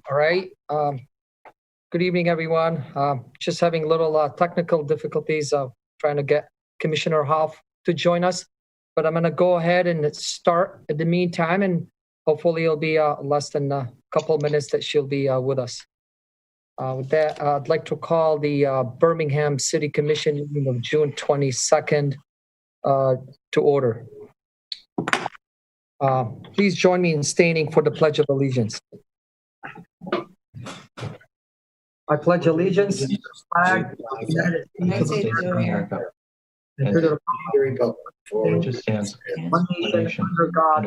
All right. Good evening, everyone. Just having a little technical difficulties trying to get Commissioner Hoff to join us, but I'm going to go ahead and start in the meantime, and hopefully it'll be less than a couple minutes that she'll be with us. With that, I'd like to call the Birmingham City Commission meeting of June 22nd to order. Please join me in standing for the Pledge of Allegiance. I pledge allegiance to the flag of the United States of America and to the republic for which it stands, one nation, under God,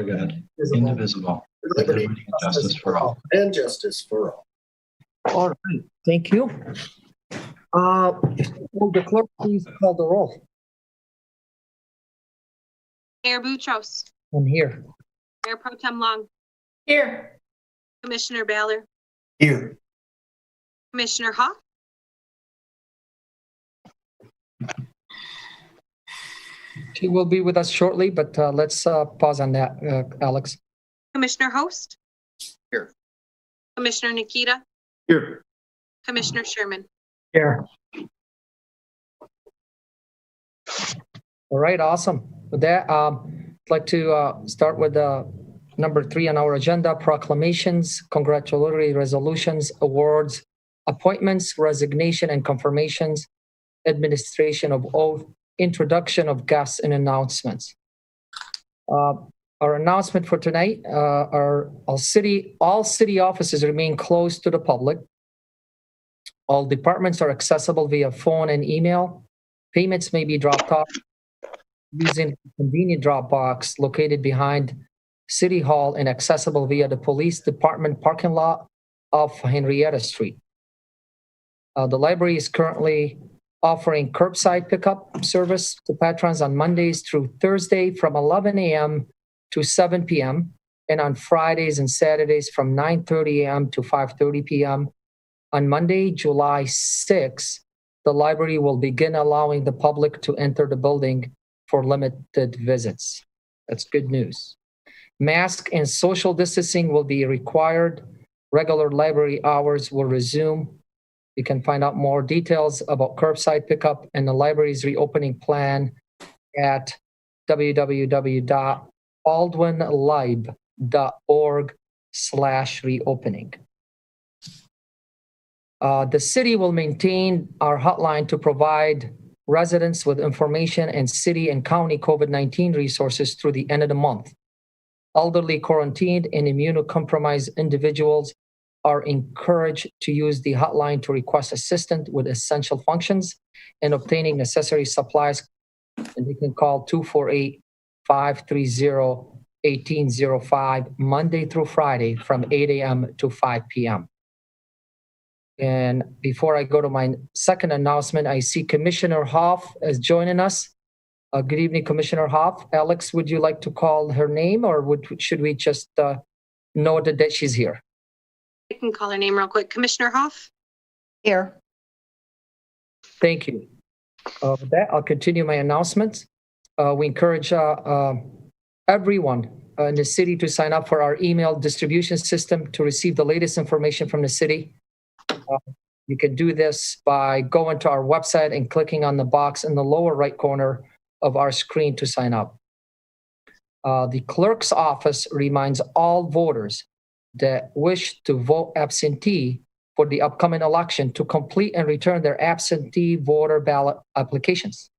indivisible, with liberty and justice for all. And justice for all. All right, thank you. Will the clerk please call the roll? Mayor Boutros. I'm here. Mayor Pro Tem Long. Here. Commissioner Baylor. Here. Commissioner Hoff. She will be with us shortly, but let's pause on that, Alex. Commissioner Host. Here. Commissioner Nikita. Here. Commissioner Sherman. Here. All right, awesome. With that, I'd like to start with number 3 on our agenda, proclamations, congratulatory resolutions, awards, appointments, resignation and confirmations, administration of oath, introduction of guests, and announcements. Our announcement for tonight are all city offices remain closed to the public. All departments are accessible via phone and email. Payments may be dropped off using a convenient drop box located behind City Hall and accessible via the police department parking lot of Henrietta Street. The library is currently offering curbside pickup service to patrons on Mondays through Thursday from 11 a.m. to 7 p.m. and on Fridays and Saturdays from 9:30 a.m. to 5:30 p.m. On Monday, July 6th, the library will begin allowing the public to enter the building for limited visits. That's good news. Mask and social distancing will be required. Regular library hours will resume. You can find out more details about curbside pickup and the library's reopening plan at www.baldwinlib.org/reopening. The city will maintain our hotline to provide residents with information and city and county COVID-19 resources through the end of the month. Elderly, quarantined, and immunocompromised individuals are encouraged to use the hotline to request assistance with essential functions and obtaining necessary supplies. And they can call 248-530-1805 Monday through Friday from 8 a.m. to 5 p.m. And before I go to my second announcement, I see Commissioner Hoff is joining us. Good evening, Commissioner Hoff. Alex, would you like to call her name, or should we just know that she's here? I can call her name real quick. Commissioner Hoff. Here. Thank you. With that, I'll continue my announcements. We encourage everyone in the city to sign up for our email distribution system to receive the latest information from the city. You can do this by going to our website and clicking on the box in the lower right corner of our screen to sign up. The clerk's office reminds all voters that wish to vote absentee for the upcoming election to complete and return their absentee voter ballot applications.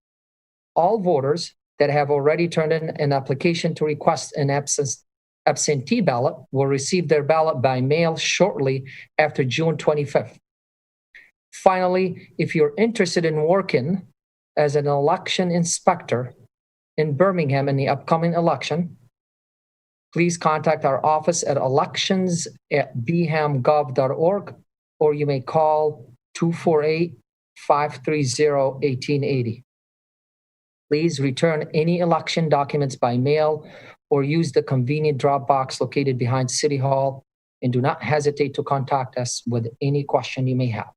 All voters that have already turned in an application to request an absentee ballot will receive their ballot by mail shortly after June 25th. Finally, if you're interested in working as an election inspector in Birmingham in the upcoming election, please contact our office at elections@bhamgov.org, or you may call 248-530-1880. Please return any election documents by mail or use the convenient drop box located behind City Hall, and do not hesitate to contact us with any question you may have.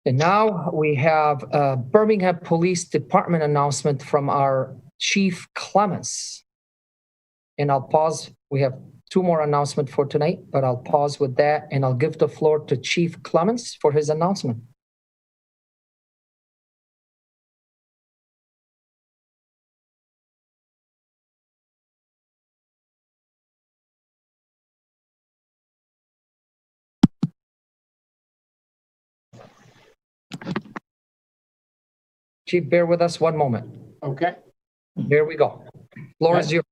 And now we have a Birmingham Police Department announcement from our Chief Clements. And I'll pause. We have two more announcements for tonight, but I'll pause with that and I'll give the floor to Chief Clements for his announcement. Chief, bear with us one moment. Okay. Here we go. Floor is yours.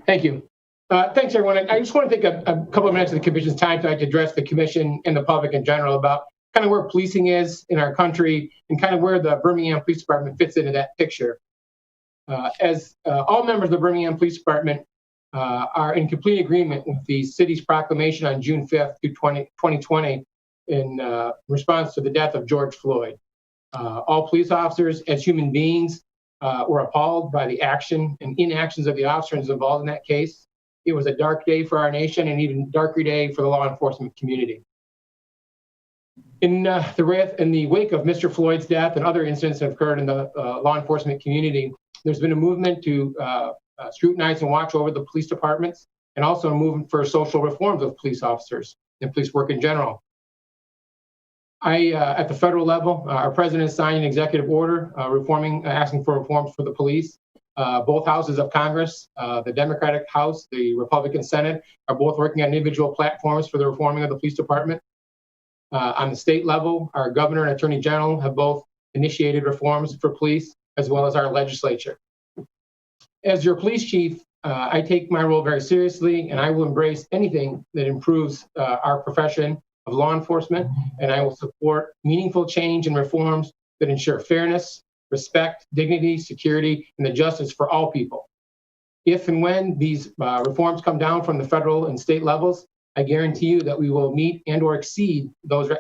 Thank you. Thanks, everyone. I just want to take a couple of minutes of the commission's time tonight to address the commission and the public in general about kind of where policing is in our country and kind of where the Birmingham Police Department fits into that picture. As all members of the Birmingham Police Department are in complete agreement with the city's proclamation on June 5th, 2020 in response to the death of George Floyd. All police officers, as human beings, were appalled by the action and inactions of the officers involved in that case. It was a dark day for our nation and even darker day for the law enforcement community. In the wake of Mr. Floyd's death and other incidents that have occurred in the law enforcement community, there's been a movement to scrutinize and watch over the police departments, and also a movement for social reforms of police officers and police work in general. At the federal level, our president signed an executive order asking for reforms for the police. Both houses of Congress, the Democratic House, the Republican Senate, are both working on individual platforms for the reforming of the police department. On the state level, our governor and attorney general have both initiated reforms for police, as well as our legislature. As your police chief, I take my role very seriously, and I will embrace anything that improves our profession of law enforcement, and I will support meaningful change and reforms that ensure fairness, respect, dignity, security, and the justice for all people. If and when these reforms come down from the federal and state levels, I guarantee you that we will meet and or exceed those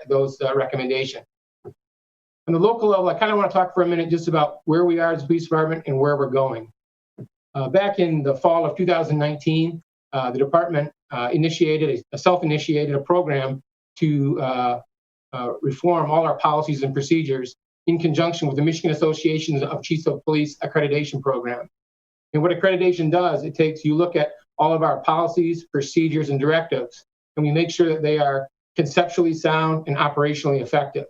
recommendations. On the local level, I kind of want to talk for a minute just about where we are as a police department and where we're going. Back in the fall of 2019, the department self-initiated a program to reform all our policies and procedures in conjunction with the Michigan Association of Chiefs of Police accreditation program. And what accreditation does, you look at all of our policies, procedures, and directives, and we make sure that they are conceptually sound and operationally effective.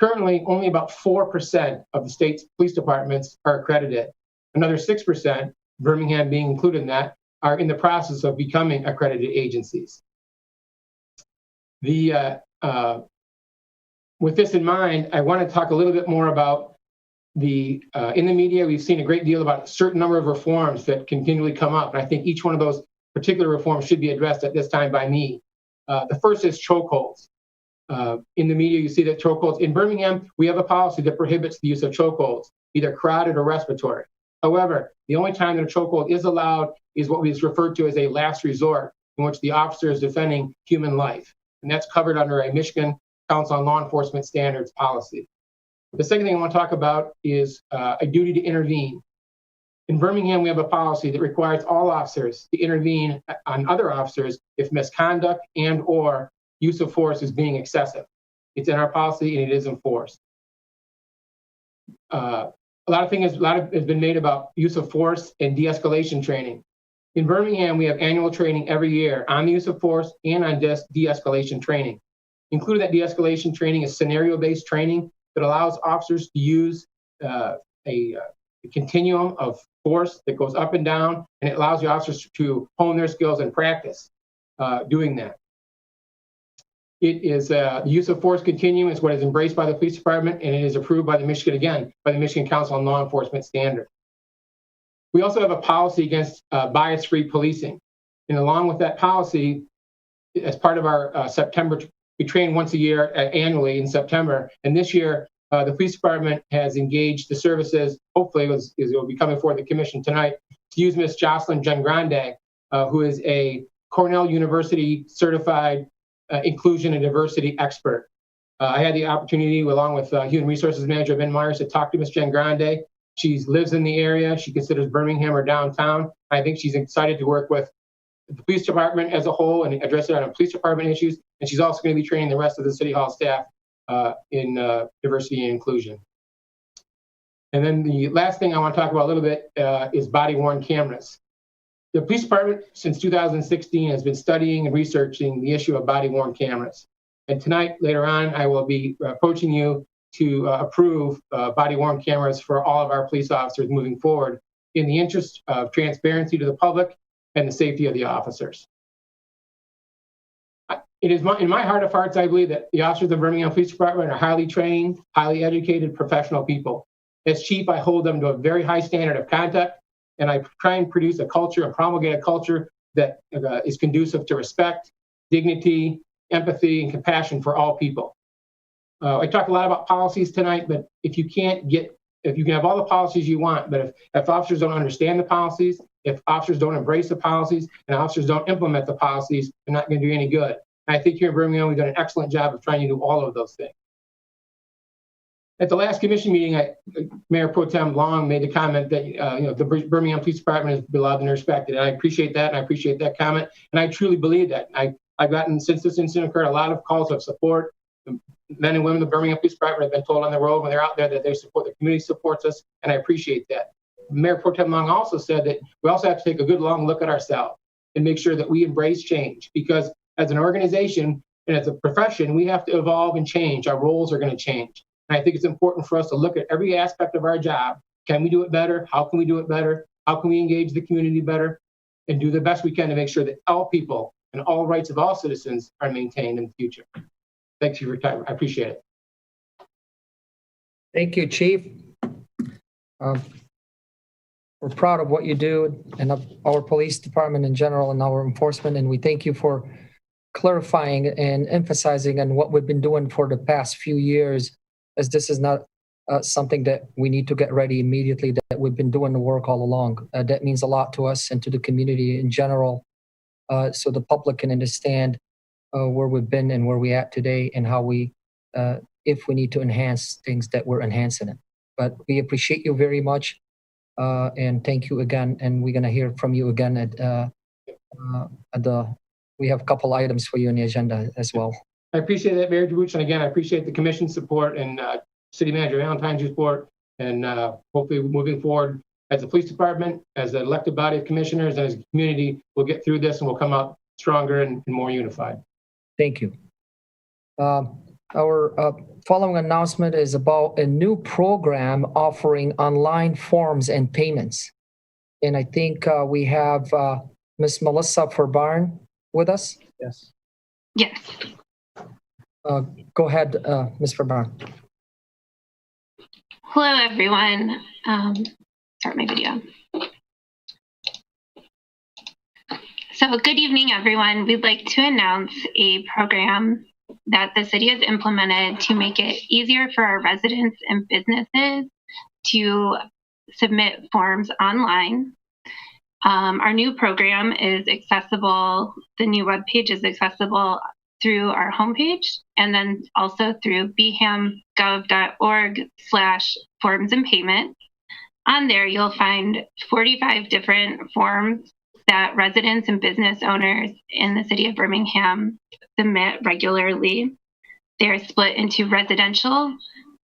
Currently, only about 4% of the state's police departments are accredited. Another 6%, Birmingham being included in that, are in the process of becoming accredited agencies. With this in mind, I want to talk a little bit more about in the media, we've seen a great deal about a certain number of reforms that continually come up. And I think each one of those particular reforms should be addressed at this time by me. The first is chokeholds. In the media, you see that chokeholds. In Birmingham, we have a policy that prohibits the use of chokeholds, either carotid or respiratory. However, the only time that a chokehold is allowed is what is referred to as a last resort, in which the officer is defending human life. And that's covered under a Michigan Council on Law Enforcement Standards policy. The second thing I want to talk about is a duty to intervene. In Birmingham, we have a policy that requires all officers to intervene on other officers if misconduct and or use of force is being excessive. It's in our policy and it is enforced. A lot has been made about use of force and de-escalation training. In Birmingham, we have annual training every year on the use of force and on de-escalation training. Included that de-escalation training is scenario-based training that allows officers to use a continuum of force that goes up and down, and it allows the officers to hone their skills and practice doing that. It is the use of force continuum is what is embraced by the police department, and it is approved by the Michigan Council on Law Enforcement Standards. We also have a policy against bias-free policing, and along with that policy, as part of our September, we train once a year annually in September, and this year the police department has engaged the services. Hopefully, it will be coming before the commission tonight to use Ms. Jocelyn Giangrande, who is a Cornell University certified inclusion and diversity expert. I had the opportunity, along with Human Resources Manager Ben Myers, to talk to Ms. Giangrande. She lives in the area. She considers Birmingham her downtown. I think she's excited to work with the police department as a whole and address it on police department issues. And she's also going to be training the rest of the City Hall staff in diversity and inclusion. And then the last thing I want to talk about a little bit is body-worn cameras. The police department since 2016 has been studying and researching the issue of body-worn cameras. And tonight, later on, I will be approaching you to approve body-worn cameras for all of our police officers moving forward in the interest of transparency to the public and the safety of the officers. It is in my heart of hearts, I believe that the officers of the Birmingham Police Department are highly trained, highly educated, professional people. As chief, I hold them to a very high standard of conduct, and I try and produce a culture, and promulgate a culture that is conducive to respect, dignity, empathy, and compassion for all people. I talk a lot about policies tonight, but if you can have all the policies you want, but if officers don't understand the policies, if officers don't embrace the policies, and officers don't implement the policies, they're not going to do any good. And I think here in Birmingham, we've done an excellent job of trying to do all of those things. At the last commission meeting, Mayor Pro Tem Long made the comment that the Birmingham Police Department is beloved and respected. And I appreciate that, and I appreciate that comment. And I truly believe that. I've gotten, since this incident occurred, a lot of calls of support. The men and women of the Birmingham Police Department have been told on the road when they're out there that they support, the community supports us, and I appreciate that. Mayor Pro Tem Long also said that we also have to take a good long look at ourselves and make sure that we embrace change, because as an organization and as a profession, we have to evolve and change. Our roles are going to change. And I think it's important for us to look at every aspect of our job. Can we do it better? How can we do it better? How can we engage the community better? And do the best we can to make sure that all people and all rights of all citizens are maintained in the future. Thanks for your time. I appreciate it. Thank you, Chief. We're proud of what you do and of our police department in general and our enforcement, and we thank you for clarifying and emphasizing on what we've been doing for the past few years, as this is not something that we need to get ready immediately, that we've been doing the work all along. That means a lot to us and to the community in general, so the public can understand where we've been and where we're at today, and how we, if we need to enhance things, that we're enhancing it. But we appreciate you very much, and thank you again. And we're going to hear from you again we have a couple items for you on the agenda as well. I appreciate that, Mayor Dewich, and again, I appreciate the commission's support and City Manager Valentine's support, and hopefully moving forward as a police department, as an elected body of commissioners, and as a community, we'll get through this and we'll come out stronger and more unified. Thank you. Our following announcement is about a new program offering online forms and payments. And I think we have Ms. Melissa Farbarn with us. Yes. Yes. Go ahead, Ms. Farbarn. Hello, everyone. Start my video. So good evening, everyone. We'd like to announce a program that the city has implemented to make it easier for our residents and businesses to submit forms online. Our new program is accessible, the new webpage is accessible through our homepage, and then also through bhamgov.org/forms and payments. On there, you'll find 45 different forms that residents and business owners in the city of Birmingham submit regularly. They're split into residential,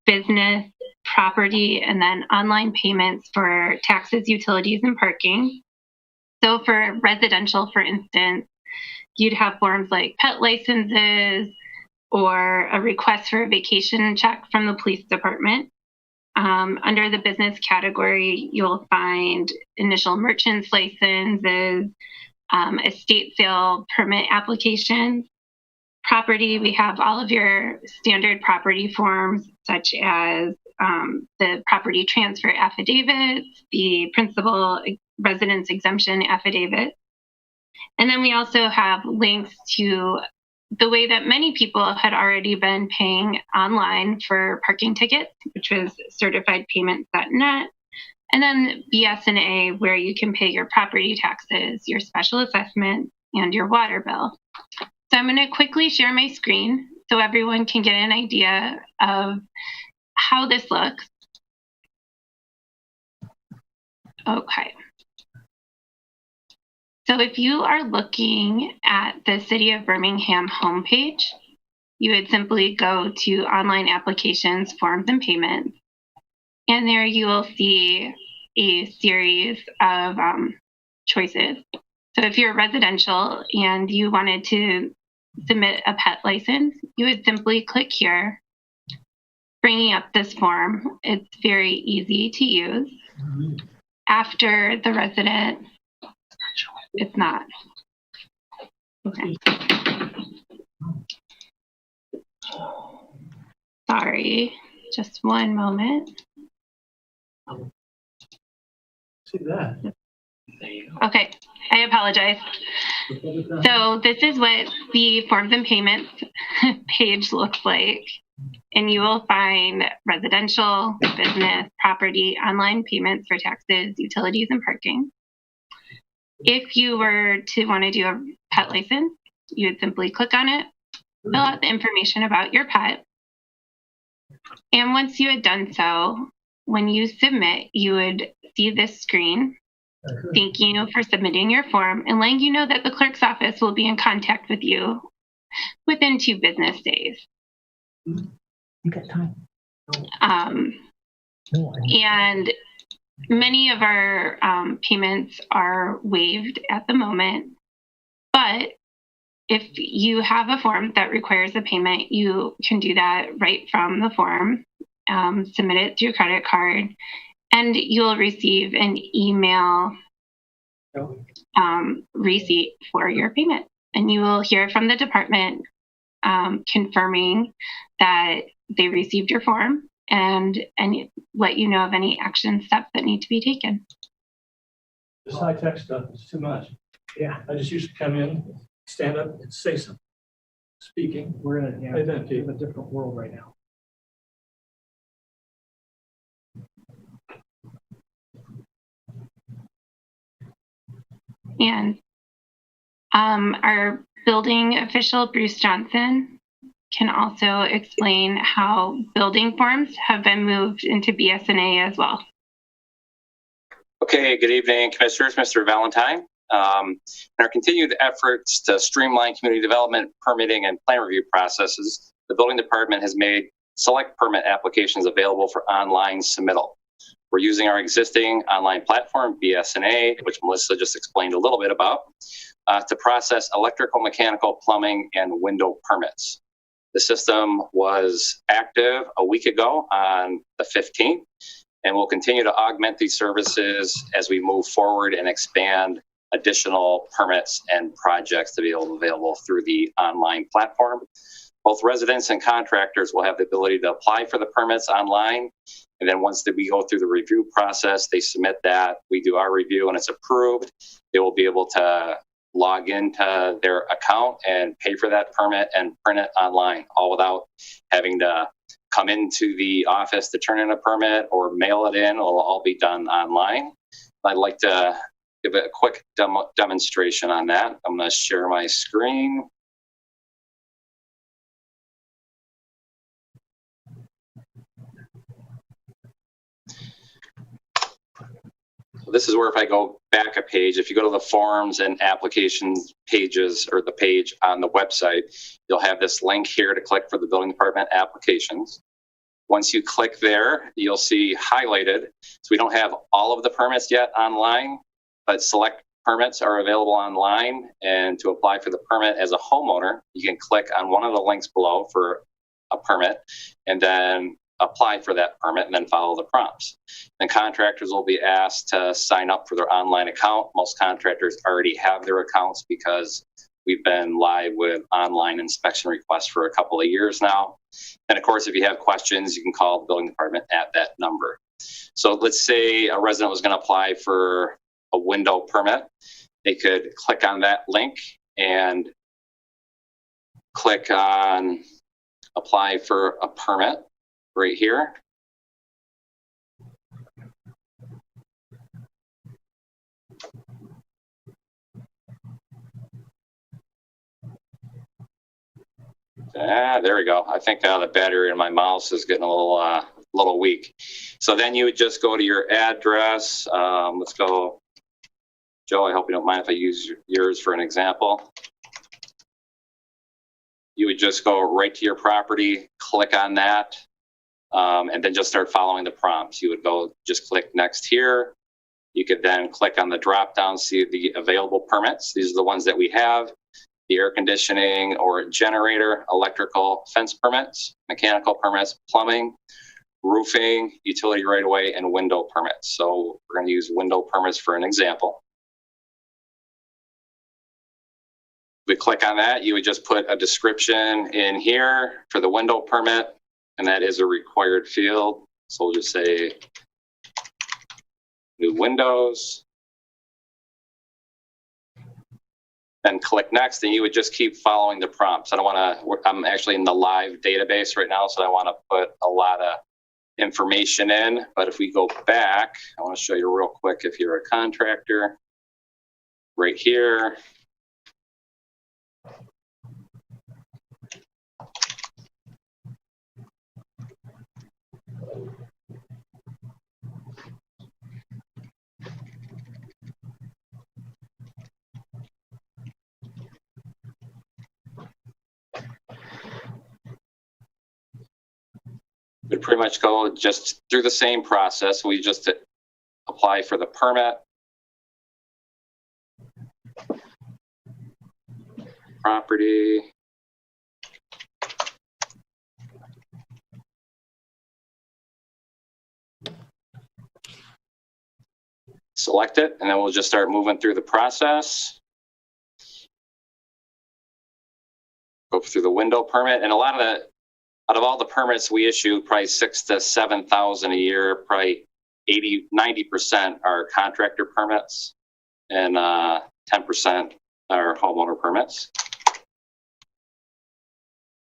business, property, and then online payments for taxes, utilities, and parking. So for residential, for instance, you'd have forms like pet licenses or a request for a vacation check from the police department. Under the business category, you'll find initial merchant's licenses, estate sale permit applications. Property, we have all of your standard property forms, such as the property transfer affidavits, the principal residence exemption affidavit. And then we also have links to the way that many people had already been paying online for parking tickets, which was certifiedpayments.net. And then BS&A, where you can pay your property taxes, your special assessment, and your water bill. So I'm going to quickly share my screen so everyone can get an idea of how this looks. Okay. So if you are looking at the City of Birmingham homepage, you would simply go to online applications, forms, and payments. And there you will see a series of choices. So if you're residential and you wanted to submit a pet license, you would simply click here, bringing up this form. It's very easy to use. After the resident, it's not. Okay. Sorry, just one moment. See that? Okay, I apologize. So this is what the forms and payments page looks like. And you will find residential, business, property, online payments for taxes, utilities, and parking. If you were to want to do a pet license, you would simply click on it, fill out the information about your pet. And once you had done so, when you submit, you would see this screen thanking you for submitting your form and letting you know that the clerk's office will be in contact with you within 2 business days. You got time. And many of our payments are waived at the moment, but if you have a form that requires a payment, you can do that right from the form, submit it through credit card, and you'll receive an email receipt for your payment. And you will hear from the department confirming that they received your form and let you know of any action steps that need to be taken. This high-tech stuff is too much. Yeah. I just used to come in, stand up and say something. Speaking. We're in a, Hey, then, Pete. a different world right now. And our building official, Bruce Johnson, can also explain how building forms have been moved into BSNA as well. Okay, good evening, Commissioners. Mr. Valentine. In our continued efforts to streamline community development, permitting, and plan review processes, the Building Department has made select permit applications available for online submittal. We're using our existing online platform, BSNA, which Melissa just explained a little bit about, to process electrical, mechanical, plumbing, and window permits. The system was active a week ago on the 15th, and we'll continue to augment these services as we move forward and expand additional permits and projects to be available through the online platform. Both residents and contractors will have the ability to apply for the permits online. And then once we go through the review process, they submit that, we do our review and it's approved, they will be able to log into their account and pay for that permit and print it online, all without having to come into the office to turn in a permit or mail it in. It'll all be done online. I'd like to give a quick demonstration on that. I'm going to share my screen. This is where if I go back a page, if you go to the forms and applications pages or the page on the website, you'll have this link here to click for the building department applications. Once you click there, you'll see highlighted. So we don't have all of the permits yet online, but select permits are available online. And to apply for the permit as a homeowner, you can click on one of the links below for a permit and then apply for that permit and then follow the prompts. And contractors will be asked to sign up for their online account. Most contractors already have their accounts because we've been live with online inspection requests for a couple of years now. And of course, if you have questions, you can call the building department at that number. So let's say a resident was going to apply for a window permit. They could click on that link and click on apply for a permit right here. There we go. I think the battery in my mouse is getting a little weak. So then you would just go to your address. Let's go, Joe, I hope you don't mind if I use yours for an example. You would just go right to your property, click on that, and then just start following the prompts. You would go just click next here, You could then click on the drop down, see the available permits. These are the ones that we have: the air conditioning or generator, electrical, fence permits, mechanical permits, plumbing, roofing, utility right of way, and window permits. So we're going to use window permits for an example. We click on that, you would just put a description in here for the window permit, and that is a required field. So we'll just say new windows, then click next, and you would just keep following the prompts. I don't want to, I'm actually in the live database right now, so I want to put a lot of information in. But if we go back, I want to show you real quick if you're a contractor. Right here, we pretty much go just through the same process. We just apply for the permit, property, select it, and then we'll just start moving through the process. Go through the window permit, and out of all the permits we issue, probably 6,000 to 7,000 a year, probably 90% are contractor permits, and 10% are homeowner permits.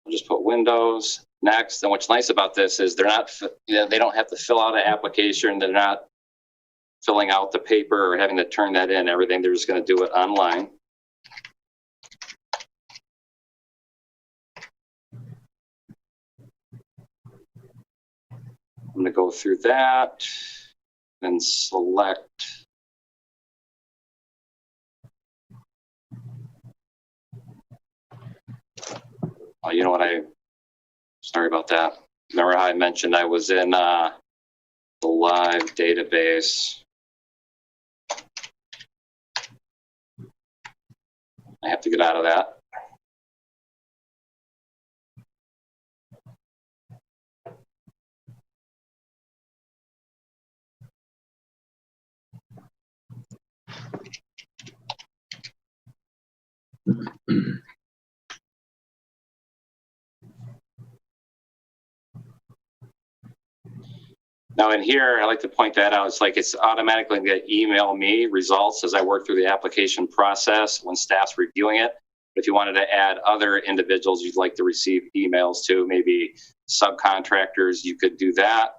We'll just put windows next. And what's nice about this is they're not, they don't have to fill out an application. They're not filling out the paper or having to turn that in. Everything, they're just going to do it online. I'm going to go through that and select you know what, sorry about that. Remember how I mentioned I was in the live database. I have to get out of that. Now in here, I like to point that out. It's like it's automatically going to email me results as I work through the application process when staff's reviewing it. If you wanted to add other individuals you'd like to receive emails to, maybe subcontractors, you could do that.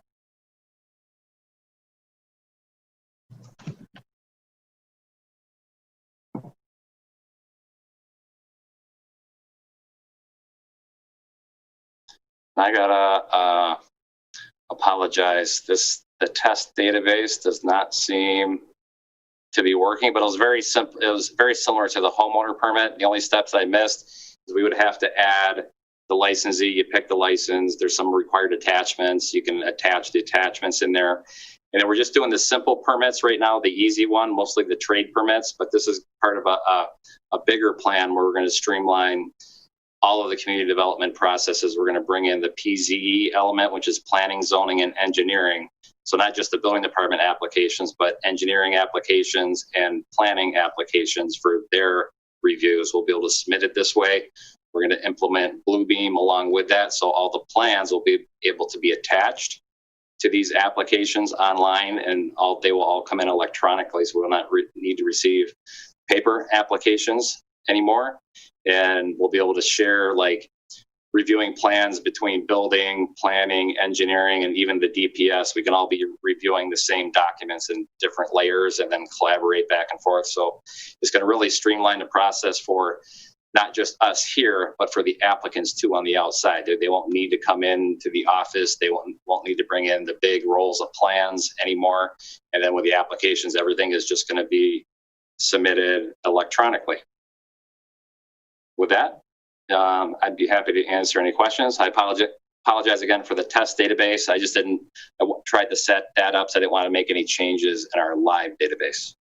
I gotta apologize. The test database does not seem to be working, but it was very simple. It was very similar to the homeowner permit. The only steps I missed is we would have to add the licensee. You pick the license. There's some required attachments. You can attach the attachments in there. And then we're just doing the simple permits right now, the easy one, mostly the trade permits. But this is part of a bigger plan where we're going to streamline all of the community development processes. We're going to bring in the PZE element, which is planning, zoning, and engineering. So not just the building department applications, but engineering applications and planning applications for their reviews. We'll be able to submit it this way. We're going to implement Bluebeam along with that. So all the plans will be able to be attached to these applications online, and they will all come in electronically. So we'll not need to receive paper applications anymore. And we'll be able to share like reviewing plans between building, planning, engineering, and even the DPS. We can all be reviewing the same documents in different layers and then collaborate back and forth. So it's going to really streamline the process for not just us here, but for the applicants too on the outside. They won't need to come in to the office. They won't need to bring in the big rolls of plans anymore. And then with the applications, everything is just going to be submitted electronically. With that, I'd be happy to answer any questions. I apologize apologize again for the test database. I just tried to set that up, so I didn't want to make any changes in our live database.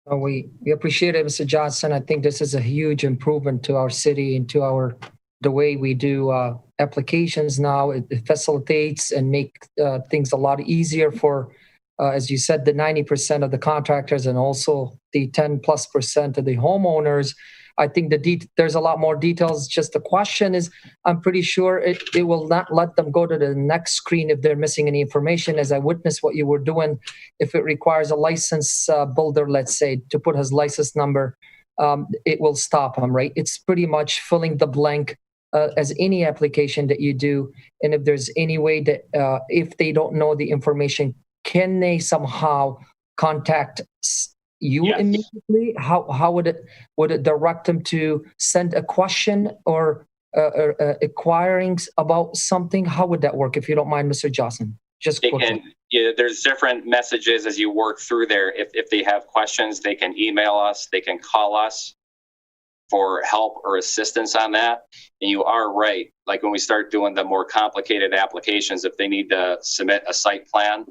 We appreciate it, Mr. Johnson. I think this is a huge improvement to our city and to the way we do applications now. It facilitates and make things a lot easier for, as you said, the 90% of the contractors and also the 10+% of the homeowners. I think there's a lot more details. Just the question is, I'm pretty sure it will not let them go to the next screen if they're missing any information, as I witnessed what you were doing. If it requires a license builder, let's say, to put his license number, it will stop him, right? It's pretty much filling the blank as any application that you do. And if there's any way that if they don't know the information, can they somehow contact you Yes. immediately? How would it direct them to send a question or inquiries about something? How would that work, if you don't mind, Mr. Johnson? Just They quickly. can, there's different messages as you work through there. If they have questions, they can email us, they can call us for help or assistance on that. And you are right. Like when we start doing the more complicated applications, if they need to submit a site plan,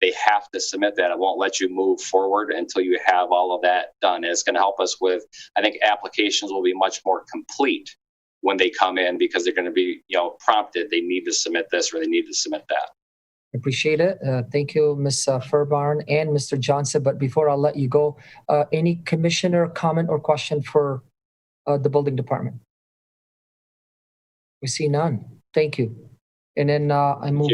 they have to submit that. It won't let you move forward until you have all of that done. It's going to help us with, I think applications will be much more complete when they come in, because they're going to be, prompted. They need to submit this or they need to submit that. Appreciate it. Thank you, Ms. Furbarn and Mr. Johnson. But before I let you go, any commissioner comment or question for the building department? We see none. Thank you. And then I move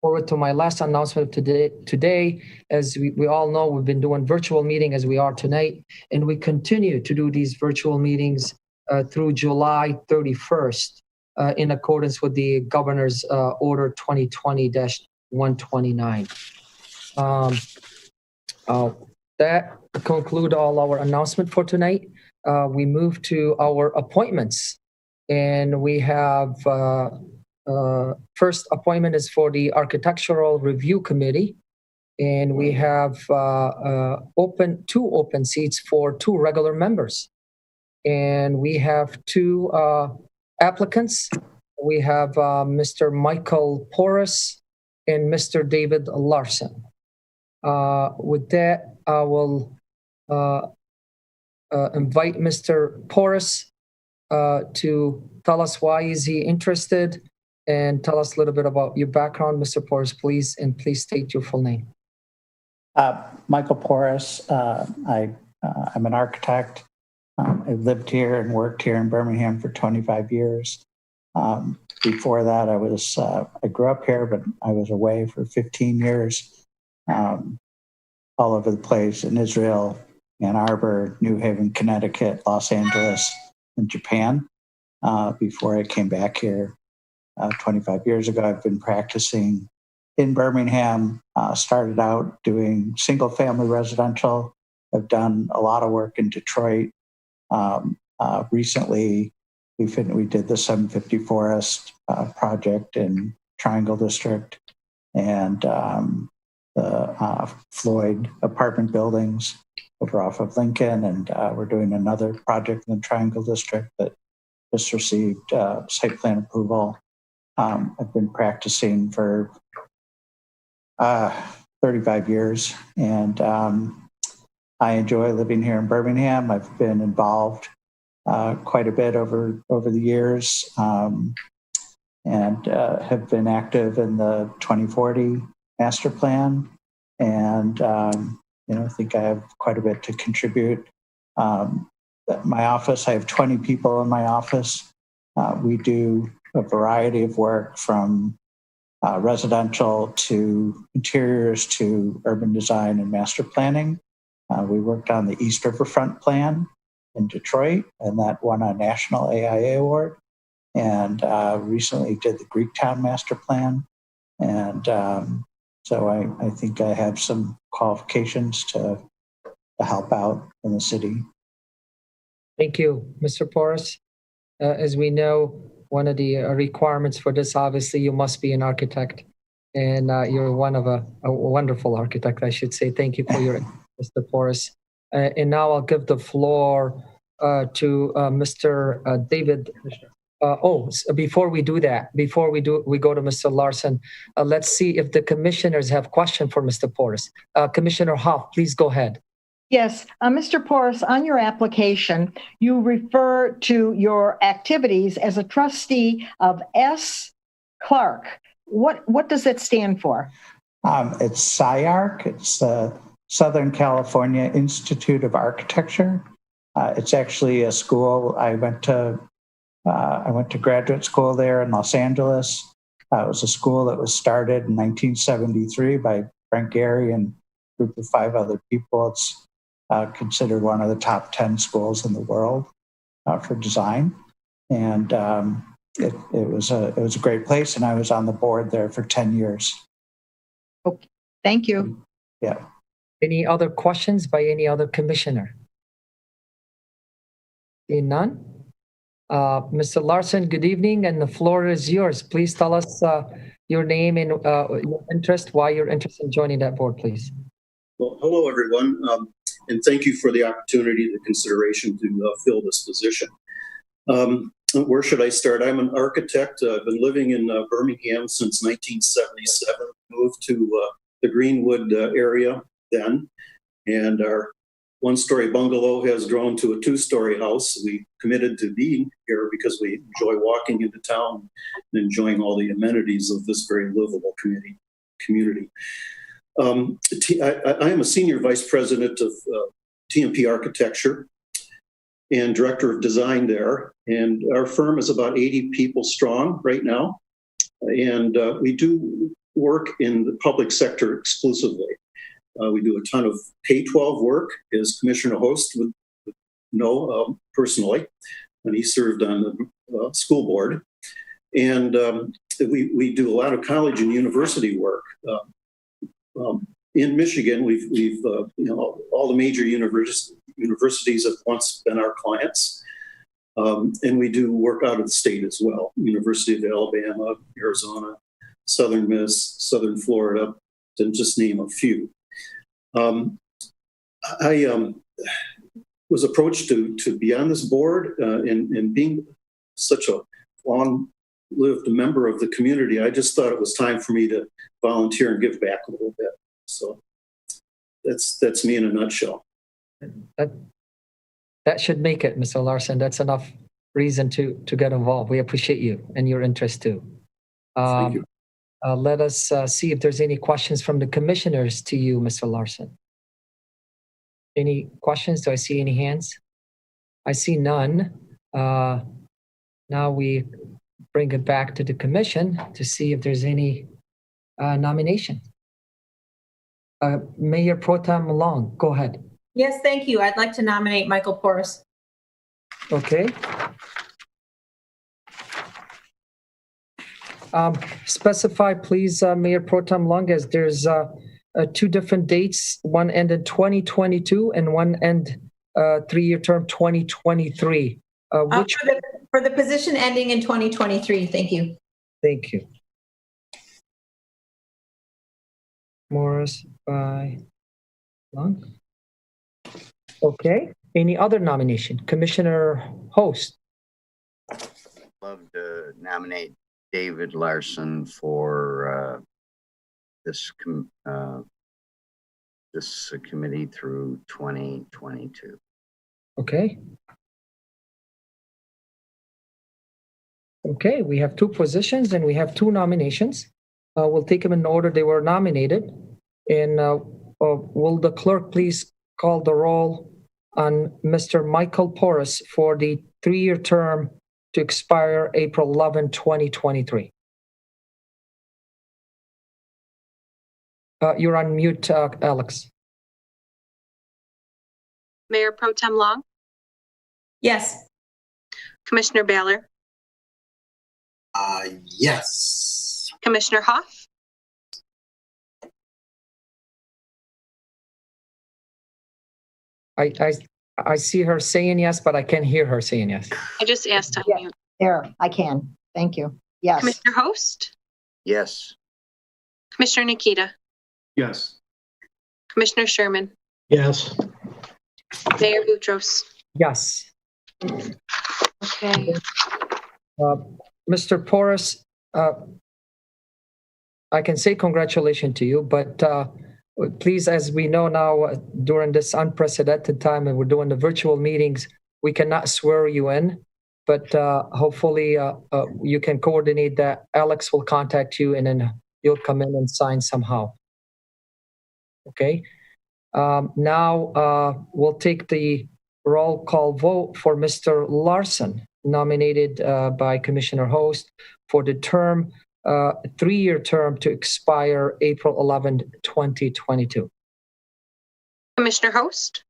forward to my last announcement today. As we all know, we've been doing virtual meeting as we are tonight, and we continue to do these virtual meetings through July 31st in accordance with the Governor's Order 2020-129. That conclude all our announcement for tonight. We move to our appointments, and we have first appointment is for the Architectural Review Committee, and we have two open seats for 2 regular members, and we have 2 applicants. We have Mr. Michael Porras and Mr. David Larson. With that, I will invite Mr. Porras to tell us why is he interested, and tell us a little bit about your background, Mr. Porras, please, and please state your full name. Michael Porras. I'm an architect. I lived here and worked here in Birmingham for 25 years. Before that, I grew up here, but I was away for 15 years, all over the place in Israel, Ann Arbor, New Haven, Connecticut, Los Angeles, and Japan. Before I came back here 25 years ago, I've been practicing in Birmingham. Started out doing single-family residential. I've done a lot of work in Detroit. Recently, we did the 750 Forest project in Triangle District, and the Floyd apartment buildings over off of Lincoln, and we're doing another project in the Triangle District that just received site plan approval. I've been practicing for 35 years, and I enjoy living here in Birmingham. I've been involved quite a bit over the years, and have been active in the 2040 master plan, and I think I have quite a bit to contribute. My office, I have 20 people in my office. We do a variety of work, from residential to interiors to urban design and master planning. We worked on the East Riverfront plan in Detroit, and that won a national AIA award. And recently did the Greektown master plan. And so I think I have some qualifications to help out in the city. Thank you, Mr. Porras. As we know, one of the requirements for this, obviously, you must be an architect, and you're one of a wonderful architect, I should say. Thank you for your Mr. Porras. And now I'll give the floor to Mr. David Before we do that, we go to Mr. Larson. Let's see if the commissioners have question for Mr. Porras. Commissioner Hoff, please go ahead. Yes, Mr. Porras, on your application, you refer to your activities as a trustee of S. Clark. What does that stand for? It's SCIARC. It's the Southern California Institute of Architecture. It's actually a school. I went to graduate school there in Los Angeles. It was a school that was started in 1973 by Frank Gehry and a group of 5 other people. It's considered one of the top 10 schools in the world for design, and it was a great place. And I was on the board there for 10 years. Okay, thank you. Yeah. Any other questions by any other commissioner? Seeing none. Mr. Larson, good evening, and the floor is yours. Please tell us your name and your interest, why you're interested in joining that board, please. Well, hello, everyone, and thank you for the opportunity, the consideration to fill this position. Where should I start? I'm an architect. I've been living in Birmingham since 1977. Moved to the Greenwood area then, and our one-story bungalow has grown to a 2-story house. We committed to being here because we enjoy walking into town and enjoying all the amenities of this very livable community. I am a senior vice president of TMP Architecture and director of design there. And our firm is about 80 people strong right now. And we do work in the public sector exclusively. We do a ton of K-12 work, as Commissioner Host would know personally, when he served on the school board. And we do a lot of college and university work. In Michigan, we've all the major universities have once been our clients. And we do work out of the state as well. University of Alabama, Arizona, Southern Miss, Southern Florida, to just name a few. I was approached to be on this board, and being such a long-lived member of the community, I just thought it was time for me to volunteer and give back a little bit. So that's me in a nutshell. That should make it, Mr. Larson. That's enough reason to get involved. We appreciate you and your interest too. Thank you. Let us see if there's any questions from the commissioners to you, Mr. Larson. Any questions? Do I see any hands? I see none. Now we bring it back to the commission to see if there's any nomination. Mayor Pro Tem Long, go ahead. Yes, thank you. I'd like to nominate Michael Porras. Okay. Specify, please, Mayor Pro Tem Long, as there's 2 different dates. One ended 2022 and one end 3-year term 2023. Which for the position ending in 2023. Thank you. Thank you. Morris by Long. Okay. Any other nomination? Commissioner Host. Love to nominate David Larson for this committee through 2022. Okay. Okay, we have 2 positions and we have 2 nominations. We'll take them in the order they were nominated. And will the clerk please call the roll on Mr. Michael Porras for the 3-year term to expire April 11, 2023. You're on mute, Alex. Mayor Pro Tem Long, Yes. Commissioner Baylor, Yes. Commissioner Hoff, I see her saying yes, but I can't hear her saying yes. I just asked on mute. There, I can. Thank you. Yes. Commissioner Host, Yes. Commissioner Nikita, Yes. Commissioner Sherman, Yes. Mayor Boutros. Yes. Okay. Mr. Porras, I can say congratulations to you, but please, as we know now, during this unprecedented time and we're doing the virtual meetings, we cannot swear you in, but hopefully you can coordinate that. Alex will contact you and then you'll come in and sign somehow. Okay. Now we'll take the roll call vote for Mr. Larson, nominated by Commissioner Host for the term, 3-year term to expire April 11, 2022. Commissioner Host,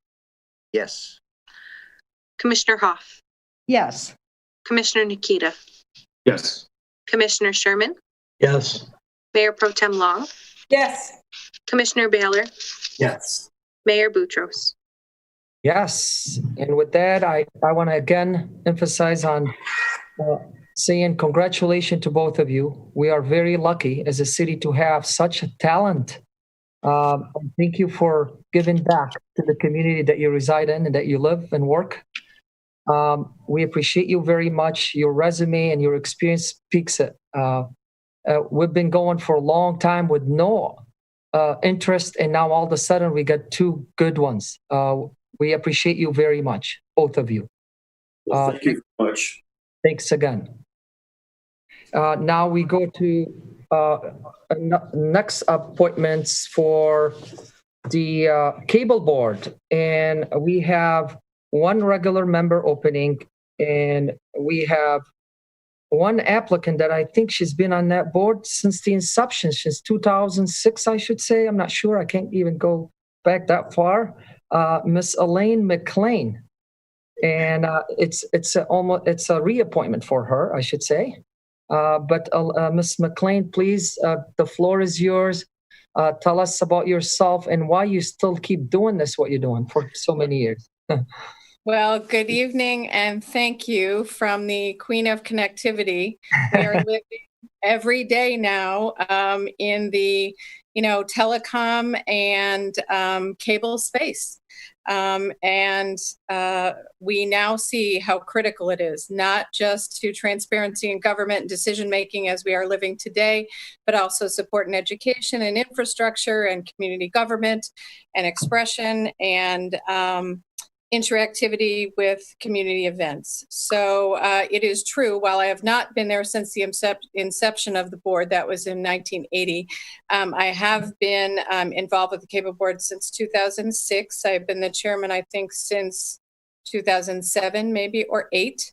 Yes. Commissioner Hoff, Yes. Commissioner Nikita, Yes. Commissioner Sherman, Yes. Mayor Pro Tem Long, Yes. Commissioner Baylor, Yes. Mayor Boutros. Yes, and with that, I want to again emphasize on saying congratulations to both of you. We are very lucky as a city to have such a talent. Thank you for giving back to the community that you reside in and that you live and work. We appreciate you very much. Your resume and your experience speaks it. We've been going for a long time with no interest, and now all of a sudden we got 2 good ones. We appreciate you very much, both of you. Well, thank you very much. Thanks again. Now we go to next appointments for the cable board, and we have 1 regular member opening, and we have 1 applicant that I think she's been on that board since the inception, since 2006, I should say. I'm not sure. I can't even go back that far. Miss Elaine McLean, and it's a reappointment for her, I should say. But Miss McLean, please, the floor is yours. Tell us about yourself and why you still keep doing this, what you're doing for so many years. Well, good evening and thank you from the Queen of Connectivity. We are living every day now in the telecom and cable space. And we now see how critical it is, not just to transparency in government and decision-making as we are living today, but also support in education and infrastructure and community government and expression and interactivity with community events. So it is true, while I have not been there since the inception of the board, that was in 1980, I have been involved with the cable board since 2006. I've been the chairman, I think, since 2007, maybe, or 8.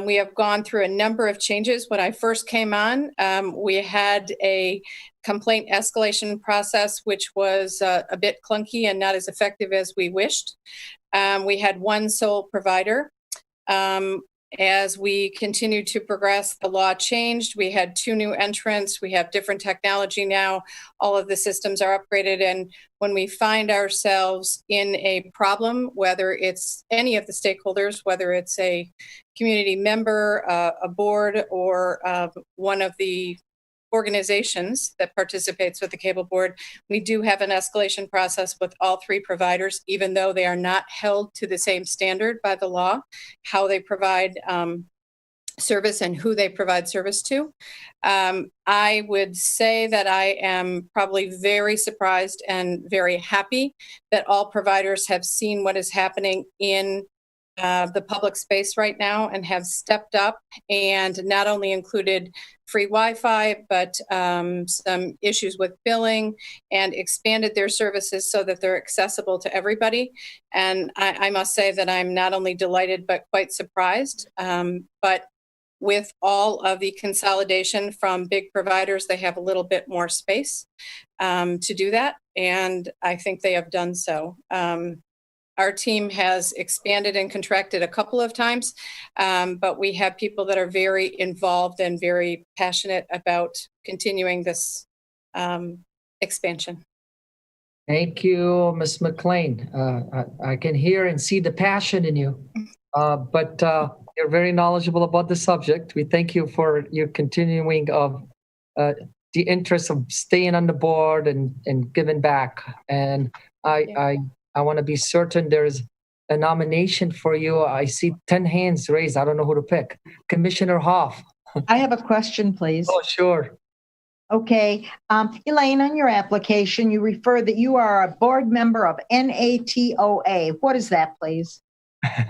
We have gone through a number of changes. When I first came on, we had a complaint escalation process, which was a bit clunky and not as effective as we wished. We had 1 sole provider. As we continued to progress, the law changed. We had 2 new entrants. We have different technology now. All of the systems are upgraded. And when we find ourselves in a problem, whether it's any of the stakeholders, whether it's a community member, a board, or one of the organizations that participates with the cable board, we do have an escalation process with all 3 providers, even though they are not held to the same standard by the law, how they provide service and who they provide service to. I would say that I am probably very surprised and very happy that all providers have seen what is happening in the public space right now and have stepped up and not only included free Wi-Fi, but some issues with billing and expanded their services so that they're accessible to everybody. And I must say that I'm not only delighted, but quite surprised. But with all of the consolidation from big providers, they have a little bit more space to do that. And I think they have done so. Our team has expanded and contracted a couple of times, but we have people that are very involved and very passionate about continuing this expansion. Thank you, Ms. McLean. I can hear and see the passion in you, but you're very knowledgeable about the subject. We thank you for your continuing of the interest of staying on the board and giving back. And I want to be certain there's a nomination for you. I see 10 hands raised. I don't know who to pick. Commissioner Hoff. I have a question, please. Oh, sure. Okay. Elaine, on your application, you refer that you are a board member of NATOA. What is that, please?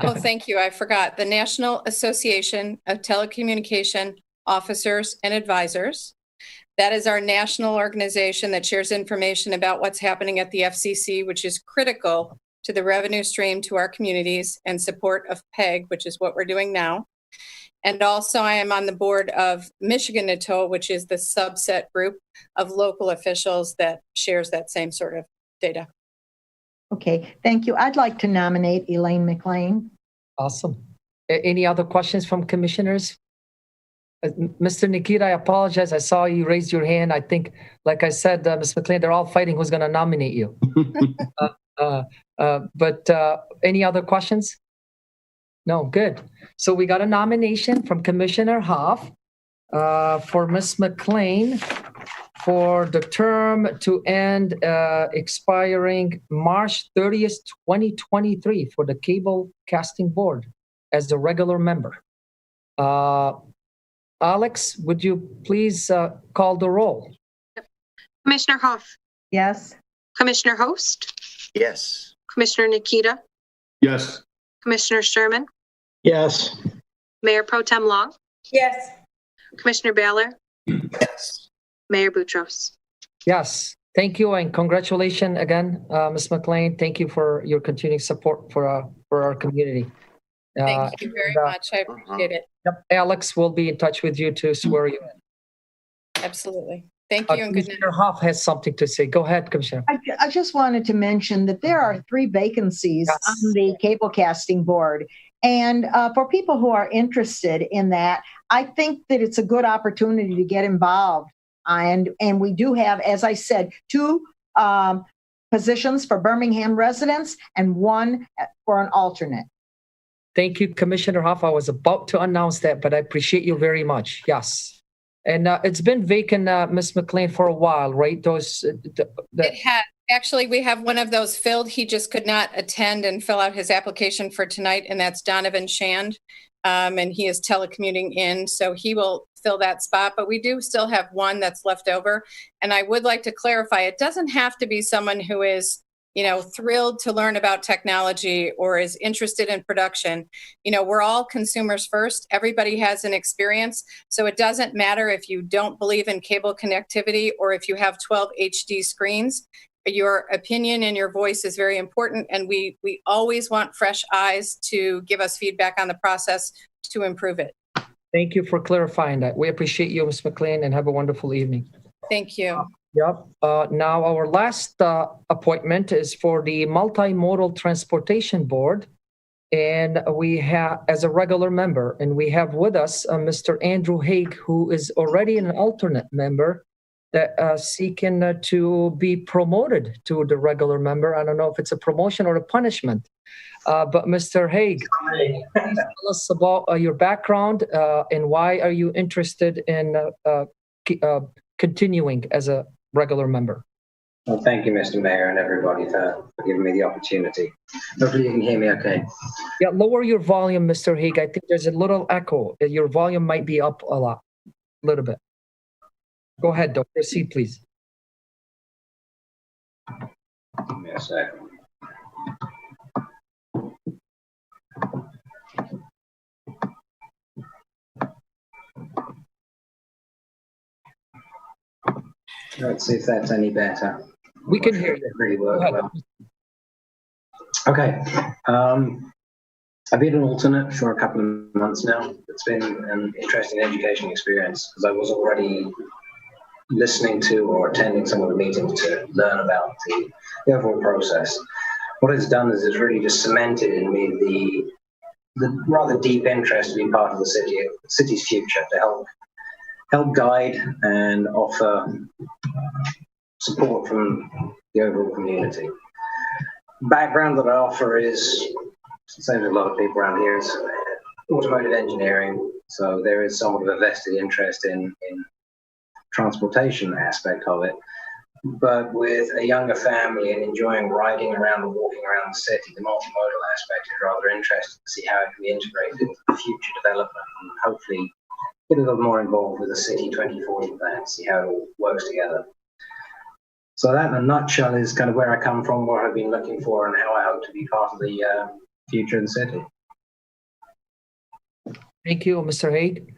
Oh, thank you. I forgot. The National Association of Telecommunication Officers and Advisors. That is our national organization that shares information about what's happening at the FCC, which is critical to the revenue stream to our communities and support of PEG, which is what we're doing now. And also I am on the board of Michigan NATOA, which is the subset group of local officials that shares that same sort of data. Okay, thank you. I'd like to nominate Elaine McLean. Awesome. Any other questions from commissioners? Mr. Nikita, I apologize. I saw you raise your hand. I think, like I said, Ms. McLean, they're all fighting who's going to nominate you. But any other questions? No, good. So we got a nomination from Commissioner Hoff for Ms. McLean for the term to end expiring March 30th, 2023 for the Cable Casting Board as the regular member. Alex, would you please call the roll? Commissioner Hoff. Yes. Commissioner Host. Yes. Commissioner Nikita. Yes. Commissioner Sherman. Yes. Mayor Pro Tem Long. Yes. Commissioner Baylor. Yes. Mayor Boutros. Yes. Thank you and congratulations again, Ms. McLean. Thank you for your continuing support for our community. Thank you very much. I appreciate it. Yep, Alex will be in touch with you to swear you in. Absolutely. Thank you and good night. Commissioner Hoff has something to say. Go ahead, Commissioner. I just wanted to mention that there are 3 vacancies on the cable casting board. And for people who are interested in that, I think that it's a good opportunity to get involved. And we do have, as I said, 2 positions for Birmingham residents and 1 for an alternate. Thank you, Commissioner Hoff. I was about to announce that, but I appreciate you very much. Yes. And it's been vacant, Ms. McLean, for a while, right? It has. Actually, we have one of those filled. He just could not attend and fill out his application for tonight, and that's Donovan Shand. And he is telecommuting in, so he will fill that spot. But we do still have 1 that's left over. And I would like to clarify, it doesn't have to be someone who is, thrilled to learn about technology or is interested in production. We're all consumers first. Everybody has an experience. So it doesn't matter if you don't believe in cable connectivity or if you have 12 HD screens. Your opinion and your voice is very important. And we always want fresh eyes to give us feedback on the process to improve it. Thank you for clarifying that. We appreciate you, Ms. McLean, and have a wonderful evening. Thank you. Yep. Now our last appointment is for the Multimodal Transportation Board, and we have as a regular member, and we have with us Mr. Andrew Haig, who is already an alternate member that seeking to be promoted to the regular member. I don't know if it's a promotion or a punishment, but Mr. Haig, please tell us about your background and why are you interested in continuing as a regular member. Well, thank you, Mr. Mayor, and everybody for giving me the opportunity. Hopefully you can hear me okay. Yeah, lower your volume, Mr. Haig. I think there's a little echo. Your volume might be up a little bit. Go ahead, Doc. Proceed, please. Give me a second. Let's see if that's any better. We can hear you. Really work well. Okay. I've been an alternate for a couple of months now. It's been an interesting education experience because I was already listening to or attending some of the meetings to learn about the overall process. What it's done is it's really just cemented in me the rather deep interest to be part of the city's future, to help guide and offer support from the overall community. Background that I offer is, same as a lot of people around here, is automotive engineering. So there is somewhat of a vested interest in transportation aspect of it. but with a younger family and enjoying riding around and walking around the city, the multimodal aspect is rather interesting to see how it can be integrated into the future development and hopefully get a little more involved with the City 2040 plan, see how it all works together. So that in a nutshell is kind of where I come from, what I've been looking for, and how I hope to be part of the future of the city. Thank you, Mr. Haig.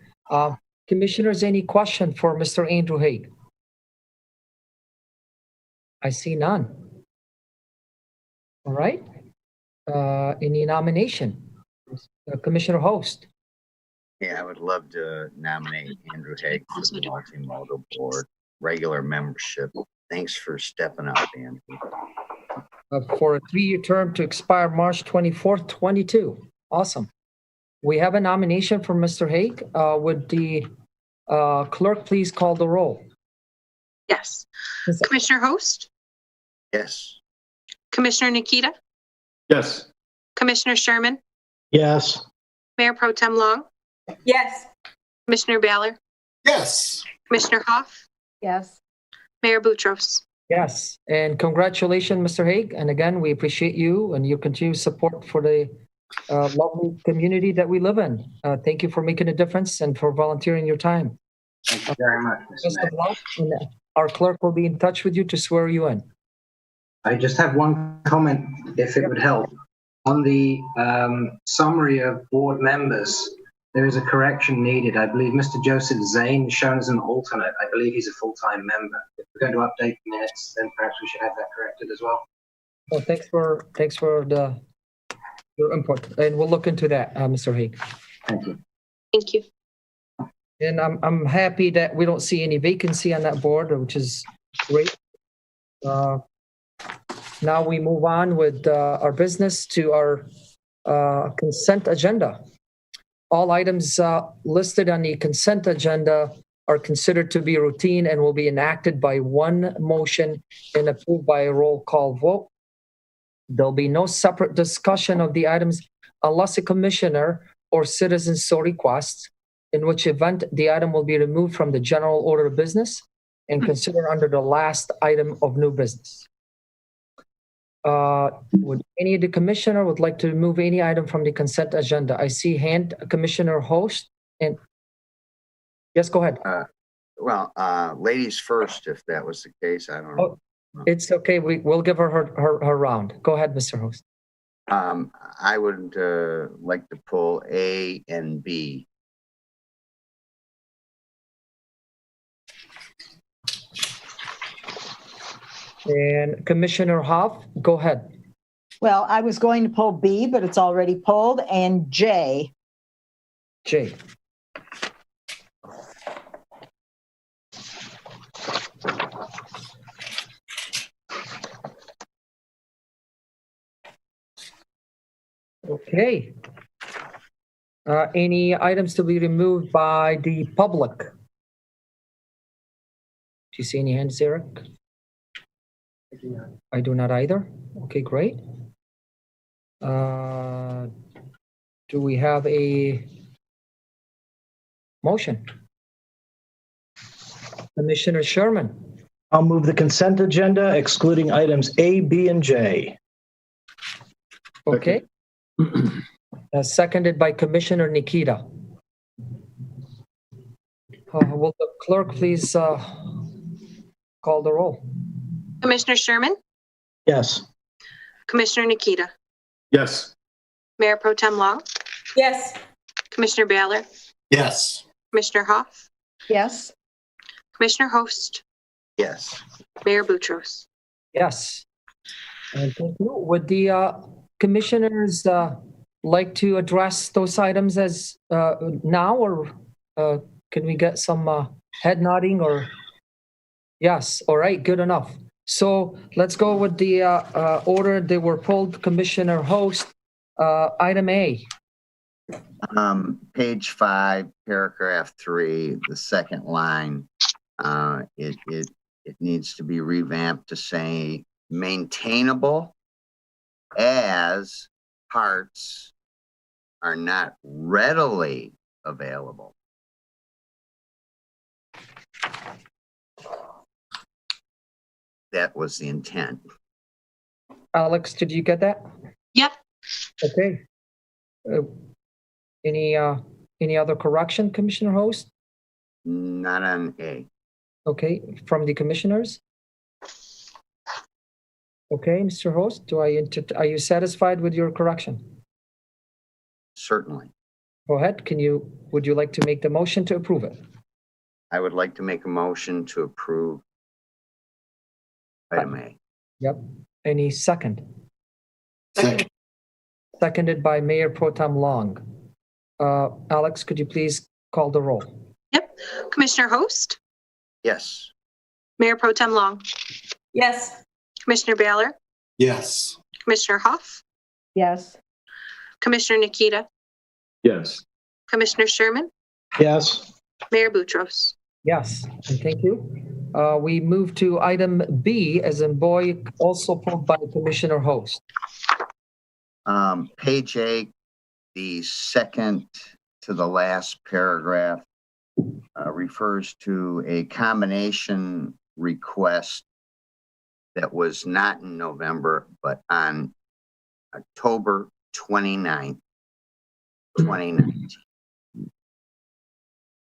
Commissioners, any question for Mr. Andrew Haig? I see none. All right. Any nomination? Commissioner Host. Yeah, I would love to nominate Andrew Haig for the multimodal board, regular membership. Thanks for stepping up, Andrew. For a 3-year term to expire March 24th, 22. Awesome. We have a nomination for Mr. Haig. Would the clerk please call the roll? Yes. Commissioner Host? Yes. Commissioner Nikita? Yes. Commissioner Sherman? Yes. Mayor Pro Tem Long? Yes. Commissioner Baylor? Yes. Commissioner Hoff? Yes. Mayor Boutros? Yes. And congratulations, Mr. Haig. And again, we appreciate you and your continued support for the lovely community that we live in. Thank you for making a difference and for volunteering your time. Thank you very much, Mr. Best of Mayor. luck. And our clerk will be in touch with you to swear you in. I just have one comment, if it would help. On the summary of board members, there is a correction needed. I believe Mr. Joseph Zane is shown as an alternate. I believe he's a full-time member. If we're going to update the minutes, then perhaps we should have that corrected as well. Well, thanks for your input, and we'll look into that, Mr. Haig. Thank you. Thank you. And I'm happy that we don't see any vacancy on that board, which is great. Now we move on with our business to our consent agenda. All items listed on the consent agenda are considered to be routine and will be enacted by one motion and approved by a roll call vote. There'll be no separate discussion of the items unless a commissioner or citizen so requests, in which event the item will be removed from the general order of business and considered under the last item of new business. Would any of the commissioner would like to remove any item from the consent agenda? I see hand, Commissioner Host, and yes, go ahead. Well, ladies first, if that was the case. I don't know. It's okay. We'll give her round. Go ahead, Mr. Host. I would like to pull A and B. And Commissioner Hoff, go ahead. Well, I was going to pull B, but it's already pulled, and J. J. Okay. Any items to be removed by the public? Do you see any hands, Eric? I do not either. Okay, great. Do we have a motion? Commissioner Sherman. I'll move the consent agenda excluding items A, B, and J. Okay. Seconded by Commissioner Nikita. Will the clerk please call the roll? Commissioner Sherman? Yes. Commissioner Nikita? Yes. Mayor Pro Tem Long? Yes. Commissioner Baylor? Yes. Commissioner Hoff? Yes. Commissioner Host? Yes. Mayor Boutros? Yes. And thank you. Would the commissioners like to address those items as now, or can we get some head nodding? Or yes, all right, good enough. So let's go with the order they were pulled. Commissioner Host, item A. Page 5, paragraph 3, the second line. It needs to be revamped to say maintainable as parts are not readily available. that was the intent. Alex, did you get that? Yep. Okay. Any other correction, Commissioner Host? Not on A. Okay, from the commissioners? Okay, Mr. Host, are you satisfied with your correction? Certainly. Go ahead. Would you like to make the motion to approve it? I would like to make a motion to approve item A. Yep. Any second? Second. Seconded by Mayor Pro Tem Long. Alex, could you please call the roll? Yep. Commissioner Host, Yes. Mayor Pro Tem Long, Yes. Commissioner Baylor, Yes. Commissioner Huff, Yes. Commissioner Nikita, Yes. Commissioner Sherman, Yes. Mayor Boutros. Yes, and thank you. We move to item B, as in boy, also pulled by Commissioner Host. Page 8, the second to the last paragraph refers to a combination request that was not in November, but on October 29th, 2019.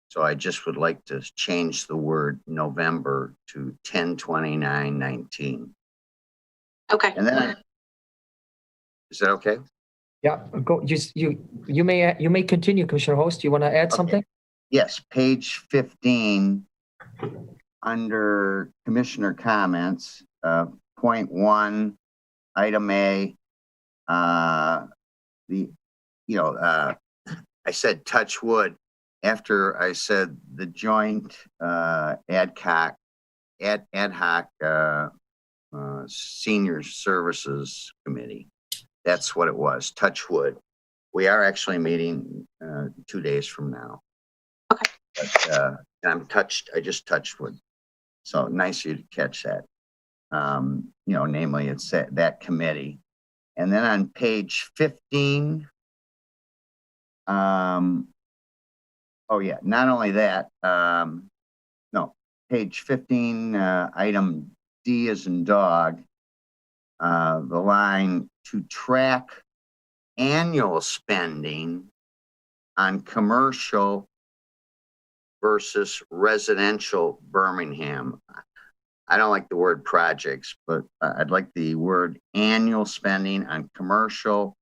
So I just would like to change the word November to 10/29/19. Okay. And then, is that okay? Yeah, go. You may continue, Commissioner Host. You want to add something? Yes, page 15, under Commissioner comments, point 1, item A. I said touch wood after I said the joint ad hoc senior services committee. That's what it was. Touch wood. We are actually meeting 2 days from now. Okay. But I just touched wood. So nice of you to catch that. Namely it's that committee. And then on page 15, not only that, page 15, item D as in dog, the line to track annual spending on commercial versus residential Birmingham. I don't like the word projects, but I'd like the word annual spending on commercial.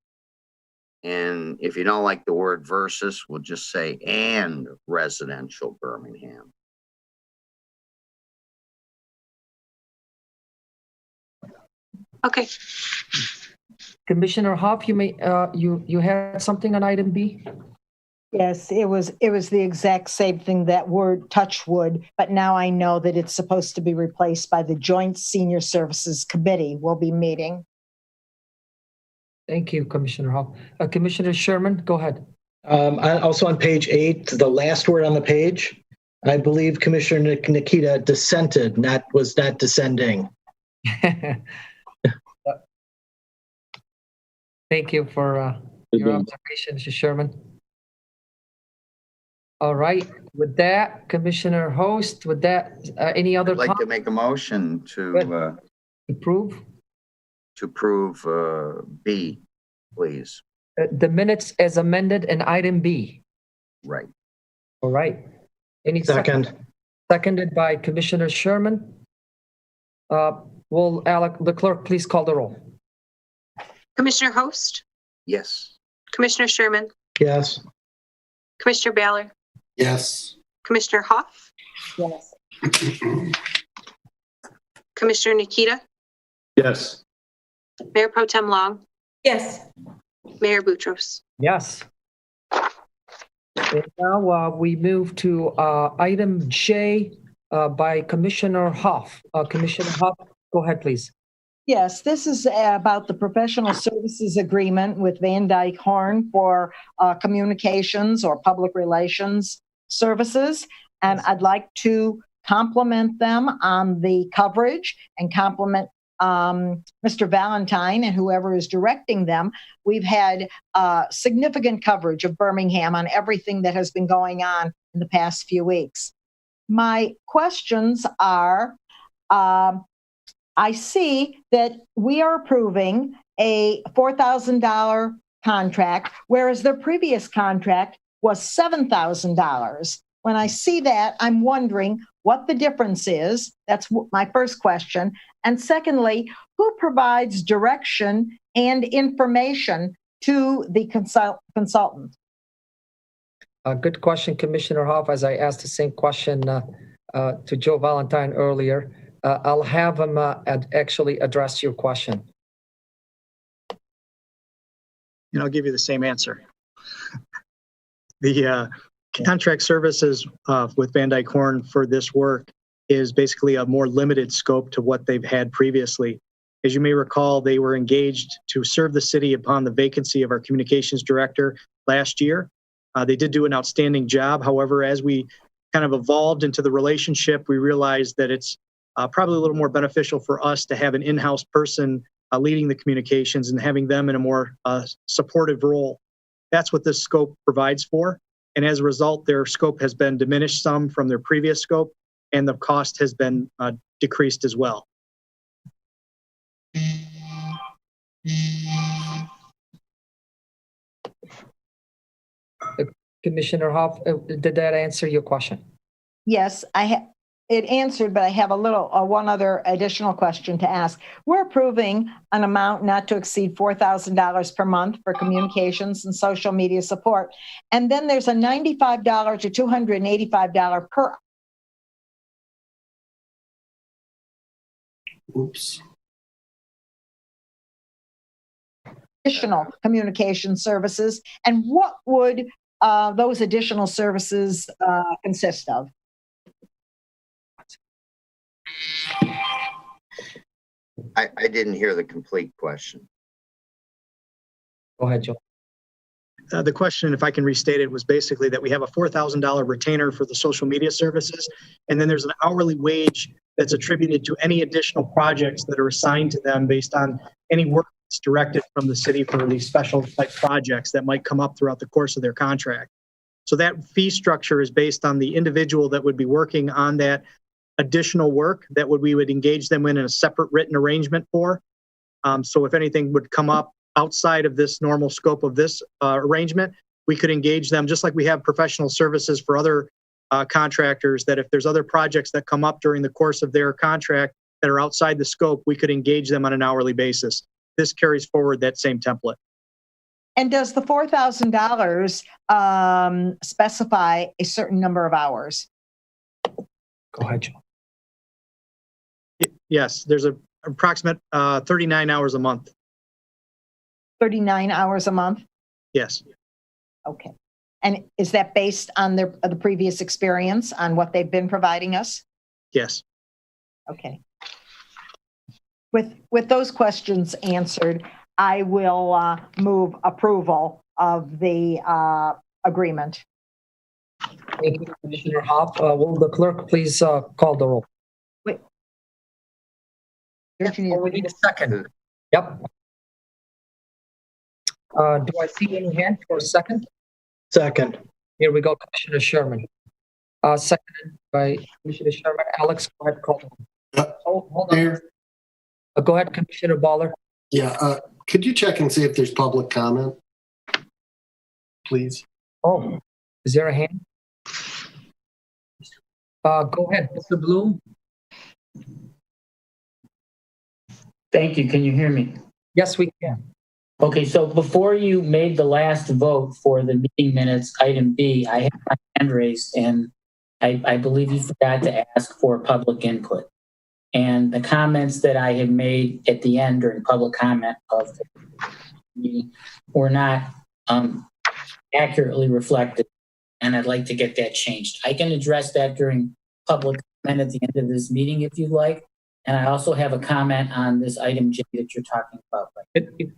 And if you don't like the word versus, we'll just say and residential Birmingham. Okay. Commissioner Hoff, you may you had something on item B? Yes, it was the exact same thing, that word touch wood, but now I know that it's supposed to be replaced by the Joint Senior Services Committee we'll be meeting. Thank you, Commissioner Hoff. Commissioner Sherman, go ahead. Also on page 8, the last word on the page, I believe Commissioner Nikita dissented, was not descending. Thank you for your observation, Mr. Sherman. All right. With that, Commissioner Host, any other I'd like to make a motion to approve? To approve B, please. The minutes as amended in item B. Right. All right. Any second? Seconded by Commissioner Sherman. Will the clerk please call the roll? Commissioner Host, Yes. Commissioner Sherman, Yes. Commissioner Baylor, Yes. Commissioner Huff, Yes. Commissioner Nikita, Yes. Mayor Pro Tem Long, Yes. Mayor Boutros. Yes. And now we move to item J by Commissioner Huff. Commissioner Huff, go ahead, please. Yes, this is about the professional services agreement with Van Dyke Horn for communications or public relations services. And I'd like to compliment them on the coverage and compliment Mr. Valentine and whoever is directing them. We've had significant coverage of Birmingham on everything that has been going on in the past few weeks. My questions are, I see that we are approving a $4,000 contract, whereas their previous contract was $7,000. When I see that, I'm wondering what the difference is. That's my first question. And secondly, who provides direction and information to the consultant? Good question, Commissioner Hoff. As I asked the same question to Joe Valentine earlier, I'll have him actually address your question. And I'll give you the same answer. The contract services with Van Dyke Horn for this work is basically a more limited scope to what they've had previously. As you may recall, they were engaged to serve the city upon the vacancy of our communications director last year. They did do an outstanding job. However, as we kind of evolved into the relationship, we realized that it's probably a little more beneficial for us to have an in-house person leading the communications and having them in a more supportive role. That's what this scope provides for. And as a result, their scope has been diminished some from their previous scope, and the cost has been decreased as well. Commissioner Hoff, did that answer your question? Yes, it answered, but I have one other additional question to ask. We're approving an amount not to exceed $4,000 per month for communications and social media support. And then there's a $95 to $285 per. Oops. Additional communication services. And what would those additional services consist of? I didn't hear the complete question. Go ahead, Joe. The question, if I can restate it, was basically that we have a $4,000 retainer for the social media services, and then there's an hourly wage that's attributed to any additional projects that are assigned to them based on any work that's directed from the city for these special type projects that might come up throughout the course of their contract. So that fee structure is based on the individual that would be working on that additional work that we would engage them in a separate written arrangement for. So if anything would come up outside of this normal scope of this arrangement, we could engage them just like we have professional services for other contractors, that if there's other projects that come up during the course of their contract that are outside the scope, we could engage them on an hourly basis. This carries forward that same template. And does the $4,000 specify a certain number of hours? Go ahead, Joe. Yes, there's an approximate 39 hours a month. 39 hours a month? Yes. Okay. And is that based on the previous experience on what they've been providing us? Yes. Okay. With those questions answered, I will move approval of the agreement. Thank you, Commissioner Hoff. Will the clerk please call the roll? Wait. We need a second. Yep. Do I see any hand for a second? Second. Here we go, Commissioner Sherman. Seconded by Commissioner Sherman. Alex, go ahead, call. Hold on. Go ahead, Commissioner Baller. Yeah, could you check and see if there's public comment, please? Oh, is there a hand? Go ahead, Mr. Bloom. Thank you. Can you hear me? Yes, we can. Okay, so before you made the last vote for the meeting minutes, item B, I had my hand raised, and I believe you forgot to ask for public input. And the comments that I had made at the end during public comment of the meeting were not accurately reflected, and I'd like to get that changed. I can address that during public comment at the end of this meeting if you'd like. And I also have a comment on this item J that you're talking about.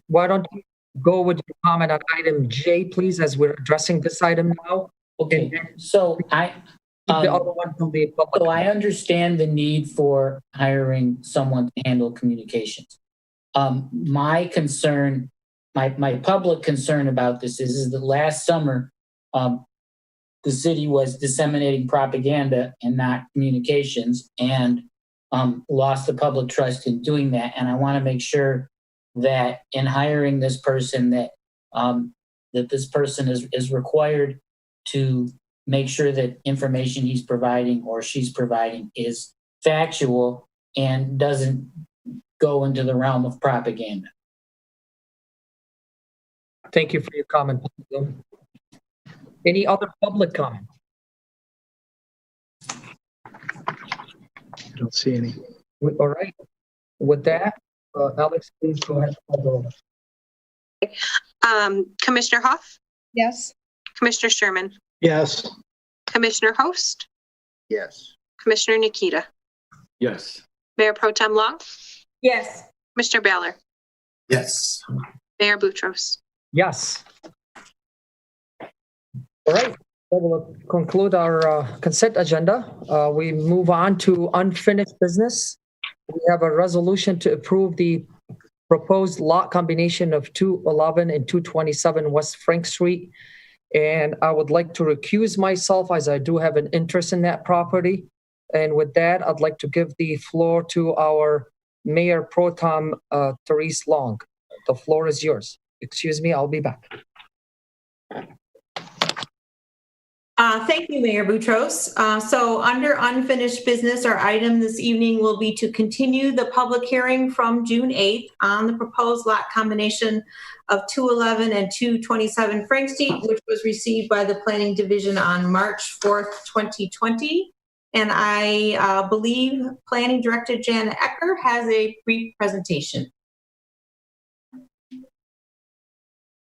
Why don't you go with your comment on item J, please, as we're addressing this item now? Okay, so the other one from the public. So I understand the need for hiring someone to handle communications. My concern, my public concern about this is that last summer, the city was disseminating propaganda and not communications, and lost the public trust in doing that. And I want to make sure that in hiring this person that this person is required to make sure that information he's providing or she's providing is factual and doesn't go into the realm of propaganda. Thank you for your comment. Any other public comment? I don't see any. All right. With that, Alex, please go ahead. Commissioner Hoff, Yes. Commissioner Sherman, Yes. Commissioner Host, Yes. Commissioner Nikita, Yes. Mayor Pro Tem Long, Yes. Mr. Baylor, Yes. Mayor Boutros. Yes. All right. That will conclude our consent agenda. We move on to unfinished business. We have a resolution to approve the proposed lot combination of 211 and 227 West Frank Street. And I would like to recuse myself as I do have an interest in that property. And with that, I'd like to give the floor to our Mayor Pro Tem, Therese Long. The floor is yours. Excuse me, I'll be back. Thank you, Mayor Boutros. So under unfinished business, our item this evening will be to continue the public hearing from June 8th on the proposed lot combination of 211 and 227 Frank Street, which was received by the Planning Division on March 4th, 2020. And I believe Planning Director Jan Ecker has a brief presentation.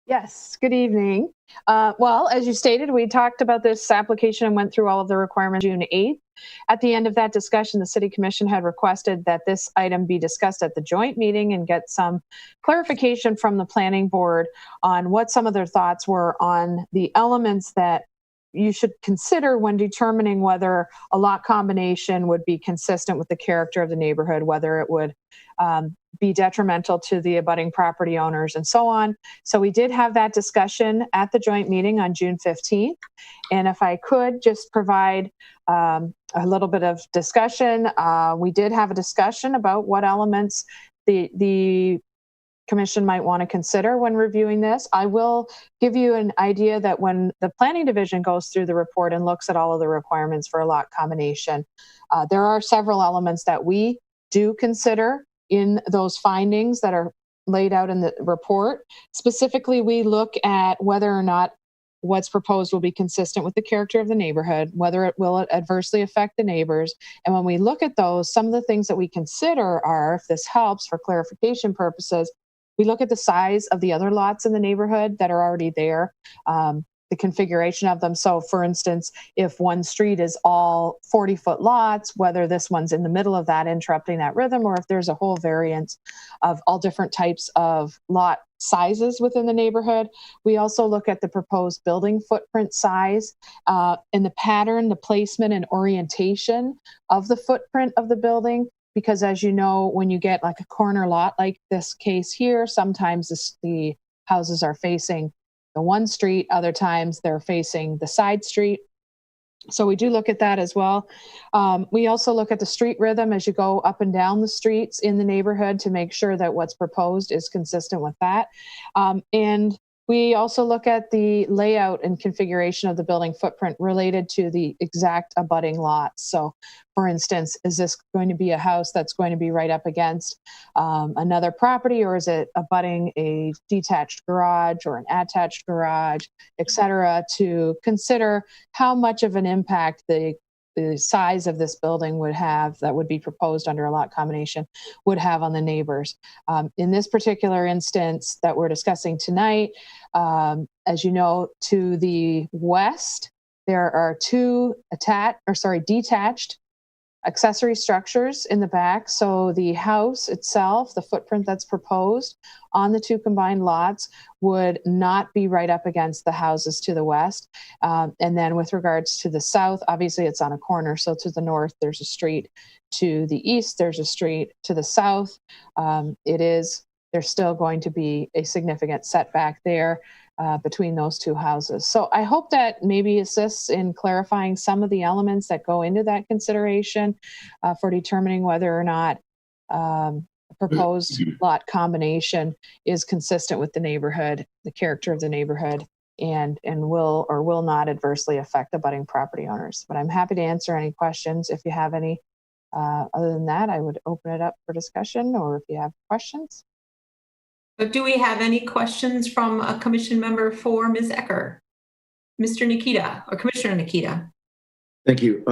Yes, good evening. Well, as you stated, we talked about this application and went through all of the requirements June 8th. At the end of that discussion, the City Commission had requested that this item be discussed at the joint meeting and get some clarification from the Planning Board on what some of their thoughts were on the elements that you should consider when determining whether a lot combination would be consistent with the character of the neighborhood, whether it would be detrimental to the abutting property owners and so on. So we did have that discussion at the joint meeting on June 15th. And if I could just provide a little bit of discussion, we did have a discussion about what elements the Commission might want to consider when reviewing this. I will give you an idea that when the Planning Division goes through the report and looks at all of the requirements for a lot combination, there are several elements that we do consider in those findings that are laid out in the report. Specifically, we look at whether or not what's proposed will be consistent with the character of the neighborhood, whether it will adversely affect the neighbors. And when we look at those, some of the things that we consider are, if this helps for clarification purposes, we look at the size of the other lots in the neighborhood that are already there, the configuration of them. So for instance, if one street is all 40-foot lots, whether this one's in the middle of that interrupting that rhythm, or if there's a whole variance of all different types of lot sizes within the neighborhood. We also look at the proposed building footprint size and the pattern, the placement and orientation of the footprint of the building. Because as you know, when you get like a corner lot like this case here, sometimes the houses are facing the one street, other times they're facing the side street. So we do look at that as well. We also look at the street rhythm as you go up and down the streets in the neighborhood to make sure that what's proposed is consistent with that. And we also look at the layout and configuration of the building footprint related to the exact abutting lots. So for instance, is this going to be a house that's going to be right up against another property, or is it abutting a detached garage or an attached garage, et cetera, to consider how much of an impact the size of this building would have, that would be proposed under a lot combination, would have on the neighbors. In this particular instance that we're discussing tonight, as you know, to the west, there are two detached accessory structures in the back. So the house itself, the footprint that's proposed on the two combined lots, would not be right up against the houses to the west. And then with regards to the south, obviously it's on a corner. So to the north, there's a street. To the east, there's a street. To the south, it is there's still going to be a significant setback there between those two houses. So I hope that maybe assists in clarifying some of the elements that go into that consideration for determining whether or not a proposed lot combination is consistent with the neighborhood, the character of the neighborhood, and will or will not adversely affect the abutting property owners. But I'm happy to answer any questions if you have any. Other than that, I would open it up for discussion, or if you have questions. But do we have any questions from a commission member for Ms. Ecker? Mr. Nikita or Commissioner Nikita? Thank you.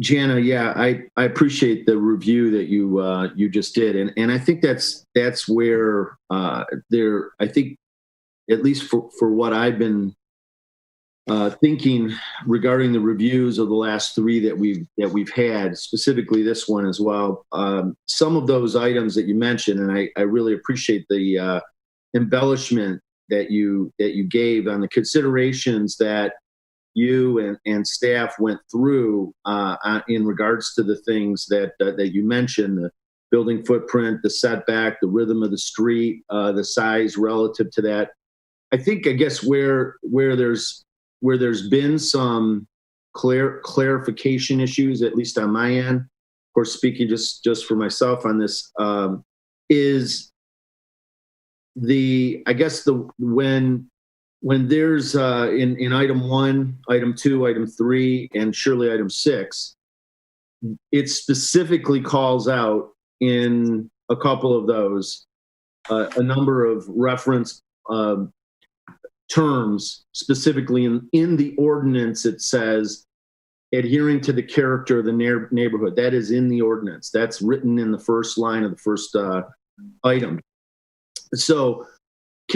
Jana, yeah, I appreciate the review that you just did. And I think that's where I think, at least for what I've been thinking regarding the reviews of the last three that we've had, specifically this one as well. Some of those items that you mentioned, and I really appreciate the embellishment that you gave on the considerations that you and staff went through in regards to the things that you mentioned: the building footprint, the setback, the rhythm of the street, the size relative to that. I guess where there's been some clarification issues, at least on my end, of course, speaking just for myself on this, is when there's in item 1, item 2, item 3, and surely item 6, it specifically calls out in a couple of those a number of reference terms. Specifically in the ordinance, it says adhering to the character of the neighborhood. That is in the ordinance. That's written in the first line of the first item. So the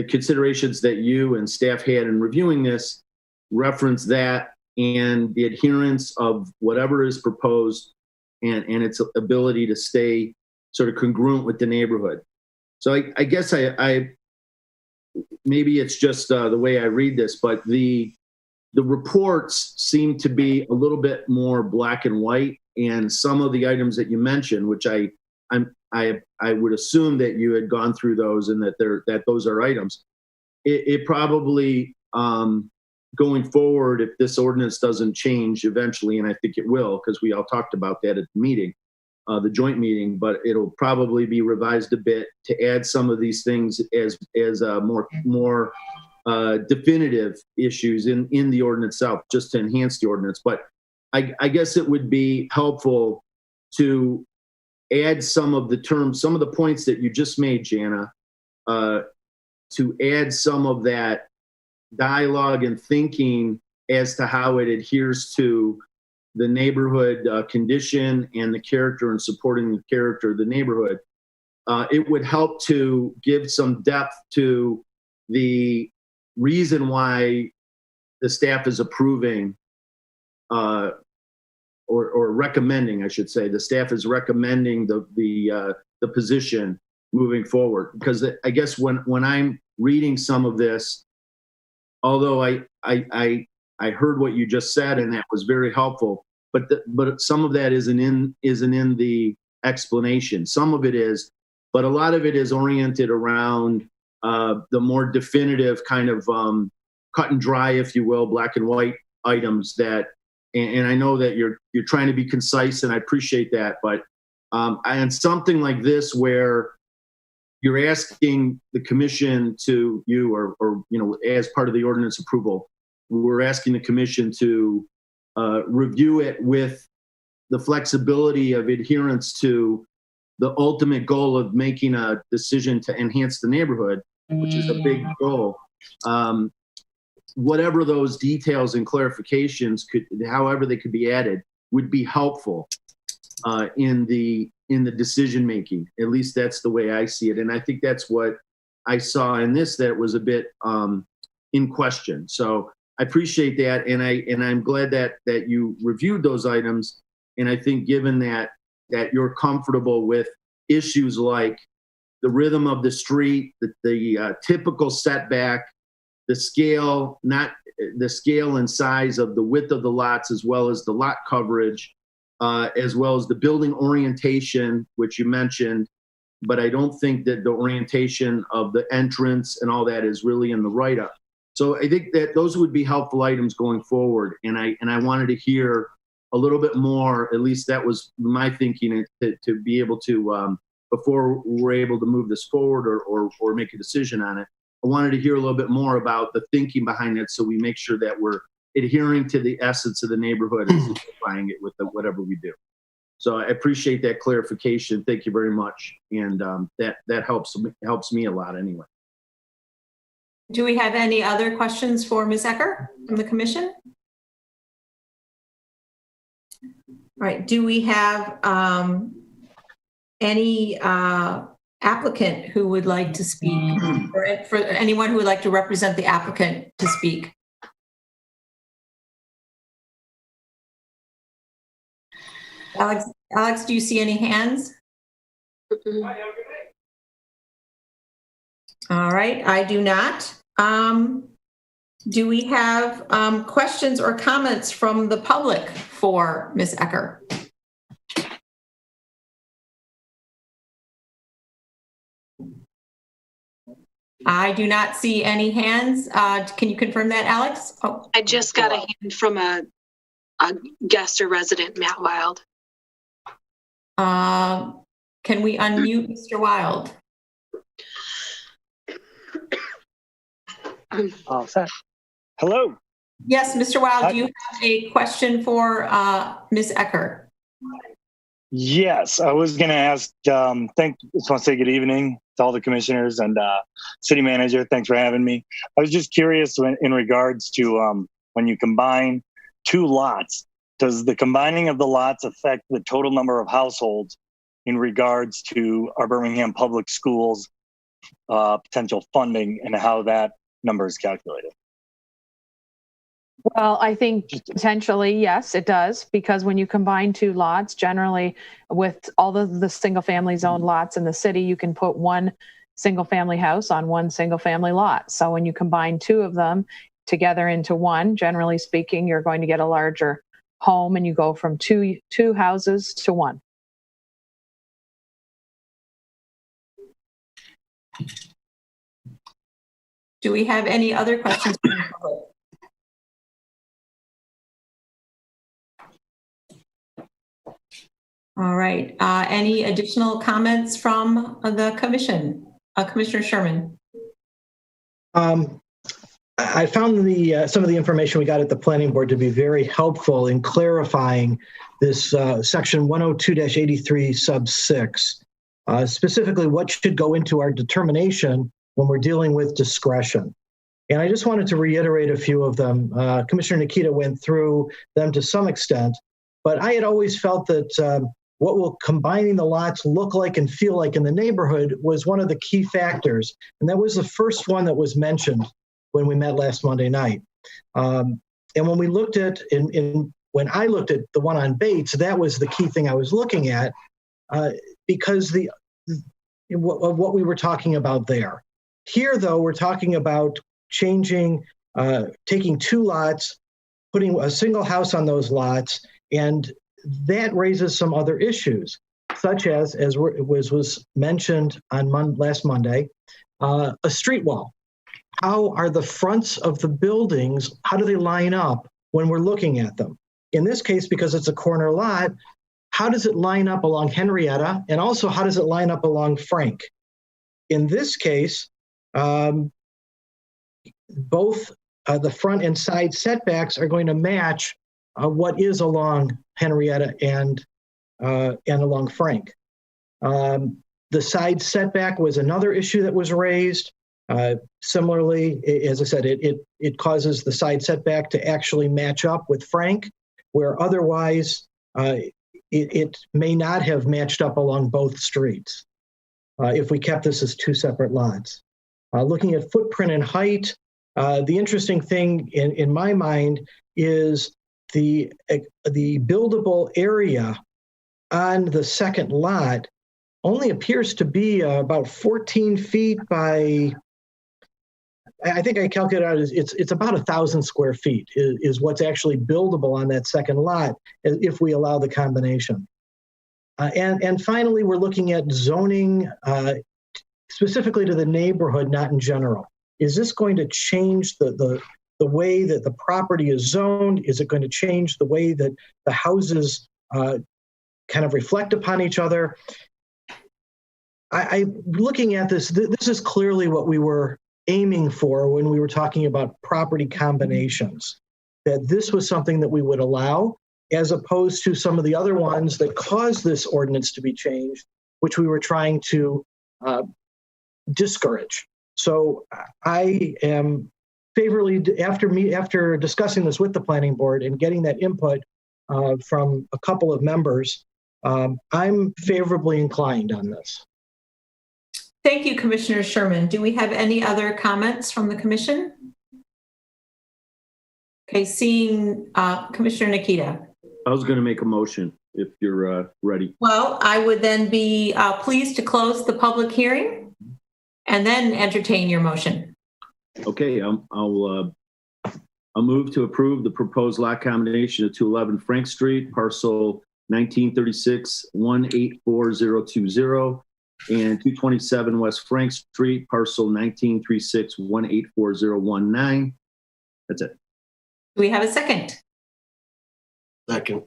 considerations that you and staff had in reviewing this reference that, and the adherence of whatever is proposed and its ability to stay sort of congruent with the neighborhood. So I guess I maybe it's just the way I read this, but the reports seem to be a little bit more black and white, and some of the items that you mentioned, which I would assume that you had gone through those and that those are items. It probably going forward, if this ordinance doesn't change eventually, and I think it will, because we all talked about that at the meeting, the joint meeting, but it'll probably be revised a bit to add some of these things as more definitive issues in the ordinance itself, just to enhance the ordinance. But I guess it would be helpful to add some of the terms, some of the points that you just made, Jana, to add some of that dialogue and thinking as to how it adheres to the neighborhood condition and the character, and supporting the character of the neighborhood. It would help to give some depth to the reason why the staff is approving or recommending, I should say, the staff is recommending the position moving forward. Because I guess when I'm reading some of this, although I heard what you just said, and that was very helpful, but some of that isn't in the explanation. Some of it is, but a lot of it is oriented around the more definitive kind of cut and dry, if you will, black and white items that. And I know that you're trying to be concise, and I appreciate that. But and something like this, where you're asking the commission to or as part of the ordinance approval, we're asking the commission to review it with the flexibility of adherence to the ultimate goal of making a decision to enhance the neighborhood, which is a big goal. Whatever those details and clarifications however they could be added, would be helpful in the decision making. At least that's the way I see it, and I think that's what I saw in this that was a bit in question. So I appreciate that, and I'm glad that you reviewed those items. And I think, given that you're comfortable with issues like the rhythm of the street, the typical setback, the scale and size of the width of the lots, as well as the lot coverage, as well as the building orientation, which you mentioned, but I don't think that the orientation of the entrance and all that is really in the write-up. So I think that those would be helpful items going forward. And I wanted to hear a little bit more, at least that was my thinking, to be able to, before we're able to move this forward or make a decision on it, I wanted to hear a little bit more about the thinking behind it so we make sure that we're adhering to the essence of the neighborhood and simplifying it with whatever we do. So I appreciate that clarification. Thank you very much. And that helps me a lot anyway. Do we have any other questions for Ms. Ecker from the commission? All right, do we have any applicant who would like to speak, or for anyone who would like to represent the applicant to speak? Alex, do you see any hands? All right, I do not. Do we have questions or comments from the public for Ms. Ecker? I do not see any hands. Can you confirm that, Alex? Oh, I just got a hand from a guest or resident, Matt Wild. Can we unmute Mr. Wild? Hello. Yes, Mr. Wild, do you have a question for Ms. Ecker? Yes, I was going to ask, just want to say good evening to all the commissioners and city manager. Thanks for having me. I was just curious in regards to when you combine two lots, does the combining of the lots affect the total number of households in regards to our Birmingham Public Schools potential funding and how that number is calculated? Well, I think potentially, yes, it does, because when you combine two lots, generally with all the single family zone lots in the city, you can put one single family house on one single family lot. So when you combine two of them together into one, generally speaking, you're going to get a larger home and you go from two houses to one. Do we have any other questions from the public? All right. Any additional comments from the commission? Commissioner Sherman. I found some of the information we got at the planning board to be very helpful in clarifying this section 102-83 sub 6, specifically what should go into our determination when we're dealing with discretion. And I just wanted to reiterate a few of them. Commissioner Nikita went through them to some extent, but I had always felt that what will combining the lots look like and feel like in the neighborhood was one of the key factors. And that was the first one that was mentioned when we met last Monday night. And when we looked at, when I looked at the one on Bates, that was the key thing I was looking at because of what we were talking about there. Here, though, we're talking about changing, taking two lots, putting a single house on those lots, and that raises some other issues, such as was mentioned on last Monday, a street wall. How are the fronts of the buildings, how do they line up when we're looking at them? In this case, because it's a corner lot, how does it line up along Henrietta? And also, how does it line up along Frank? In this case, both the front and side setbacks are going to match what is along Henrietta and along Frank. The side setback was another issue that was raised. Similarly, as I said, it causes the side setback to actually match up with Frank, where otherwise it may not have matched up along both streets if we kept this as two separate lots. Looking at footprint and height, the interesting thing in my mind is the buildable area on the second lot only appears to be about 14 feet by I think I calculated out it's about 1,000 square feet is what's actually buildable on that second lot if we allow the combination. And finally, we're looking at zoning specifically to the neighborhood, not in general. Is this going to change the way that the property is zoned? Is it going to change the way that the houses kind of reflect upon each other? I'm looking at this. This is clearly what we were aiming for when we were talking about property combinations, that this was something that we would allow, as opposed to some of the other ones that caused this ordinance to be changed, which we were trying to discourage. So I am favorably, after discussing this with the planning board and getting that input from a couple of members, I'm favorably inclined on this. Thank you, Commissioner Sherman. Do we have any other comments from the commission? Okay, seeing Commissioner Nikita. I was going to make a motion if you're ready. Well, I would then be pleased to close the public hearing and then entertain your motion. Okay, I'll move to approve the proposed lot combination of 211 Frank Street, parcel 1936-184020, and 227 West Frank Street, parcel 1936-184019. That's it. Do we have a second? Second.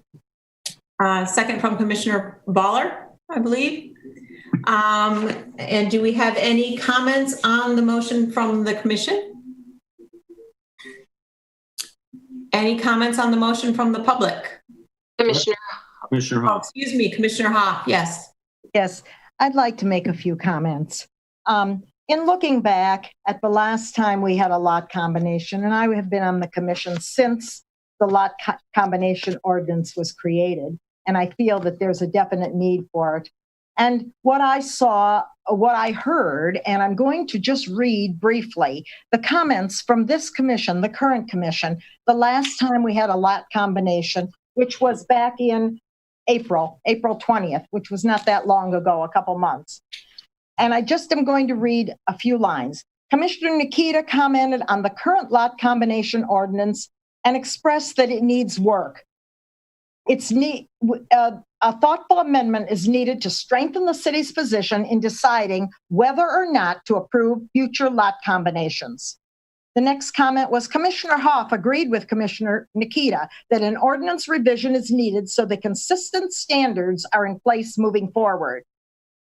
Second from Commissioner Baller, I believe. And do we have any comments on the motion from the commission? Any comments on the motion from the public? Commissioner Hoff. Oh, excuse me, Commissioner Hoff, yes. Yes, I'd like to make a few comments. In looking back at the last time we had a lot combination, and I have been on the commission since the lot combination ordinance was created, and I feel that there's a definite need for it. And what I saw, what I heard, and I'm going to just read briefly the comments from this commission, the current commission, the last time we had a lot combination, which was back in April 20th, which was not that long ago, a couple months. And I just am going to read a few lines. Commissioner Nikita commented on the current lot combination ordinance and expressed that it needs work. A thoughtful amendment is needed to strengthen the city's position in deciding whether or not to approve future lot combinations. The next comment was Commissioner Hoff agreed with Commissioner Nikita that an ordinance revision is needed so that consistent standards are in place moving forward.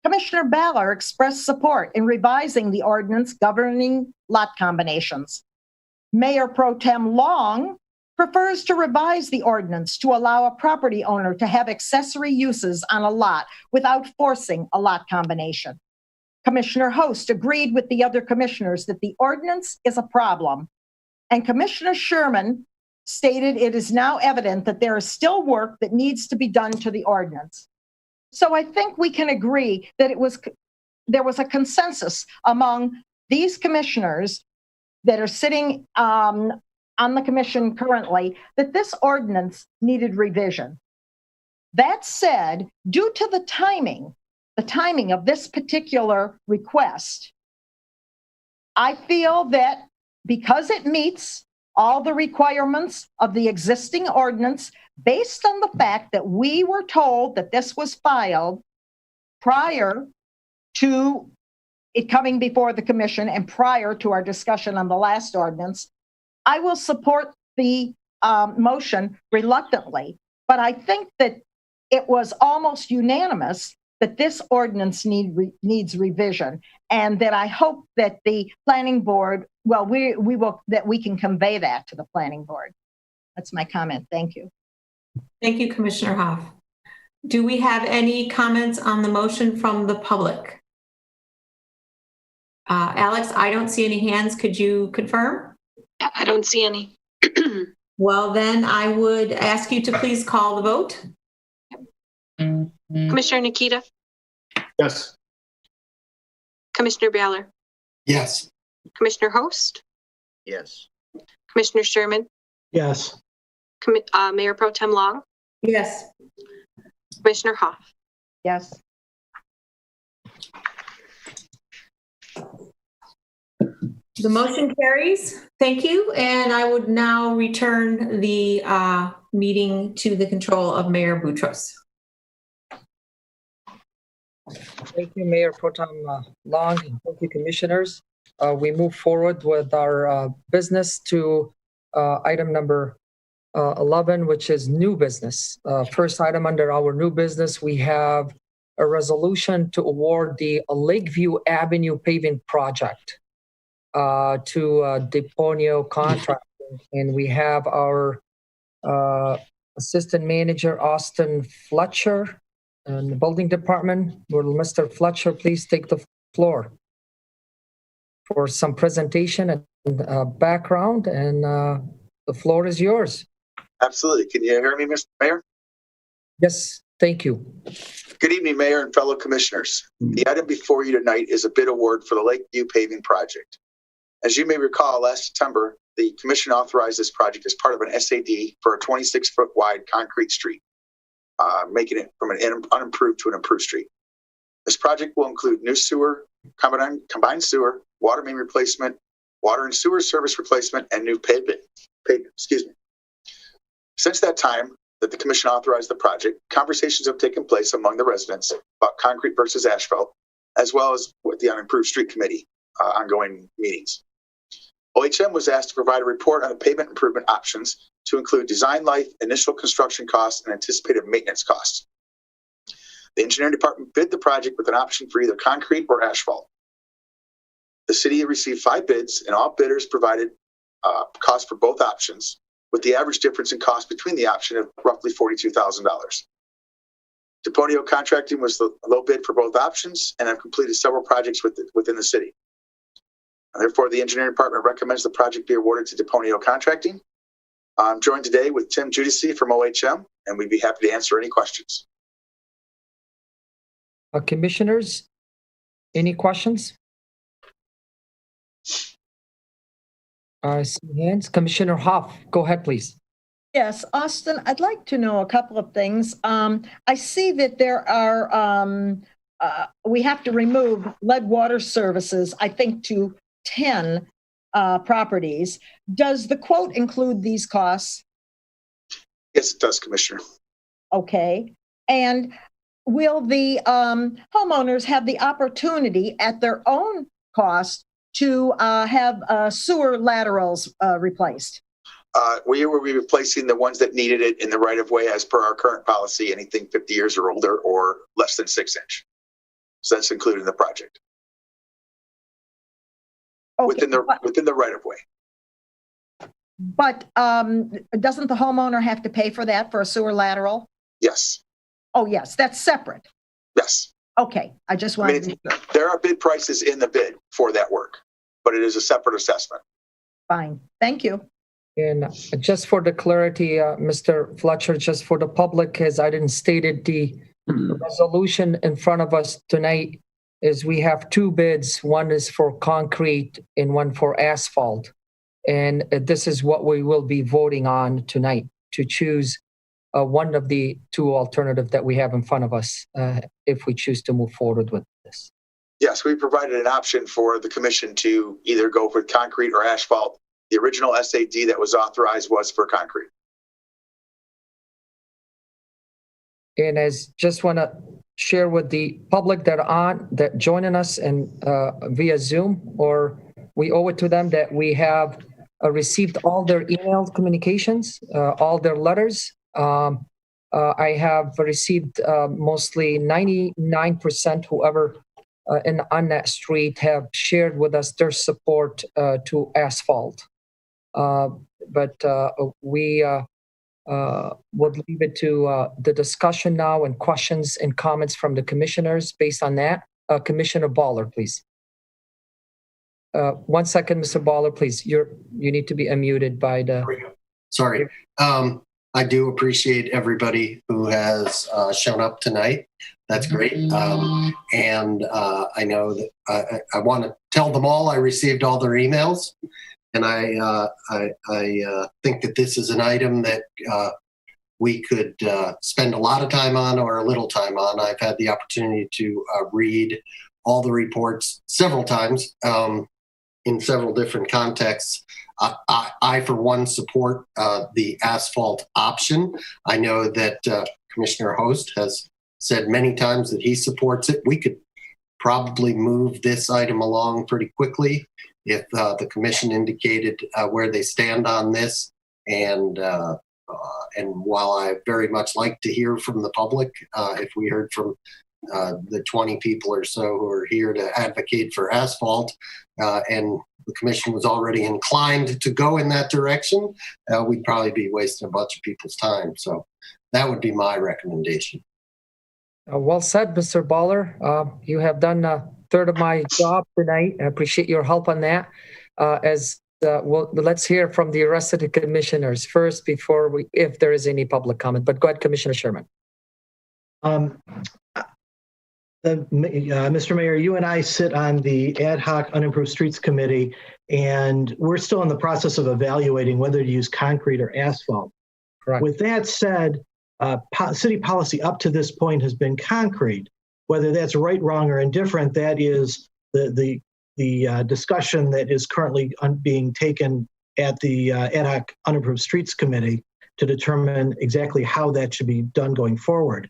Commissioner Baller expressed support in revising the ordinance governing lot combinations. Mayor Pro Tem Long prefers to revise the ordinance to allow a property owner to have accessory uses on a lot without forcing a lot combination. Commissioner Host agreed with the other commissioners that the ordinance is a problem, and Commissioner Sherman stated it is now evident that there is still work that needs to be done to the ordinance. So I think we can agree that there was a consensus among these commissioners that are sitting on the commission currently that this ordinance needed revision. That said, due to the timing of this particular request, I feel that because it meets all the requirements of the existing ordinance, based on the fact that we were told that this was filed prior to it coming before the commission and prior to our discussion on the last ordinance, I will support the motion reluctantly, but I think that it was almost unanimous that this ordinance needs revision, and that I hope that the planning board, well, we can convey that to the planning board. That's my comment. Thank you. Thank you, Commissioner Hoff. Do we have any comments on the motion from the public? Alex, I don't see any hands. Could you confirm? I don't see any. Well, then I would ask you to please call the vote. Commissioner Nikita? Yes. Commissioner Baller? Yes. Commissioner Host? Yes. Commissioner Sherman? Yes. Mayor Pro Tem Long? Yes. Commissioner Hoff? Yes. The motion carries. Thank you. And I would now return the meeting to the control of Mayor Boutros. Thank you, Mayor Pro Tem Long, and thank you, commissioners. We move forward with our business to item number 11, which is new business. First item under our new business, we have a resolution to award the Lakeview Avenue paving project to Deponio Contracting. And we have our Assistant Manager, Austin Fletcher, in the building department. Will Mr. Fletcher please take the floor for some presentation and background, and the floor is yours. Absolutely. Can you hear me, Mr. Mayor? Yes, thank you. Good evening, Mayor and fellow commissioners. The item before you tonight is a bid award for the Lakeview paving project. As you may recall, last September, the commission authorized this project as part of an SAD for a 26-foot wide concrete street, making it from an unimproved to an improved street. This project will include new sewer, combined sewer, water main replacement, water and sewer service replacement, and new pavement. Since that time that the commission authorized the project, conversations have taken place among the residents about concrete versus asphalt, as well as with the unimproved street committee ongoing meetings. OHM was asked to provide a report on the pavement improvement options to include design life, initial construction costs, and anticipated maintenance costs. The engineering department bid the project with an option for either concrete or asphalt. The city received 5 bids, and all bidders provided cost for both options, with the average difference in cost between the option of roughly $42,000. Deponio Contracting was the low bid for both options and have completed several projects within the city. Therefore, the engineering department recommends the project be awarded to Deponio Contracting. I'm joined today with Tim Judici from OHM, and we'd be happy to answer any questions. Commissioners, any questions? I see hands. Commissioner Hoff, go ahead, please. Yes, Austin, I'd like to know a couple of things. I see that there are, we have to remove lead water services, I think, to 10 properties. Does the quote include these costs? Yes, it does, Commissioner. Okay. And will the homeowners have the opportunity at their own cost to have sewer laterals replaced? We will be replacing the ones that needed it in the right of way as per our current policy, anything 50 years or older or less than 6 inch. So that's included in the project. Okay, within the right of way. But doesn't the homeowner have to pay for that for a sewer lateral? Yes. Oh, yes, that's separate. Yes. Okay, I just wanted to. There are bid prices in the bid for that work, but it is a separate assessment. Fine, thank you. And just for the clarity, Mr. Fletcher, just for the public, as I didn't stated, the resolution in front of us tonight is we have 2 bids. One is for concrete and one for asphalt. And this is what we will be voting on tonight, to choose one of the 2 alternatives that we have in front of us if we choose to move forward with this. Yes, we provided an option for the commission to either go with concrete or asphalt. The original SAD that was authorized was for concrete. And as just want to share with the public that joining us and via Zoom, or we owe it to them that we have received all their email communications, all their letters. I have received mostly 99% whoever on that street have shared with us their support to asphalt. But we would leave it to the discussion now and questions and comments from the commissioners based on that. Commissioner Baller, please. 1 second, Mr. Baller, please. You need to be unmuted by the. Sorry. I do appreciate everybody who has shown up tonight. That's great. And I know that I want to tell them all I received all their emails. And I think that this is an item that we could spend a lot of time on or a little time on. I've had the opportunity to read all the reports several times. in several different contexts. I, for one, support the asphalt option. I know that Commissioner Host has said many times that he supports it. We could probably move this item along pretty quickly if the commission indicated where they stand on this. And while I very much like to hear from the public, if we heard from the 20 people or so who are here to advocate for asphalt, and the commission was already inclined to go in that direction, we'd probably be wasting a bunch of people's time. So that would be my recommendation. Well said, Mr. Baller. You have done a third of my job tonight. I appreciate your help on that. Well, let's hear from the rest of the commissioners first before if there is any public comment. But go ahead, Commissioner Sherman. Mr. Mayor, you and I sit on the Ad Hoc Unimproved Streets Committee, and we're still in the process of evaluating whether to use concrete or asphalt. Correct. With that said, city policy up to this point has been concrete. Whether that's right, wrong, or indifferent, that is the discussion that is currently being taken at the Ad Hoc Unimproved Streets Committee to determine exactly how that should be done going forward.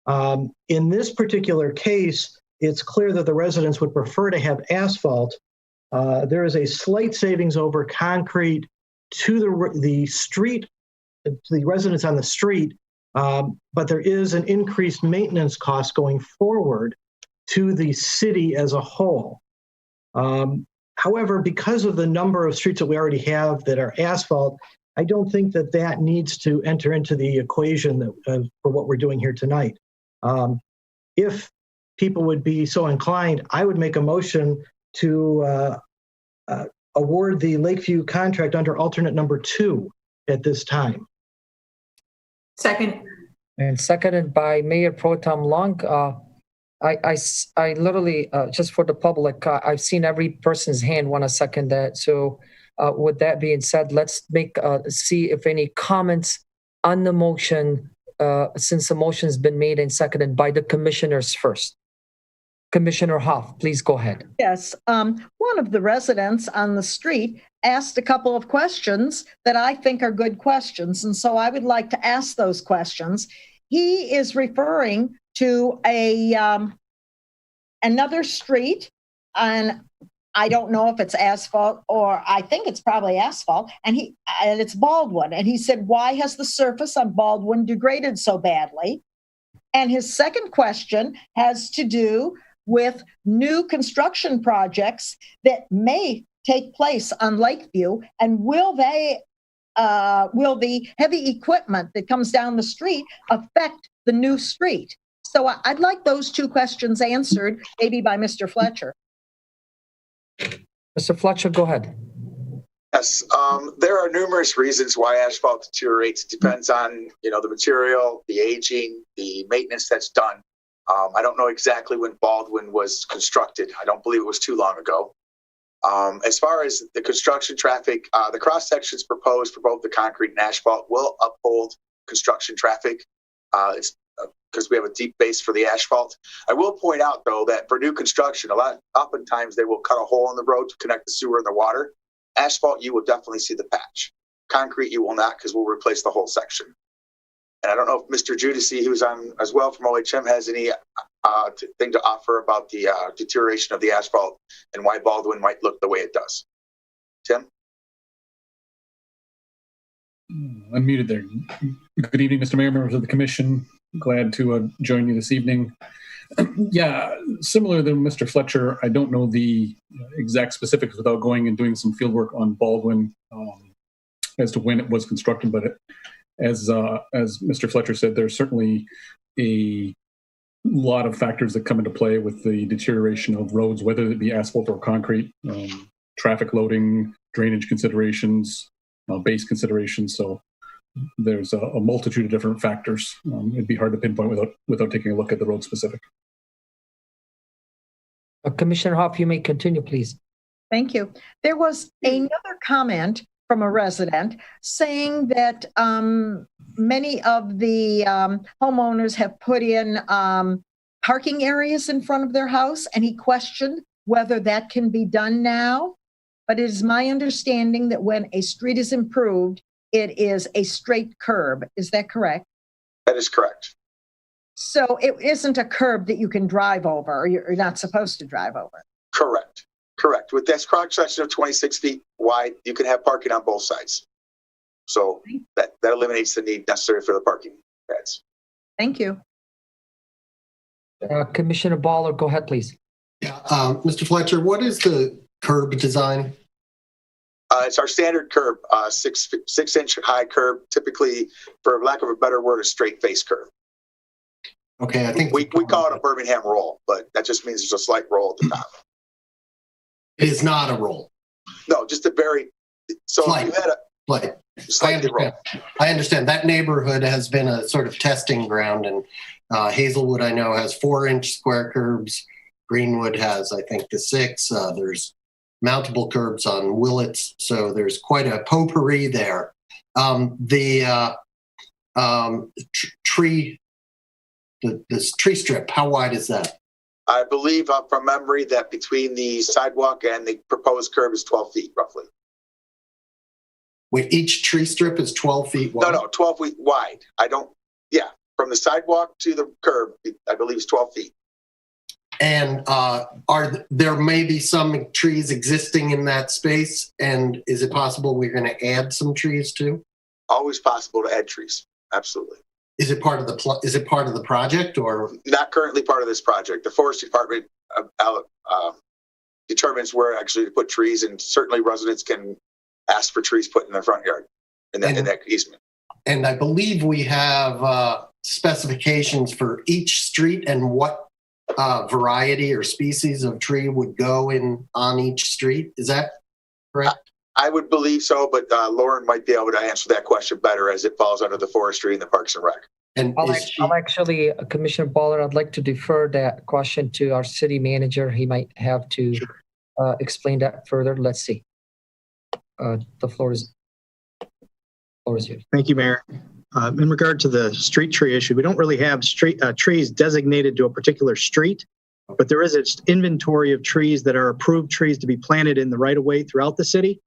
In this particular case, it's clear that the residents would prefer to have asphalt. There is a slight savings over concrete to the street, to the residents on the street, but there is an increased maintenance cost going forward to the city as a whole. However, because of the number of streets that we already have that are asphalt, I don't think that that needs to enter into the equation for what we're doing here tonight. If people would be so inclined, I would make a motion to award the Lakeview contract under alternate number 2 at this time. Second. And seconded by Mayor Pro Tem Long. I literally, just for the public, I've seen every person's hand want to second that. So with that being said, let's see if any comments on the motion, since the motion has been made and seconded by the commissioners first. Commissioner Hoff, please go ahead. Yes. One of the residents on the street asked a couple of questions that I think are good questions. And so I would like to ask those questions. He is referring to another street, and I don't know if it's asphalt, or I think it's probably asphalt, and it's Baldwin. And he said, why has the surface on Baldwin degraded so badly? And his second question has to do with new construction projects that may take place on Lakeview, and will the heavy equipment that comes down the street affect the new street? So I'd like those two questions answered, maybe by Mr. Fletcher. Mr. Fletcher, go ahead. Yes, there are numerous reasons why asphalt deteriorates. It depends on, the material, the aging, the maintenance that's done. I don't know exactly when Baldwin was constructed. I don't believe it was too long ago. As far as the construction traffic, the cross sections proposed for both the concrete and asphalt will uphold construction traffic. It's because we have a deep base for the asphalt. I will point out, though, that for new construction, oftentimes they will cut a hole in the road to connect the sewer and the water. Asphalt, you will definitely see the patch. Concrete, you will not, because we'll replace the whole section. And I don't know if Mr. Judici, who's on as well from OHM, has any thing to offer about the deterioration of the asphalt and why Baldwin might look the way it does. Tim? Unmuted there. Good evening, Mr. Mayor, members of the commission. Glad to join you this evening. Yeah, similar to Mr. Fletcher, I don't know the exact specifics without going and doing some field work on Baldwin as to when it was constructed, but as Mr. Fletcher said, there's certainly a lot of factors that come into play with the deterioration of roads, whether it be asphalt or concrete, traffic loading, drainage considerations, base considerations. So there's a multitude of different factors. It'd be hard to pinpoint without taking a look at the road specific. Commissioner Hoff, you may continue, please. Thank you. There was another comment from a resident saying that many of the homeowners have put in parking areas in front of their house, and he questioned whether that can be done now. but it is my understanding that when a street is improved, it is a straight curb. Is that correct? That is correct. So it isn't a curb that you can drive over, or you're not supposed to drive over. Correct. Correct. With this cross section of 26 feet wide, you can have parking on both sides. So that eliminates the need necessary for the parking pads. Thank you. Commissioner Baller, go ahead, please. Yeah, Mr. Fletcher, what is the curb design? It's our standard curb, 6-inch high curb, typically, for lack of a better word, a straight face curb. Okay, I think we call it a Birmingham roll, but that just means there's a slight roll at the top. It is not a roll. No, just a very slight. If you had a slight. slightly roll. I understand that neighborhood has been a sort of testing ground, and Hazelwood, I know, has 4-inch square curbs. Greenwood has, I think, the 6. There's mountable curbs on Willits, so there's quite a potpourri there. The tree strip, how wide is that? I believe from memory that between the sidewalk and the proposed curb is 12 feet, roughly. Wait, each tree strip is 12 feet wide? No, 12 feet wide. From the sidewalk to the curb, I believe it's 12 feet. And there may be some trees existing in that space, and is it possible we're going to add some trees too? Always possible to add trees, absolutely. Is it part of the project, or not currently part of this project? The Forest Department determines where actually to put trees, and certainly residents can ask for trees put in their front yard in that easement. And I believe we have specifications for each street and what variety or species of tree would go on each street. Is that correct? I would believe so, but Lauren might be able to answer that question better, as it falls under the forestry and the Parks and Rec. And I'll actually, Commissioner Baller, I'd like to defer that question to our city manager. He might have to explain that further. Let's see. The floor is yours. Thank you, Mayor. In regard to the street tree issue, we don't really have trees designated to a particular street, but there is an inventory of trees that are approved trees to be planted in the right-of-way throughout the city.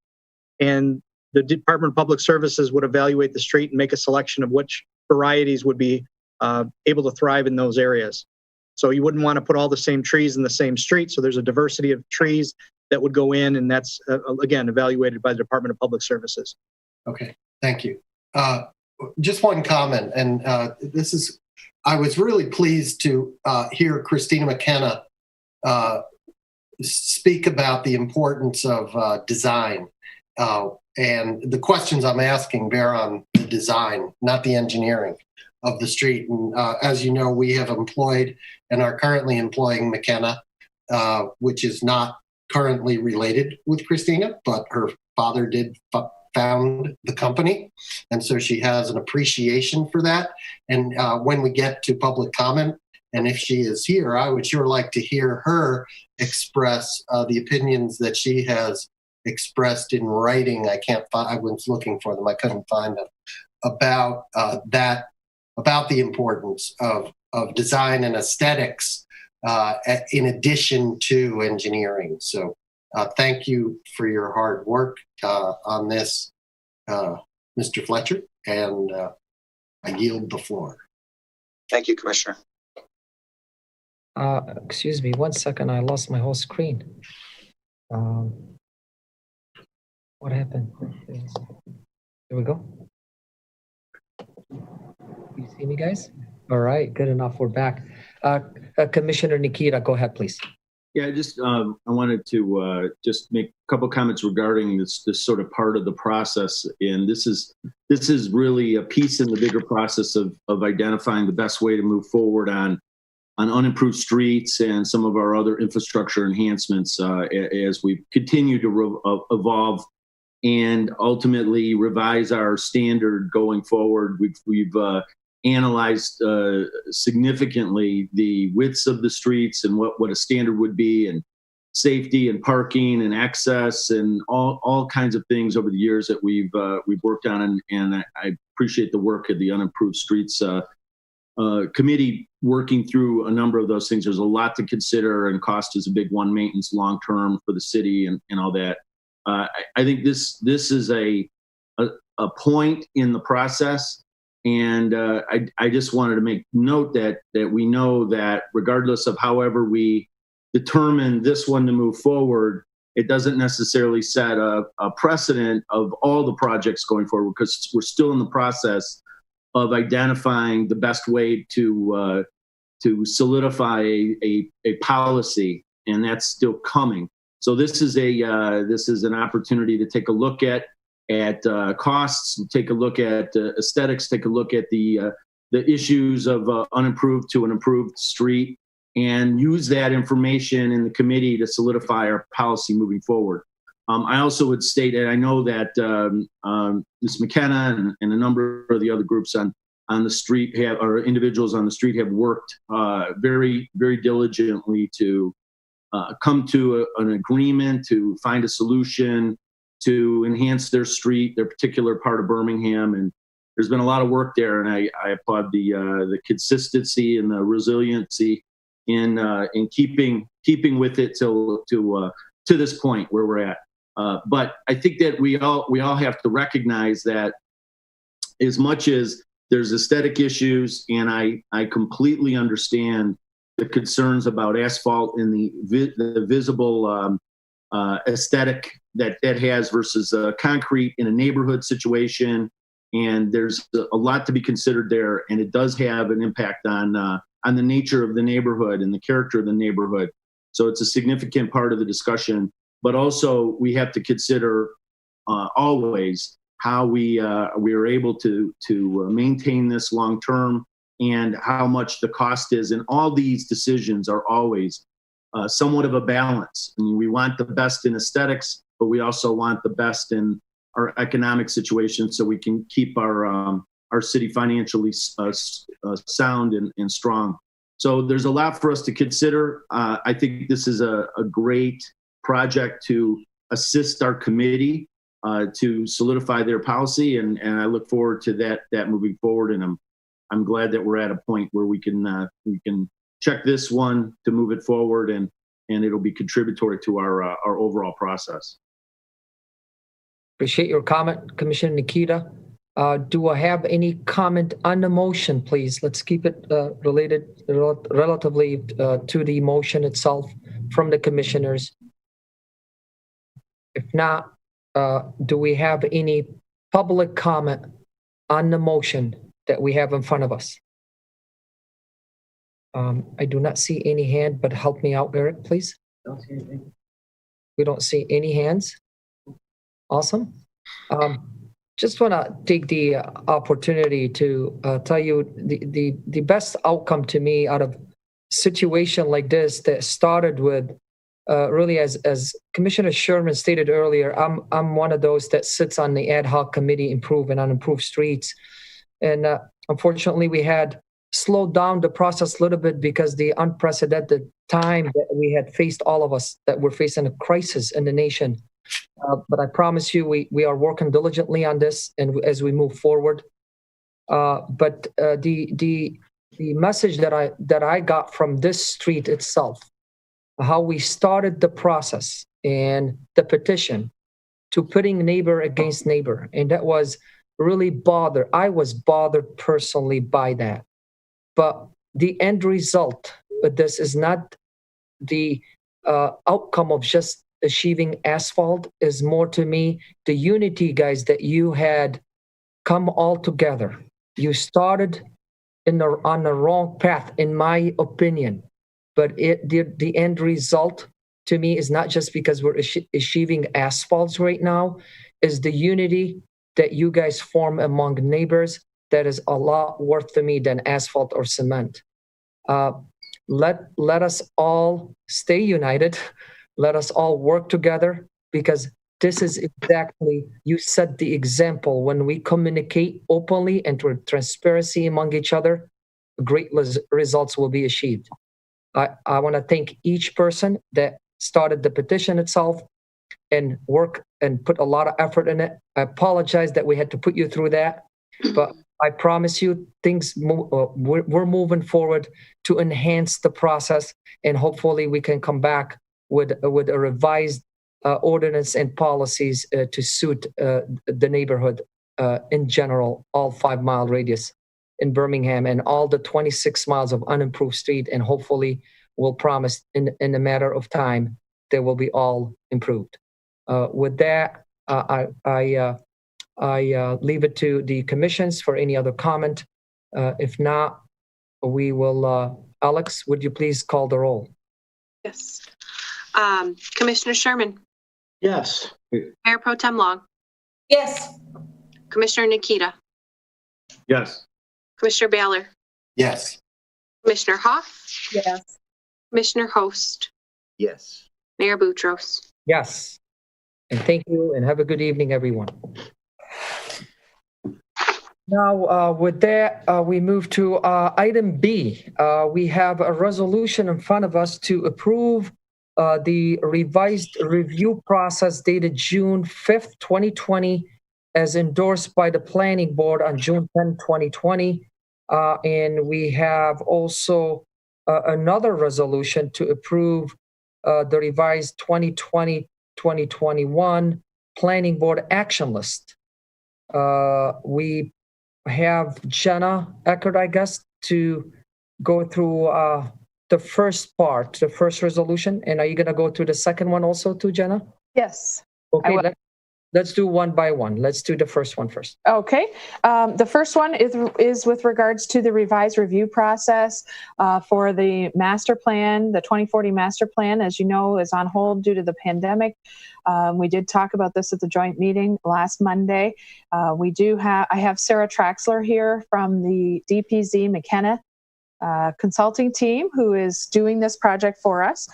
And the Department of Public Services would evaluate the street and make a selection of which varieties would be able to thrive in those areas. So you wouldn't want to put all the same trees in the same street. So there's a diversity of trees that would go in, and that's, again, evaluated by the Department of Public Services. Okay, thank you. Just one comment, and I was really pleased to hear Christina McKenna speak about the importance of design. And the questions I'm asking bear on the design, not the engineering of the street. And as you know, we have employed and are currently employing McKenna, which is not currently related with Christina, but her father did found the company. And so she has an appreciation for that. And when we get to public comment, and if she is here, I would sure like to hear her express the opinions that she has expressed in writing. I was looking for them. I couldn't find them about the importance of design and aesthetics in addition to engineering. So thank you for your hard work on this, Mr. Fletcher, and I yield the floor. Thank you, Commissioner. Excuse me, 1 second. I lost my whole screen. What happened? There we go. You see me, guys? All right, good enough. We're back. Commissioner Nikita, go ahead, please. Yeah, just I wanted to just make a couple comments regarding this sort of part of the process, and this is really a piece in the bigger process of identifying the best way to move forward on unimproved streets and some of our other infrastructure enhancements as we continue to evolve and ultimately revise our standard going forward. We've analyzed significantly the widths of the streets and what a standard would be, and safety and parking and access and all kinds of things over the years that we've worked on. And I appreciate the work of the Unimproved Streets committee working through a number of those things. There's a lot to consider, and cost is a big one, maintenance long term for the city and all that. I think this is a point in the process, and I just wanted to make note that we know that regardless of however we determine this one to move forward, it doesn't necessarily set a precedent of all the projects going forward, because we're still in the process of identifying the best way to solidify a policy, and that's still coming. So this is an opportunity to take a look at costs, take a look at aesthetics, take a look at the issues of unimproved to an improved street, and use that information in the committee to solidify our policy moving forward. I also would state that I know that Ms. McKenna and a number of the other groups on the street or individuals on the street have worked very, very diligently to come to an agreement, to find a solution, to enhance their street, their particular part of Birmingham. And there's been a lot of work there, and I applaud the consistency and the resiliency in keeping with it to this point where we're at. But I think that we all have to recognize that as much as there's aesthetic issues, and I completely understand the concerns about asphalt and the visible aesthetic that has versus concrete in a neighborhood situation. And there's a lot to be considered there, and it does have an impact on the nature of the neighborhood and the character of the neighborhood. So it's a significant part of the discussion. But also we have to consider always how we are able to maintain this long term, and how much the cost is. And all these decisions are always somewhat of a balance. I mean, we want the best in aesthetics, but we also want the best in our economic situation, so we can keep our city financially sound and strong. So there's a lot for us to consider. I think this is a great project to assist our committee to solidify their policy, and I look forward to that moving forward. And I'm glad that we're at a point where we can check this one to move it forward, and it'll be contributory to our overall process. Appreciate your comment, Commissioner Nikita. Do I have any comment on the motion, please? Let's keep it relatively to the motion itself from the commissioners. If not, do we have any public comment on the motion that we have in front of us? I do not see any hand, but help me out, Eric, please. Don't see anything. We don't see any hands. Awesome. Just want to take the opportunity to tell you the best outcome to me out of a situation like this that started with really, as Commissioner Sherman stated earlier, I'm one of those that sits on the ad hoc committee improving on improved streets. And unfortunately, we had slowed down the process a little bit because the unprecedented time that we had faced, all of us, that we're facing a crisis in the nation. But I promise you, we are working diligently on this, and as we move forward. But the message that I got from this street itself, how we started the process and the petition to putting neighbor against neighbor, and that was really bothered. I was bothered personally by that. But the end result of this is not the outcome of just achieving asphalt, is more to me the unity, guys, that you had come all together. You started on the wrong path, in my opinion, but the end result to me is not just because we're achieving asphalts right now, is the unity that you guys form among neighbors. That is a lot worth to me than asphalt or cement. Let us all stay united. Let us all work together, because this is exactly, you set the example. When we communicate openly and with transparency among each other, great results will be achieved. I want to thank each person that started the petition itself and work and put a lot of effort in it. I apologize that we had to put you through that, but I promise you we're moving forward to enhance the process, and hopefully we can come back with a revised ordinance and policies to suit the neighborhood in general, all 5-mile radius in Birmingham and all the 26 miles of unimproved street, and hopefully we'll promise in a matter of time they will be all improved. With that, I leave it to the commissions for any other comment. If not, we will, Alex, would you please call the roll? Yes. Commissioner Sherman. Yes. Mayor Pro Tem Long. Yes. Commissioner Nikita. Yes. Commissioner Baylor. Yes. Commissioner Hoff. Yes. Commissioner Host. Yes. Mayor Boutros. Yes. And thank you, and have a good evening, everyone. Now, with that, we move to item B. We have a resolution in front of us to approve the revised review process dated June 5th, 2020, as endorsed by the Planning Board on June 10, 2020. And we have also another resolution to approve the revised 2020-2021 Planning Board action list. We have Jenna Eckert, I guess, to go through the first part, the first resolution. And are you going to go through the second one also too, Jenna? Yes. Okay, let's do one by one. Let's do the first one first. Okay. The first one is with regards to the revised review process for the master plan. The 2040 master plan, as you know, is on hold due to the pandemic. We did talk about this at the joint meeting last Monday. I have Sarah Traxler here from the DPZ McKenna consulting team who is doing this project for us.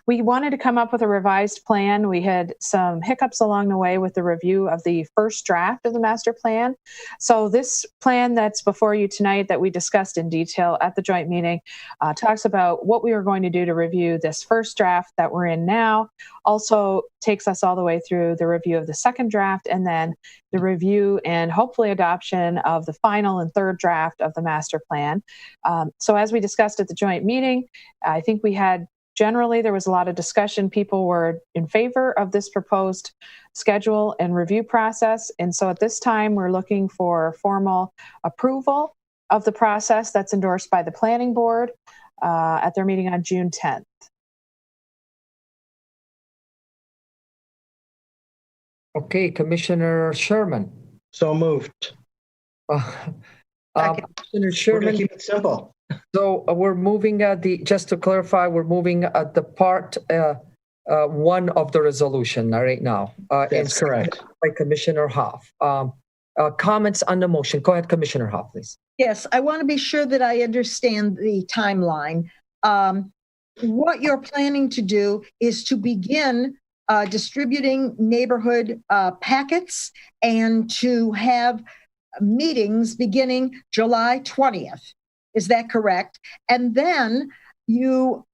We wanted to come up with a revised plan. We had some hiccups along the way with the review of the first draft of the master plan. So this plan that's before you tonight that we discussed in detail at the joint meeting talks about what we are going to do to review this first draft that we're in now. Also takes us all the way through the review of the second draft and then the review and hopefully adoption of the final and third draft of the master plan. So as we discussed at the joint meeting, I think generally, there was a lot of discussion. People were in favor of this proposed schedule and review process. And so at this time, we're looking for formal approval of the process that's endorsed by the Planning Board at their meeting on June 10th. Okay, Commissioner Sherman. So moved. Commissioner Sherman. We're going to keep it simple. So we're moving just to clarify, we're moving at the part one of the resolution right now. That's correct. By Commissioner Hoff. Comments on the motion. Go ahead, Commissioner Hoff, please. Yes, I want to be sure that I understand the timeline. What you're planning to do is to begin distributing neighborhood packets and to have meetings beginning July 20th. Is that correct? And then you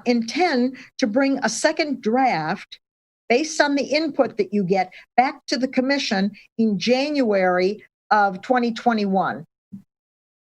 intend to bring a second draft based on the input that you get back to the commission in January of 2021.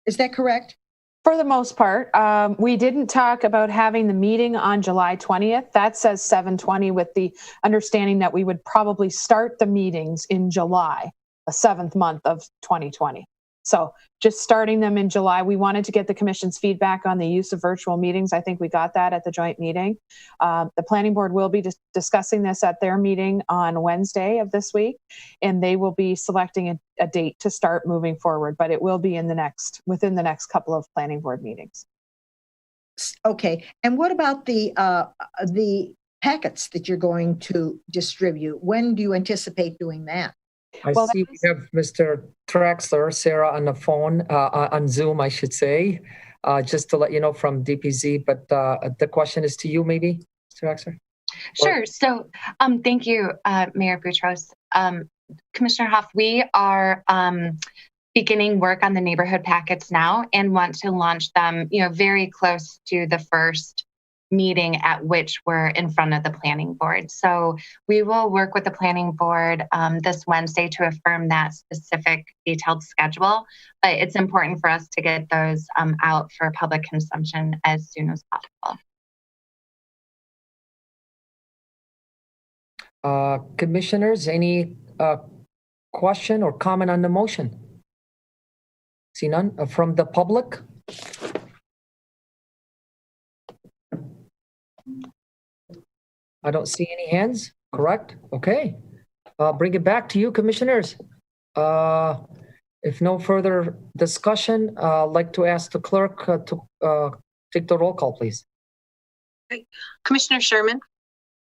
Is that correct? For the most part, we didn't talk about having the meeting on July 20th. That says 7/20 with the understanding that we would probably start the meetings in July, the 7th month of 2020. So just starting them in July, we wanted to get the commission's feedback on the use of virtual meetings. I think we got that at the joint meeting. The planning board will be discussing this at their meeting on Wednesday of this week, and they will be selecting a date to start moving forward, but it will be within the next couple of planning board meetings. Okay. And what about the packets that you're going to distribute? When do you anticipate doing that? I see we have Mr. Traxler, Sarah, on the phone, on Zoom, I should say, just to let you know from DPZ. But the question is to you, maybe, Mr. Traxler? Sure. So thank you, Mayor Boutros. Commissioner Hoff, we are beginning work on the neighborhood packets now and want to launch them, very close to the first meeting at which we're in front of the planning board. So we will work with the planning board this Wednesday to affirm that specific detailed schedule, but it's important for us to get those out for public consumption as soon as possible. Commissioners, any question or comment on the motion? See none from the public? I don't see any hands, correct? Okay. Bring it back to you, commissioners. If no further discussion, I'd like to ask the clerk to take the roll call, please. Okay. Commissioner Sherman?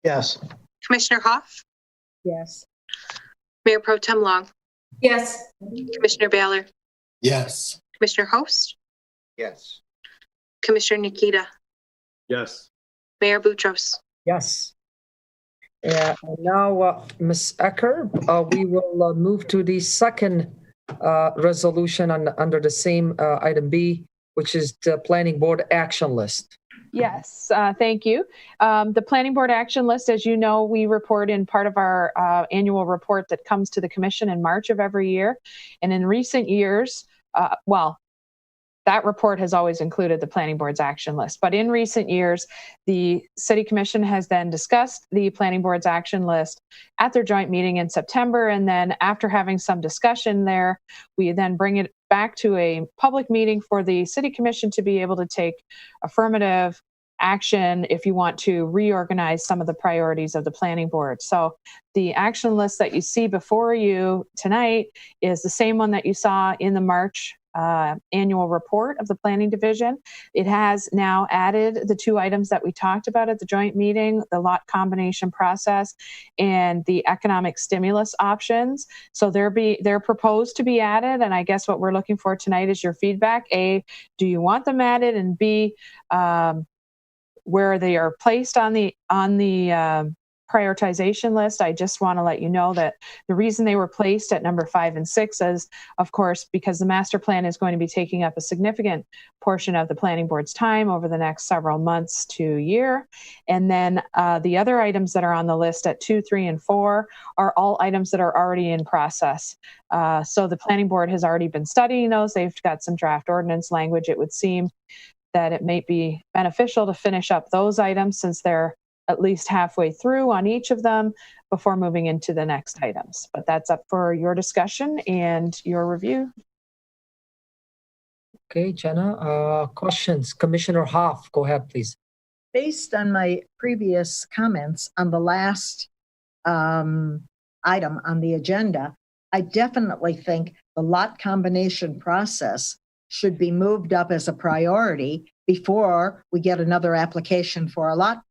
Yes. Commissioner Hoff? Yes. Mayor Pro Tem Long? Yes. Commissioner Baylor? Yes. Commissioner Host? Yes. Commissioner Nikita? Yes. Mayor Boutros? Yes. And now, Ms. Ecker, we will move to the second resolution under the same item B, which is the planning board action list. Yes, thank you. The planning board action list, as you know, we report in part of our annual report that comes to the commission in March of every year. And in recent years, that report has always included the planning board's action list. But in recent years, the city commission has then discussed the planning board's action list at their joint meeting in September. And then after having some discussion there, we then bring it back to a public meeting for the city commission to be able to take affirmative action if you want to reorganize some of the priorities of the planning board. So the action list that you see before you tonight is the same one that you saw in the March annual report of the planning division. It has now added the two items that we talked about at the joint meeting, the lot combination process and the economic stimulus options. So they're proposed to be added. And I guess what we're looking for tonight is your feedback. A, do you want them added? And B, where they are placed on the prioritization list. I just want to let you know that the reason they were placed at number 5 and 6 is, of course, because the master plan is going to be taking up a significant portion of the planning board's time over the next several months to year. And then the other items that are on the list at 2, 3, and 4 are all items that are already in process. So the planning board has already been studying those. They've got some draft ordinance language. It would seem that it may be beneficial to finish up those items since they're at least halfway through on each of them before moving into the next items. But that's up for your discussion and your review. Okay, Jenna, questions? Commissioner Hoff, go ahead, please. Based on my previous comments on the last item on the agenda, I definitely think the lot combination process should be moved up as a priority before we get another application for a lot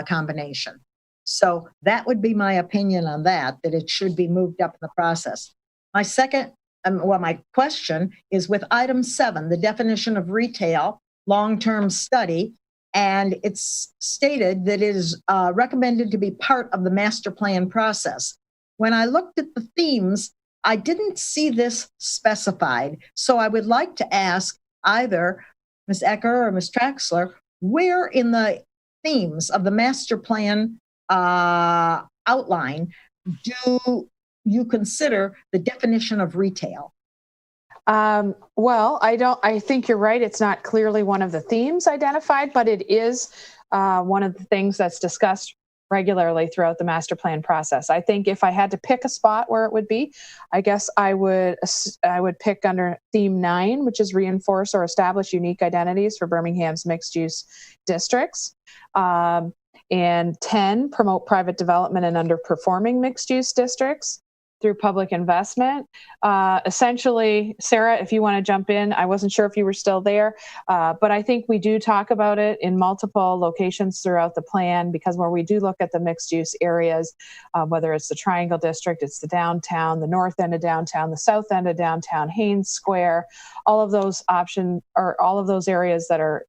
combination. So that would be my opinion on that it should be moved up in the process. My second, my question is with item 7, the definition of retail long-term study, and it's stated that it is recommended to be part of the master plan process. When I looked at the themes, I didn't see this specified. So I would like to ask either Ms. Ecker or Ms. Traxler, where in the themes of the master plan outline do you consider the definition of retail? Well, I think you're right. It's not clearly one of the themes identified, but it is one of the things that's discussed regularly throughout the master plan process. I think if I had to pick a spot where it would be, I guess I would pick under theme 9, which is reinforce or establish unique identities for Birmingham's mixed use districts. And 10, promote private development in underperforming mixed use districts through public investment. Essentially, Sarah, if you want to jump in, I wasn't sure if you were still there, but I think we do talk about it in multiple locations throughout the plan, because where we do look at the mixed use areas, whether it's the Triangle District, it's the downtown, the north end of downtown, the south end of downtown, Haynes Square, all of those options or all of those areas that are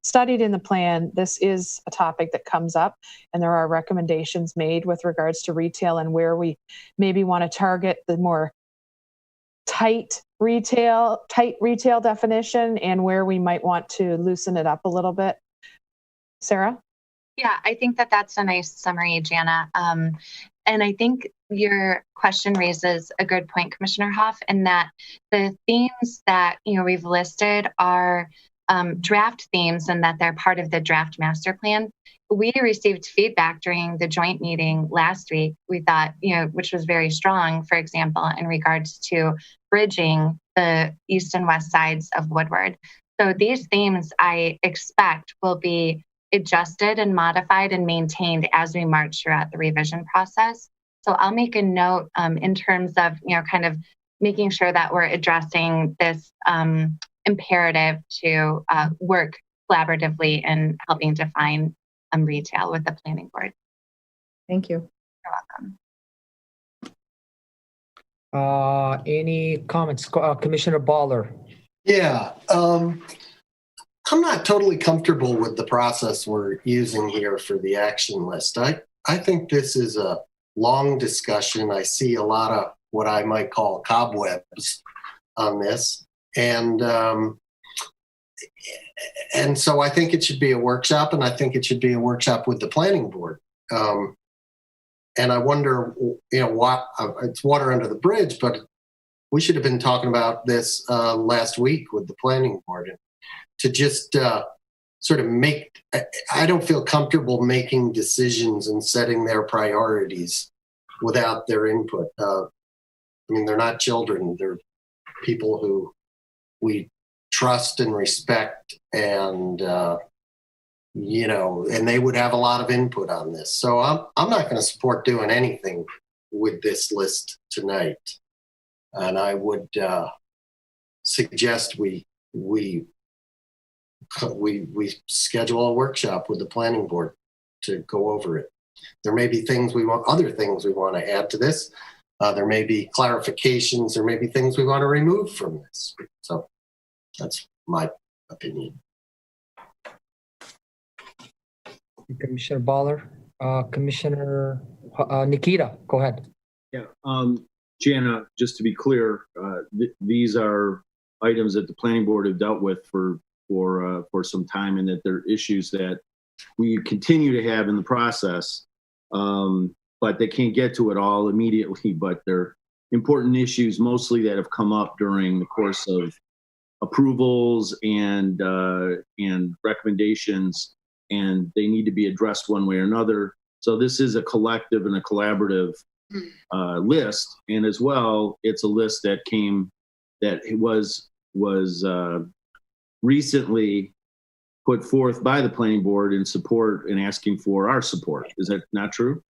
studied in the plan, this is a topic that comes up, and there are recommendations made with regards to retail and where we maybe want to target the more tight retail definition and where we might want to loosen it up a little bit. Sarah? Yeah, I think that that's a nice summary, Jana. And I think your question raises a good point, Commissioner Hoff, in that the themes that we've listed are draft themes and that they're part of the draft master plan. We received feedback during the joint meeting last week, we thought, which was very strong, for example, in regards to bridging the east and west sides of Woodward. So these themes I expect will be adjusted and modified and maintained as we march throughout the revision process. So I'll make a note in terms of, kind of making sure that we're addressing this imperative to work collaboratively in helping define retail with the planning board. Thank you. You're welcome. Any comments? Commissioner Baller. Yeah. I'm not totally comfortable with the process we're using here for the action list. I think this is a long discussion. I see a lot of what I might call cobwebs on this. And so I think it should be a workshop, and I think it should be a workshop with the planning board. And I wonder, what it's water under the bridge, but we should have been talking about this last week with the planning board. And to just sort of I don't feel comfortable making decisions and setting their priorities without their input. They're not children. They're people who we trust and respect, and and they would have a lot of input on this. So I'm not going to support doing anything with this list tonight, and I would suggest we schedule a workshop with the planning board to go over it. There may be other things we want to add to this. There may be clarifications. There may be things we want to remove from this. So that's my opinion. Commissioner Baller. Commissioner Nikita, go ahead. Yeah, Jana, just to be clear, these are items that the planning board have dealt with for some time, and that they're issues that we continue to have in the process, but they can't get to it all immediately. But they're important issues, mostly that have come up during the course of approvals and recommendations, and they need to be addressed one way or another. So this is a collective and a collaborative list, and as well, it's a list that was recently put forth by the planning board in support and asking for our support. Is that not true?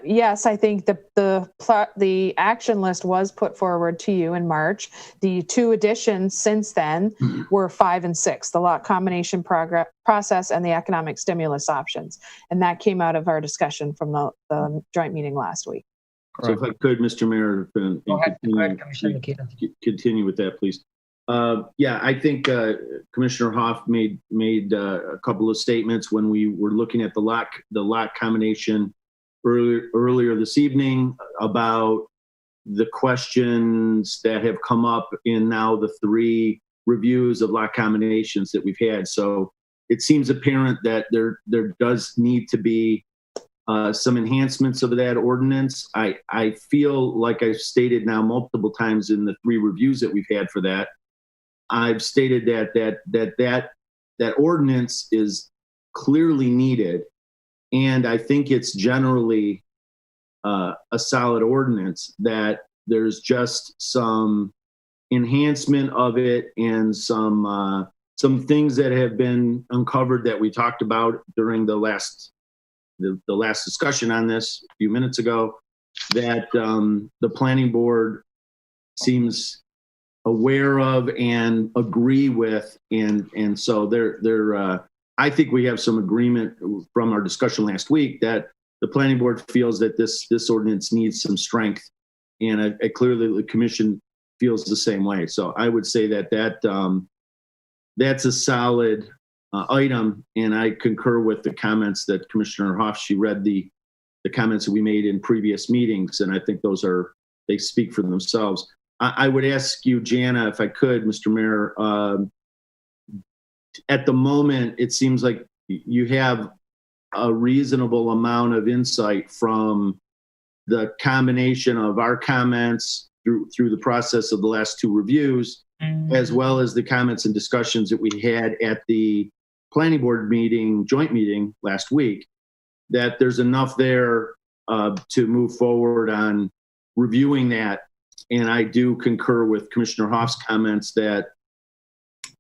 Yes, I think the action list was put forward to you in March. The two additions since then were 5 and 6, the lot combination process and the economic stimulus options. And that came out of our discussion from the joint meeting last week. So if I could, Mr. Mayor, continue with that, please. I think Commissioner Hoff made a couple of statements when we were looking at the lot combination earlier this evening about the questions that have come up in now the 3 reviews of lot combinations that we've had. So it seems apparent that there does need to be some enhancements of that ordinance. I feel like I've stated now multiple times in the 3 reviews that we've had for that, I've stated that ordinance is clearly needed. And I think it's generally a solid ordinance, that there's just some enhancement of it and some things that have been uncovered that we talked about during the last discussion on this a few minutes ago, that the planning board seems aware of and agree with, and so they're I think we have some agreement from our discussion last week that the planning board feels that this ordinance needs some strength, and clearly the commission feels the same way. So I would say that's a solid item, and I concur with the comments that Commissioner Hoff, she read the comments that we made in previous meetings, and I think they speak for themselves. I would ask you, Jana, if I could, Mr. Mayor, at the moment, it seems like you have a reasonable amount of insight from the combination of our comments through the process of the last two reviews, as well as the comments and discussions that we had at the planning board meeting, joint meeting last week, that there's enough there to move forward on reviewing that. And I do concur with Commissioner Hoff's comments that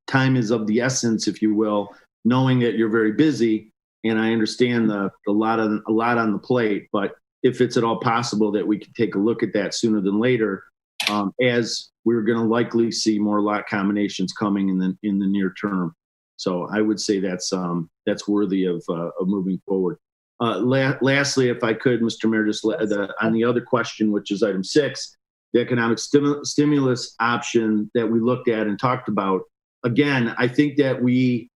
time is of the essence, if you will, knowing that you're very busy. And I understand a lot on the plate, but if it's at all possible that we could take a look at that sooner than later, as we're going to likely see more lot combinations coming in the near term. So I would say that's worthy of moving forward. Lastly, if I could, Mr. Mayor, just on the other question, which is item 6, the economic stimulus option that we looked at and talked about. Again, I think that we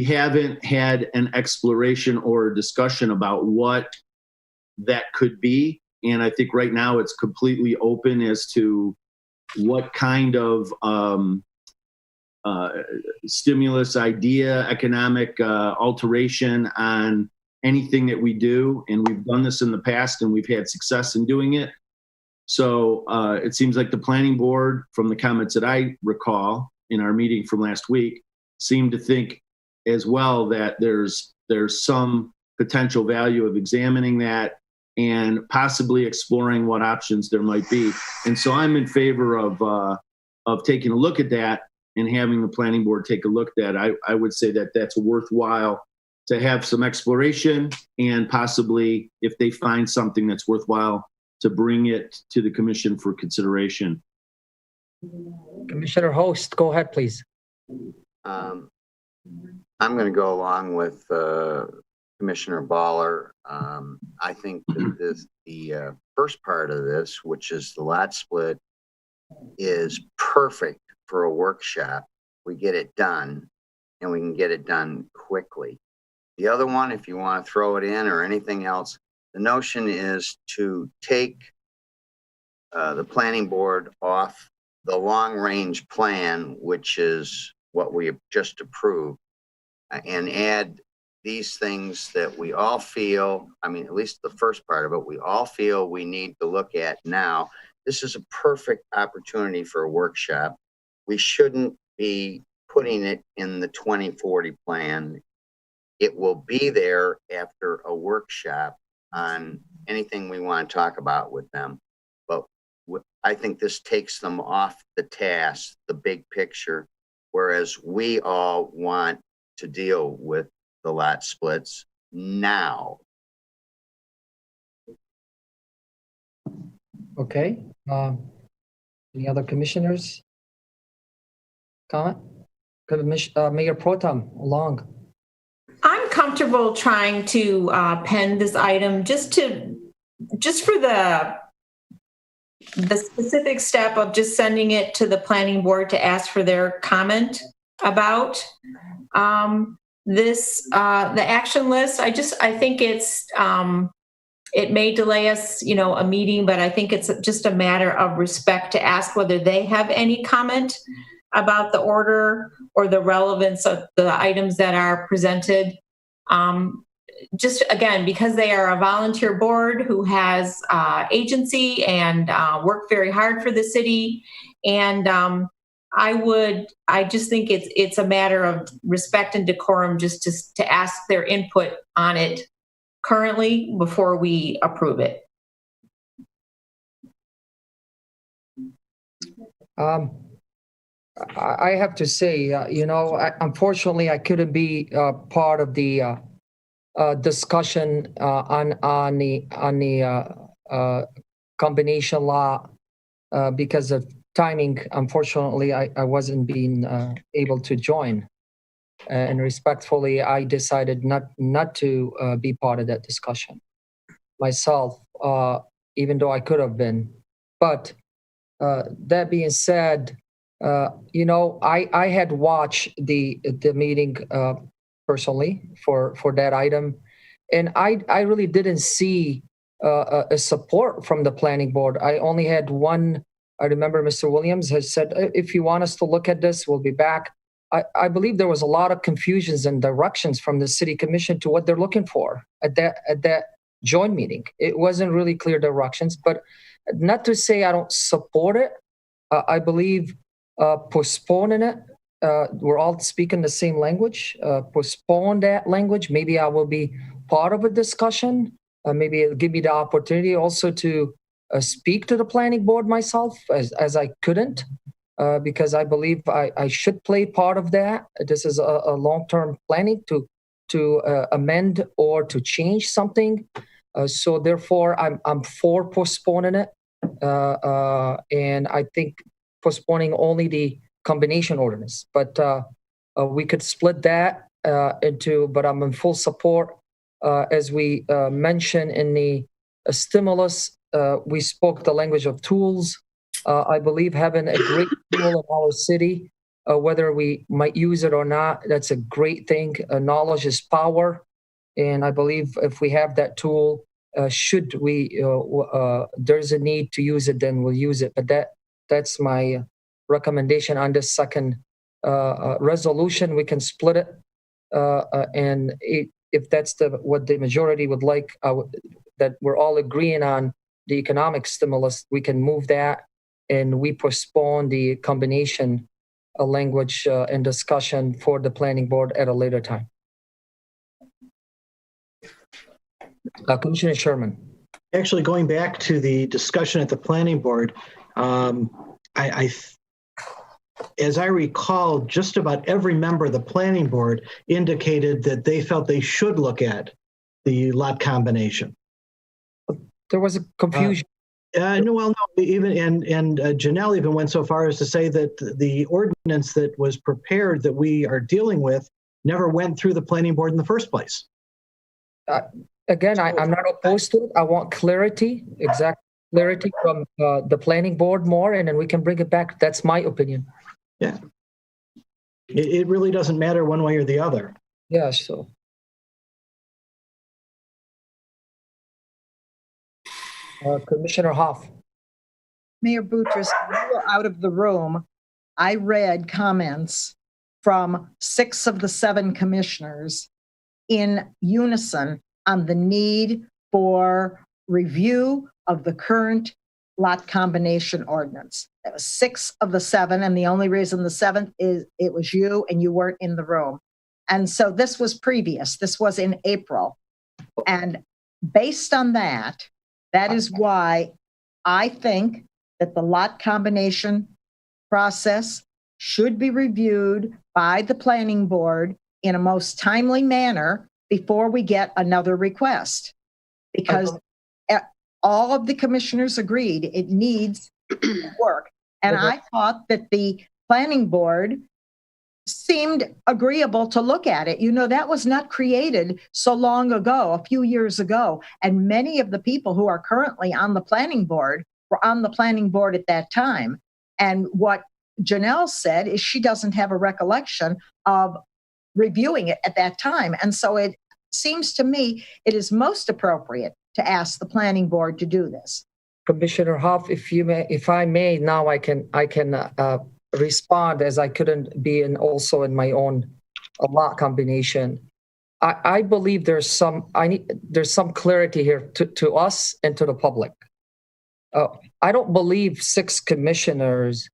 haven't had an exploration or a discussion about what that could be. And I think right now it's completely open as to what kind of stimulus idea, economic alteration on anything that we do. And we've done this in the past and we've had success in doing it. So it seems like the planning board, from the comments that I recall in our meeting from last week, seemed to think as well that there's some potential value of examining that and possibly exploring what options there might be. And so I'm in favor of taking a look at that and having the planning board take a look at that. I would say that that's worthwhile to have some exploration, and possibly if they find something that's worthwhile, to bring it to the commission for consideration. Commissioner Host, go ahead, please. I'm going to go along with Commissioner Baller. I think that the first part of this, which is the lot split, is perfect for a workshop. We get it done, and we can get it done quickly. The other one, if you want to throw it in or anything else, the notion is to take the planning board off the long-range plan, which is what we have just approved, and add these things that we all feel, I mean, at least the first part of it, we all feel we need to look at now. This is a perfect opportunity for a workshop. We shouldn't be putting it in the 2040 plan. It will be there after a workshop on anything we want to talk about with them. But I think this takes them off the task, the big picture, whereas we all want to deal with the lot splits now. Okay. Any other commissioners? Comment? Mayor Pro Tem Long. I'm comfortable trying to pen this item just for the specific step of just sending it to the planning board to ask for their comment about this, the action list. I think it's, it may delay us, a meeting, but I think it's just a matter of respect to ask whether they have any comment about the order or the relevance of the items that are presented. Just again, because they are a volunteer board who has agency and work very hard for the city. And I just think it's a matter of respect and decorum just to ask their input on it currently before we approve it. I have to say, unfortunately, I couldn't be part of the discussion on the combination law because of timing. Unfortunately, I wasn't being able to join, and respectfully, I decided not to be part of that discussion myself, even though I could have been. But that being said, I had watched the meeting personally for that item, and I really didn't see a support from the planning board. I only had one. I remember Mr. Williams has said, if you want us to look at this, we'll be back. I believe there was a lot of confusions and directions from the city commission to what they're looking for at that joint meeting. It wasn't really clear directions, but not to say I don't support it. I believe postponing it, we're all speaking the same language, postpone that language. Maybe I will be part of a discussion. Maybe it'll give me the opportunity also to speak to the planning board myself, as I couldn't, because I believe I should play part of that. This is a long-term planning to amend or to change something. So therefore, I'm for postponing it, and I think postponing only the combination ordinance. But we could split that into. But I'm in full support, as we mentioned in the stimulus. We spoke the language of tools. I believe having a great tool in our city, whether we might use it or not, that's a great thing. Knowledge is power. And I believe if we have that tool, should we, there's a need to use it, then we'll use it. But that's my recommendation on this second resolution. We can split it. And if that's what the majority would like, that we're all agreeing on the economic stimulus, we can move that and we postpone the combination language and discussion for the planning board at a later time. Commissioner Sherman. Actually, going back to the discussion at the planning board, as I recall, just about every member of the planning board indicated that they felt they should look at the lot combination. There was a confusion. No, even and Janelle even went so far as to say that the ordinance that was prepared that we are dealing with never went through the planning board in the first place. Again, I'm not opposed to it. I want clarity, exact clarity from the planning board more, and then we can bring it back. That's my opinion. Yeah. It really doesn't matter one way or the other. Yeah, so. Commissioner Hoff. Mayor Boutros, when you were out of the room, I read comments from 6 of the 7 commissioners in unison on the need for review of the current lot combination ordinance. That was 6 of the 7, and the only reason the 7th is it was you and you weren't in the room. And so this was previous. This was in April. And based on that, that is why I think that the lot combination process should be reviewed by the planning board in a most timely manner before we get another request. Because all of the commissioners agreed it needs work. And I thought that the planning board seemed agreeable to look at it. You know, that was not created so long ago, a few years ago. And many of the people who are currently on the planning board were on the planning board at that time. And what Janelle said is she doesn't have a recollection of reviewing it at that time. And so it seems to me it is most appropriate to ask the planning board to do this. Commissioner Hoff, if I may, now I can respond, as I couldn't be also in my own lot combination. I believe there's some clarity here to us and to the public. I don't believe 6 commissioners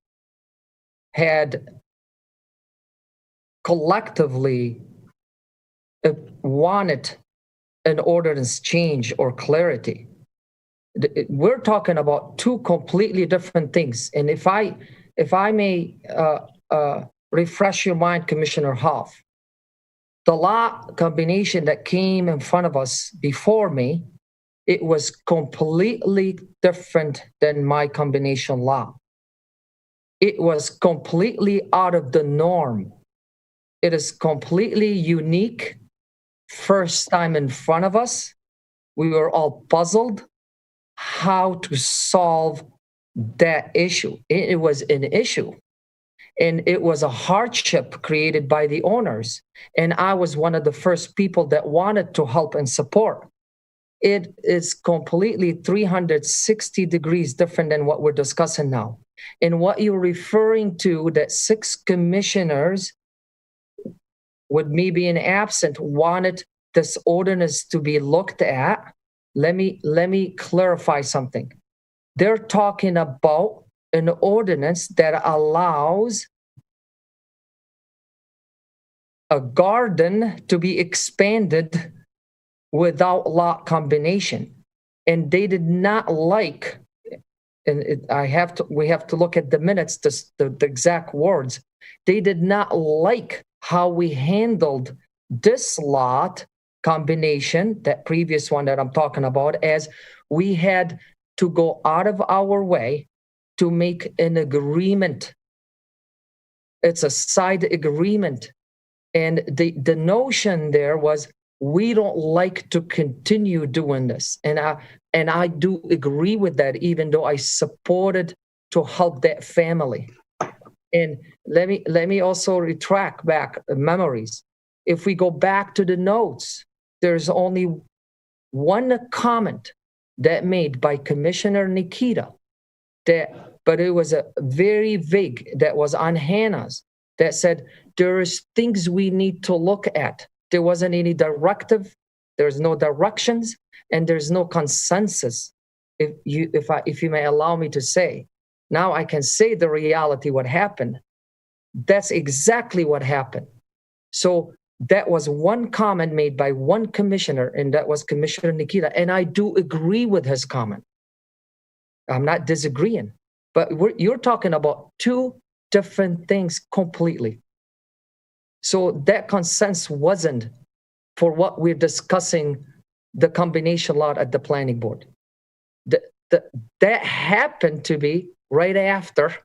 had collectively wanted an ordinance change or clarity. We're talking about 2 completely different things. And if I may refresh your mind, Commissioner Hoff, the lot combination that came in front of us before me, it was completely different than my combination lot. It was completely out of the norm. It is completely unique. First time in front of us, we were all puzzled how to solve that issue. It was an issue, and it was a hardship created by the owners. And I was one of the first people that wanted to help and support. It is completely 360 degrees different than what we're discussing now. And what you're referring to, that 6 commissioners, with me being absent, wanted this ordinance to be looked at. Let me clarify something. they're talking about an ordinance that allows a garden to be expanded without lot combination. And they did not like, and we have to look at the minutes, the exact words. They did not like how we handled this lot combination, that previous one that I'm talking about, as we had to go out of our way to make an agreement. It's a side agreement. And the notion there was, we don't like to continue doing this. And I do agree with that, even though I supported to help that family. And let me also retract back memories. If we go back to the notes, there's only one comment that made by Commissioner Nikita, but it was a very vague, that was on Hannah's, that said there's things we need to look at. There wasn't any directive, there's no directions, and there's no consensus. If you may allow me to say, now I can say the reality, what happened. That's exactly what happened. So that was one comment made by one commissioner, and that was Commissioner Nikita. And I do agree with his comment. I'm not disagreeing, but you're talking about two different things completely. So that consensus wasn't for what we're discussing, the combination lot at the planning board. That happened to be right after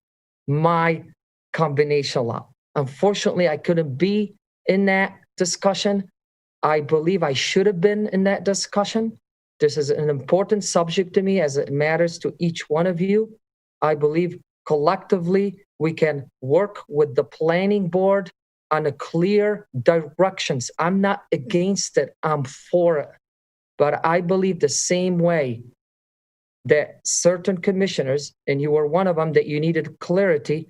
my combination lot. Unfortunately, I couldn't be in that discussion. I believe I should have been in that discussion. This is an important subject to me, as it matters to each one of you. I believe collectively we can work with the planning board on a clear directions. I'm not against it, I'm for it. But I believe the same way that certain commissioners, and you were one of them, that you needed clarity.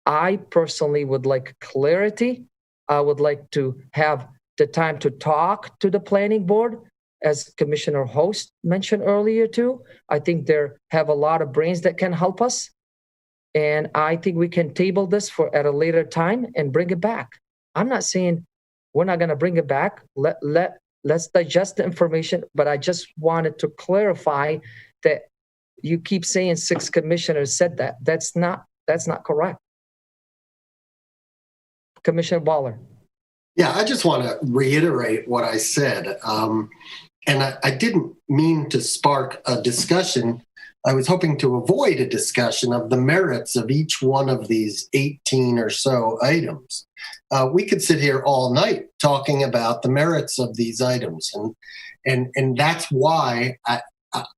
I personally would like clarity. I would like to have the time to talk to the planning board, as Commissioner Host mentioned earlier too. I think they have a lot of brains that can help us. And I think we can table this at a later time and bring it back. I'm not saying we're not going to bring it back. Let's digest the information. But I just wanted to clarify that you keep saying 6 commissioners said that. That's not correct. Commissioner Baller. Yeah, I just want to reiterate what I said. And I didn't mean to spark a discussion. I was hoping to avoid a discussion of the merits of each one of these 18 or so items. We could sit here all night talking about the merits of these items. And that's why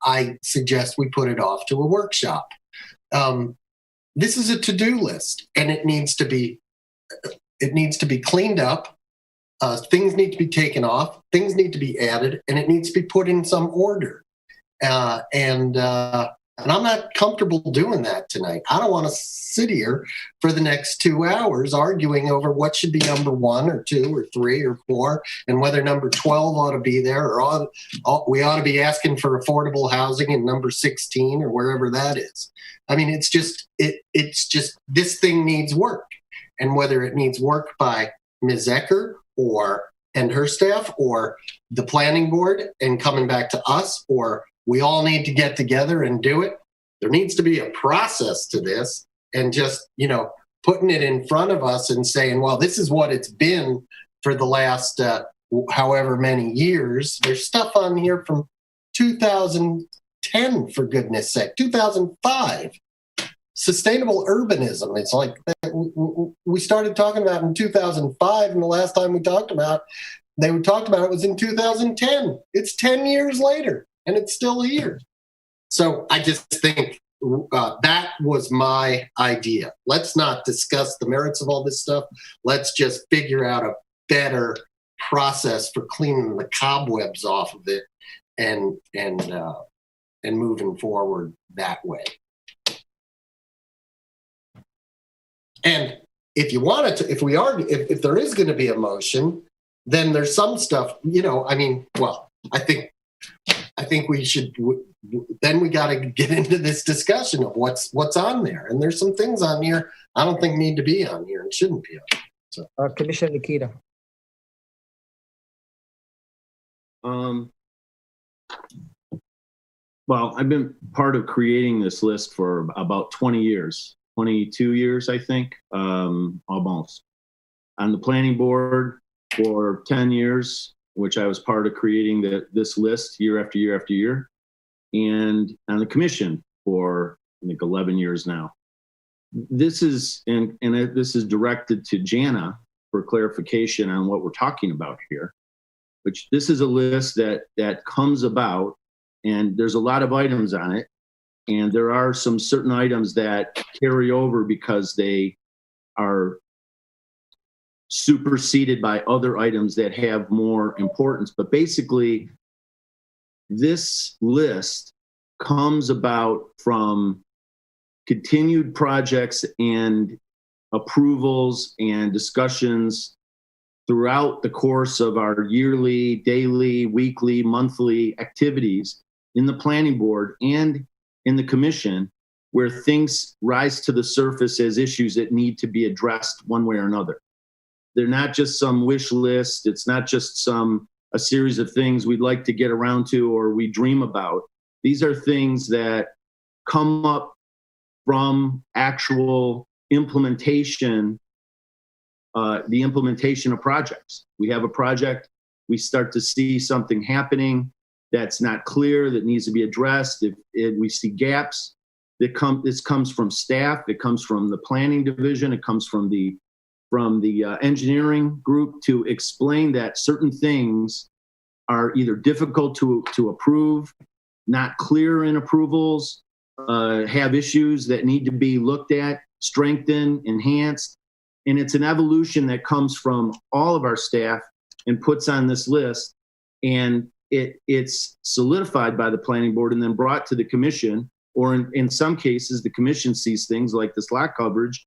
I suggest we put it off to a workshop. This is a to-do list, and it needs to be cleaned up. Things need to be taken off, things need to be added, and it needs to be put in some order. And I'm not comfortable doing that tonight. I don't want to sit here for the next 2 hours arguing over what should be number 1 or 2 or 3 or 4, and whether number 12 ought to be there, or we ought to be asking for affordable housing in number 16 or wherever that is. I mean, it's just this thing needs work. And whether it needs work by Ms. Ecker and her staff, or the planning board and coming back to us, or we all need to get together and do it. There needs to be a process to this, and just, putting it in front of us and saying, well, this is what it's been for the last however many years. There's stuff on here from 2010, for goodness sake, 2005. Sustainable urbanism. It's like we started talking about in 2005, and the last time we talked about it was in 2010. It's 10 years later, and it's still here. So I just think that was my idea. Let's not discuss the merits of all this stuff. Let's just figure out a better process for cleaning the cobwebs off of it, and moving forward that way. And if you wanted to, if there is going to be a motion, then there's some stuff, I think we should then we got to get into this discussion of what's on there. And there's some things on here I don't think need to be on here and shouldn't be on here. So. Commissioner Nikita. Well, I've been part of creating this list for about 20 years, 22 years, I think, almost. On the planning board for 10 years, which I was part of creating this list year after year after year. And on the commission for, I think, 11 years now. This is, and this is directed to Jana for clarification on what we're talking about here. Which this is a list that comes about, and there's a lot of items on it, and there are some certain items that carry over because they are superseded by other items that have more importance. But basically, this list comes about from continued projects and approvals and discussions throughout the course of our yearly, daily, weekly, monthly activities in the planning board and in the commission, where things rise to the surface as issues that need to be addressed one way or another. They're not just some wish list. It's not just a series of things we'd like to get around to or we dream about. These are things that come up from actual implementation, the implementation of projects. We have a project, we start to see something happening that's not clear, that needs to be addressed. If we see gaps, this comes from staff, it comes from the planning division, it comes from the engineering group to explain that certain things are either difficult to approve, not clear in approvals, have issues that need to be looked at, strengthened, enhanced. And it's an evolution that comes from all of our staff and puts on this list. And it's solidified by the planning board and then brought to the commission, or in some cases, the commission sees things like this lot coverage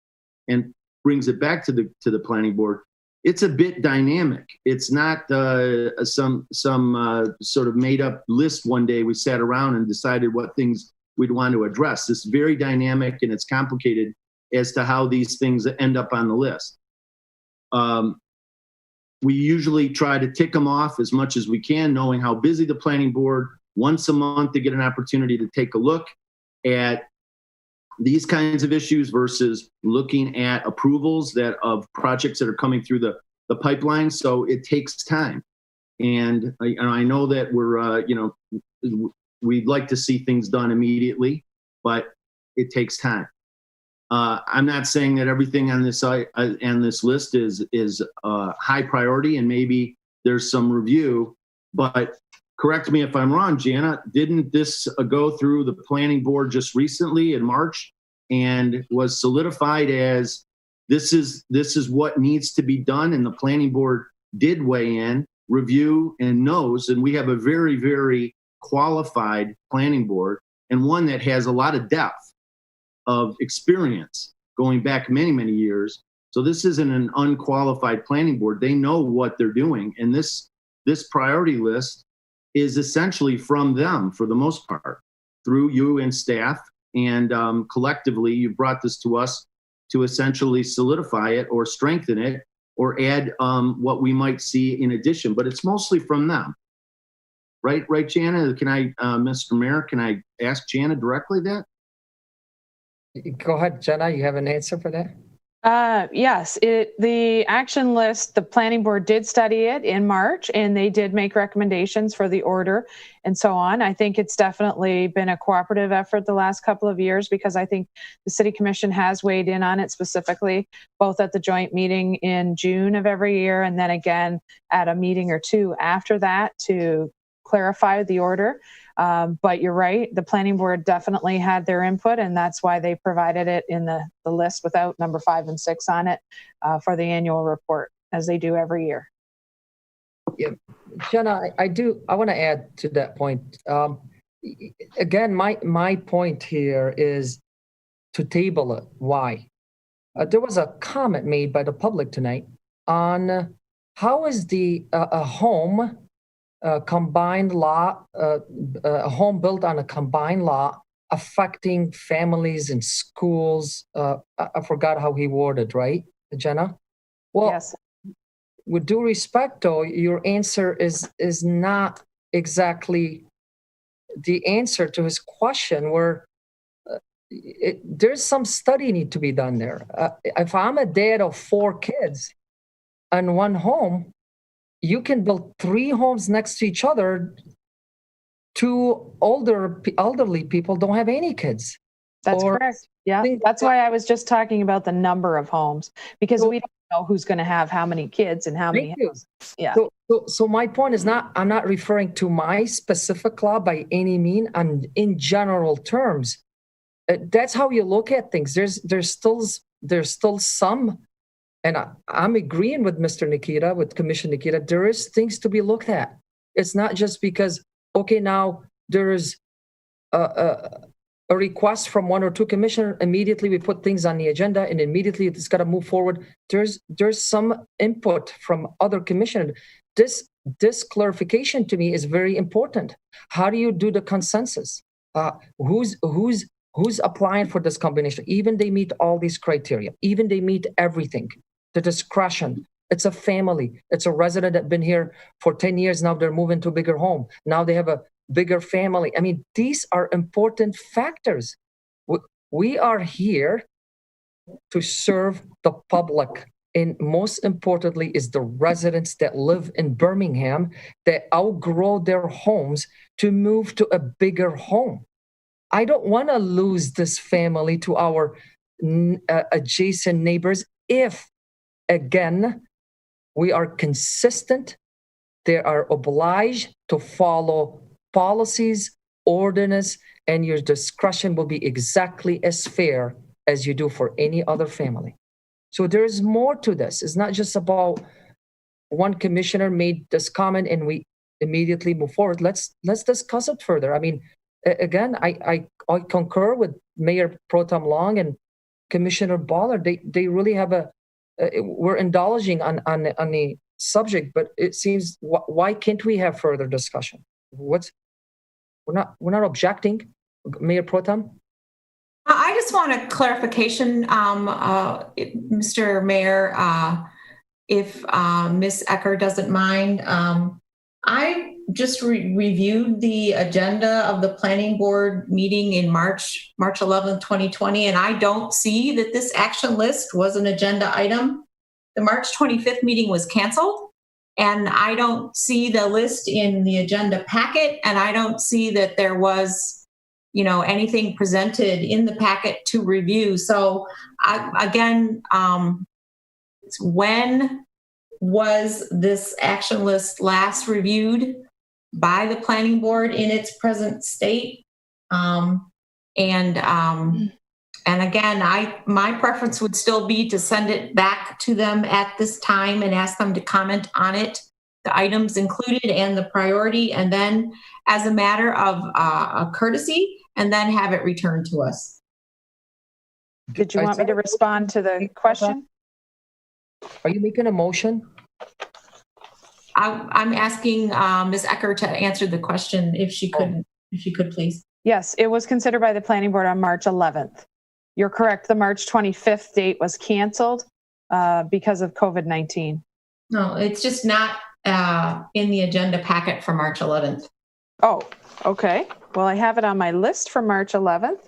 and brings it back to the planning board. It's a bit dynamic. It's not some sort of made up list one day we sat around and decided what things we'd want to address. It's very dynamic and it's complicated as to how these things end up on the list. We usually try to tick them off as much as we can, knowing how busy the planning board, once a month to get an opportunity to take a look at these kinds of issues versus looking at approvals of projects that are coming through the pipeline. So it takes time. And I know that we'd like to see things done immediately, but it takes time. I'm not saying that everything on this list is high priority, and maybe there's some review, but correct me if I'm wrong, Jana, didn't this go through the planning board just recently in March and was solidified as this is what needs to be done, and the planning board did weigh in, review, and knows, and we have a very, very qualified planning board and one that has a lot of depth of experience going back many, many years. So this isn't an unqualified planning board. They know what they're doing. And this priority list is essentially from them for the most part, through you and staff. And collectively, you brought this to us to essentially solidify it or strengthen it or add what we might see in addition. But it's mostly from them. Right, Jana? Can I, Mr. Mayor, can I ask Jana directly that? Go ahead, Jana. You have an answer for that? Yes, the action list, the planning board did study it in March, and they did make recommendations for the order and so on. I think it's definitely been a cooperative effort the last couple of years, because I think the City Commission has weighed in on it specifically, both at the joint meeting in June of every year and then again at a meeting or two after that to clarify the order. But you're right, the planning board definitely had their input, and that's why they provided it in the list without number 5 and 6 on it for the annual report, as they do every year. Yeah, Jenna, I want to add to that point. Again, my point here is to table it. Why? There was a comment made by the public tonight on how is a home combined lot, a home built on a combined lot affecting families and schools. I forgot how he worded, right, Jenna? Well, yes. With due respect, though, your answer is not exactly the answer to his question. Where there's some study need to be done there. If I'm a dad of 4 kids and one home, you can build 3 homes next to each other. 2 elderly people don't have any kids. That's correct. Yeah, that's why I was just talking about the number of homes, because we don't know who's going to have how many kids and how many houses. Yeah. So my point is not, I'm not referring to my specific law by any mean. I'm in general terms. That's how you look at things. There's still some, and I'm agreeing with Mr. Nikita, with Commissioner Nikita. There is things to be looked at. It's not just because, okay, now there is a request from 1 or 2 commissioners, immediately we put things on the agenda and immediately it's got to move forward. There's some input from other commissioners. This clarification to me is very important. How do you do the consensus? Who's applying for this combination? Even they meet all these criteria, even they meet everything, the discretion. It's a family. It's a resident that been here for 10 years. Now they're moving to a bigger home. Now they have a bigger family. I mean, these are important factors. We are here to serve the public. And most importantly is the residents that live in Birmingham that outgrow their homes to move to a bigger home. I don't want to lose this family to our adjacent neighbors if, again, we are consistent. They are obliged to follow policies, ordinance, and your discretion will be exactly as fair as you do for any other family. So there is more to this. It's not just about one commissioner made this comment and we immediately move forward. Let's discuss it further. I mean, again, I concur with Mayor Pro Tem Long and Commissioner Baller. They really have we're indulging on the subject, but it seems why can't we have further discussion? We're not objecting, Mayor Pro Tem. I just want a clarification, Mr. Mayor, if Ms. Ecker doesn't mind. I just reviewed the agenda of the planning board meeting in March 11th, 2020, and I don't see that this action list was an agenda item. The March 25th meeting was canceled, and I don't see the list in the agenda packet, and I don't see that there was anything presented in the packet to review. So when was this action list last reviewed by the planning board in its present state? And again, my preference would still be to send it back to them at this time and ask them to comment on it, the items included and the priority, and then as a matter of a courtesy, and then have it returned to us. Did you want me to respond to the question? Are you making a motion? I'm asking Ms. Ecker to answer the question if she could, please. Yes, it was considered by the planning board on March 11th. You're correct. The March 25th date was canceled because of COVID-19. No, it's just not in the agenda packet for March 11th. Oh, okay. Well, I have it on my list for March 11th.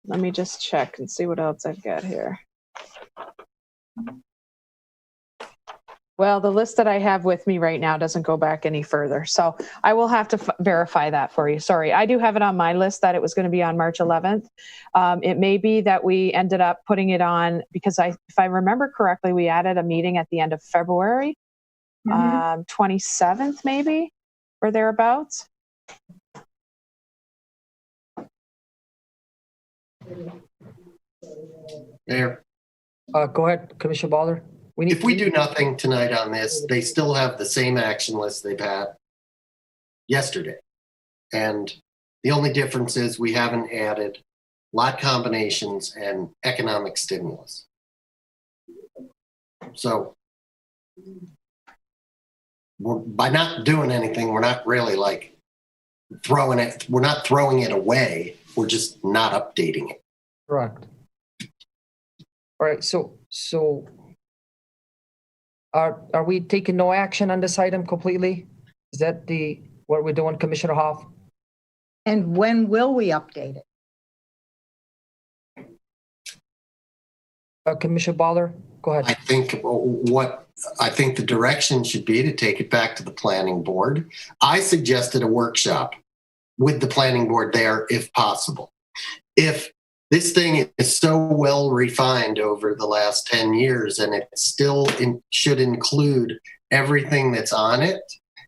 Let me just check and see what else I've got here. Well, the list that I have with me right now doesn't go back any further. So I will have to verify that for you. Sorry. I do have it on my list that it was going to be on March 11th. It may be that we ended up putting it on because if I remember correctly, we added a meeting at the end of February, 27th maybe, or thereabouts. Mayor. Go ahead, Commissioner Baller. If we do nothing tonight on this, they still have the same action list they've had yesterday. And the only difference is we haven't added lot combinations and economic stimulus. So by not doing anything, we're not really like throwing it. We're not throwing it away. We're just not updating it. Correct. All right. So are we taking no action on this item completely? Is that what we're doing, Commissioner Hoff? And when will we update it? Commissioner Baller, go ahead. I think the direction should be to take it back to the planning board. I suggested a workshop with the planning board there if possible. If this thing is so well refined over the last 10 years and it still should include everything that's on it,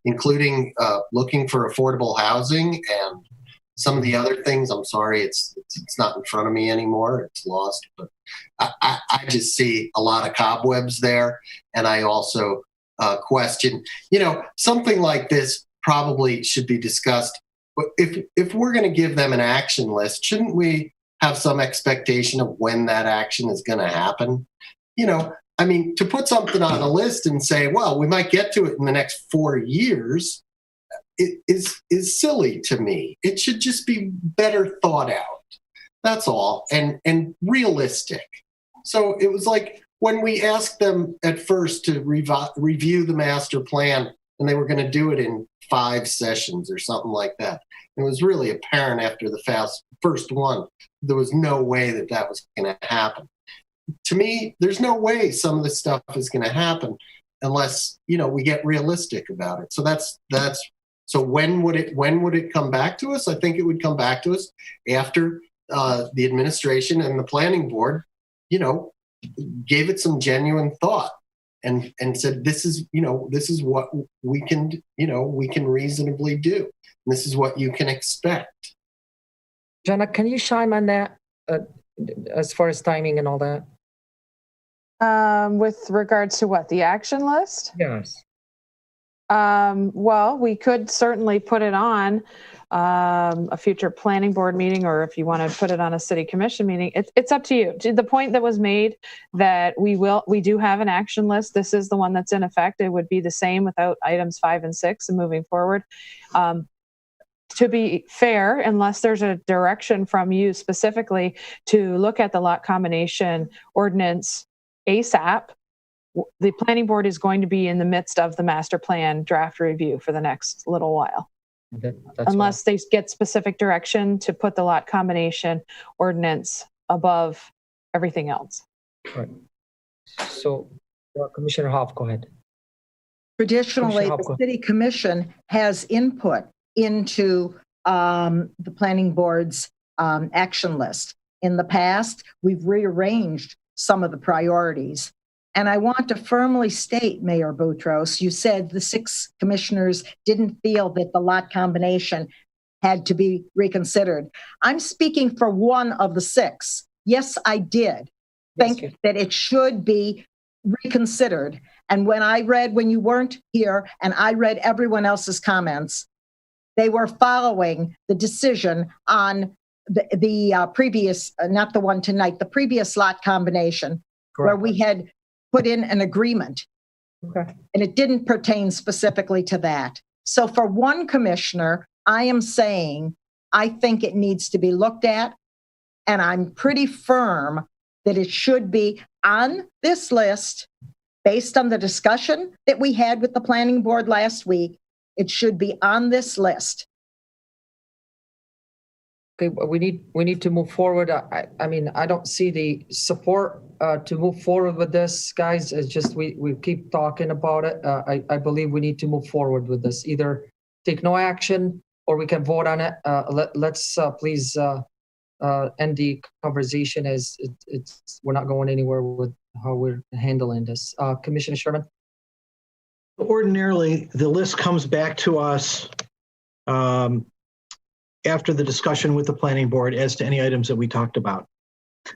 including looking for affordable housing and some of the other things. I'm sorry, it's not in front of me anymore. It's lost, but I just see a lot of cobwebs there. And I also question, something like this probably should be discussed. But if we're going to give them an action list, shouldn't we have some expectation of when that action is going to happen? To put something on a list and say, well, we might get to it in the next 4 years, is silly to me. It should just be better thought out. That's all, and realistic. So it was like when we asked them at first to review the master plan, and they were going to do it in 5 sessions or something like that. It was really apparent after the first one, there was no way that was going to happen. To me, there's no way some of this stuff is going to happen unless, we get realistic about it. So when would it come back to us? I think it would come back to us after the administration and the planning board, gave it some genuine thought and said, this is what we can reasonably do. And this is what you can expect. Jenna, can you chime on that as far as timing and all that? With regards to what, the action list? Yes. Well, we could certainly put it on a future planning board meeting, or if you want to put it on a city commission meeting, it's up to you. To the point that was made that we do have an action list. This is the one that's in effect. It would be the same without items 5 and 6 and moving forward. To be fair, unless there's a direction from you specifically to look at the lot combination ordinance ASAP, the planning board is going to be in the midst of the master plan draft review for the next little while. Unless they get specific direction to put the lot combination ordinance above everything else. Right. So, Commissioner Hoff, go ahead. Traditionally, the city commission has input into the planning board's action list. In the past, we've rearranged some of the priorities. And I want to firmly state, Mayor Boutros, you said the 6 commissioners didn't feel that the lot combination had to be reconsidered. I'm speaking for one of the 6. Yes, I did think that it should be reconsidered. And when you weren't here, and I read everyone else's comments, they were following the decision on the previous, not the one tonight, the previous lot combination. Correct. Where we had put in an agreement. Okay. And it didn't pertain specifically to that. So for one commissioner, I am saying I think it needs to be looked at, and I'm pretty firm that it should be on this list based on the discussion that we had with the planning board last week. It should be on this list. Okay, we need to move forward. I mean, I don't see the support to move forward with this, guys. It's just we keep talking about it. I believe we need to move forward with this. Either take no action or we can vote on it. Let's please end the conversation as we're not going anywhere with how we're handling this. Commissioner Sherman? Ordinarily, the list comes back to us after the discussion with the planning board as to any items that we talked about.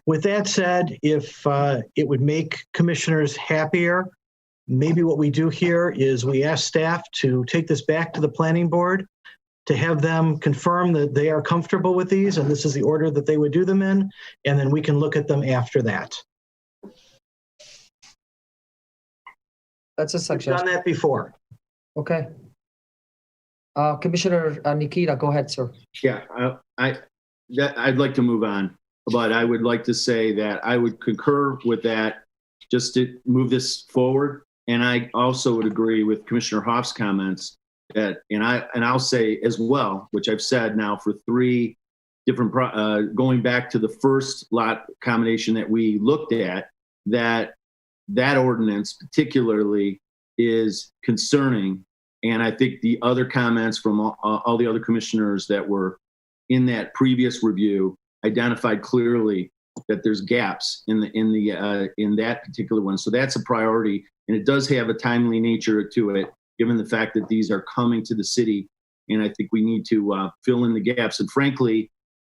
With that said, if it would make commissioners happier, maybe what we do here is we ask staff to take this back to the planning board, to have them confirm that they are comfortable with these and this is the order that they would do them in, and then we can look at them after that. That's a suggestion. We've done that before. Okay. Commissioner Nikita, go ahead, sir. Yeah, I'd like to move on, but I would like to say that I would concur with that just to move this forward. And I also would agree with Commissioner Hoff's comments that, and I'll say as well, which I've said now for 3 different, going back to the first lot combination that we looked at, that ordinance particularly is concerning. And I think the other comments from all the other commissioners that were in that previous review identified clearly that there's gaps in that particular one. So that's a priority, and it does have a timely nature to it, given the fact that these are coming to the city. And I think we need to fill in the gaps. And frankly,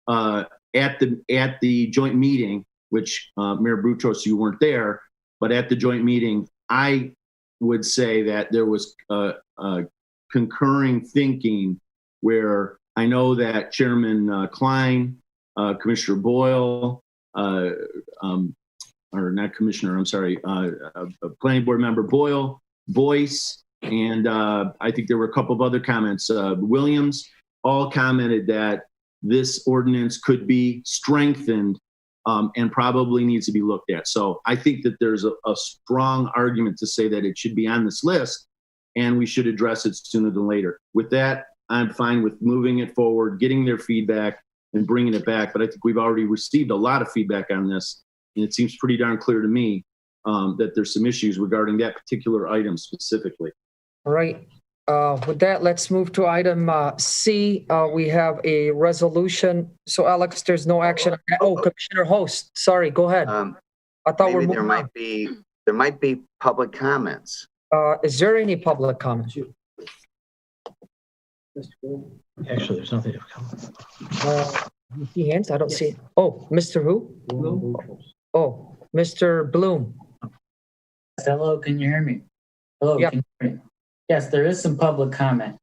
at the joint meeting, which Mayor Boutros, you weren't there, but at the joint meeting, I would say that there was concurring thinking where I know that Chairman Klein, Commissioner Boyle, or not Commissioner, I'm sorry, Planning Board Member Boyle, Boyce, and I think there were a couple of other comments. Williams all commented that this ordinance could be strengthened and probably needs to be looked at. So I think that there's a strong argument to say that it should be on this list and we should address it sooner than later. With that, I'm fine with moving it forward, getting their feedback and bringing it back. But I think we've already received a lot of feedback on this. And it seems pretty darn clear to me that there's some issues regarding that particular item specifically. All right. With that, let's move to item C. We have a resolution. So, Alex, there's no action. Oh, Commissioner Host, sorry, go ahead. I thought maybe there might be public comments. Is there any public comments? Actually, there's nothing to come. You see hands? I don't see it. Oh, Mr. Who? Bloom. Oh, Mr. Bloom. Hello, can you hear me? Hello, yeah. Can you hear me? Yes, there is some public comment.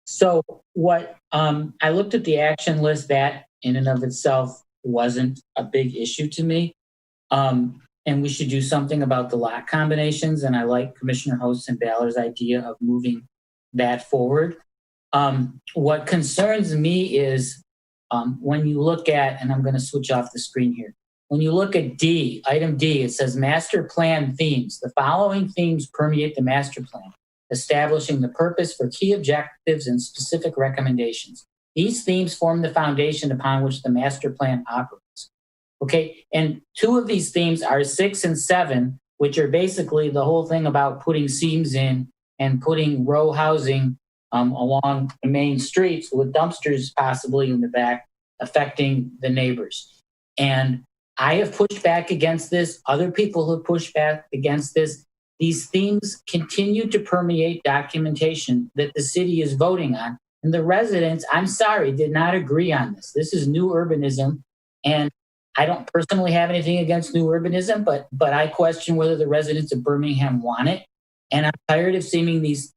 So what I looked at the action list, that in and of itself wasn't a big issue to me. And we should do something about the lot combinations. And I like Commissioner Host and Balor's idea of moving that forward. What concerns me is when you look at, and I'm going to switch off the screen here. When you look at D, item D, it says master plan themes. The following themes permeate the master plan, establishing the purpose for key objectives and specific recommendations. These themes form the foundation upon which the master plan operates. Okay, and 2 of these themes are 6 and 7, which are basically the whole thing about putting seams in and putting row housing along the main streets with dumpsters possibly in the back, affecting the neighbors. And I have pushed back against this. Other people have pushed back against this. These themes continue to permeate documentation that the city is voting on. And the residents, I'm sorry, did not agree on this. This is new urbanism. And I don't personally have anything against new urbanism, but I question whether the residents of Birmingham want it. And I'm tired of seeing these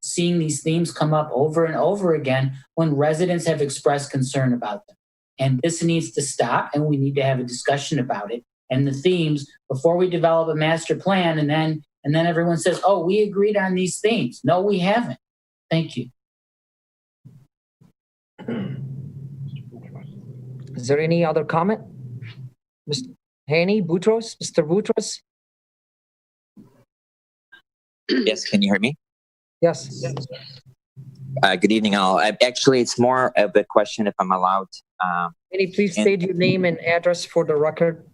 themes come up over and over again when residents have expressed concern about them. And this needs to stop, and we need to have a discussion about it. And the themes before we develop a master plan, and then everyone says, "Oh, we agreed on these themes." No, we haven't. Thank you. Is there any other comment? Mr. Haney, Boutros, Mr. Boutros? Yes, can you hear me? Yes. Good evening, all. Actually, it's more of a question, if I'm allowed. Can you please state your name and address for the record?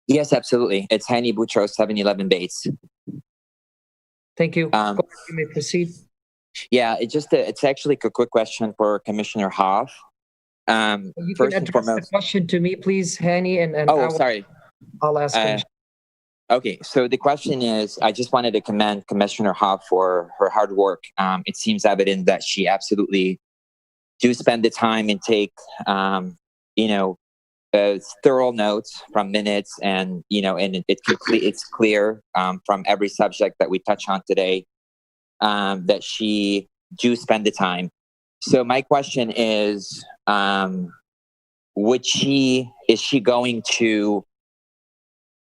Yes, absolutely. It's Haney Boutros, 711 Bates. Thank you. You may proceed. Yeah, it's actually a quick question for Commissioner Hoff. You can address the question to me, please, Haney, and sorry. I'll ask. Okay, so the question is, I just wanted to commend Commissioner Hoff for her hard work. It seems evident that she absolutely do spend the time and take, thorough notes from minutes, and and it's clear from every subject that we touch on today that she do spend the time. So my question is, is she going to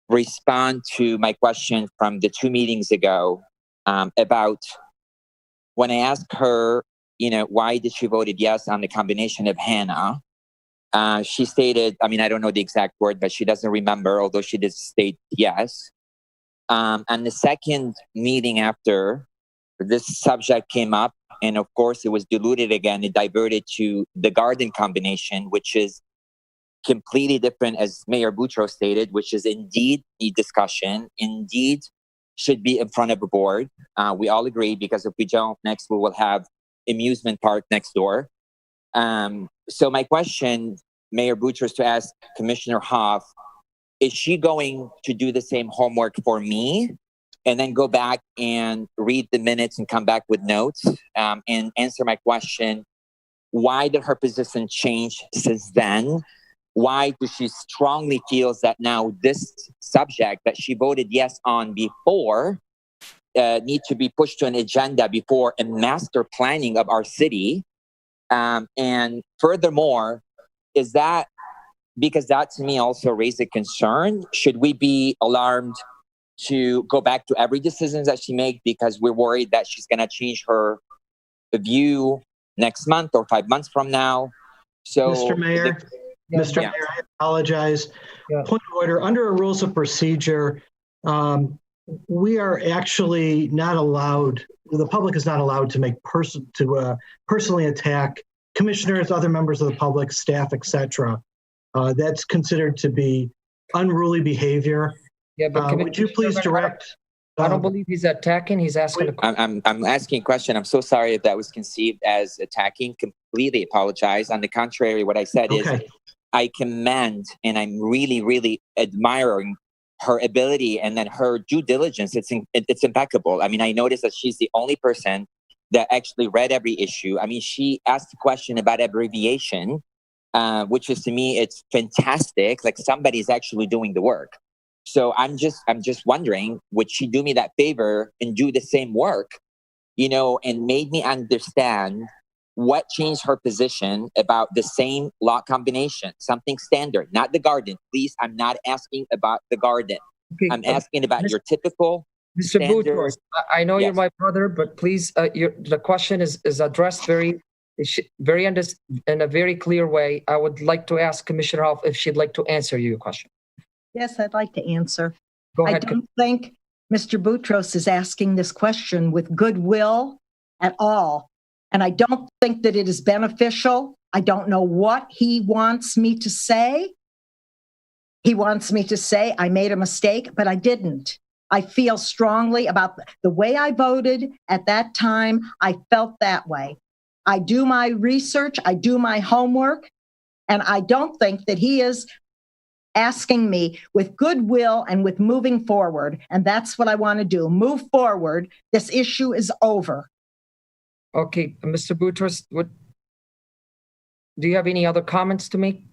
respond to my question from the 2 meetings ago about when I asked her, why did she voted yes on the combination of Hannah, she stated, I don't know the exact word, but she doesn't remember, although she did state yes. And the second meeting after, this subject came up, and of course it was diluted again. It diverted to the garden combination, which is completely different, as Mayor Boutros stated, which is indeed the discussion, indeed should be in front of a board. We all agree, because if we don't, next we will have amusement park next door. So my question, Mayor Boutros, to ask Commissioner Hoff, is she going to do the same homework for me and then go back and read the minutes and come back with notes and answer my question? Why did her position change since then? Why does she strongly feels that now this subject that she voted yes on before need to be pushed to an agenda before a master planning of our city? And furthermore, is that, because that to me also raised a concern, should we be alarmed to go back to every decision that she makes because we're worried that she's going to change her view next month or 5 months from now? So, Mr. Mayor, Mayor, I apologize. Yeah. Point of order. Under our rules of procedure, we are actually not allowed, the public is not allowed to make personally attack commissioners, other members of the public, staff, etc. That's considered to be unruly behavior. Yeah, but would you please direct? I don't believe he's attacking. He's asking. I'm asking a question. I'm so sorry if that was conceived as attacking. Completely apologize. On the contrary, what I said is I commend and I'm really, really admiring her ability and then her due diligence. It's impeccable. I noticed that she's the only person that actually read every issue. She asked a question about abbreviation, which is, to me, it's fantastic. Like somebody's actually doing the work. So I'm just wondering, would she do me that favor and do the same work, and made me understand what changed her position about the same lot combination, something standard, not the garden. Please, I'm not asking about the garden. Okay, I'm asking about your typical Mr. Boutros, I know you're my brother, but please, the question is addressed in a very clear way. I would like to ask Commissioner Hoff if she'd like to answer your question. Yes, I'd like to answer. Go ahead. I don't think Mr. Boutros is asking this question with goodwill at all. And I don't think that it is beneficial. I don't know what he wants me to say. He wants me to say I made a mistake, but I didn't. I feel strongly about the way I voted at that time. I felt that way. I do my research, I do my homework, and I don't think that he is asking me with goodwill and with moving forward. And that's what I want to do. Move forward. This issue is over. Okay, Mr. Boutros, do you have any other comments to make?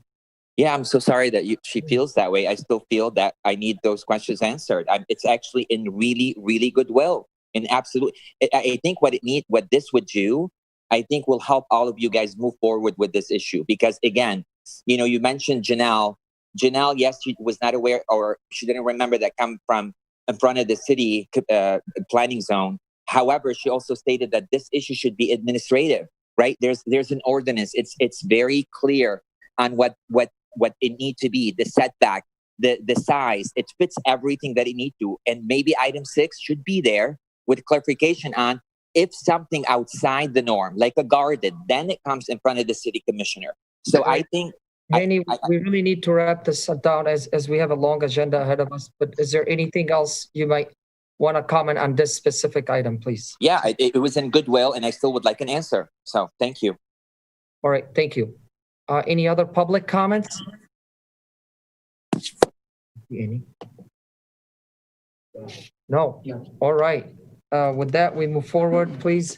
Yeah, I'm so sorry that she feels that way. I still feel that I need those questions answered. It's actually in really, really good will. And absolutely, I think what this would do, I think will help all of you guys move forward with this issue. Because again, you mentioned Janelle. Janelle, yes, she was not aware, or she didn't remember that come from in front of the city planning zone. However, she also stated that this issue should be administrative, right? There's an ordinance. It's very clear on what it need to be, the setback, the size. It fits everything that it need to. And maybe item 6 should be there with clarification on if something outside the norm, like a garden, then it comes in front of the city commissioner. So I think we really need to wrap this down as we have a long agenda ahead of us. But is there anything else you might want to comment on this specific item, please? Yeah, it was in goodwill, and I still would like an answer. So thank you. All right, thank you. Any other public comments? Any? No. All right. With that, we move forward, please.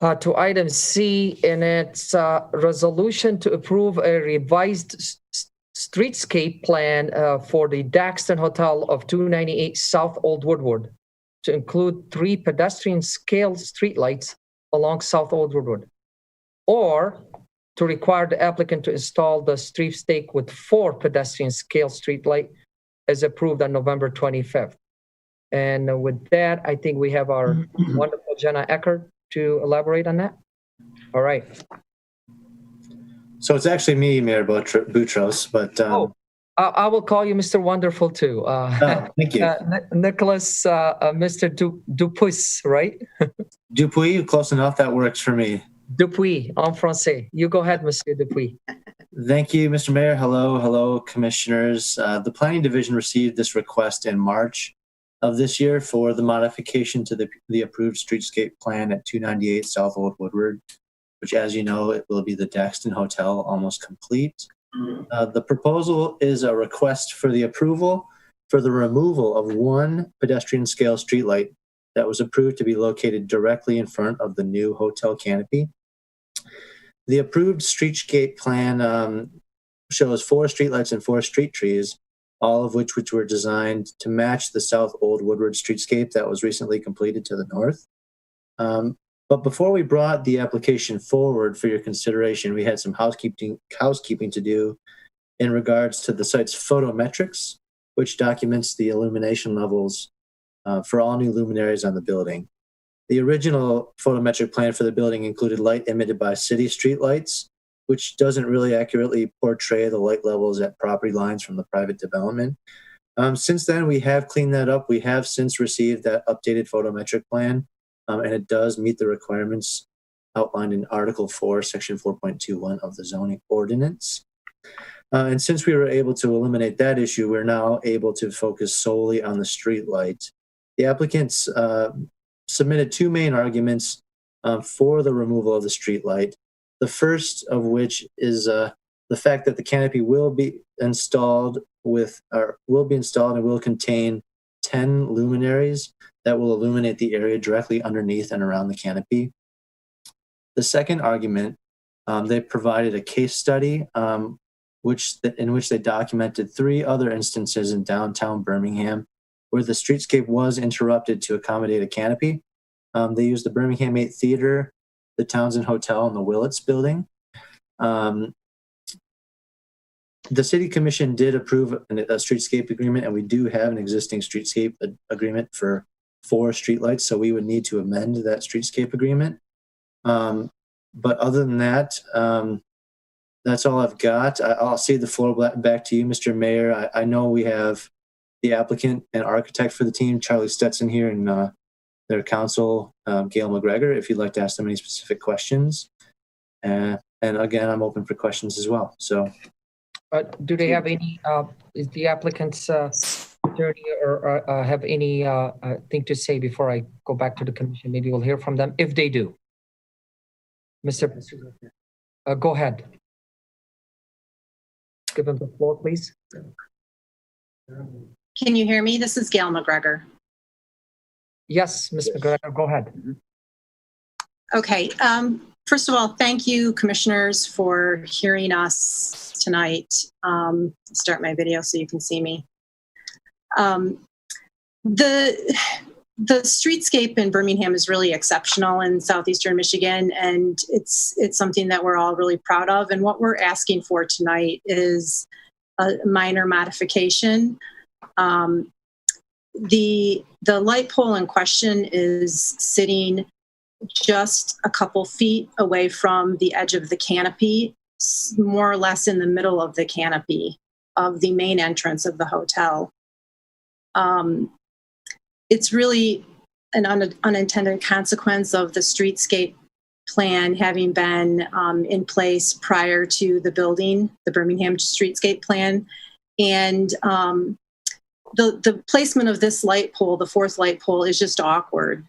To item C, and it's resolution to approve a revised streetscape plan for the Daxton Hotel of 298 South Old Woodward to include 3 pedestrian scale streetlights along South Old Woodward, or to require the applicant to install the streetscape with 4 pedestrian scale streetlight as approved on November 25th. And with that, I think we have our wonderful Jenna Eckert to elaborate on that. All right. So it's actually me, Mayor Boutros, but I will call you Mr. Wonderful too. Thank you. Nicholas, Mr. Dupuis, right? Dupuis, close enough. That works for me. Dupuis, en français. You go ahead, Monsieur Dupuis. Thank you, Mr. Mayor. Hello, commissioners. The Planning Division received this request in March of this year for the modification to the approved streetscape plan at 298 South Old Woodward, which, as you know, it will be the Daxton Hotel, almost complete. The proposal is a request for the approval for the removal of one pedestrian scale streetlight that was approved to be located directly in front of the new hotel canopy. The approved streetscape plan shows 4 streetlights and 4 street trees, all of which were designed to match the South Old Woodward streetscape that was recently completed to the north. But before we brought the application forward for your consideration, we had some housekeeping to do in regards to the site's photometrics, which documents the illumination levels for all new luminaries on the building. The original photometric plan for the building included light emitted by city streetlights, which doesn't really accurately portray the light levels at property lines from the private development. Since then, we have cleaned that up. We have since received that updated photometric plan, and it does meet the requirements outlined in Article 4, Section 4.21 of the zoning ordinance. And since we were able to eliminate that issue, we're now able to focus solely on the street light. The applicants submitted 2 main arguments for the removal of the street light. The first of which is the fact that the canopy will be installed and will contain 10 luminaries that will illuminate the area directly underneath and around the canopy. The second argument, they provided a case study in which they documented 3 other instances in downtown Birmingham where the streetscape was interrupted to accommodate a canopy. They used the Birmingham 8 Theater, the Townsend Hotel, and the Willits Building. The City Commission did approve a streetscape agreement, and we do have an existing streetscape agreement for 4 streetlights, so we would need to amend that streetscape agreement. But other than that, that's all I've got. I'll cede the floor back to you, Mr. Mayor. I know we have the applicant and architect for the team, Charlie Stetson, here, and their counsel, Gail McGregor, if you'd like to ask them any specific questions. And again, I'm open for questions as well. So, do they have any, is the applicant's attorney or have any thing to say before I go back to the commission? Maybe we'll hear from them if they do. Mr. Go ahead. Give them the floor, please. Can you hear me? This is Gail McGregor. Yes, Ms. McGregor, go ahead. Okay. First of all, thank you, commissioners, for hearing us tonight. Start my video so you can see me. The streetscape in Birmingham is really exceptional in southeastern Michigan, and it's something that we're all really proud of. And what we're asking for tonight is a minor modification. The light pole in question is sitting just a couple feet away from the edge of the canopy, more or less in the middle of the canopy of the main entrance of the hotel. It's really an unintended consequence of the streetscape plan having been in place prior to the building, the Birmingham streetscape plan. And the placement of this light pole, the 4th light pole, is just awkward.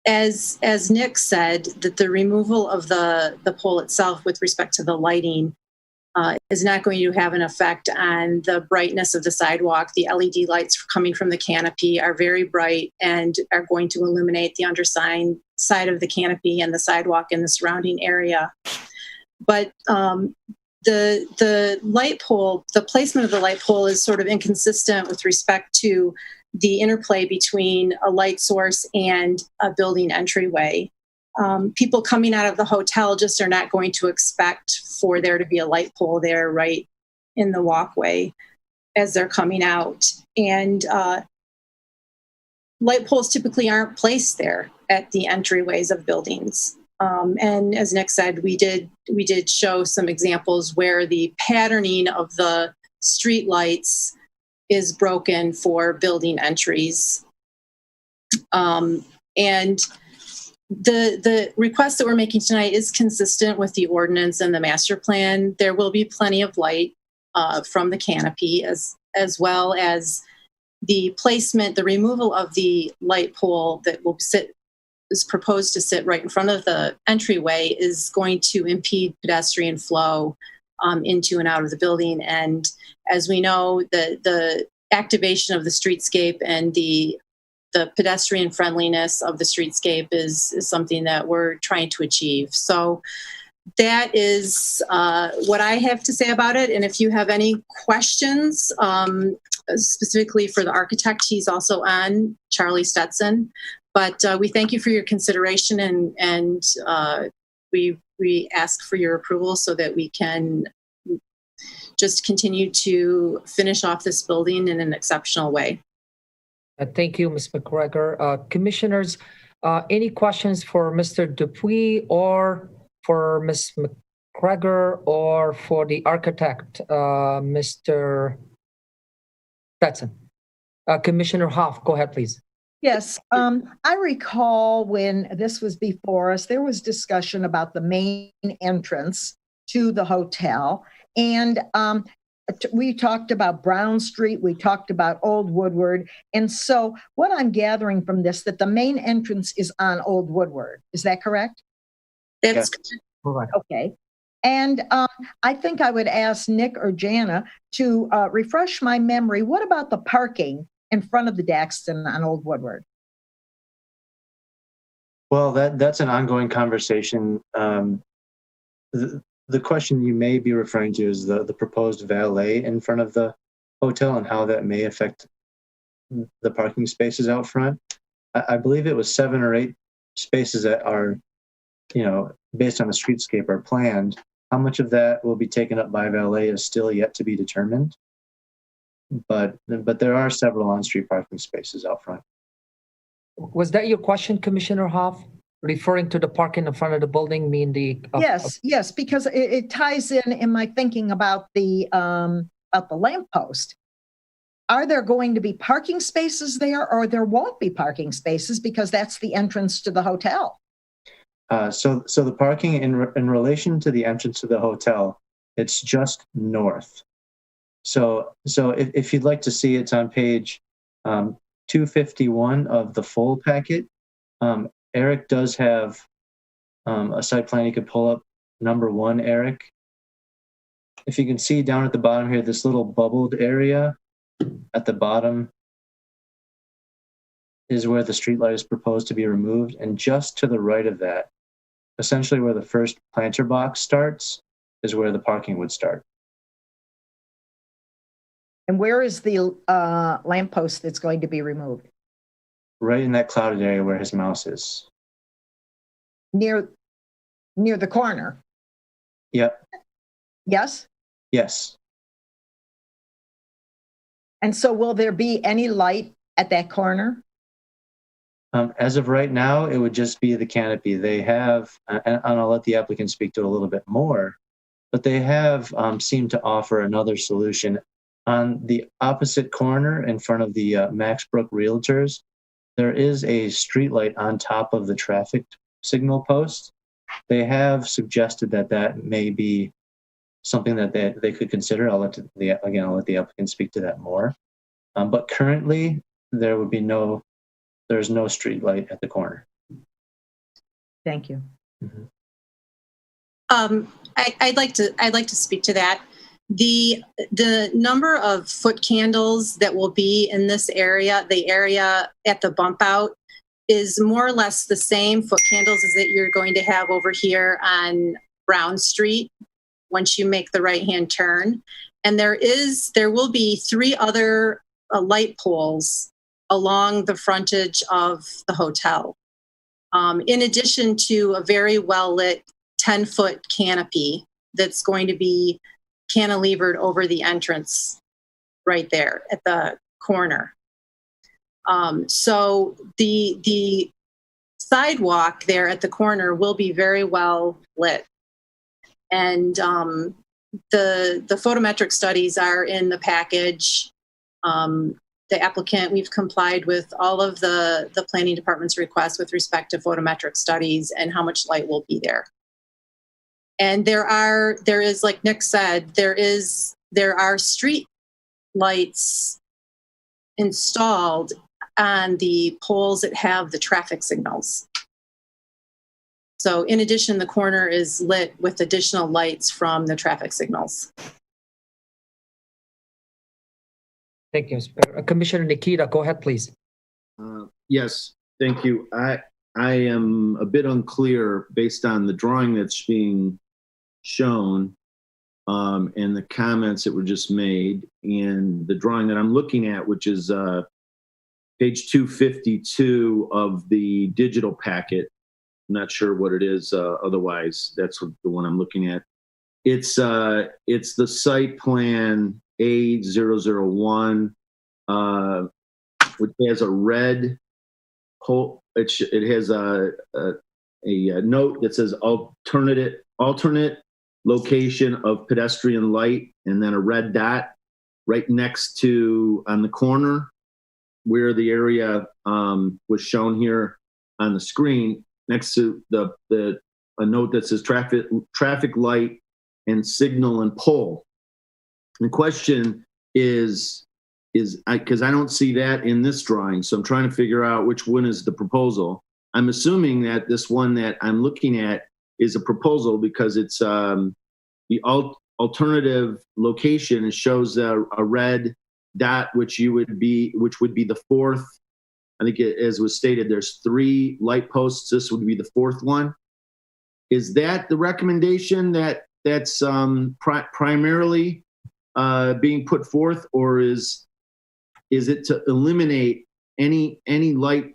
As Nick said, that the removal of the pole itself with respect to the lighting is not going to have an effect on the brightness of the sidewalk. The LED lights coming from the canopy are very bright and are going to illuminate the underside side of the canopy and the sidewalk in the surrounding area. But the light pole, the placement of the light pole is sort of inconsistent with respect to the interplay between a light source and a building entryway. People coming out of the hotel just are not going to expect for there to be a light pole there right in the walkway. as they're coming out. And light poles typically aren't placed there at the entryways of buildings. And as Nick said, we did show some examples where the patterning of the street lights is broken for building entries. And the request that we're making tonight is consistent with the ordinance and the master plan. There will be plenty of light from the canopy, as well as the placement, the removal of the light pole that is proposed to sit right in front of the entryway is going to impede pedestrian flow into and out of the building. And as we know, the activation of the streetscape and the pedestrian friendliness of the streetscape is something that we're trying to achieve. So that is what I have to say about it. And if you have any questions, specifically for the architect, he's also on, Charlie Stetson. But we thank you for your consideration, and we ask for your approval so that we can just continue to finish off this building in an exceptional way. Thank you, Ms. McGregor. Commissioners, any questions for Mr. Dupuy or for Ms. McGregor or for the architect, Mr. Stetson? Commissioner Hoff, go ahead, please. Yes, I recall when this was before us, there was discussion about the main entrance to the hotel. And we talked about Brown Street, we talked about Old Woodward. And so what I'm gathering from this, that the main entrance is on Old Woodward. Is that correct? That's correct. Okay. And I think I would ask Nick or Jana to refresh my memory. What about the parking in front of the Daxton on Old Woodward? Well, that's an ongoing conversation. The question you may be referring to is the proposed valet in front of the hotel and how that may affect the parking spaces out front. I believe it was 7 or 8 spaces that are, based on the streetscape are planned. How much of that will be taken up by valet is still yet to be determined. But there are several on-street parking spaces out front. Was that your question, Commissioner Hoff? Referring to the parking in front of the building, mean the yes, because it ties in my thinking about the lamppost. Are there going to be parking spaces there, or there won't be parking spaces because that's the entrance to the hotel? So the parking in relation to the entrance to the hotel, it's just north. So if you'd like to see, it's on page 251 of the full packet. Eric does have a site plan you could pull up. Number 1, Eric. If you can see down at the bottom here, this little bubbled area at the bottom is where the streetlight is proposed to be removed. And just to the right of that, essentially where the first planter box starts, is where the parking would start. And where is the lamppost that's going to be removed? Right in that clouded area where his mouse is. Near the corner? Yep. Yes? Yes. And so will there be any light at that corner? As of right now, it would just be the canopy. They have, and I'll let the applicant speak to it a little bit more, but they have seemed to offer another solution. On the opposite corner in front of the Max Brook Realtors, there is a streetlight on top of the traffic signal post. They have suggested that may be something that they could consider. I'll let the applicant speak to that more. But currently, there's no streetlight at the corner. Thank you. Mm-hmm. I'd like to speak to that. The number of foot candles that will be in this area, the area at the bump out, is more or less the same foot candles as that you're going to have over here on Brown Street once you make the right-hand turn. And there will be 3 other light poles along the frontage of the hotel, in addition to a very well-lit 10-foot canopy that's going to be cantilevered over the entrance right there at the corner. So the sidewalk there at the corner will be very well lit. And the photometric studies are in the package. The applicant, we've complied with all of the planning department's requests with respect to photometric studies and how much light will be there. And there is, like Nick said, there are street lights installed on the poles that have the traffic signals. So in addition, the corner is lit with additional lights from the traffic signals. Thank you. Commissioner Nikita, go ahead, please. Yes, thank you. I am a bit unclear based on the drawing that's being shown and the comments that were just made, and the drawing that I'm looking at, which is page 252 of the digital packet. I'm not sure what it is otherwise. That's the one I'm looking at. It's the site plan A001, which has a red hole. It has a note that says alternate location of pedestrian light, and then a red dot right next to, on the corner where the area was shown here on the screen, next to a note that says traffic light and signal and pole. The question is because I don't see that in this drawing, so I'm trying to figure out which one is the proposal. I'm assuming that this one that I'm looking at is a proposal because it's the alternative location. It shows a red dot, which would be the fourth. I think as was stated, there's 3 light posts. This would be the 4th one. Is that the recommendation that's primarily being put forth, or is it to eliminate any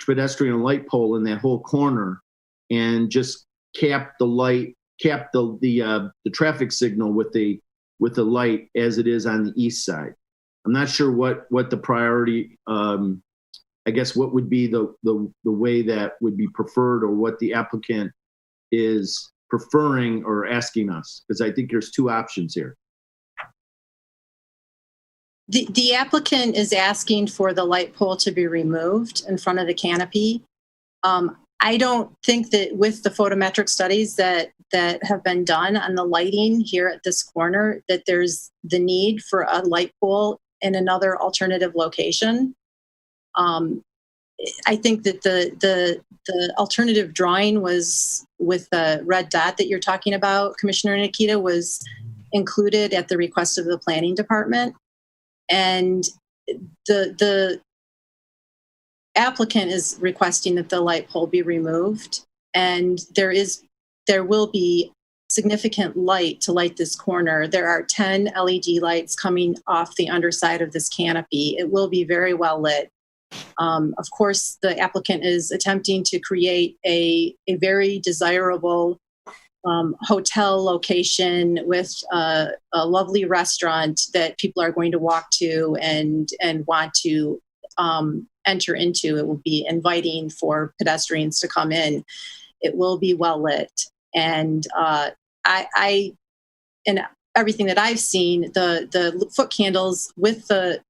pedestrian light pole in that whole corner and just cap the traffic signal with the light as it is on the east side? I'm not sure what the priority. I guess what would be the way that would be preferred, or what the applicant is preferring or asking us, because I think there's 2 options here. The applicant is asking for the light pole to be removed in front of the canopy. I don't think that with the photometric studies that have been done on the lighting here at this corner, that there's the need for a light pole in another alternative location. I think that the alternative drawing was with the red dot that you're talking about, Commissioner Nikita, was included at the request of the planning department. And the applicant is requesting that the light pole be removed, and there will be significant light to light this corner. There are 10 LED lights coming off the underside of this canopy. It will be very well lit. Of course, the applicant is attempting to create a very desirable hotel location with a lovely restaurant that people are going to walk to and want to enter into. It will be inviting for pedestrians to come in. It will be well lit, and I and everything that I've seen, the foot candles with the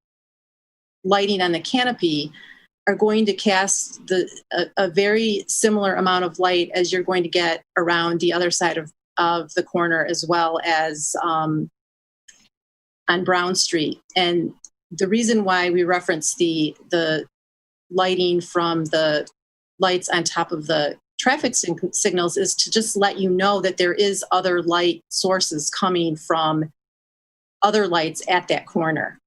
lighting on the canopy are going to cast a very similar amount of light as you're going to get around the other side of the corner, as well as on Brown Street. And the reason why we reference the lighting from the lights on top of the traffic signals is to just let you know that there is other light sources coming from other lights at that corner.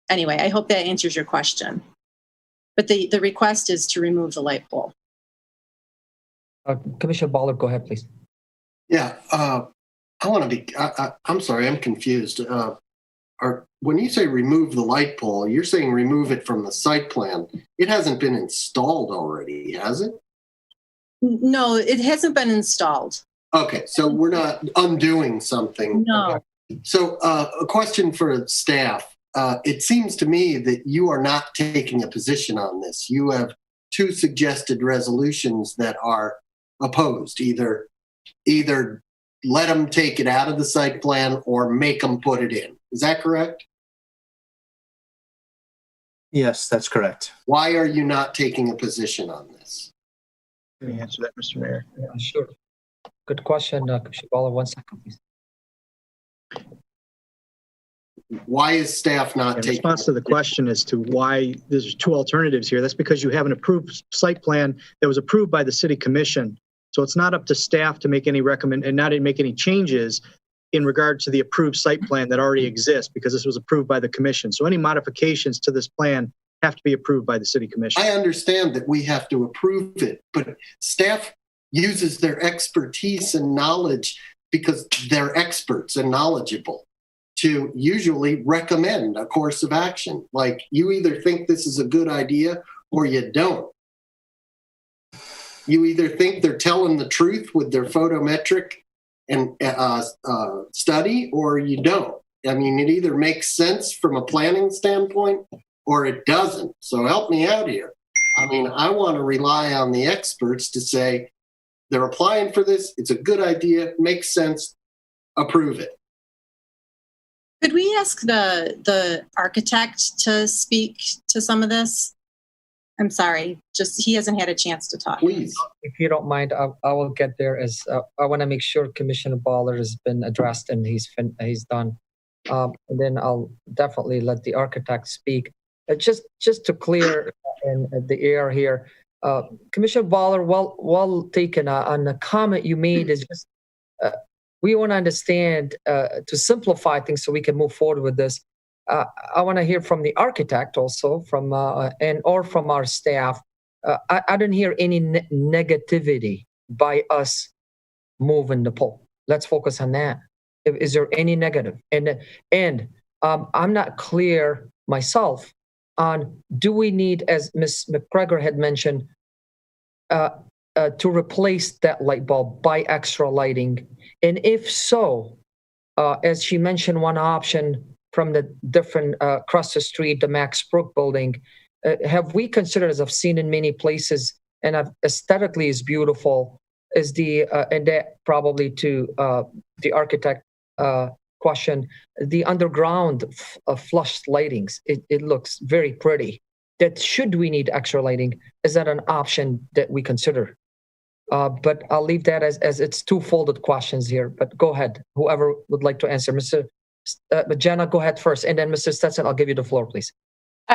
Anyway, I hope that answers your question. But the request is to remove the light pole. Commissioner Ballard, go ahead, please. Yeah, I want to be, I'm sorry, I'm confused. When you say remove the light pole, you're saying remove it from the site plan. It hasn't been installed already, has it? No, it hasn't been installed. Okay, so we're not undoing something. No. So a question for staff. It seems to me that you are not taking a position on this. You have two suggested resolutions that are opposed. Either let them take it out of the site plan or make them put it in. Is that correct? Yes, that's correct. Why are you not taking a position on this? Let me answer that, Mr. Mayor. Yeah, sure. Good question, Commissioner Waller. 1 second, please. Why is staff not taking? In response to the question as to why there's two alternatives here, that's because you have an approved site plan that was approved by the city commission. So it's not up to staff to make any not to make any changes in regard to the approved site plan that already exists, because this was approved by the commission. So any modifications to this plan have to be approved by the city commission. I understand that we have to approve it, but staff uses their expertise and knowledge because they're experts and knowledgeable to usually recommend a course of action. Like, you either think this is a good idea or you don't. You either think they're telling the truth with their photometric and study, or you don't. I mean, it either makes sense from a planning standpoint or it doesn't. So help me out here. I mean, I want to rely on the experts to say they're applying for this. It's a good idea, makes sense, approve it. Could we ask the architect to speak to some of this? I'm sorry, just he hasn't had a chance to talk. Please. If you don't mind, I will get there. As I want to make sure Commissioner Baller has been addressed and he's done. And then I'll definitely let the architect speak. Just to clear in the air here, Commissioner Baller, well taken on the comment you made. Is just we want to understand to simplify things so we can move forward with this. I want to hear from the architect also, from or from our staff. I didn't hear any negativity by us moving the pole. Let's focus on that. Is there any negative? And I'm not clear myself on, do we need, as Ms. McGregor had mentioned, to replace that light bulb by extra lighting? And if so, as she mentioned, one option from the different across the street, the Max Brook building, have we considered, as I've seen in many places, and aesthetically is beautiful, is the and that probably to the architect question, the underground flush lightings. It looks very pretty. That should we need extra lighting? Is that an option that we consider? But I'll leave that as it's two-folded questions here. But go ahead, whoever would like to answer. Jenna, go ahead first, and then Mr. Stetson, I'll give you the floor, please.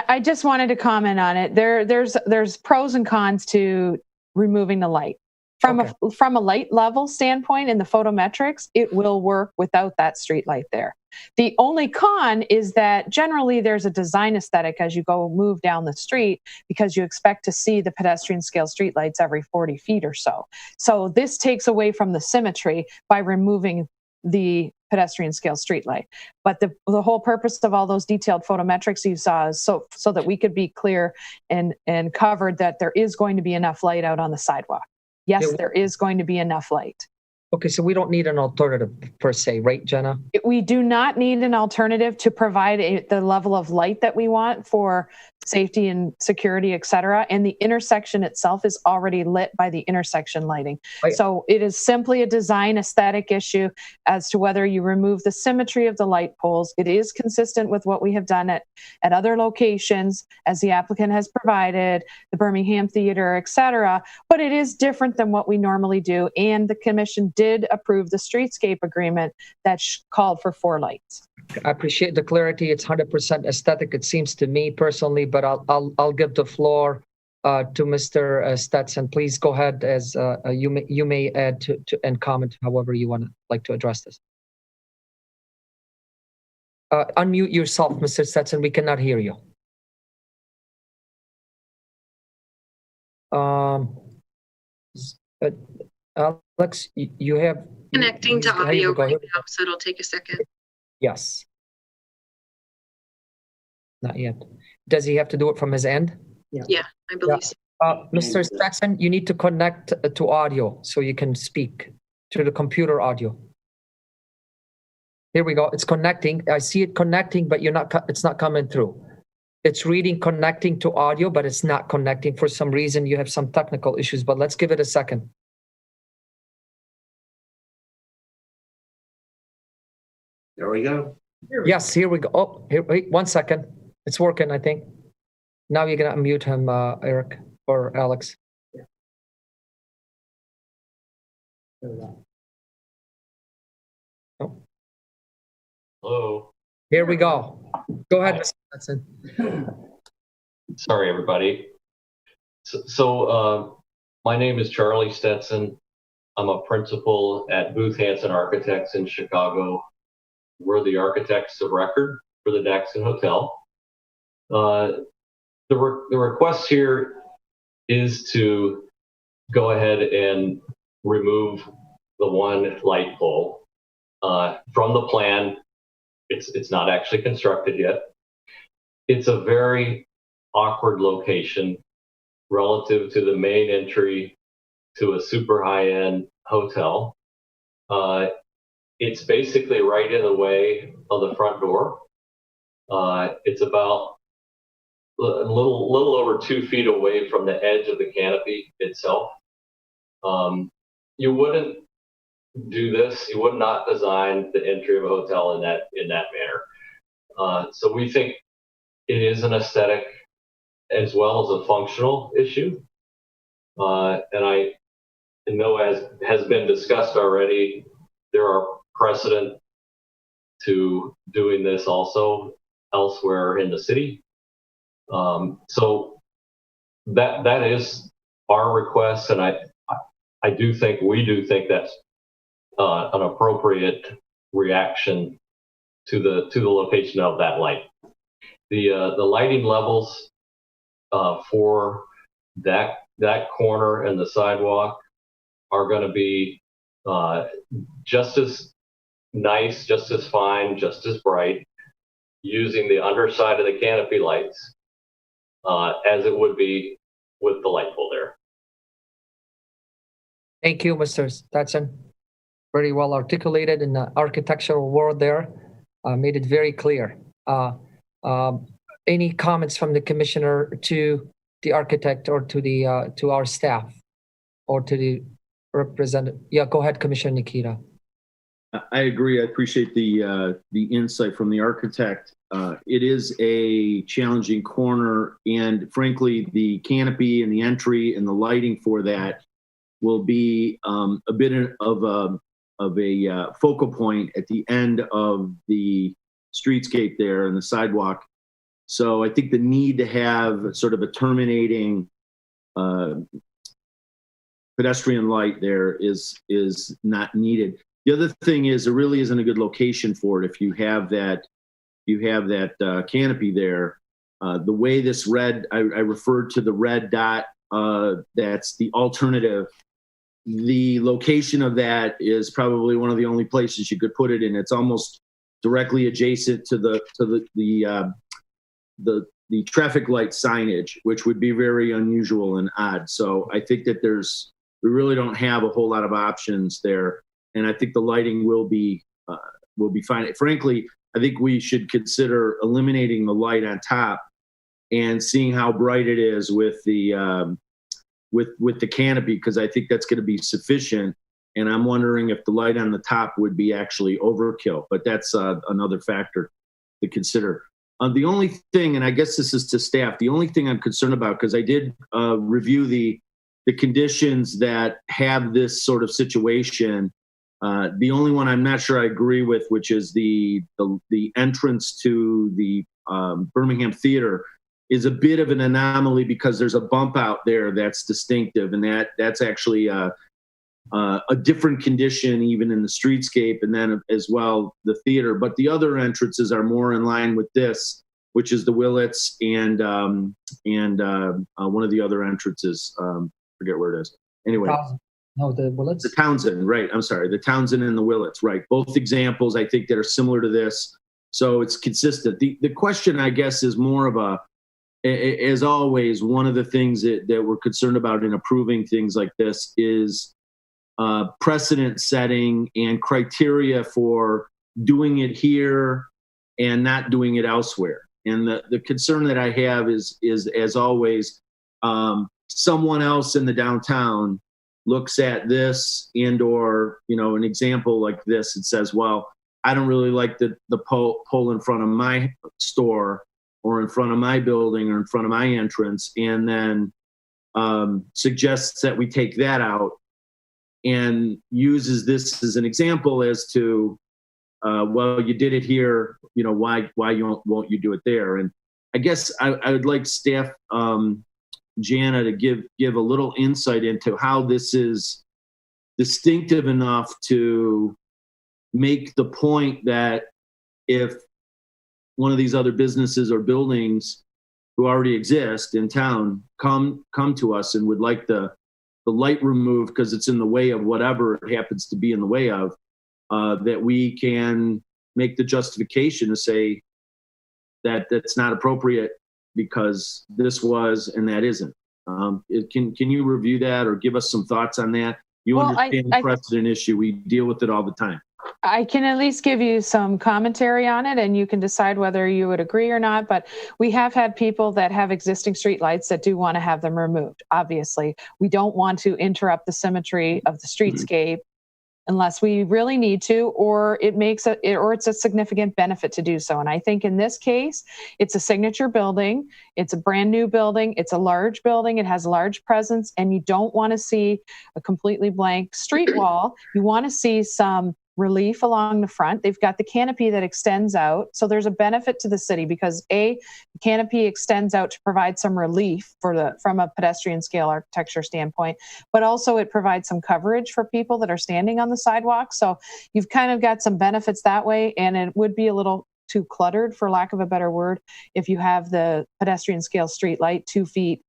I just wanted to comment on it. There's pros and cons to removing the light. From a light level standpoint in the photometrics, it will work without that street light there. The only con is that generally there's a design aesthetic as you move down the street, because you expect to see the pedestrian scale street lights every 40 feet or so. So this takes away from the symmetry by removing the pedestrian scale street light. But the whole purpose of all those detailed photometrics you saw is so that we could be clear and covered that there is going to be enough light out on the sidewalk. Yes, there is going to be enough light. Okay, so we don't need an alternative per se, right, Jenna? We do not need an alternative to provide the level of light that we want for safety and security, et cetera. And the intersection itself is already lit by the intersection lighting. Right. So it is simply a design aesthetic issue as to whether you remove the symmetry of the light poles. It is consistent with what we have done at other locations, as the applicant has provided, the Birmingham Theater, et cetera. But it is different than what we normally do. And the commission did approve the streetscape agreement that called for 4 lights. I appreciate the clarity. It's 100% aesthetic, it seems to me personally, but I'll give the floor to Mr. Stetson. Please go ahead, as you may add to and comment however you like to address this. Unmute yourself, Mr. Stetson. We cannot hear you. Alex, you have connecting to audio right now, so it'll take a second. Yes. Not yet. Does he have to do it from his end? Yeah, I believe so. Mr. Stetson, you need to connect to audio so you can speak to the computer audio. Here we go. It's connecting. I see it connecting, but it's not coming through. It's reading connecting to audio, but it's not connecting. For some reason, you have some technical issues, but let's give it a second. There we go. Yes, here we go. Oh, here, wait 1 second. It's working, I think. Now you're going to unmute him, Eric or Alex. Oh. Hello. Here we go. Go ahead, Mr. Hudson. Sorry, everybody. So my name is Charlie Stetson. I'm a principal at Booth Hanson Architects in Chicago. We're the architects of record for the Daxton Hotel. The request here is to go ahead and remove the one light pole from the plan. It's not actually constructed yet. It's a very awkward location relative to the main entry to a super high-end hotel. It's basically right in the way of the front door. It's about a little over 2 feet away from the edge of the canopy itself. You wouldn't do this. You would not design the entry of a hotel in that manner. So we think it is an aesthetic as well as a functional issue. And I know, as has been discussed already, there are precedent to doing this also elsewhere in the city. So that is our request, and we do think that's an appropriate reaction to the location of that light. The lighting levels for that corner and the sidewalk are going to be just as nice, just as fine, just as bright, using the underside of the canopy lights as it would be with the light pole there. Thank you, Mr. Stetson. Very well articulated in the architectural world there. Made it very clear. Any comments from the commissioner to the architect or to our staff or to the representative? Yeah, go ahead, Commissioner Nikita. I agree. I appreciate the insight from the architect. It is a challenging corner, and frankly, the canopy and the entry and the lighting for that will be a bit of a focal point at the end of the streetscape there and the sidewalk. So I think the need to have sort of a terminating pedestrian light there is not needed. The other thing is there really isn't a good location for it if you have that canopy there. The way this red, I referred to the red dot, that's the alternative. The location of that is probably one of the only places you could put it in. It's almost directly adjacent to the traffic light signage, which would be very unusual and odd. So I think that we really don't have a whole lot of options there, and I think the lighting will be fine. Frankly, I think we should consider eliminating the light on top and seeing how bright it is with the canopy, because I think that's going to be sufficient. And I'm wondering if the light on the top would be actually overkill, but that's another factor to consider. The only thing, and I guess this is to staff, the only thing I'm concerned about, because I did review the conditions that have this sort of situation. The only one I'm not sure I agree with, which is the entrance to the Birmingham Theater, is a bit of an anomaly because there's a bump out there that's distinctive, and that's actually a different condition even in the streetscape, and then as well the theater. But the other entrances are more in line with this, which is the Willits and one of the other entrances. Forget where it is. Anyway. No, the Willits? The Townsend, right. I'm sorry. The Townsend and the Willits, right. Both examples, I think, that are similar to this. So it's consistent. The question, I guess, is more of as always, one of the things that we're concerned about in approving things like this is precedent setting and criteria for doing it here and not doing it elsewhere. And the concern that I have is as always, someone else in the downtown looks at this and/or, an example like this and says, well, I don't really like the pole in front of my store or in front of my building or in front of my entrance, and then suggests that we take that out and uses this as an example as to, well, you did it here, why won't you do it there? And I guess I would like staff, Jana, to give a little insight into how this is distinctive enough to make the point that if one of these other businesses or buildings who already exist in town come to us and would like the light removed because it's in the way of whatever it happens to be in the way of, that we can make the justification to say that that's not appropriate because this was and that isn't. Can you review that or give us some thoughts on that? You understand the precedent issue. We deal with it all the time. I can at least give you some commentary on it and you can decide whether you would agree or not. But we have had people that have existing streetlights that do want to have them removed. Obviously, we don't want to interrupt the symmetry of the streetscape unless we really need to, or it's a significant benefit to do so. And I think in this case, it's a signature building. It's a brand new building. It's a large building. It has a large presence, and you don't want to see a completely blank street wall. You want to see some relief along the front. They've got the canopy that extends out. So there's a benefit to the city because the canopy extends out to provide some relief from a pedestrian scale architecture standpoint, but also it provides some coverage for people that are standing on the sidewalk. So you've kind of got some benefits that way, and it would be a little too cluttered, for lack of a better word, if you have the pedestrian scale street light 2 feet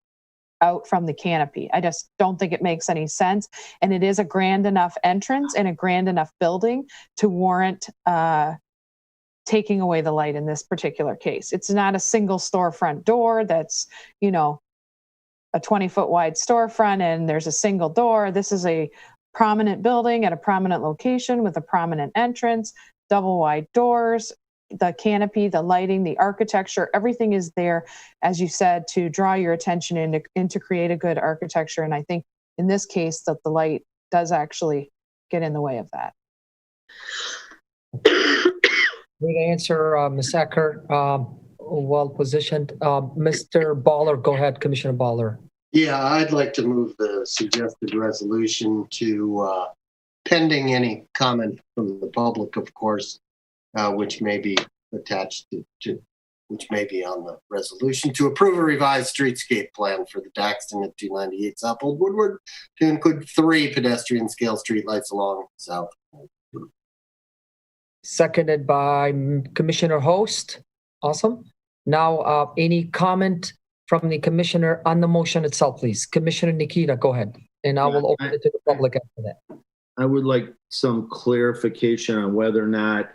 out from the canopy. I just don't think it makes any sense. And it is a grand enough entrance and a grand enough building to warrant taking away the light in this particular case. It's not a single storefront door that's, a 20-foot wide storefront and there's a single door. This is a prominent building at a prominent location with a prominent entrance, double wide doors. The canopy, the lighting, the architecture, everything is there, as you said, to draw your attention and to create a good architecture. And I think in this case that the light does actually get in the way of that. Great answer, Ms. Ecker. Well positioned. Mr. Baller, go ahead, Commissioner Baller. Yeah, I'd like to move the suggested resolution to, pending any comment from the public, of course, which may be attached to which may be on the resolution, to approve a revised streetscape plan for the Daxton at 298 South Old Woodward to include 3 pedestrian scale streetlights along South. Seconded by Commissioner Host. Awesome. Now, any comment from the commissioner on the motion itself, please? Commissioner Nikita, go ahead. And I will open it to the public after that. I would like some clarification on whether or not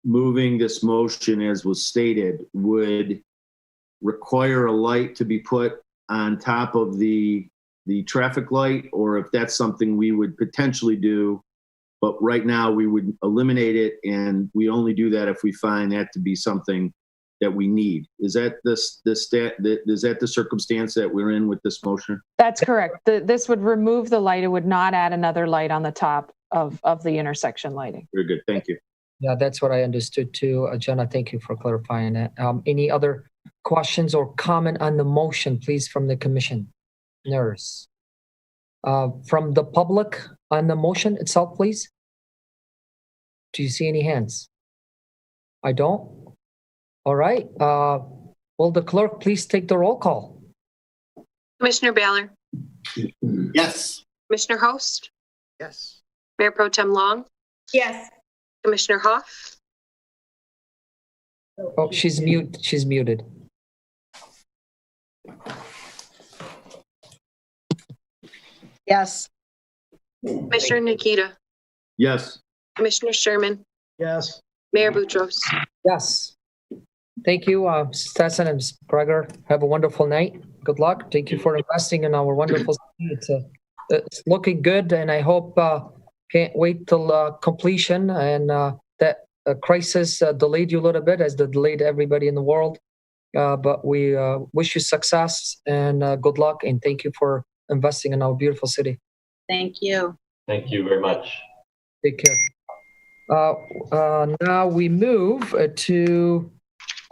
moving this motion, as was stated, would require a light to be put on top of the traffic light, or if that's something we would potentially do, but right now we would eliminate it, and we only do that if we find that to be something that we need. Is that is that the circumstance that we're in with this motion? That's correct. This would remove the light. It would not add another light on the top of the intersection lighting. Very good. Thank you. Yeah, that's what I understood too. Jenna, thank you for clarifying that. Any other questions or comment on the motion, please, from the commission? Nurse. From the public on the motion itself, please? Do you see any hands? I don't? All right. Will the clerk please take the roll call? Commissioner Baller? Yes. Commissioner Host? Yes. Mayor Pro Tem Long? Yes. Commissioner Hoff? Oh, she's muted. Yes. Commissioner Nikita? Yes. Commissioner Sherman? Yes. Mayor Boutros? Yes. Thank you, Stetson and Gregor. Have a wonderful night. Good luck. Thank you for investing in our wonderful city. It's looking good, and I hope Can't wait till completion, and that crisis delayed you a little bit, as it delayed everybody in the world. But we wish you success and good luck, and thank you for investing in our beautiful city. Thank you. Thank you very much. Take care. Now we move to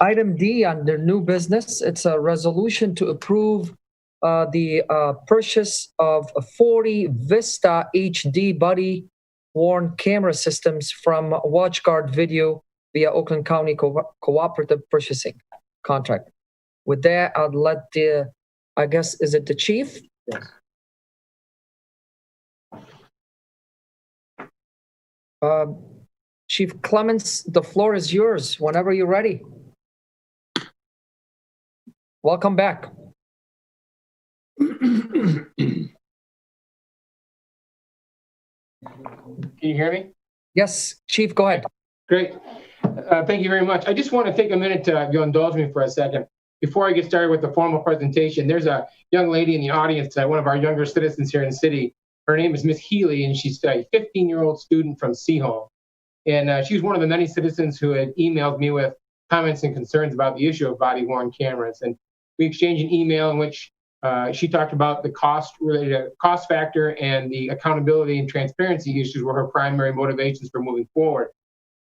item D under new business. It's a resolution to approve the purchase of 40 Vista HD body-worn camera systems from WatchGuard Video via Oakland County Cooperative Purchasing Contract. With that, I'd let the, I guess, is it the chief? Yes. Chief Clements, the floor is yours whenever you're ready. Welcome back. Can you hear me? Yes, Chief, go ahead. Great. Thank you very much. I just want to take a minute to, if you'll indulge me for a second. Before I get started with the formal presentation, there's a young lady in the audience, one of our younger citizens here in the city. Her name is Miss Healy, and she's a 15-year-old student from Seaholm. And she's one of the many citizens who had emailed me with comments and concerns about the issue of body-worn cameras. And we exchanged an email in which she talked about the cost factor and the accountability and transparency issues were her primary motivations for moving forward.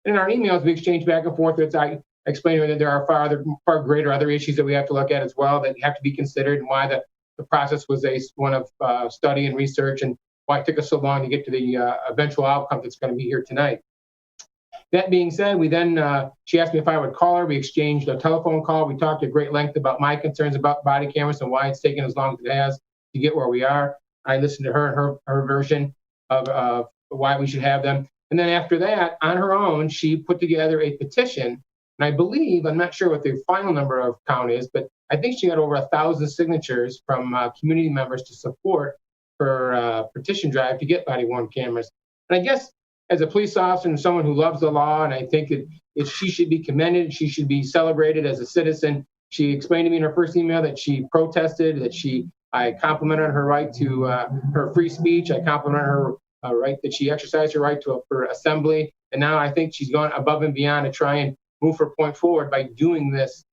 In our emails, we exchanged back and forth. I explained to her that there are far greater other issues that we have to look at as well that have to be considered, and why the process was one of study and research, and why it took us so long to get to the eventual outcome that's going to be here tonight. That being said, we then, she asked me if I would call her. We exchanged a telephone call. We talked at great length about my concerns about body cameras and why it's taken as long as it has to get where we are. I listened to her and her version of why we should have them. And then after that, on her own, she put together a petition. And I believe, I'm not sure what the final number of count is, but I think she got over 1,000 signatures from community members to support her petition drive to get body-worn cameras. And I guess as a police officer and someone who loves the law, and I think that she should be commended, she should be celebrated as a citizen. She explained to me in her first email that she protested, that I complimented her right to her free speech. I complimented her right that she exercised her right to her assembly. And now I think she's gone above and beyond to try and move her point forward by doing this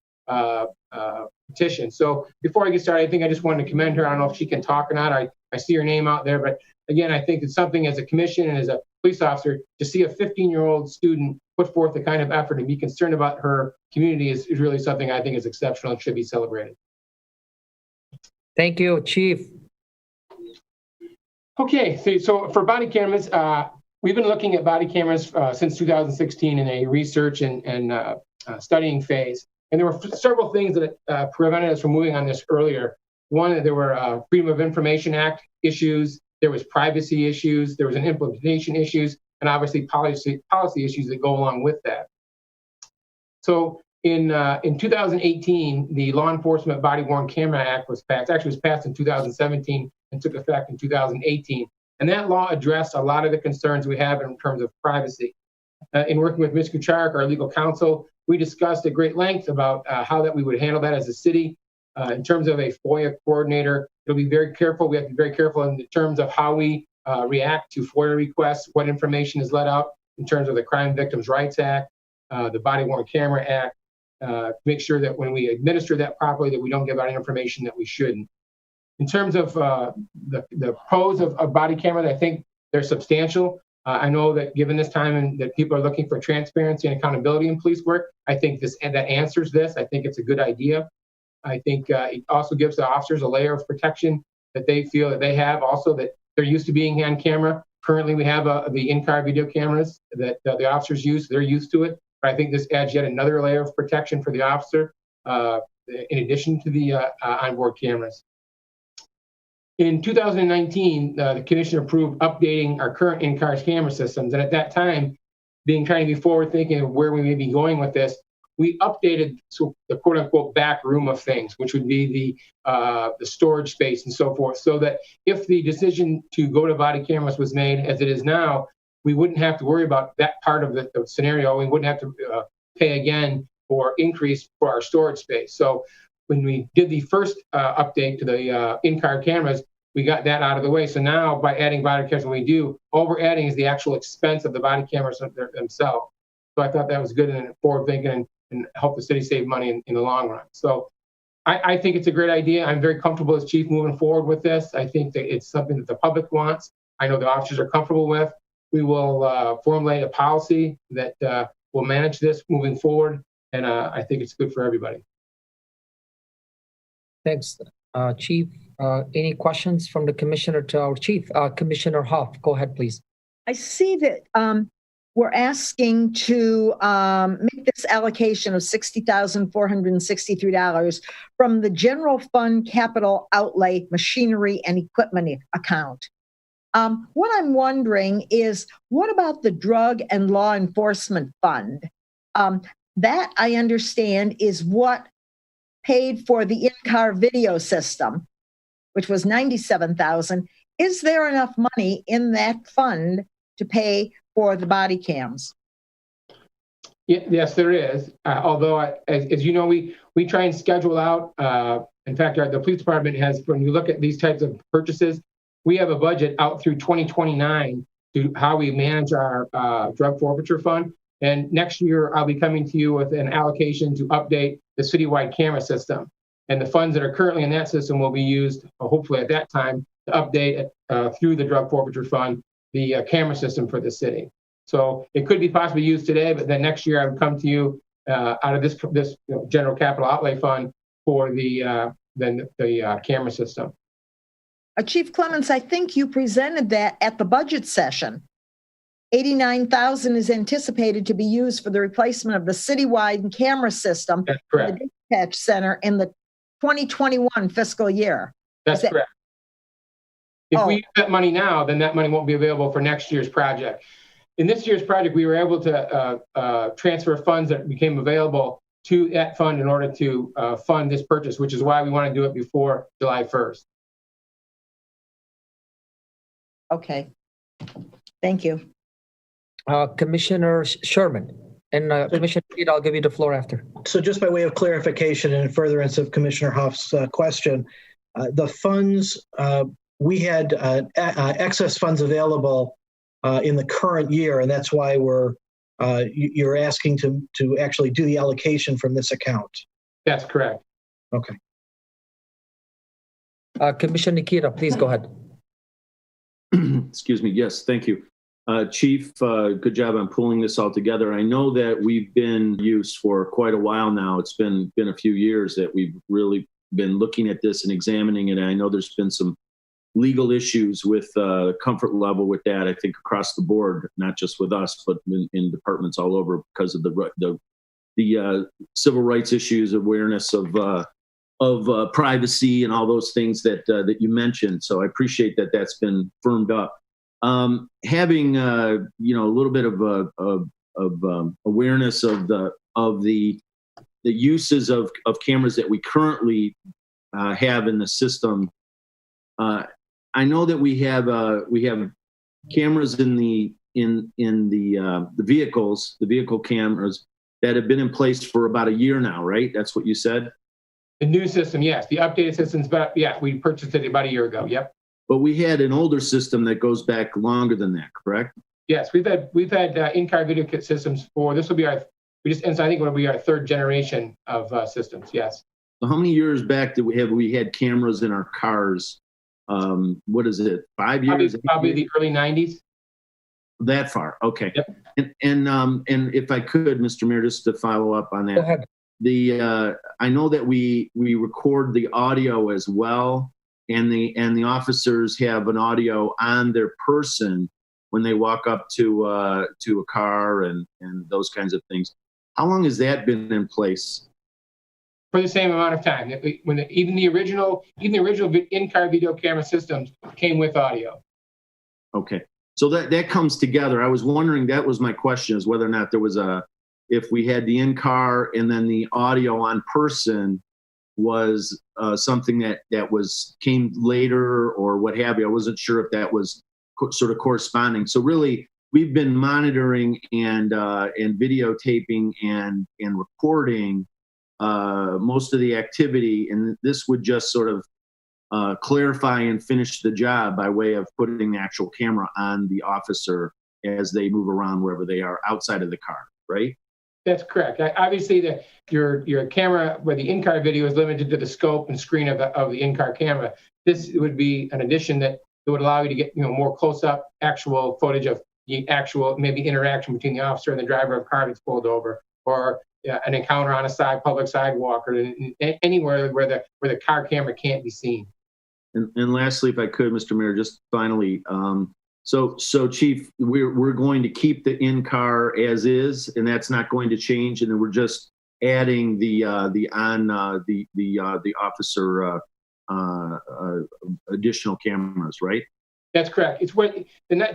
petition. So before I get started, I think I just wanted to commend her. I don't know if she can talk or not. I see her name out there, but again, I think it's something as a commission and as a police officer to see a 15-year-old student put forth the kind of effort and be concerned about her community is really something I think is exceptional and should be celebrated. Thank you, Chief. Okay, so for body cameras, we've been looking at body cameras since 2016 in a research and studying phase. And there were several things that prevented us from moving on this earlier. One, there were Freedom of Information Act issues, there was privacy issues, there was an implementation issues, and obviously policy issues that go along with that. So in 2018, the Law Enforcement Body-Worn Camera Act was passed. Actually, it was passed in 2017 and took effect in 2018. And that law addressed a lot of the concerns we have in terms of privacy. In working with Ms. Kucharik, our legal counsel, we discussed at great length about how that we would handle that as a city. In terms of a FOIA coordinator, it'll be very careful. We have to be very careful in terms of how we react to FOIA requests, what information is let out in terms of the Crime Victims' Rights Act, the Body-Worn Camera Act, to make sure that when we administer that properly, that we don't give out information that we shouldn't. In terms of the pros of body cameras, I think they're substantial. I know that given this time and that people are looking for transparency and accountability in police work, I think that answers this. I think it's a good idea. I think it also gives the officers a layer of protection that they feel that they have. Also, that they're used to being on camera. Currently, we have the in-car video cameras that the officers use. They're used to it. But I think this adds yet another layer of protection for the officer in addition to the onboard cameras. In 2019, the commission approved updating our current in-car camera systems. And at that time, trying to be forward-thinking of where we may be going with this, we updated the quote-unquote back room of things, which would be the storage space and so forth, so that if the decision to go to body cameras was made, as it is now, we wouldn't have to worry about that part of the scenario. We wouldn't have to pay again for increase for our storage space. So when we did the first update to the in-car cameras, we got that out of the way. So now by adding body cameras when we do, all we're adding is the actual expense of the body cameras themselves. So I thought that was good and forward thinking and help the city save money in the long run. So I think it's a great idea. I'm very comfortable as chief moving forward with this. I think that it's something that the public wants. I know the officers are comfortable with. We will formulate a policy that will manage this moving forward. And I think it's good for everybody. Thanks, Chief. Any questions from the commissioner to our chief? Commissioner Hoff, go ahead, please. I see that we're asking to make this allocation of $60,463 from the general fund capital outlay machinery and equipment account. What I'm wondering is, what about the drug and law enforcement fund? That I understand is what paid for the in-car video system, which was $97,000. Is there enough money in that fund to pay for the body cams? Yes, there is. Although, as you know, we try and schedule out. In fact, the police department has, when you look at these types of purchases, we have a budget out through 2029 to how we manage our drug forfeiture fund. And next year, I'll be coming to you with an allocation to update the citywide camera system. And the funds that are currently in that system will be used, hopefully at that time, to update through the drug forfeiture fund, the camera system for the city. So it could be possibly used today, but then next year I would come to you out of this general capital outlay fund for the camera system. Chief Clements, I think you presented that at the budget session. $89,000 is anticipated to be used for the replacement of the citywide camera system. That's correct. The dispatch center in the 2021 fiscal year. That's correct. If we use that money now, then that money won't be available for next year's project. In this year's project, we were able to transfer funds that became available to that fund in order to fund this purchase, which is why we want to do it before July 1st. Okay. Thank you. Commissioner Sherman. And Commissioner Reed, I'll give you the floor after. So just by way of clarification and in furtherance of Commissioner Hoff's question, the funds, we had excess funds available in the current year, and that's why you're asking to actually do the allocation from this account. That's correct. Okay. Commissioner Nikita, please go ahead. Excuse me. Yes, thank you. Chief, good job on pulling this all together. I know that we've been used for quite a while now. It's been a few years that we've really been looking at this and examining it. And I know there's been some legal issues with comfort level with that, I think, across the board, not just with us, but in departments all over because of the civil rights issues, awareness of privacy and all those things that you mentioned. So I appreciate that that's been firmed up. Having a little bit of awareness of the uses of cameras that we currently have in the system. I know that we have cameras in the vehicles, the vehicle cameras that have been in place for about a year now, right? That's what you said. The new system, yes. The updated systems, but yeah, we purchased it about a year ago. Yep. But we had an older system that goes back longer than that, correct? Yes, we've had in-car video kit systems for this will be I think it'll be our third generation of systems. Yes. So how many years back did we had cameras in our cars? What is it? 5 years? Probably the early 90s. That far, okay. Yep. And if I could, Mr. Mayor, just to follow up on that. Go ahead. I know that we record the audio as well. And the officers have an audio on their person when they walk up to a car and those kinds of things. How long has that been in place? For the same amount of time. Even the original in-car video camera systems came with audio. Okay, so that comes together. I was wondering, that was my question, is whether or not there was if we had the in-car and then the audio on person was something that came later or what have you. I wasn't sure if that was sort of corresponding. So really, we've been monitoring and videotaping and recording most of the activity, and this would just sort of clarify and finish the job by way of putting the actual camera on the officer as they move around wherever they are outside of the car, right? That's correct. Obviously, your camera, where the in-car video is limited to the scope and screen of the in-car camera, this would be an addition that would allow you to get more close-up actual footage of the actual maybe interaction between the officer and the driver of a car that's pulled over, or an encounter on a public sidewalk, or anywhere where the car camera can't be seen. And lastly, if I could, Mr. Mayor, just finally, so Chief, we're going to keep the in-car as is, and that's not going to change, and then we're just adding the officer additional cameras, right? That's correct. It's the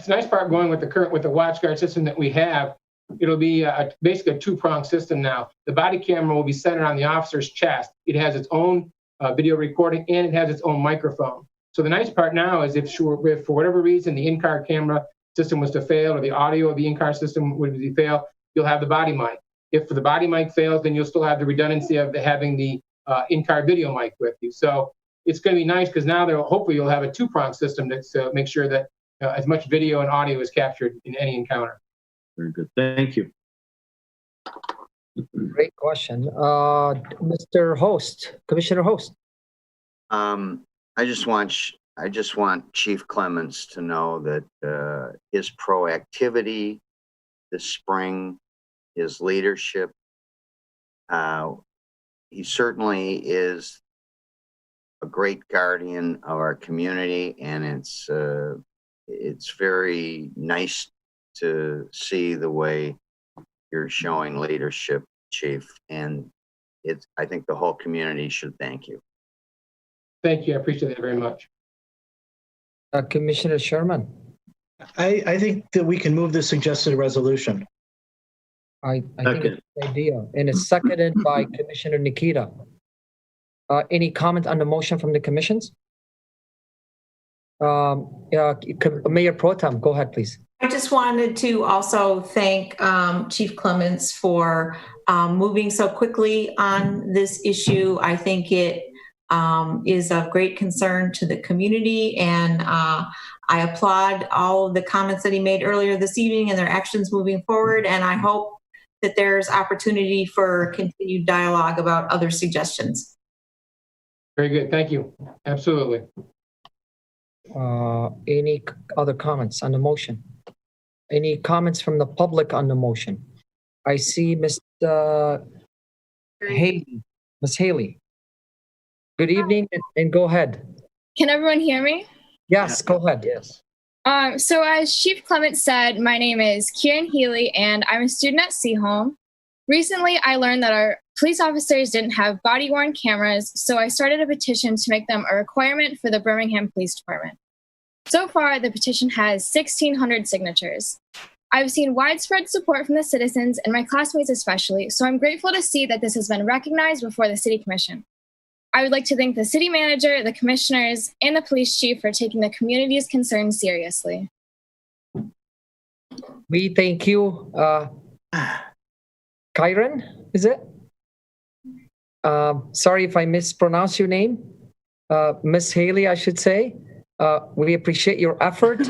nice part going with the WatchGuard system that we have. It'll be basically a two-pronged system now. The body camera will be centered on the officer's chest. It has its own video recording, and it has its own microphone. So the nice part now is if for whatever reason the in-car camera system was to fail, or the audio of the in-car system would fail, you'll have the body mic. If the body mic fails, then you'll still have the redundancy of having the in-car video mic with you. So it's going to be nice, because now hopefully you'll have a two-pronged system to make sure that as much video and audio is captured in any encounter. Very good. Thank you. Great question. Mr. Host, Commissioner Host. I just want Chief Clements to know that his proactivity this spring, his leadership, he certainly is a great guardian of our community, and it's very nice to see the way you're showing leadership, Chief, and I think the whole community should thank you. Thank you. I appreciate that very much. Commissioner Sherman. I think that we can move this suggested resolution. I think it's a good idea, and it's seconded by Commissioner Nikita. Any comment on the motion from the commissions? Mayor Pro Tem, go ahead, please. I just wanted to also thank Chief Clements for moving so quickly on this issue. I think it is of great concern to the community, and I applaud all of the comments that he made earlier this evening and their actions moving forward, and I hope that there's opportunity for continued dialogue about other suggestions. Very good. Thank you. Absolutely. Any other comments on the motion? Any comments from the public on the motion? I see Mr. Haley. Ms. Haley. Good evening, and go ahead. Can everyone hear me? Yes, go ahead. Yes. So as Chief Clement said, my name is Kieran Healy, and I'm a student at Seaholm. Recently, I learned that our police officers didn't have body-worn cameras, so I started a petition to make them a requirement for the Birmingham Police Department. So far, the petition has 1,600 signatures. I've seen widespread support from the citizens and my classmates especially, so I'm grateful to see that this has been recognized before the City Commission. I would like to thank the city manager, the commissioners, and the police chief for taking the community's concerns seriously. We thank you. Kyron, is it? Sorry if I mispronounced your name. Miss Haley, I should say. We appreciate your effort.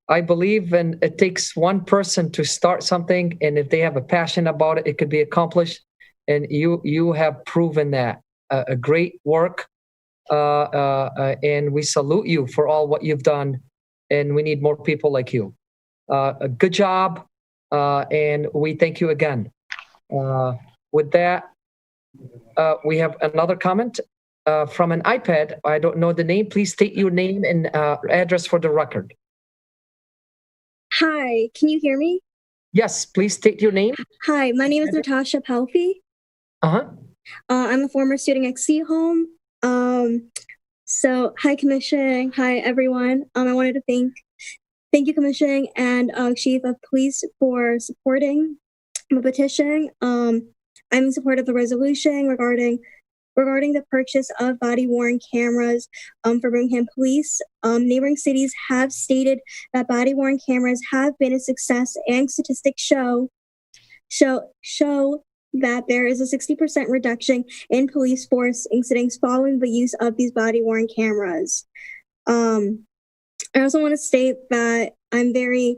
I believe it takes one person to start something, and if they have a passion about it, it could be accomplished. And you have proven that. A great work, and we salute you for all what you've done, and we need more people like you. A good job, and we thank you again. With that, we have another comment from an iPad. I don't know the name. Please state your name and address for the record. Hi, can you hear me? Yes, please state your name. Hi, my name is Natasha Pelfey. I'm a former student at Seaholm. So hi, Commission. Hi, everyone. I wanted to thank you, Commission, and Chief of Police for supporting the petition. I'm in support of the resolution regarding the purchase of body-worn cameras for Birmingham Police. Neighboring cities have stated that body-worn cameras have been a success, and statistics show that there is a 60% reduction in police force incidents following the use of these body-worn cameras. I also want to state that I'm very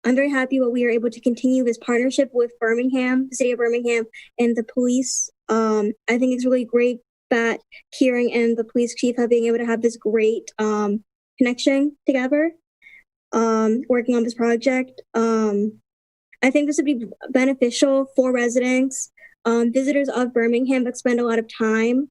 happy that we are able to continue this partnership with Birmingham, the city of Birmingham, and the police. I think it's really great that Kieran and the police chief have been able to have this great connection together, working on this project. I think this would be beneficial for residents, visitors of Birmingham that spend a lot of time.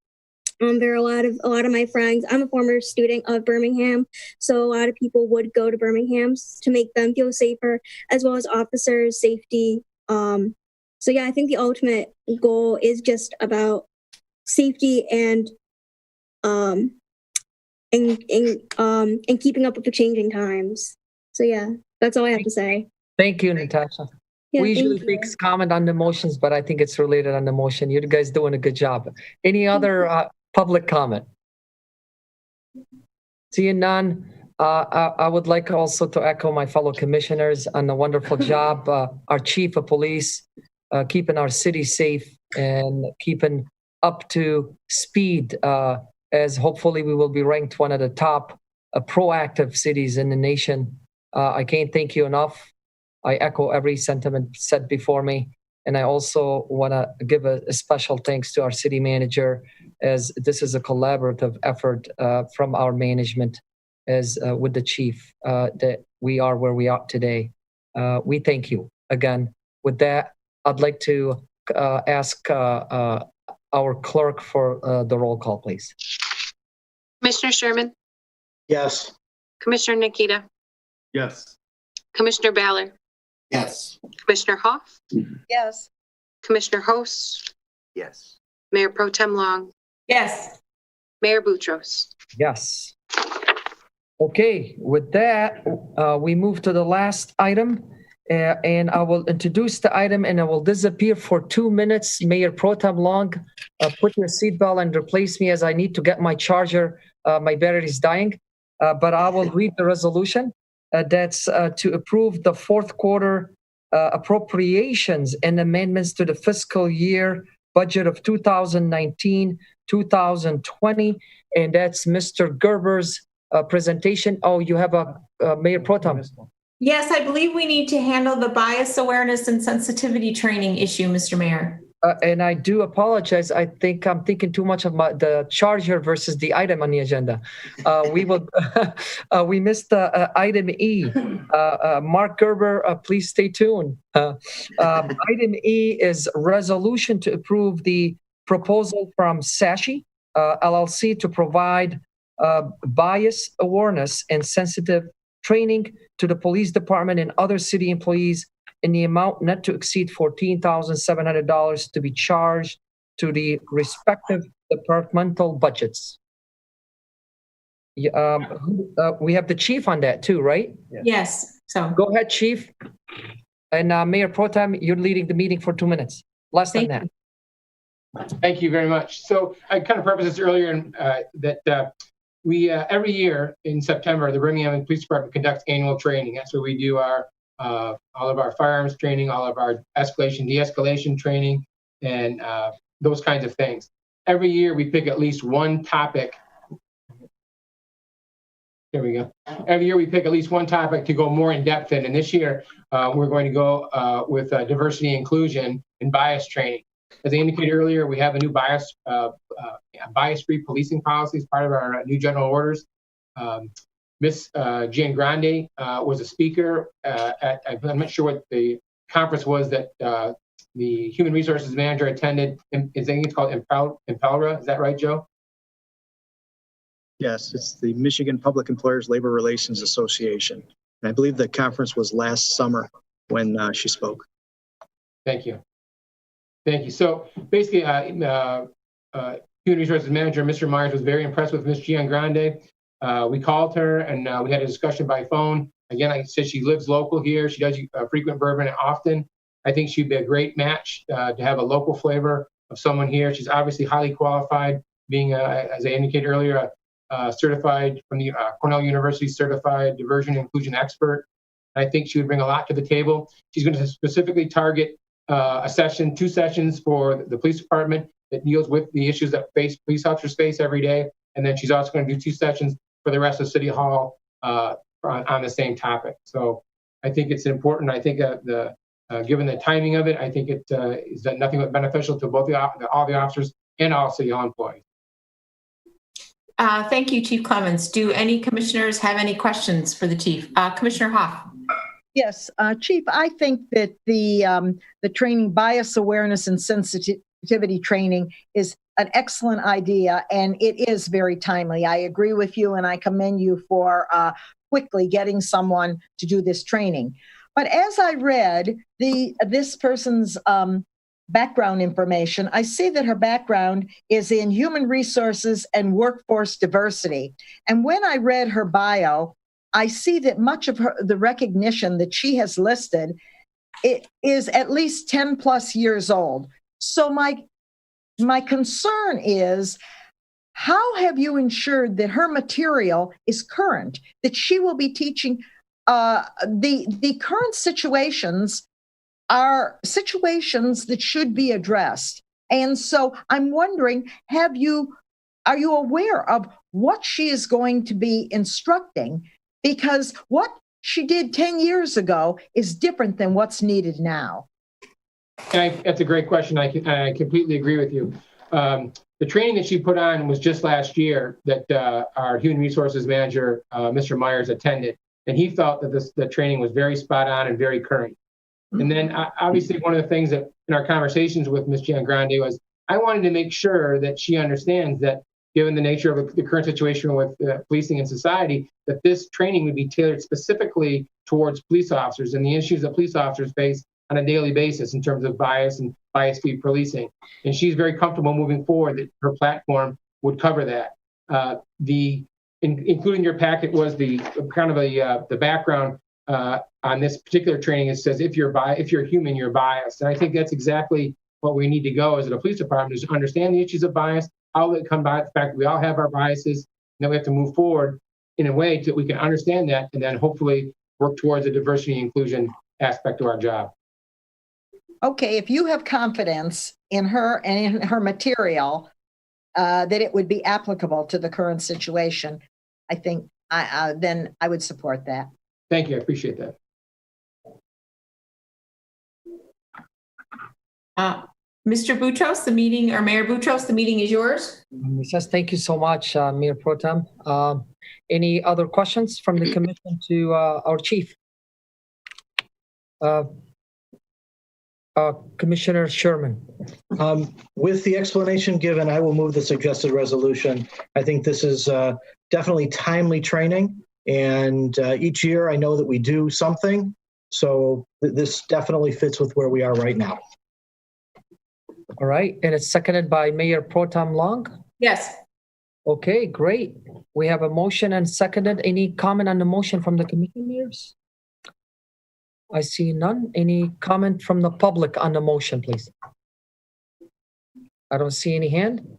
There are a lot of my friends. I'm a former student of Birmingham, so a lot of people would go to Birmingham to make them feel safer, as well as officers' safety. So yeah, I think the ultimate goal is just about safety and keeping up with the changing times. So yeah, that's all I have to say. Thank you, Natasha. Yeah, we usually thank you. take comment on the motions, but I think it's related on the motion. You guys doing a good job. Any other public comment? Seeing none, I would like also to echo my fellow commissioners on the wonderful job, our chief of police, keeping our city safe and keeping up to speed, as hopefully we will be ranked one of the top proactive cities in the nation. I can't thank you enough. I echo every sentiment said before me. And I also want to give a special thanks to our city manager, as this is a collaborative effort from our management as with the chief that we are where we are today. We thank you again. With that, I'd like to ask our clerk for the roll call, please. Commissioner Sherman, Yes. Commissioner Nikita, Yes. Commissioner Ballard, Yes. Commissioner Hoff, Yes. Commissioner Host, Yes. Mayor Pro Tem Long, Yes. Mayor Boutros. Yes. Okay, with that, we move to the last item, and I will introduce the item and I will disappear for 2 minutes. Mayor Pro Tem Long, put your seatbelt and replace me as I need to get my charger. My battery is dying, but I will read the resolution. That's to approve the fourth quarter appropriations and amendments to the fiscal year budget of 2019-2020. And that's Mr. Gerber's presentation. Oh, you have a Mayor Pro Tem. Yes, I believe we need to handle the bias awareness and sensitivity training issue, Mr. Mayor. And I do apologize. I think I'm thinking too much of the charger versus the item on the agenda. We missed item E. Mark Gerber, please stay tuned. Item E is resolution to approve the proposal from SASHI LLC to provide bias awareness and sensitive training to the police department and other city employees in the amount not to exceed $14,700 to be charged to the respective departmental budgets. We have the chief on that too, right? Yes. So go ahead, chief. And Mayor Pro Tem, you're leading the meeting for 2 minutes. Less than that. Thank you very much. So I kind of prefaced this earlier that we every year in September, the Birmingham Police Department conducts annual training. That's where we do our all of our firearms training, all of our escalation, de-escalation training, and those kinds of things. Every year we pick at least one topic. There we go. Every year we pick at least one topic to go more in depth in. And this year we're going to go with diversity and inclusion and bias training. As I indicated earlier, we have a new bias-free policing policy as part of our new general orders. Miss Giangrande was a speaker at, I'm not sure what the conference was that the human resources manager attended. I think it's called Impelra. Is that right, Joe? Yes, it's the Michigan Public Employers Labor Relations Association. And I believe the conference was last summer when she spoke. Thank you. Thank you. So basically, human resources manager, Mr. Myers, was very impressed with Miss Giangrande. We called her and we had a discussion by phone. Again, like I said, she lives local here. She does frequent bourbon often. I think she'd be a great match to have a local flavor of someone here. She's obviously highly qualified, being, as I indicated earlier, certified from the Cornell University certified diversion and inclusion expert. I think she would bring a lot to the table. She's going to specifically target two sessions for the police department that deals with the issues that police officers face every day. And then she's also going to do 2 sessions for the rest of City Hall on the same topic. So I think it's important. I think given the timing of it, I think it is nothing but beneficial to both all the officers and all City Hall employees. Thank you, Chief Clements. Do any commissioners have any questions for the chief? Commissioner Hoff. Yes, Chief, I think that the training, bias awareness and sensitivity training, is an excellent idea, and it is very timely. I agree with you, and I commend you for quickly getting someone to do this training. But as I read this person's background information, I see that her background is in human resources and workforce diversity. And when I read her bio, I see that much of the recognition that she has listed, it is at least 10 plus years old. So my concern is, how have you ensured that her material is current, that she will be teaching the current situations are situations that should be addressed? And so I'm wondering, are you aware of what she is going to be instructing? Because what she did 10 years ago is different than what's needed now. That's a great question. I completely agree with you. The training that she put on was just last year that our human resources manager, Mr. Myers, attended. And he felt that the training was very spot on and very current. And then obviously one of the things that in our conversations with Ms. Giangrande was, I wanted to make sure that she understands that given the nature of the current situation with policing and society, that this training would be tailored specifically towards police officers and the issues that police officers face on a daily basis in terms of bias and bias-free policing. And she's very comfortable moving forward that her platform would cover that. Including your packet was the kind of the background on this particular training. It says if you're human, you're biased. And I think that's exactly what we need to go as a police department, is to understand the issues of bias, how they come by the fact that we all have our biases, and then we have to move forward in a way that we can understand that and then hopefully work towards a diversity and inclusion aspect to our job. Okay, if you have confidence in her and in her material, that it would be applicable to the current situation, I think then I would support that. Thank you. I appreciate that. Mr. Boutros, Mayor Boutros, the meeting is yours. Yes, thank you so much, Mayor Pro Tem. Any other questions from the commission to our chief? Commissioner Sherman. With the explanation given, I will move the suggested resolution. I think this is definitely timely training, and each year I know that we do something, so this definitely fits with where we are right now. All right, and it's seconded by Mayor Pro Tem Long? Yes. Okay, great. We have a motion and seconded. Any comment on the motion from the commissioners? I see none. Any comment from the public on the motion, please? I don't see any hand.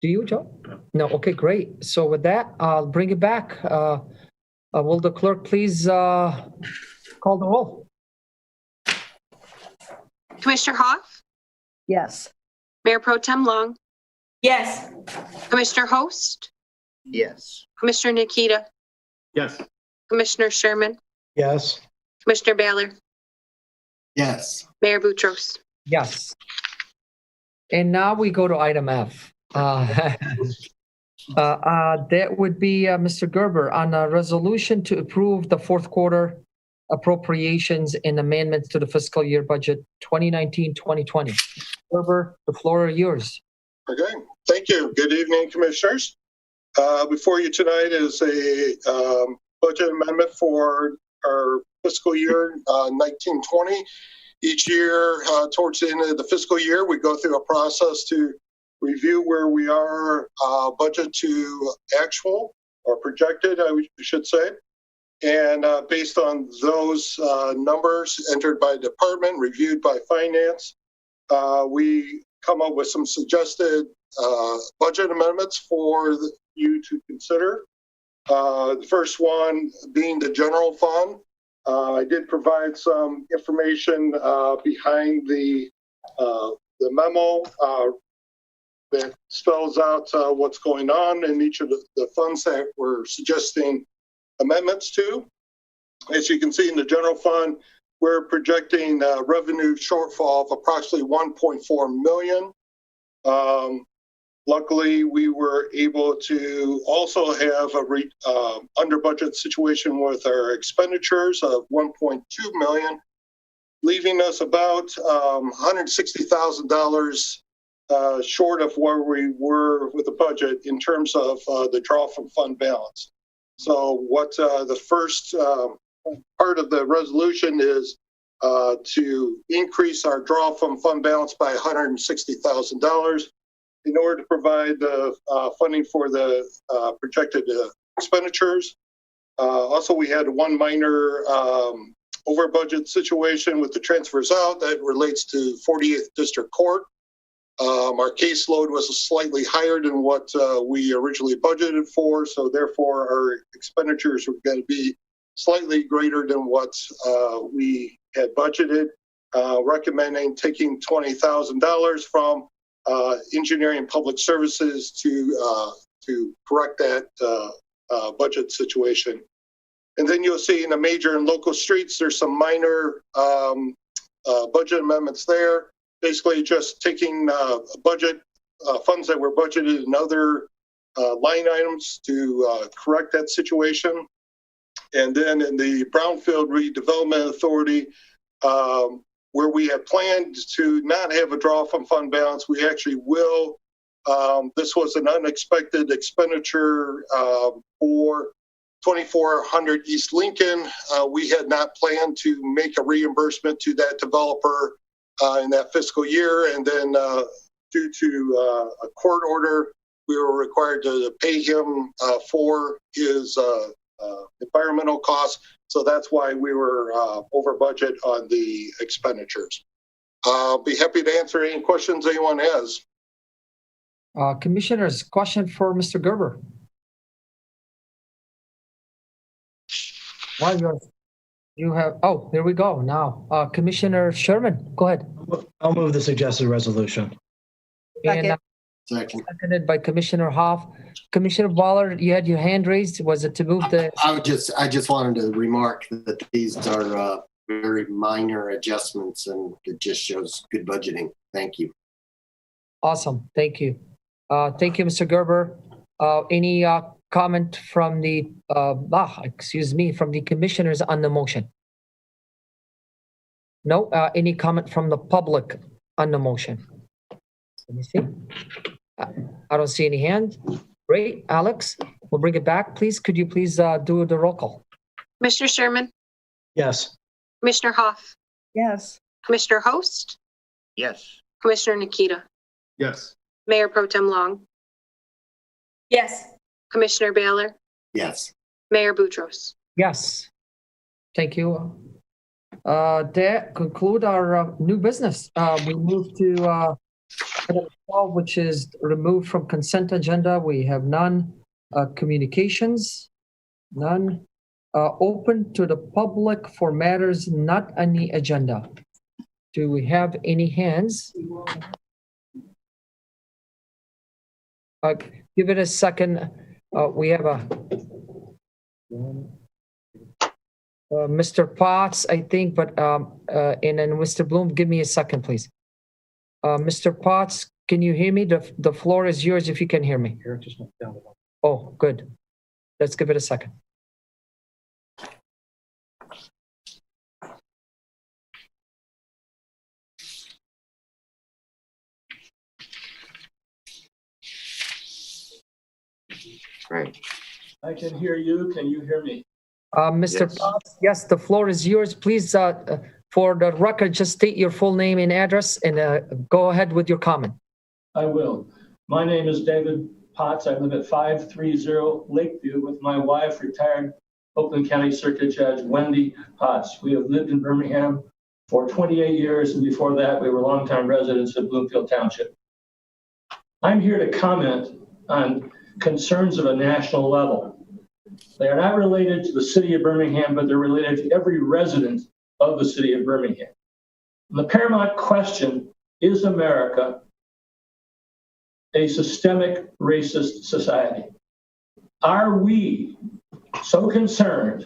Do you, Joe? No. Okay, great. So with that, I'll bring it back. Will the clerk please call the roll? Commissioner Hoff? Yes. Mayor Pro Tem Long? Yes. Commissioner Host? Yes. Commissioner Nikita? Yes. Commissioner Sherman? Yes. Commissioner Baylor? Yes. Mayor Boutros? Yes. And now we go to item F. That would be Mr. Gerber on a resolution to approve the fourth quarter appropriations and amendments to the fiscal year budget 2019-2020. Gerber, the floor is yours. Okay, thank you. Good evening, commissioners. Before you tonight is a budget amendment for our fiscal year 1920. Each year, towards the end of the fiscal year, we go through a process to review where we are budget to actual or projected, I should say. And based on those numbers entered by department, reviewed by finance, we come up with some suggested budget amendments for you to consider. The first one being the general fund. I did provide some information behind the memo that spells out what's going on in each of the funds that we're suggesting amendments to. As you can see in the general fund, we're projecting revenue shortfall of approximately 1.4 million. Luckily, we were able to also have a under budget situation with our expenditures of 1.2 million, leaving us about $160,000 short of where we were with the budget in terms of the draw from fund balance. So what the first part of the resolution is to increase our draw from fund balance by $160,000 in order to provide the funding for the projected expenditures. Also, we had one minor over budget situation with the transfers out that relates to 48th District Court. Our caseload was slightly higher than what we originally budgeted for, so therefore our expenditures were going to be slightly greater than what we had budgeted, recommending taking $20,000 from engineering and public services to correct that budget situation. And then you'll see in the major and local streets, there's some minor budget amendments there. Basically just taking budget funds that were budgeted in other line items to correct that situation. And then in the Brownfield Redevelopment Authority, where we had planned to not have a draw from fund balance, we actually will. This was an unexpected expenditure for 2400 East Lincoln. We had not planned to make a reimbursement to that developer in that fiscal year. And then due to a court order, we were required to pay him for his environmental costs. So that's why we were over budget on the expenditures. I'll be happy to answer any questions anyone has. Commissioners, question for Mr. Gerber. Well, you have, oh, there we go now. Commissioner Sherman, go ahead. I'll move the suggested resolution. And seconded by Commissioner Hoff. Commissioner Waller, you had your hand raised. Was it to move the? I just wanted to remark that these are very minor adjustments, and it just shows good budgeting. Thank you. Awesome. Thank you. Thank you, Mr. Gerber. Any comment from the from the commissioners on the motion? No. Any comment from the public on the motion? Let me see. I don't see any hands. Great, Alex. We'll bring it back, please. Could you please do the roll call? Commissioner Sherman? Yes. Commissioner Hoff? Yes. Commissioner Host? Yes. Commissioner Nikita? Yes. Mayor Pro Tem Long? Yes. Commissioner Baylor? Yes. Mayor Boutros? Yes. Thank you. That conclude our new business. We move to item 12, which is removed from consent agenda. We have none. Communications, none. Open to the public for matters not on the agenda. Do we have any hands? Give it a second. We have a Mr. Potts, I think, but and then Mr. Bloom, give me a second, please. Mr. Potts, can you hear me? The floor is yours if you can hear me. Oh, good. Let's give it a second. Great. I can hear you. Can you hear me? Mr. Yes. Potts, yes, the floor is yours. Please, for the record, just state your full name and address and go ahead with your comment. I will. My name is David Potts. I live at 530 Lakeview with my wife, retired Oakland County Circuit Judge Wendy Potts. We have lived in Birmingham for 28 years, and before that, we were longtime residents of Bloomfield Township. I'm here to comment on concerns of a national level. They are not related to the city of Birmingham, but they're related to every resident of the city of Birmingham. The paramount question, is America a systemic racist society? Are we so concerned,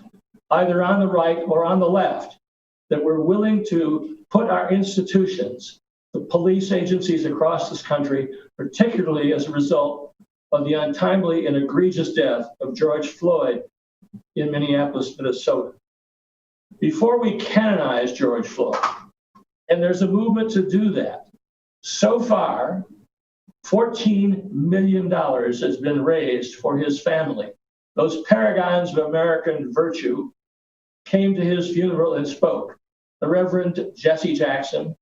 either on the right or on the left, that we're willing to put our institutions, the police agencies across this country, particularly as a result of the untimely and egregious death of George Floyd in Minneapolis, Minnesota? Before we canonize George Floyd, and there's a movement to do that, so far, $14 million has been raised for his family. Those paragons of American virtue came to his funeral and spoke. The Reverend Jesse Jackson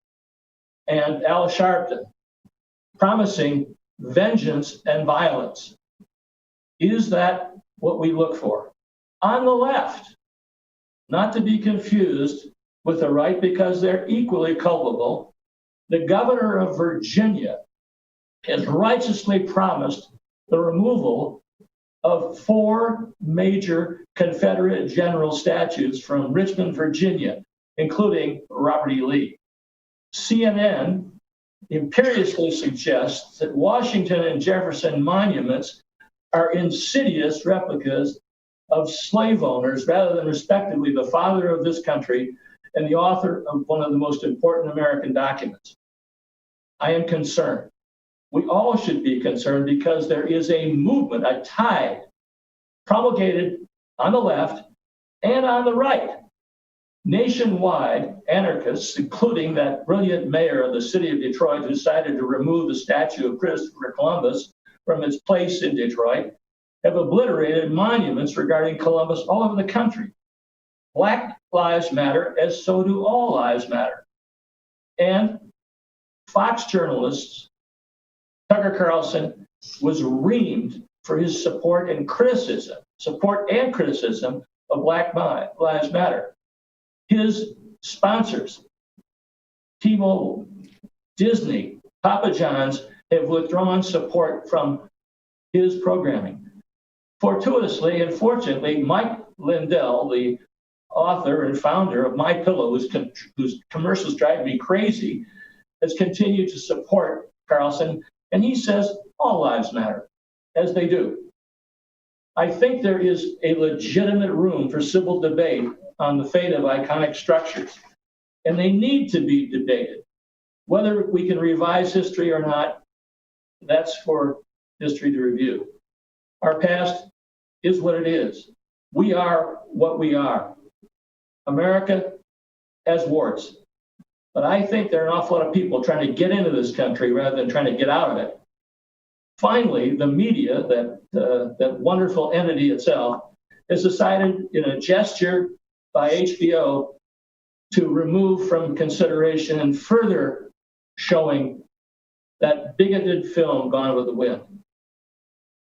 and Al Sharpton, promising vengeance and violence. Is that what we look for? On the left, not to be confused with the right, because they're equally culpable, the governor of Virginia has righteously promised the removal of 4 major Confederate general statues from Richmond, Virginia, including Robert E. Lee. CNN imperiously suggests that Washington and Jefferson monuments are insidious replicas of slave owners, rather than respectively the father of this country and the author of one of the most important American documents. I am concerned. We all should be concerned, because there is a movement, a tide, promulgated on the left and on the right. Nationwide, anarchists, including that brilliant mayor of the city of Detroit who decided to remove the statue of Christopher Columbus from its place in Detroit, have obliterated monuments regarding Columbus all over the country. Black lives matter, as so do all lives matter. And Fox journalists, Tucker Carlson, was reamed for his support and criticism of Black Lives Matter. His sponsors, T-Mobile, Disney, Papa John's, have withdrawn support from his programming. Fortuitously and fortunately, Mike Lindell, the author and founder of My Pillow, whose commercials drive me crazy, has continued to support Carlson, and he says all lives matter, as they do. I think there is a legitimate room for civil debate on the fate of iconic structures, and they need to be debated. Whether we can revise history or not, that's for history to review. Our past is what it is. We are what we are. America has warts, but I think there are an awful lot of people trying to get into this country rather than trying to get out of it. Finally, the media, that wonderful entity itself, has decided in a gesture by HBO to remove from consideration and further showing that bigoted film Gone with the Wind.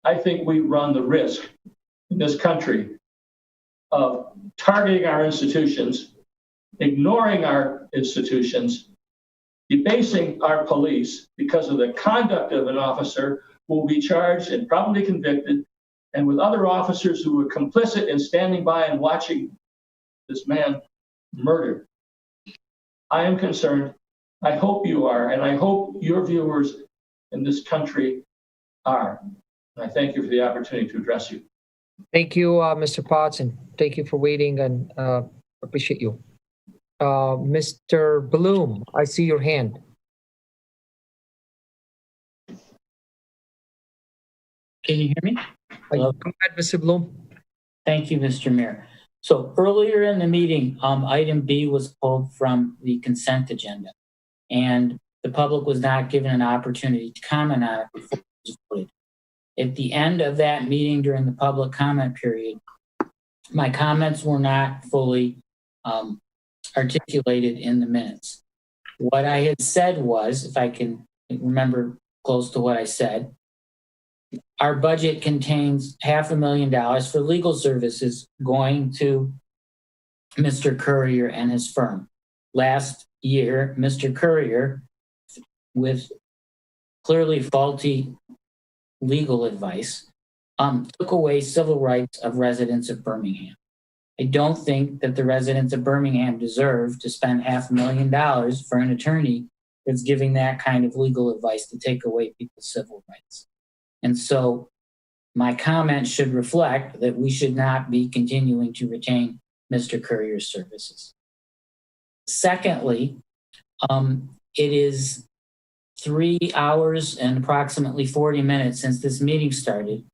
I think we run the risk in this country of targeting our institutions, ignoring our institutions, debasing our police because of the conduct of an officer who will be charged and probably convicted, and with other officers who were complicit in standing by and watching this man murdered. I am concerned. I hope you are, and I hope your viewers in this country are. And I thank you for the opportunity to address you. Thank you, Mr. Potts, and thank you for waiting, and appreciate you. Mr. Bloom, I see your hand. Can you hear me? Go ahead, Mr. Bloom. Thank you, Mr. Mayor. So earlier in the meeting, item B was pulled from the consent agenda, and the public was not given an opportunity to comment on it before it was voted. At the end of that meeting during the public comment period, my comments were not fully articulated in the minutes. What I had said was, if I can remember close to what I said, our budget contains $500,000 for legal services going to Mr. Courier and his firm. Last year, Mr. Courier, with clearly faulty legal advice, took away civil rights of residents of Birmingham. I don't think that the residents of Birmingham deserve to spend $500,000 for an attorney that's giving that kind of legal advice to take away people's civil rights. And so my comment should reflect that we should not be continuing to retain Mr. Courier's services. Secondly, it is 3 hours and approximately 40 minutes since this meeting started,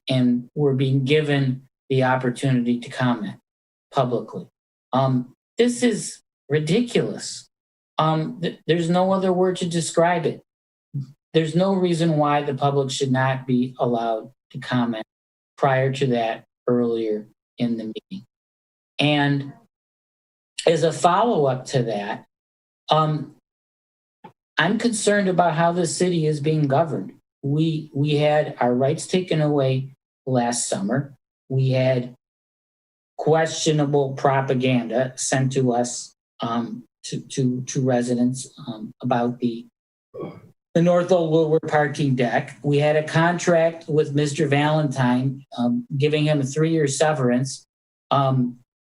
and we're being given the opportunity to comment publicly. This is ridiculous. There's no other word to describe it. There's no reason why the public should not be allowed to comment prior to that earlier in the meeting. And as a follow-up to that, I'm concerned about how the city is being governed. We had our rights taken away last summer. We had questionable propaganda sent to us, to residents about the North Old Woodward parking deck. We had a contract with Mr. Valentine giving him a 3-year severance.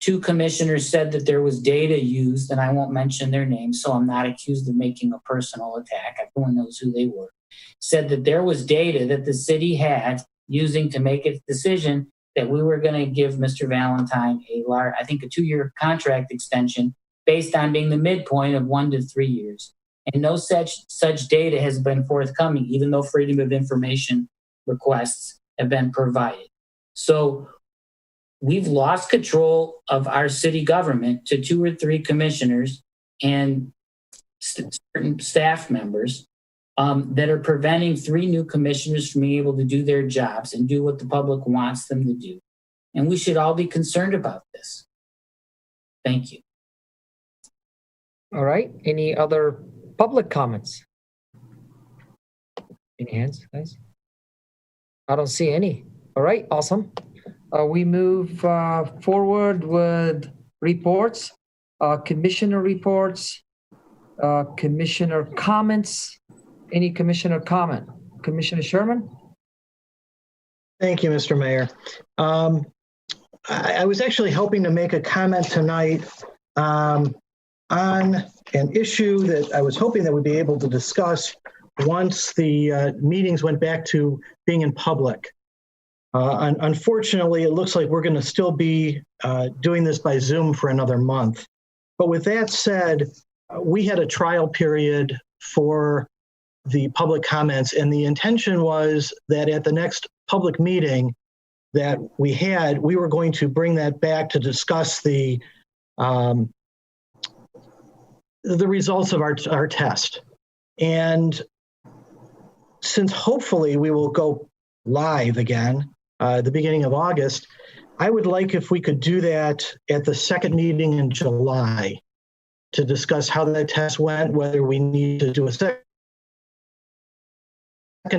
2 commissioners said that there was data used, and I won't mention their names, so I'm not accused of making a personal attack. Everyone knows who they were. Said that there was data that the city had using to make its decision that we were going to give Mr. Valentine a 2-year contract extension based on being the midpoint of 1 to 3 years. And no such data has been forthcoming, even though freedom of information requests have been provided. So we've lost control of our city government to 2 or 3 commissioners and certain staff members that are preventing 3 new commissioners from being able to do their jobs and do what the public wants them to do. And we should all be concerned about this. Thank you. All right. Any other public comments? Any hands, guys? I don't see any. All right. Awesome. We move forward with reports, commissioner reports, commissioner comments. Any commissioner comment? Commissioner Sherman? Thank you, Mr. Mayor. I was actually hoping to make a comment tonight on an issue that I was hoping that we'd be able to discuss once the meetings went back to being in public. Unfortunately, it looks like we're going to still be doing this by Zoom for another month. But with that said, we had a trial period for the public comments, and the intention was that at the next public meeting that we were going to bring that back to discuss the results of our test. And since hopefully we will go live again the beginning of August, I would like if we could do that at the second meeting in July to discuss how that test went, whether we need to do a second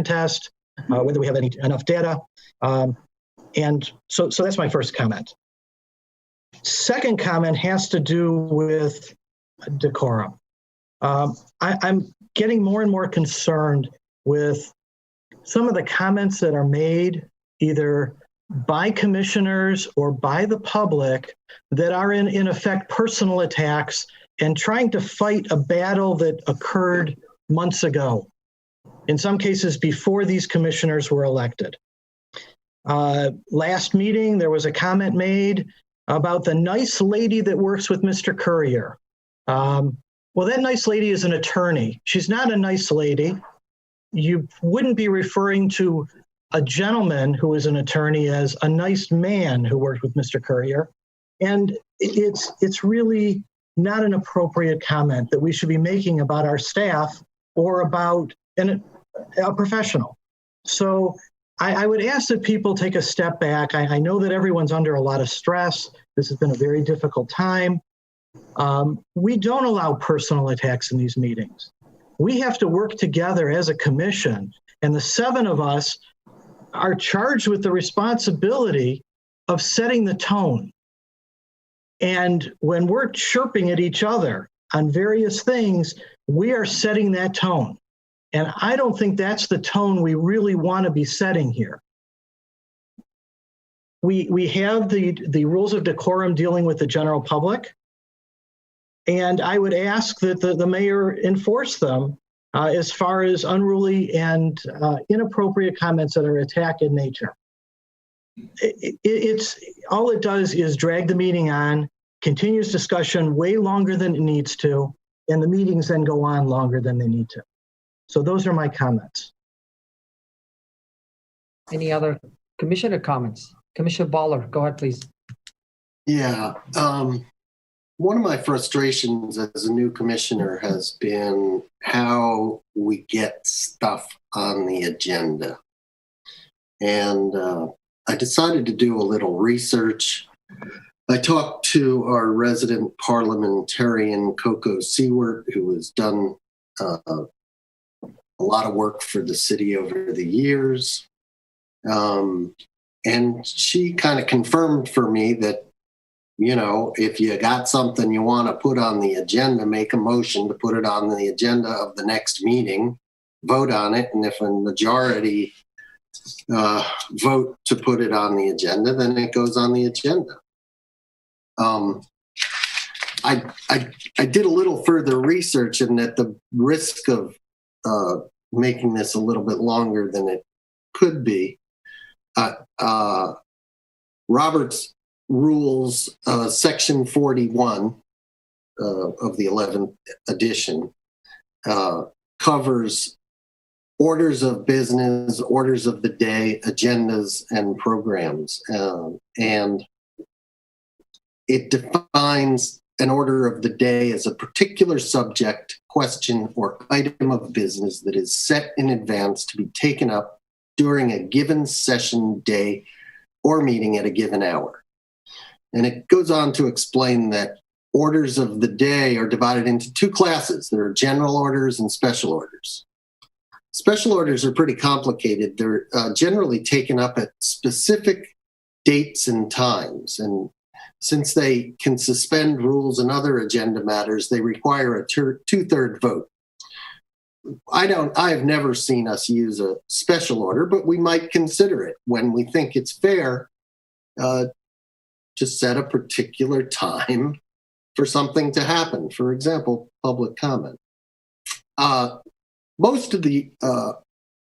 test, whether we have enough data. And so that's my first comment. Second comment has to do with decorum. I'm getting more and more concerned with some of the comments that are made either by commissioners or by the public that are in effect personal attacks and trying to fight a battle that occurred months ago, in some cases before these commissioners were elected. Last meeting, there was a comment made about the nice lady that works with Mr. Courier. Well, that nice lady is an attorney. She's not a nice lady. You wouldn't be referring to a gentleman who is an attorney as a nice man who worked with Mr. Courier. And it's really not an appropriate comment that we should be making about our staff or about a professional. So I would ask that people take a step back. I know that everyone's under a lot of stress. This has been a very difficult time. We don't allow personal attacks in these meetings. We have to work together as a commission, and the 7 of us are charged with the responsibility of setting the tone. And when we're chirping at each other on various things, we are setting that tone. And I don't think that's the tone we really want to be setting here. we have the rules of decorum dealing with the general public. And I would ask that the mayor enforce them as far as unruly and inappropriate comments that are attack in nature. It's all it does is drag the meeting on, continues discussion way longer than it needs to, and the meetings then go on longer than they need to. So those are my comments. Any other commissioner comments? Commissioner Baller, go ahead, please. Yeah. One of my frustrations as a new commissioner has been how we get stuff on the agenda. And I decided to do a little research. I talked to our resident parliamentarian, Coco Seward, who has done a lot of work for the city over the years. And she kind of confirmed for me that, you know, if you got something you want to put on the agenda, make a motion to put it on the agenda of the next meeting, vote on it, and if a majority vote to put it on the agenda, then it goes on the agenda. I did a little further research, and at the risk of making this a little bit longer than it could be, Robert's Rules, Section 41 of the 11th edition covers orders of business, orders of the day, agendas, and programs. And it defines an order of the day as a particular subject, question, or item of business that is set in advance to be taken up during a given session, day, or meeting at a given hour. And it goes on to explain that orders of the day are divided into two classes. There are general orders and special orders. Special orders are pretty complicated. They're generally taken up at specific dates and times. And since they can suspend rules and other agenda matters, they require a two-thirds vote. I have never seen us use a special order, but we might consider it when we think it's fair to set a particular time for something to happen. For example, public comment. Most of the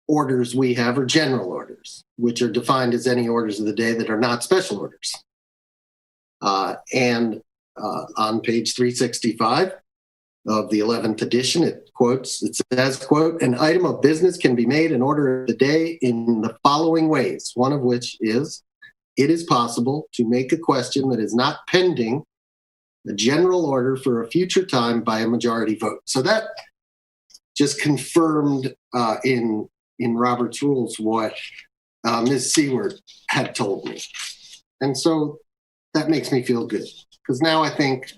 orders we have are general orders, which are defined as any orders of the day that are not special orders. And on page 365 of the 11th edition, it says, quote, an item of business can be made an order of the day in the following ways, one of which is, it is possible to make a question that is not pending a general order for a future time by a majority vote. So that just confirmed in Robert's Rules what Ms. Seward had told me. And so that makes me feel good, because now I think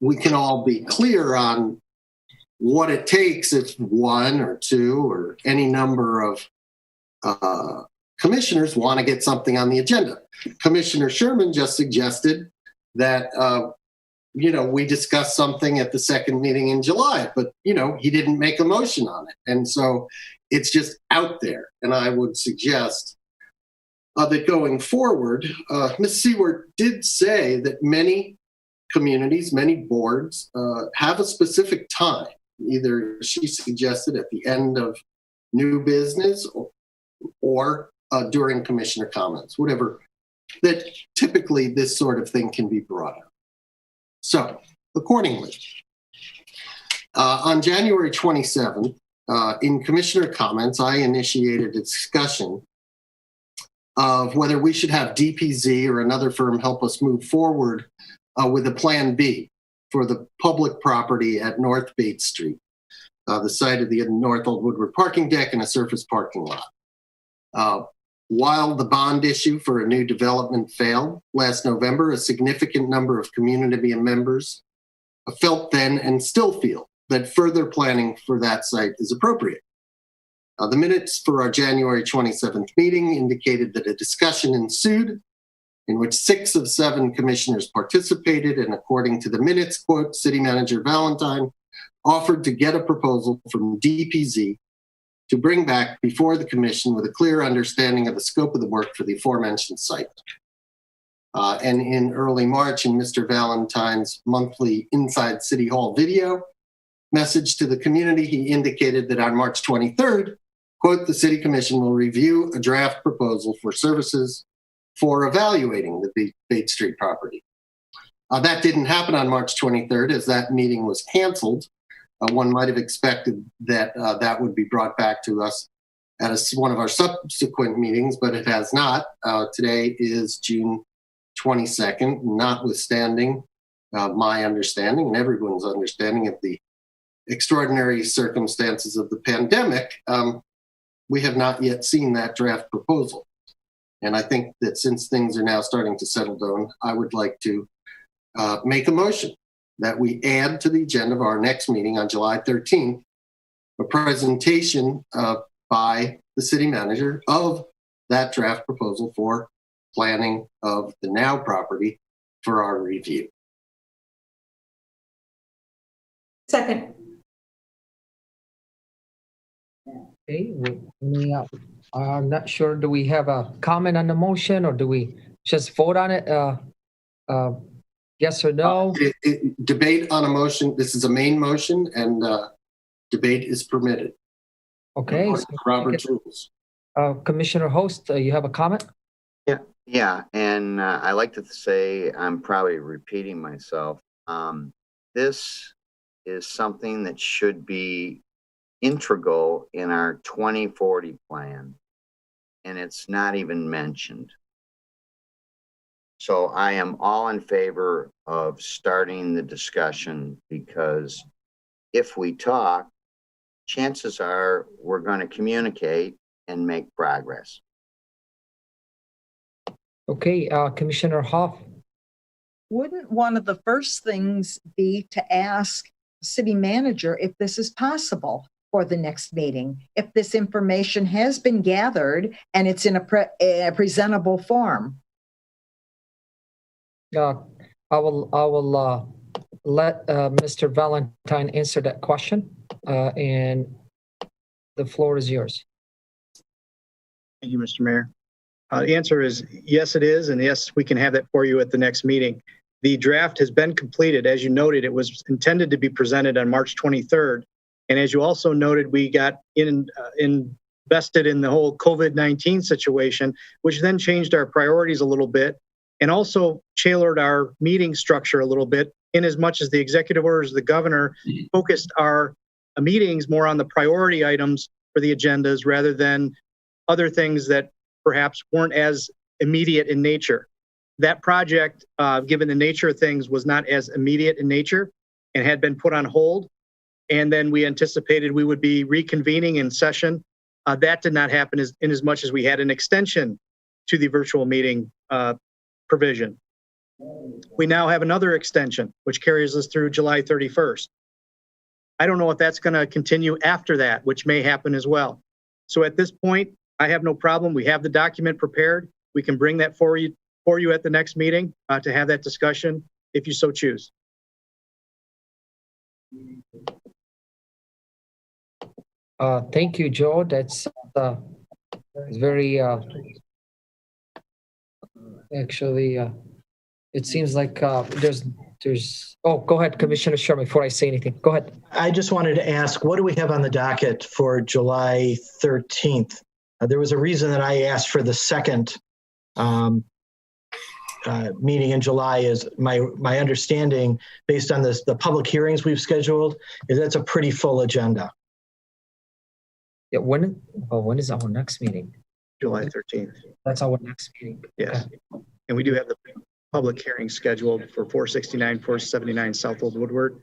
we can all be clear on what it takes if one or two or any number of commissioners want to get something on the agenda. Commissioner Sherman just suggested that we discussed something at the second meeting in July, but, he didn't make a motion on it. And so it's just out there. And I would suggest that going forward, Ms. Seward did say that many communities, many boards have a specific time. Either she suggested at the end of new business or during commissioner comments, whatever, that typically this sort of thing can be brought up. So accordingly, on January 27th, in commissioner comments, I initiated a discussion of whether we should have DPZ or another firm help us move forward with a plan B for the public property at North Bates Street, the site of the North Old Woodward parking deck and a surface parking lot. While the bond issue for a new development failed last November, a significant number of community members felt then and still feel that further planning for that site is appropriate. The minutes for our January 27th meeting indicated that a discussion ensued in which 6 of 7 commissioners participated, and according to the minutes, quote, City Manager Valentine offered to get a proposal from DPZ to bring back before the commission with a clear understanding of the scope of the work for the aforementioned site. And in early March, in Mr. Valentine's monthly Inside City Hall video message to the community, he indicated that on March 23rd, quote, the City Commission will review a draft proposal for services for evaluating the Bate Street property. That didn't happen on March 23rd as that meeting was canceled. One might have expected that that would be brought back to us at one of our subsequent meetings, but it has not. Today is June 22nd, notwithstanding my understanding and everyone's understanding of the extraordinary circumstances of the pandemic. We have not yet seen that draft proposal. And I think that since things are now starting to settle down, I would like to make a motion that we add to the agenda of our next meeting on July 13th, a presentation by the city manager of that draft proposal for planning of the now property for our review. Second. Okay, I'm not sure. Do we have a comment on the motion, or do we just vote on it? Yes or no? Debate on a motion. This is a main motion, and debate is permitted. Okay. So Robert's rules. Commissioner Host, you have a comment? Yeah, and I like to say, I'm probably repeating myself. This is something that should be integral in our 2040 plan, and it's not even mentioned. So I am all in favor of starting the discussion, because if we talk, chances are we're going to communicate and make progress. Okay, Commissioner Hoff. Wouldn't one of the first things be to ask the city manager if this is possible for the next meeting, if this information has been gathered and it's in a presentable form? I will let Mr. Valentine answer that question, and the floor is yours. Thank you, Mr. Mayor. The answer is yes, it is, and yes, we can have that for you at the next meeting. The draft has been completed. As you noted, it was intended to be presented on March 23rd. And as you also noted, we got invested in the whole COVID-19 situation, which then changed our priorities a little bit and also tailored our meeting structure a little bit, in as much as the executive orders of the governor focused our meetings more on the priority items for the agendas rather than other things that perhaps weren't as immediate in nature. That project, given the nature of things, was not as immediate in nature and had been put on hold. And then we anticipated we would be reconvening in session. That did not happen in as much as we had an extension to the virtual meeting provision. We now have another extension, which carries us through July 31st. I don't know if that's going to continue after that, which may happen as well. So at this point, I have no problem. We have the document prepared. We can bring that for you at the next meeting to have that discussion if you so choose. Thank you, Joe. That's very actually. It seems like there's. Oh, go ahead, Commissioner Sherman. Before I say anything, go ahead. I just wanted to ask, what do we have on the docket for July 13th? There was a reason that I asked for the second meeting in July. Is my understanding, based on the public hearings we've scheduled, is that's a pretty full agenda. Yeah, when is our next meeting? July 13th. That's our next meeting. Yes. Okay. And we do have the public hearing scheduled for 469, 479 South Old Woodward,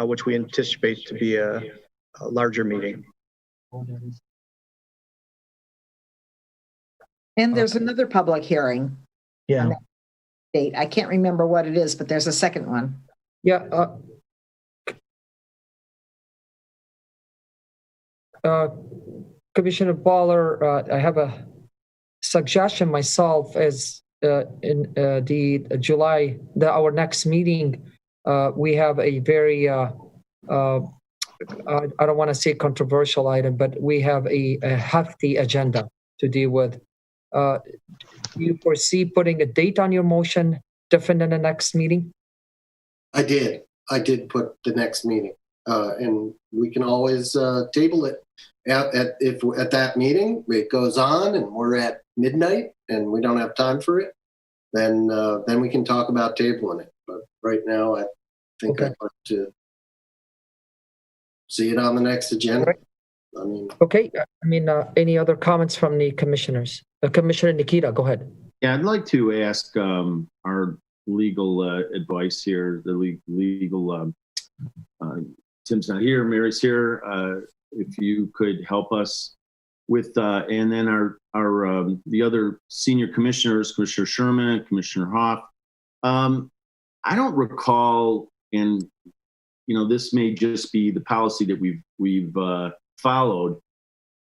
which we anticipate to be a larger meeting. And there's another public hearing. Yeah. Date. I can't remember what it is, but there's a second one. Yeah. Commissioner Baller, I have a suggestion myself as in the July, our next meeting, we have a very I don't want to say controversial item, but we have a hefty agenda to deal with. Do you foresee putting a date on your motion different than the next meeting? I did put the next meeting, and we can always table it if at that meeting it goes on and we're at midnight and we don't have time for it. Then we can talk about tabling it. But right now, I think I'd like to see it on the next agenda. Right. Okay. Any other comments from the commissioners? Commissioner Nikita, go ahead. Yeah, I'd like to ask our legal advice here. The legal Tim's not here, Mary's here. If you could help us with, and then our the other senior commissioners, Commissioner Sherman, Commissioner Hoff. I don't recall, and this may just be the policy that we've followed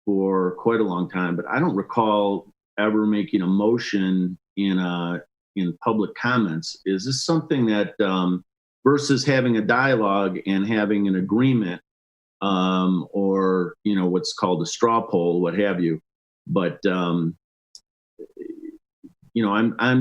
for quite a long time, but I don't recall ever making a motion in public comments. Is this something that versus having a dialogue and having an agreement, or what's called a straw poll, what have you? But I'm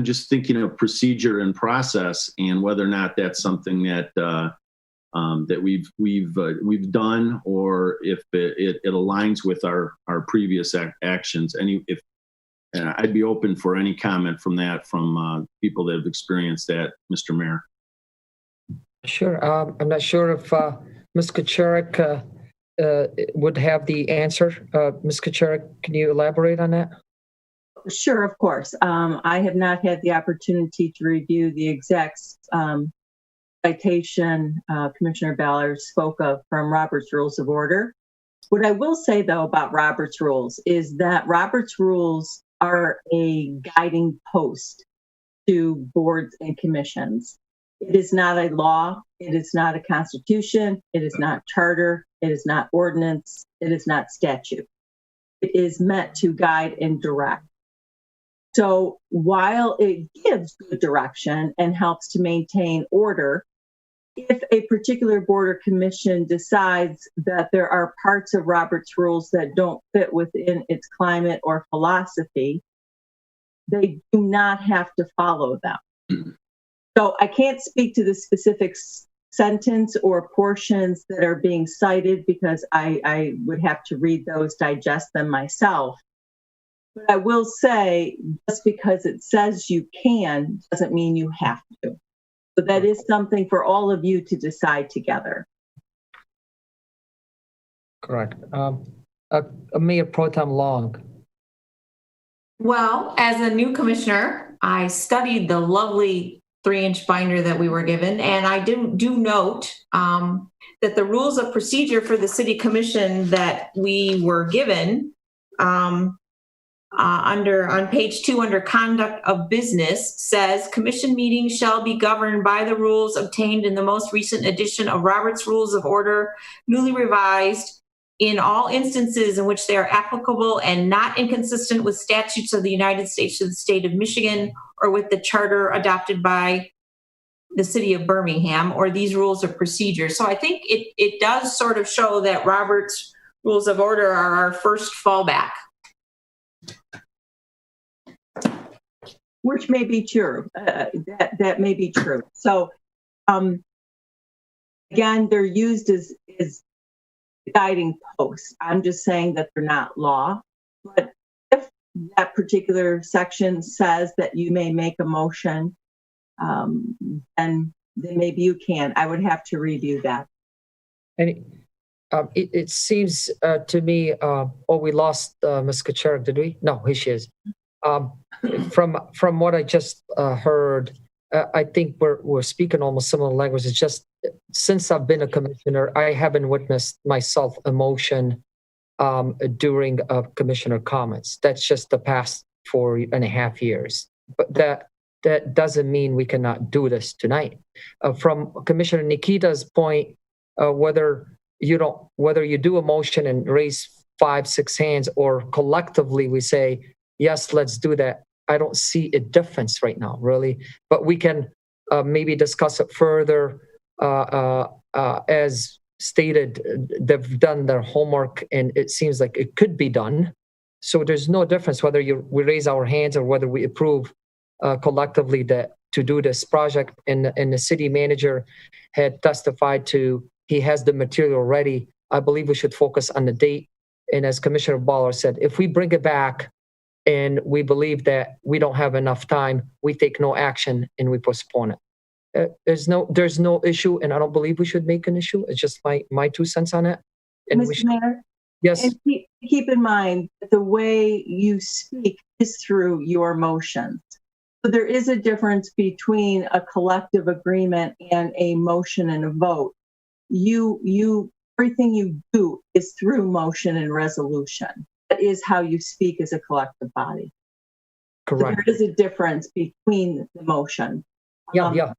just thinking of procedure and process, and whether or not that's something that that we've done, or if it aligns with our previous actions. And I'd be open for any comment from people that have experienced that, Mr. Mayor. Sure. I'm not sure if Ms. Kucharik would have the answer. Ms. Kucharik, can you elaborate on that? Sure, of course. I have not had the opportunity to review the exact citation Commissioner Ballard spoke of from Robert's Rules of Order. What I will say, though, about Robert's Rules is that Robert's Rules are a guiding post to boards and commissions. It is not a law. It is not a constitution. It is not charter. It is not ordinance. It is not statute. It is meant to guide and direct. So while it gives good direction and helps to maintain order, if a particular board or commission decides that there are parts of Robert's Rules that don't fit within its climate or philosophy, they do not have to follow them. So I can't speak to the specific sentence or portions that are being cited because I would have to read those, digest them myself. But I will say, just because it says you can doesn't mean you have to. So that is something for all of you to decide together. Correct. Mayor Pro Tem Long. Well, as a new commissioner, I studied the lovely 3-inch binder that we were given, and I do note that the rules of procedure for the city commission that we were given on page 2 under conduct of business says commission meetings shall be governed by the rules obtained in the most recent edition of Robert's Rules of Order, newly revised, in all instances in which they are applicable and not inconsistent with statutes of the United States or the state of Michigan or with the charter adopted by the city of Birmingham or these rules of procedure. So I think it does sort of show that Robert's Rules of Order are our first fallback. Which may be true. That may be true. So again, they're used as guiding posts. I'm just saying that they're not law. But if that particular section says that you may make a motion, then maybe you can. I would have to review that. And it seems to me, we lost Ms. Kucharik, did we? No, here she is. From what I just heard, I think we're speaking almost similar language. It's just since I've been a commissioner, I haven't witnessed myself emotion during commissioner comments. That's just the past 4.5 years. But that doesn't mean we cannot do this tonight. From Commissioner Nikita's point, whether you do a motion and raise 5-6 hands, or collectively we say, yes, let's do that. I don't see a difference right now, really. But we can maybe discuss it further as stated they've done their homework and it seems like it could be done. So there's no difference whether we raise our hands or whether we approve collectively that to do this project. And the city manager had testified to he has the material ready. I believe we should focus on the date. And as Commissioner Baller said, if we bring it back and we believe that we don't have enough time, we take no action and we postpone it. There's no issue, and I don't believe we should make an issue. It's just my 2 cents on it. And Mr. Mayor? Yes. And keep in mind that the way you speak is through your motions. So there is a difference between a collective agreement and a motion and a vote. Everything you do is through motion and resolution. That is how you speak as a collective body. Correct. So there is a difference between the motion. Yeah.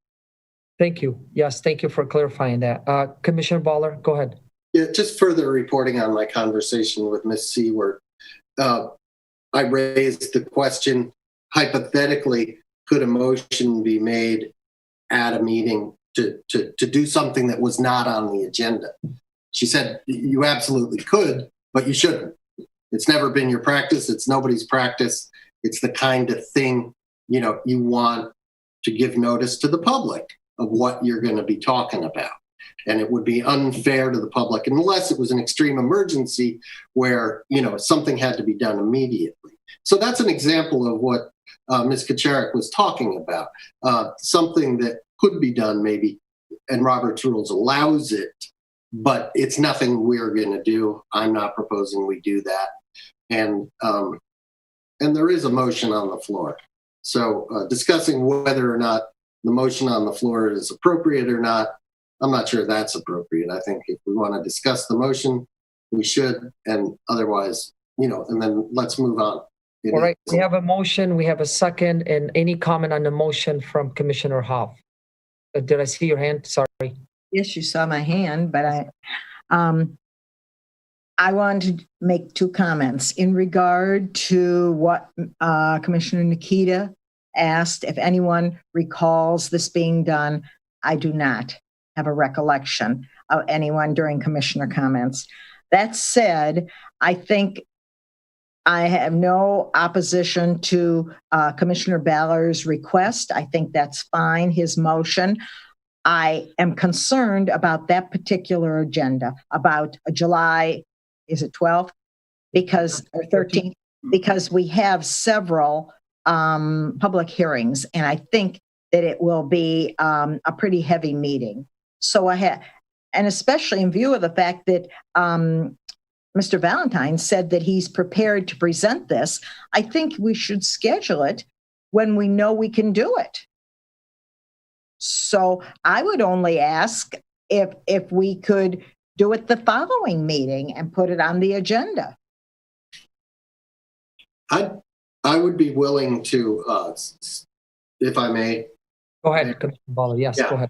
Thank you. Yes, thank you for clarifying that. Commissioner Baller, go ahead. Yeah, just further reporting on my conversation with Ms. Seward. I raised the question, hypothetically, could a motion be made at a meeting to do something that was not on the agenda? She said, you absolutely could, but you shouldn't. It's never been your practice. It's nobody's practice. It's the kind of thing, you want to give notice to the public of what you're going to be talking about. And it would be unfair to the public unless it was an extreme emergency where, something had to be done immediately. So that's an example of what Ms. Kacharik was talking about, something that could be done maybe, and Robert's Rules allows it, but it's nothing we're going to do. I'm not proposing we do that. And there is a motion on the floor. So discussing whether or not the motion on the floor is appropriate or not, I'm not sure that's appropriate. I think if we want to discuss the motion, we should, and otherwise, and then let's move on. All right, we have a motion, we have a second, and any comment on the motion from Commissioner Hoff? Did I see your hand? Sorry. Yes, you saw my hand, but I want to make 2 comments in regard to what Commissioner Nikita asked. If anyone recalls this being done, I do not have a recollection of anyone during commissioner comments. That said, I think I have no opposition to Commissioner Baller's request. I think that's fine, his motion. I am concerned about that particular agenda, about July, is it 12th? Or 13th? Because we have several public hearings, and I think that it will be a pretty heavy meeting. So and especially in view of the fact that Mr. Valentine said that he's prepared to present this, I think we should schedule it when we know we can do it. So I would only ask if we could do it the following meeting and put it on the agenda. I would be willing to, if I may. Go ahead, Commissioner Baller. Yes, yeah. Go ahead.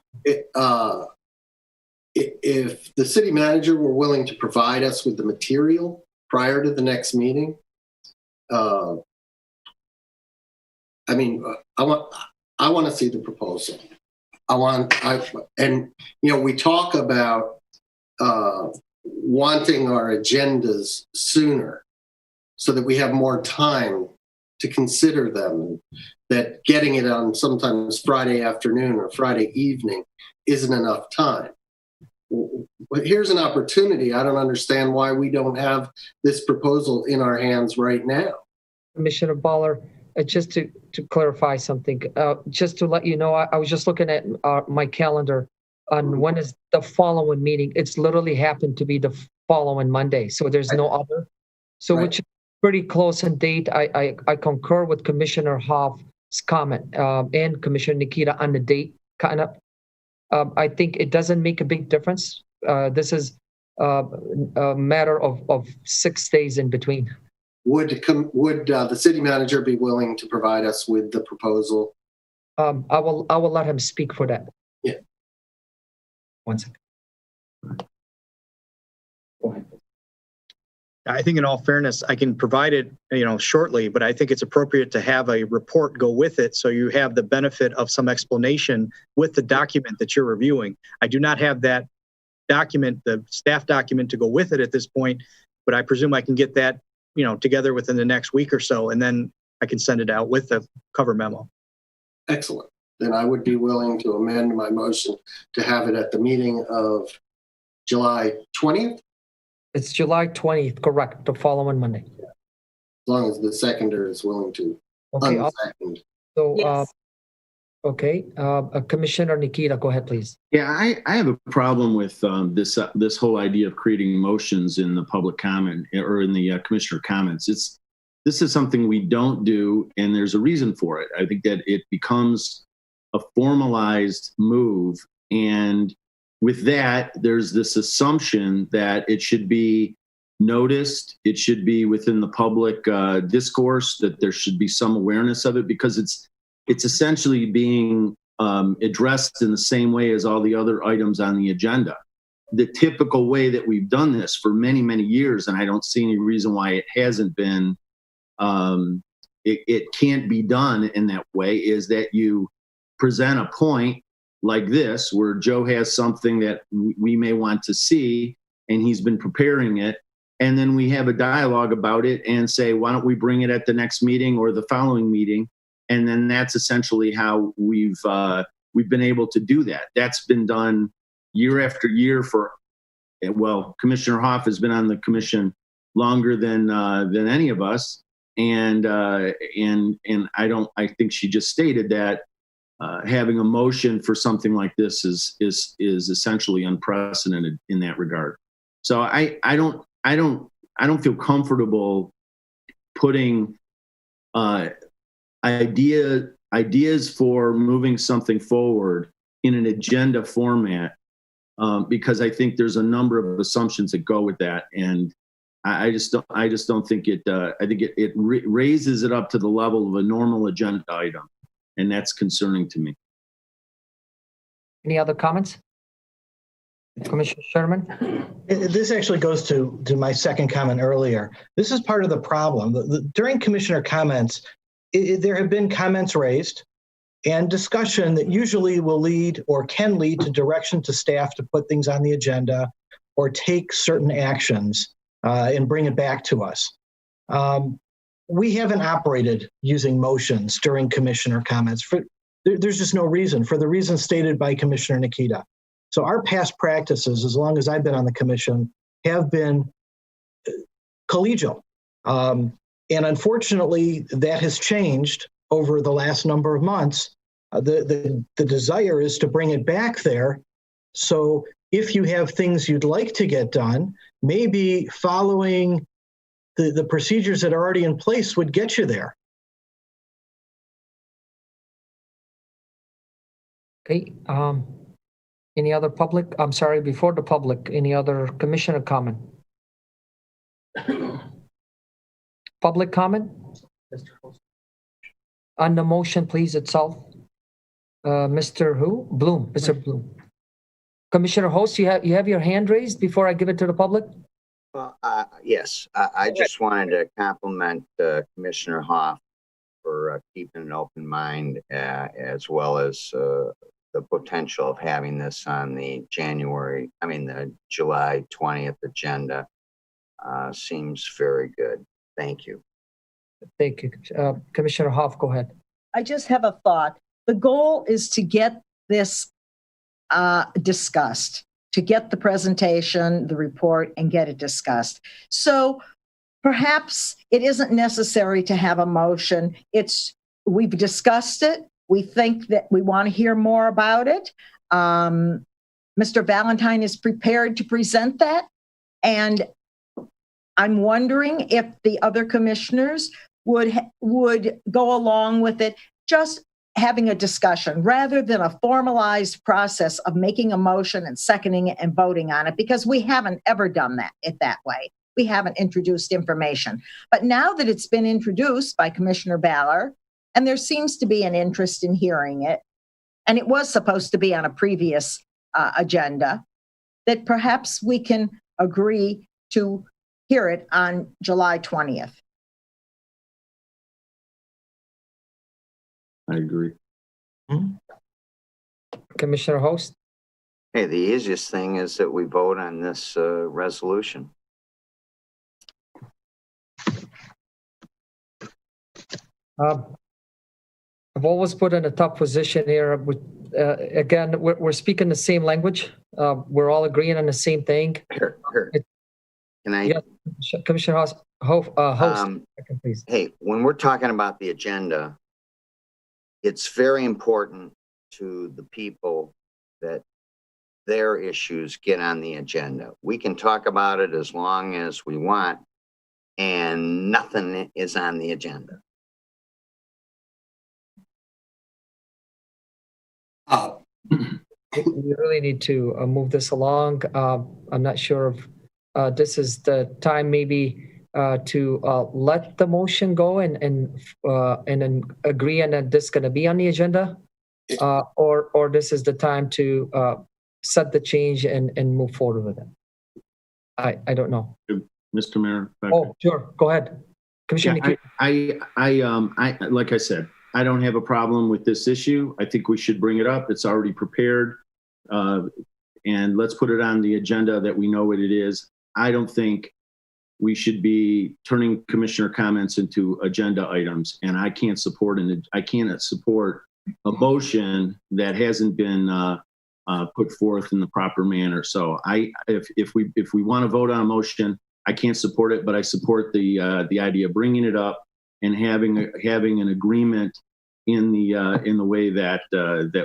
If the city manager were willing to provide us with the material prior to the next meeting, I want to see the proposal. We talk about wanting our agendas sooner so that we have more time to consider them, that getting it on sometimes Friday afternoon or Friday evening isn't enough time. But here's an opportunity. I don't understand why we don't have this proposal in our hands right now. Commissioner Baller, just to clarify something, just to let you know, I was just looking at my calendar on when is the following meeting. It's literally happened to be the following Monday, so there's no other. So right. Which is pretty close in date. I concur with Commissioner Hoff's comment and Commissioner Nikita on the date kind of. I think it doesn't make a big difference. This is a matter of 6 days in between. Would the city manager be willing to provide us with the proposal? I will let him speak for that. Yeah. 1 second. Go ahead. I think in all fairness, I can provide it, shortly, but I think it's appropriate to have a report go with it so you have the benefit of some explanation with the document that you're reviewing. I do not have that document, the staff document to go with it at this point, but I presume I can get that, together within the next week or so, and then I can send it out with the cover memo. Excellent. Then I would be willing to amend my motion to have it at the meeting of July 20th. It's July 20th, correct, the following Monday. As long as the seconder is willing to unsecond. So, Yes. okay, Commissioner Nikita, go ahead, please. Yeah, I have a problem with this whole idea of creating motions in the public comment or in the commissioner comments. This is something we don't do, and there's a reason for it. I think that it becomes a formalized move, and with that, there's this assumption that it should be noticed, it should be within the public discourse, that there should be some awareness of it, because it's essentially being addressed in the same way as all the other items on the agenda. The typical way that we've done this for many, many years, and I don't see any reason why it hasn't been, it can't be done in that way, is that you present a point like this, where Joe has something that we may want to see, and he's been preparing it, and then we have a dialogue about it and say, why don't we bring it at the next meeting or the following meeting? And then that's essentially how we've been able to do that. That's been done year after year Commissioner Hoff has been on the commission longer than any of us, and I think she just stated that having a motion for something like this is essentially unprecedented in that regard. So I don't feel comfortable putting ideas for moving something forward in an agenda format, because I think there's a number of assumptions that go with that, and I just don't think it. I think it raises it up to the level of a normal agenda item, and that's concerning to me. Any other comments? Commissioner Sherman? This actually goes to my second comment earlier. This is part of the problem. During commissioner comments, there have been comments raised and discussion that usually will lead or can lead to direction to staff to put things on the agenda or take certain actions and bring it back to us. We haven't operated using motions during commissioner comments. There's just no reason, for the reasons stated by Commissioner Nikita. So our past practices, as long as I've been on the commission, have been collegial. And unfortunately, that has changed over the last number of months. The desire is to bring it back there. So if you have things you'd like to get done, maybe following the procedures that are already in place would get you there. Okay. Any other public? I'm sorry, before the public, any other commissioner comment? Public comment? On the motion, please, itself. Mr. who? Bloom, Mr. Bloom. Commissioner Host, you have your hand raised before I give it to the public? Yes, I just wanted to compliment Commissioner Hoff for keeping an open mind, as well as the potential of having this on the July 20th agenda. Seems very good. Thank you. Thank you. Commissioner Hoff, go ahead. I just have a thought. The goal is to get this discussed, to get the presentation, the report, and get it discussed. So perhaps it isn't necessary to have a motion. We've discussed it. We think that we want to hear more about it. Mr. Valentine is prepared to present that. And I'm wondering if the other commissioners would go along with it, just having a discussion rather than a formalized process of making a motion and seconding it and voting on it, because we haven't ever done that way. We haven't introduced information. But now that it's been introduced by Commissioner Baller, and there seems to be an interest in hearing it, and it was supposed to be on a previous agenda, that perhaps we can agree to hear it on July 20th. I agree. Commissioner Host? Hey, the easiest thing is that we vote on this resolution. I've always put in a tough position here. Again, we're speaking the same language. We're all agreeing on the same thing. Here. Can I? Yeah, Commissioner Host, please. Hey, when we're talking about the agenda, it's very important to the people that their issues get on the agenda. We can talk about it as long as we want, and nothing is on the agenda. We really need to move this along. I'm not sure if this is the time maybe to let the motion go and then agree on that this is going to be on the agenda, or this is the time to set the change and move forward with it. I don't know. Mr. Mayor. Oh, sure. Go ahead. Commissioner. Yeah, I like I said, I don't have a problem with this issue. I think we should bring it up. It's already prepared. And let's put it on the agenda that we know what it is. I don't think we should be turning commissioner comments into agenda items. And I can't support I cannot support a motion that hasn't been put forth in the proper manner. So if we want to vote on a motion, I can't support it, but I support the idea of bringing it up and having an agreement in the way that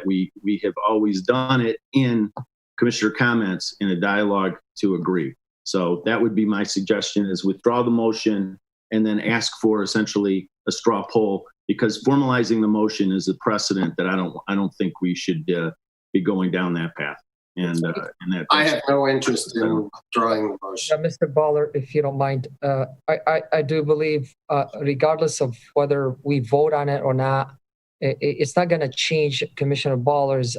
we have always done it in commissioner comments in a dialogue to agree. So that would be my suggestion: is withdraw the motion and then ask for essentially a straw poll, because formalizing the motion is a precedent that I don't think we should be going down that path. And I have no interest in withdrawing the motion. Mr. Baller, if you don't mind, I do believe, regardless of whether we vote on it or not, it's not going to change Commissioner Baller's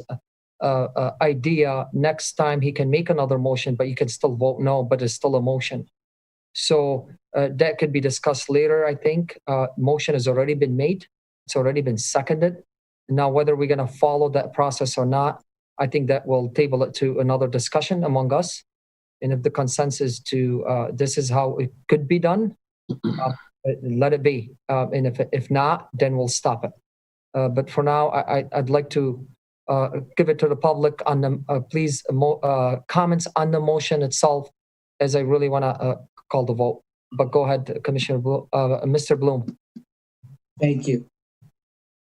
idea. Next time he can make another motion, but you can still vote no, but it's still a motion. So that could be discussed later, I think. Motion has already been made. It's already been seconded. Now, whether we're going to follow that process or not, I think that will table it to another discussion among us. And if the consensus to this is how it could be done, let it be. And if not, then we'll stop it. But for now, I'd like to give it to the public on the please comments on the motion itself, as I really want to call the vote. But go ahead, Commissioner Mr. Bloom. Thank you.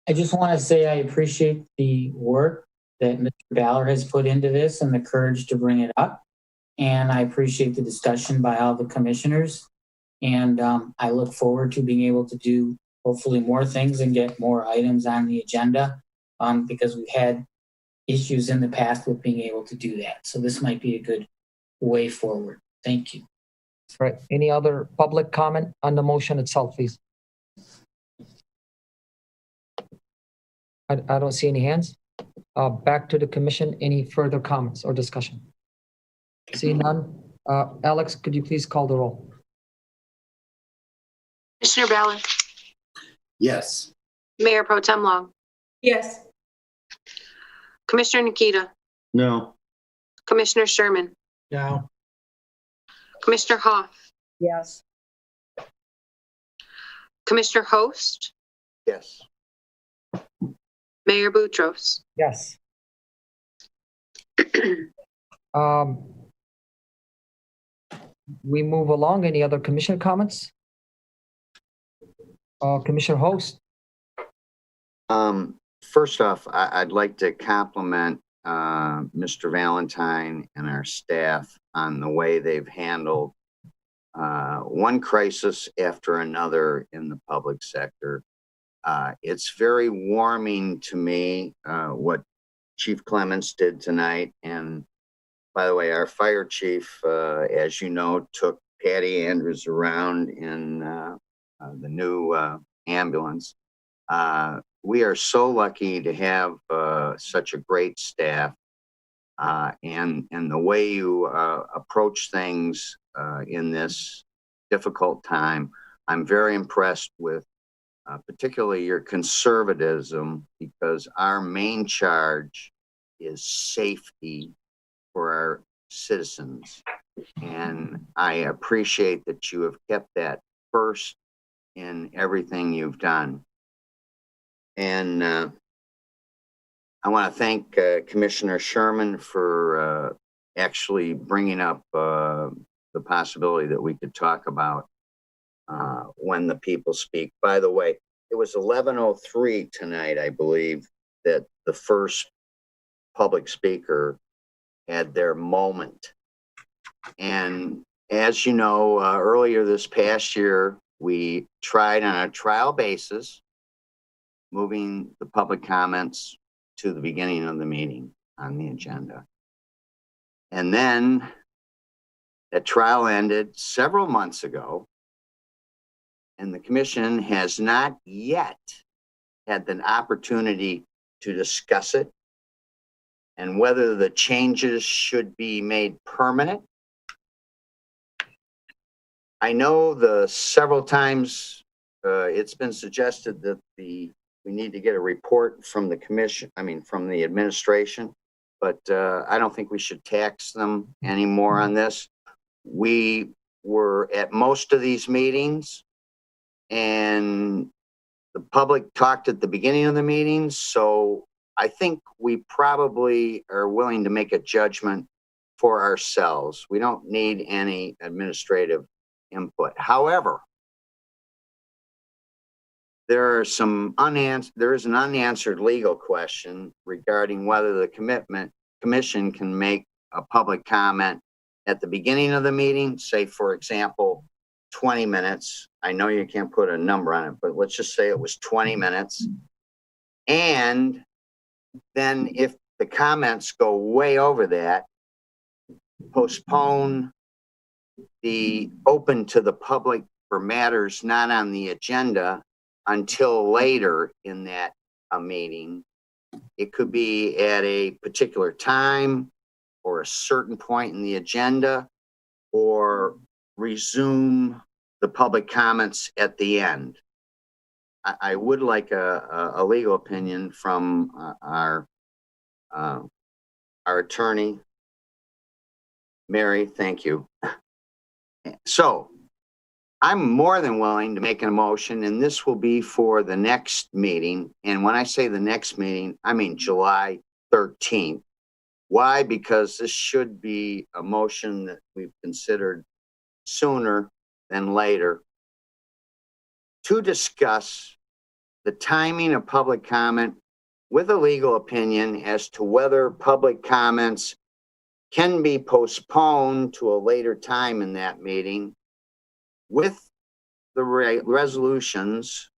I just want to say I appreciate the work that Mr. Baller has put into this and the courage to bring it up. And I appreciate the discussion by all the commissioners. And I look forward to being able to do hopefully more things and get more items on the agenda, because we've had issues in the past with being able to do that. So this might be a good way forward. Thank you. Right. Any other public comment on the motion itself, please? I don't see any hands. Back to the commission. Any further comments or discussion? See none. Alex, could you please call the roll? Commissioner Baller. Yes. Mayor Pro Tem Long. Yes. Commissioner Nikita. No. Commissioner Sherman. No. Commissioner Hoff. Yes. Commissioner Host. Yes. Mayor Boutros. Yes. We move along. Any other commissioner comments? Commissioner Host. First off, I'd like to compliment Mr. Valentine and our staff on the way they've handled one crisis after another in the public sector. It's very warming to me what Chief Clements did tonight. And by the way, our fire chief, as you know, took Patty Andrews around in the new ambulance. We are so lucky to have such a great staff, and the way you approach things in this difficult time. I'm very impressed with particularly your conservatism, because our main charge is safety for our citizens. And I appreciate that you have kept that first in everything you've done. And I want to thank Commissioner Sherman for actually bringing up the possibility that we could talk about when the people speak. By the way, it was 11:03 tonight, I believe, that the first public speaker had their moment. And as you know, earlier this past year, we tried on a trial basis moving the public comments to the beginning of the meeting on the agenda. And then that trial ended several months ago, and the commission has not yet had the opportunity to discuss it and whether the changes should be made permanent. I know the several times it's been suggested that we need to get a report from the commission, from the administration, but I don't think we should tax them anymore on this. We were at most of these meetings, and the public talked at the beginning of the meetings, so I think we probably are willing to make a judgment for ourselves. We don't need any administrative input. However, there is an unanswered legal question regarding whether the commission can make a public comment at the beginning of the meeting, say, for example, 20 minutes. I know you can't put a number on it, but let's just say it was 20 minutes. And then if the comments go way over that, postpone the open to the public for matters not on the agenda until later in that meeting. It could be at a particular time or a certain point in the agenda, or resume the public comments at the end. I would like a legal opinion from our attorney. Mary, thank you. So I'm more than willing to make a motion, and this will be for the next meeting. And when I say the next meeting, I mean July 13th. Why? Because this should be a motion that we've considered sooner than later, to discuss the timing of public comment with a legal opinion as to whether public comments can be postponed to a later time in that meeting, with the resolutions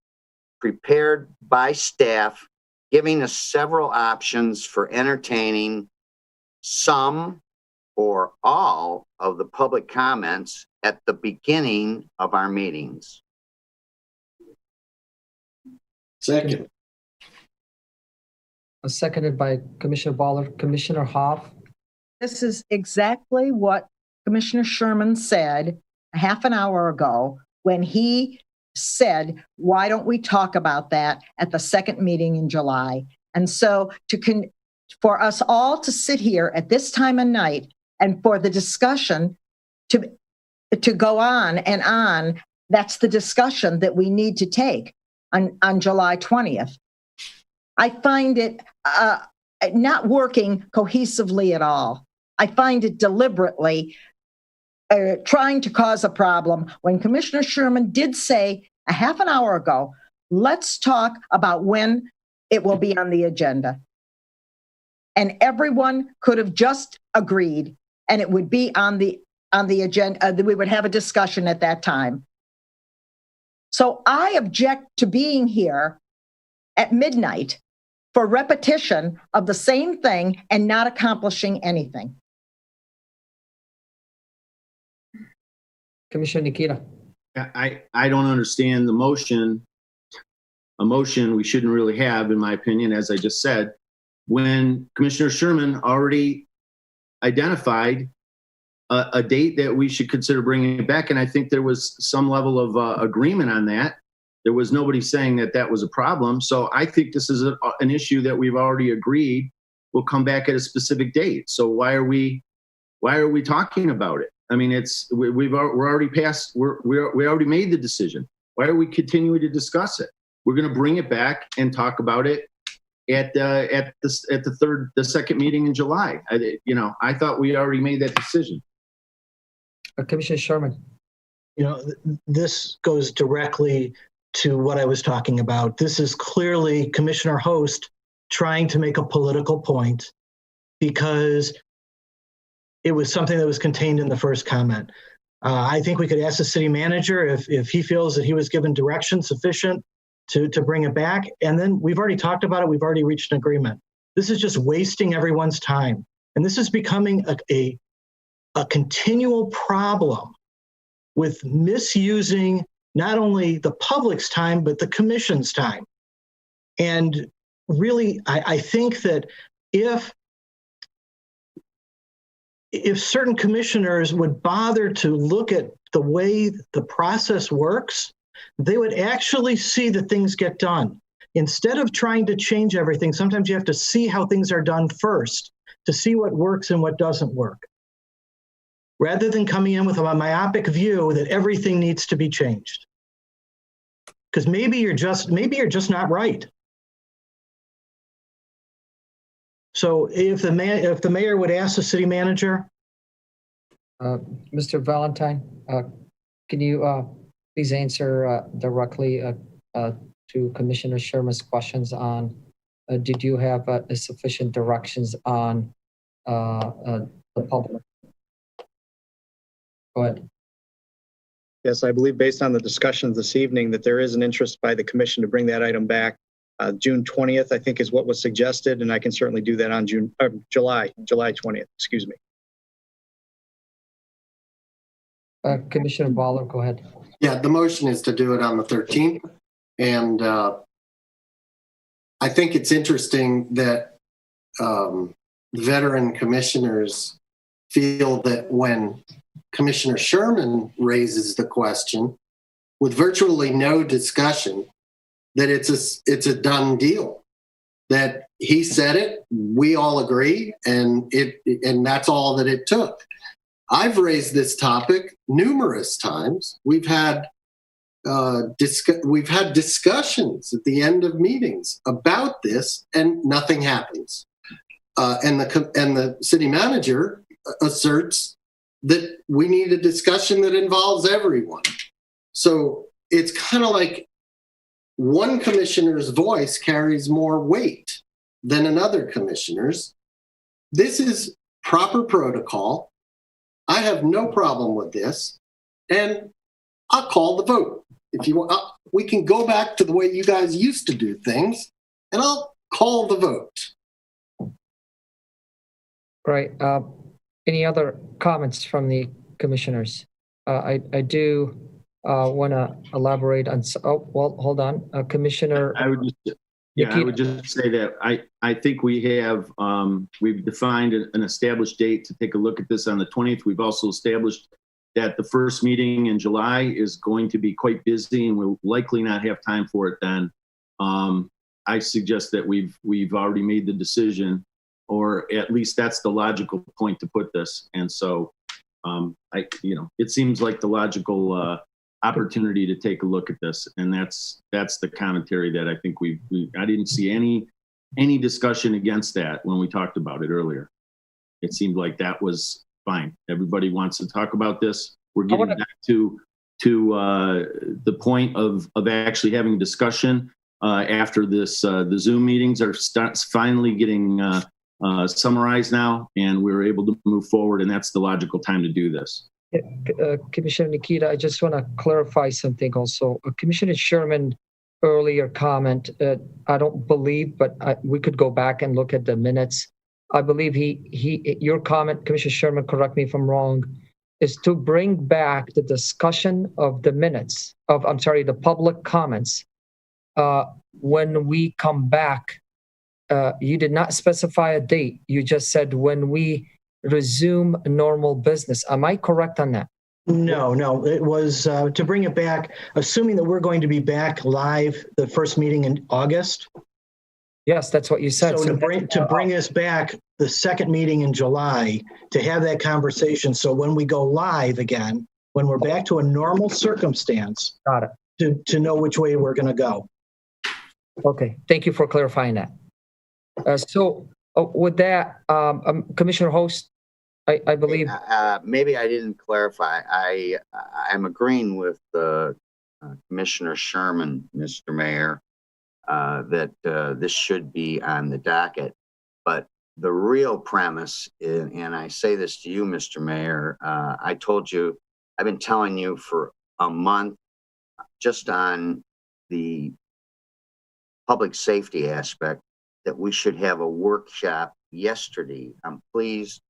prepared by staff, giving us several options for entertaining some or all of the public comments at the beginning of our meetings. Second. Seconded by Commissioner Ballard. Commissioner Hoff. This is exactly what Commissioner Sherman said a half an hour ago when he said, why don't we talk about that at the second meeting in July? And so for us all to sit here at this time of night and for the discussion to go on and on, that's the discussion that we need to take on July 20th. I find it not working cohesively at all. I find it deliberately trying to cause a problem when Commissioner Sherman did say a half an hour ago, let's talk about when it will be on the agenda. And everyone could have just agreed, and it would be on the agenda. We would have a discussion at that time. So I object to being here at midnight for repetition of the same thing and not accomplishing anything. Commissioner Nikita. I don't understand the motion. A motion we shouldn't really have, in my opinion, as I just said, when Commissioner Sherman already identified a date that we should consider bringing it back. And I think there was some level of agreement on that. There was nobody saying that that was a problem. So I think this is an issue that we've already agreed we'll come back at a specific date. So why are we talking about it? I mean, we're already past. We already made the decision. Why are we continuing to discuss it? We're going to bring it back and talk about it at the second meeting in July. I thought we already made that decision. Commissioner Sherman. This goes directly to what I was talking about. This is clearly Commissioner Host trying to make a political point because it was something that was contained in the first comment. I think we could ask the city manager if he feels that he was given direction sufficient to bring it back. And then we've already talked about it. We've already reached an agreement. This is just wasting everyone's time. And this is becoming a continual problem with misusing not only the public's time, but the commission's time. And really, I think that if certain commissioners would bother to look at the way the process works, they would actually see that things get done. Instead of trying to change everything, sometimes you have to see how things are done first to see what works and what doesn't work, rather than coming in with a myopic view that everything needs to be changed. Because maybe you're just not right. So if the mayor would ask the city manager, Mr. Valentine, can you please answer directly to Commissioner Sherman's questions on did you have sufficient directions on the public? Go ahead. Yes, I believe based on the discussions this evening that there is an interest by the commission to bring that item back. June 20th, I think, is what was suggested, and I can certainly do that on July 20th, excuse me. Commissioner Baller, go ahead. Yeah, the motion is to do it on the 13th. And I think it's interesting that veteran commissioners feel that when Commissioner Sherman raises the question with virtually no discussion, that it's a done deal, that he said it, we all agree, and that's all that it took. I've raised this topic numerous times. We've had discussions at the end of meetings about this, and nothing happens. And the city manager asserts that we need a discussion that involves everyone. So it's kind of like one commissioner's voice carries more weight than another commissioner's. This is proper protocol. I have no problem with this, and I'll call the vote. If you want, we can go back to the way you guys used to do things, and I'll call the vote. Right. Any other comments from the commissioners? I do want to elaborate on. Oh, well, hold on, Commissioner. I would just say that I think we have we've defined an established date to take a look at this on the 20th. We've also established that the first meeting in July is going to be quite busy, and we'll likely not have time for it then. I suggest that we've already made the decision, or at least that's the logical point to put this. And so, it seems like the logical opportunity to take a look at this, and that's the commentary that I think I didn't see any discussion against that when we talked about it earlier. It seemed like that was fine. Everybody wants to talk about this. We're getting back to the point of actually having discussion after this. The Zoom meetings are finally getting summarized now, and we're able to move forward, and that's the logical time to do this. Commissioner Nikita, I just want to clarify something also. Commissioner Sherman earlier comment, I don't believe, but we could go back and look at the minutes. I believe your comment, Commissioner Sherman, correct me if I'm wrong, is to bring back the discussion of the minutes the public comments. When we come back, you did not specify a date. You just said when we resume normal business. Am I correct on that? No. It was to bring it back, assuming that we're going to be back live the first meeting in August. Yes, that's what you said. So to bring us back the second meeting in July, to have that conversation. So when we go live again, when we're back to a normal circumstance, got it. To know which way we're going to go. Okay, thank you for clarifying that. With that, Commissioner Host, I believe. Maybe I didn't clarify. I'm agreeing with Commissioner Sherman, Mr. Mayor, that this should be on the docket. But the real premise, and I say this to you, Mr. Mayor, I've been telling you for a month, just on the public safety aspect, that we should have a workshop yesterday. I'm pleased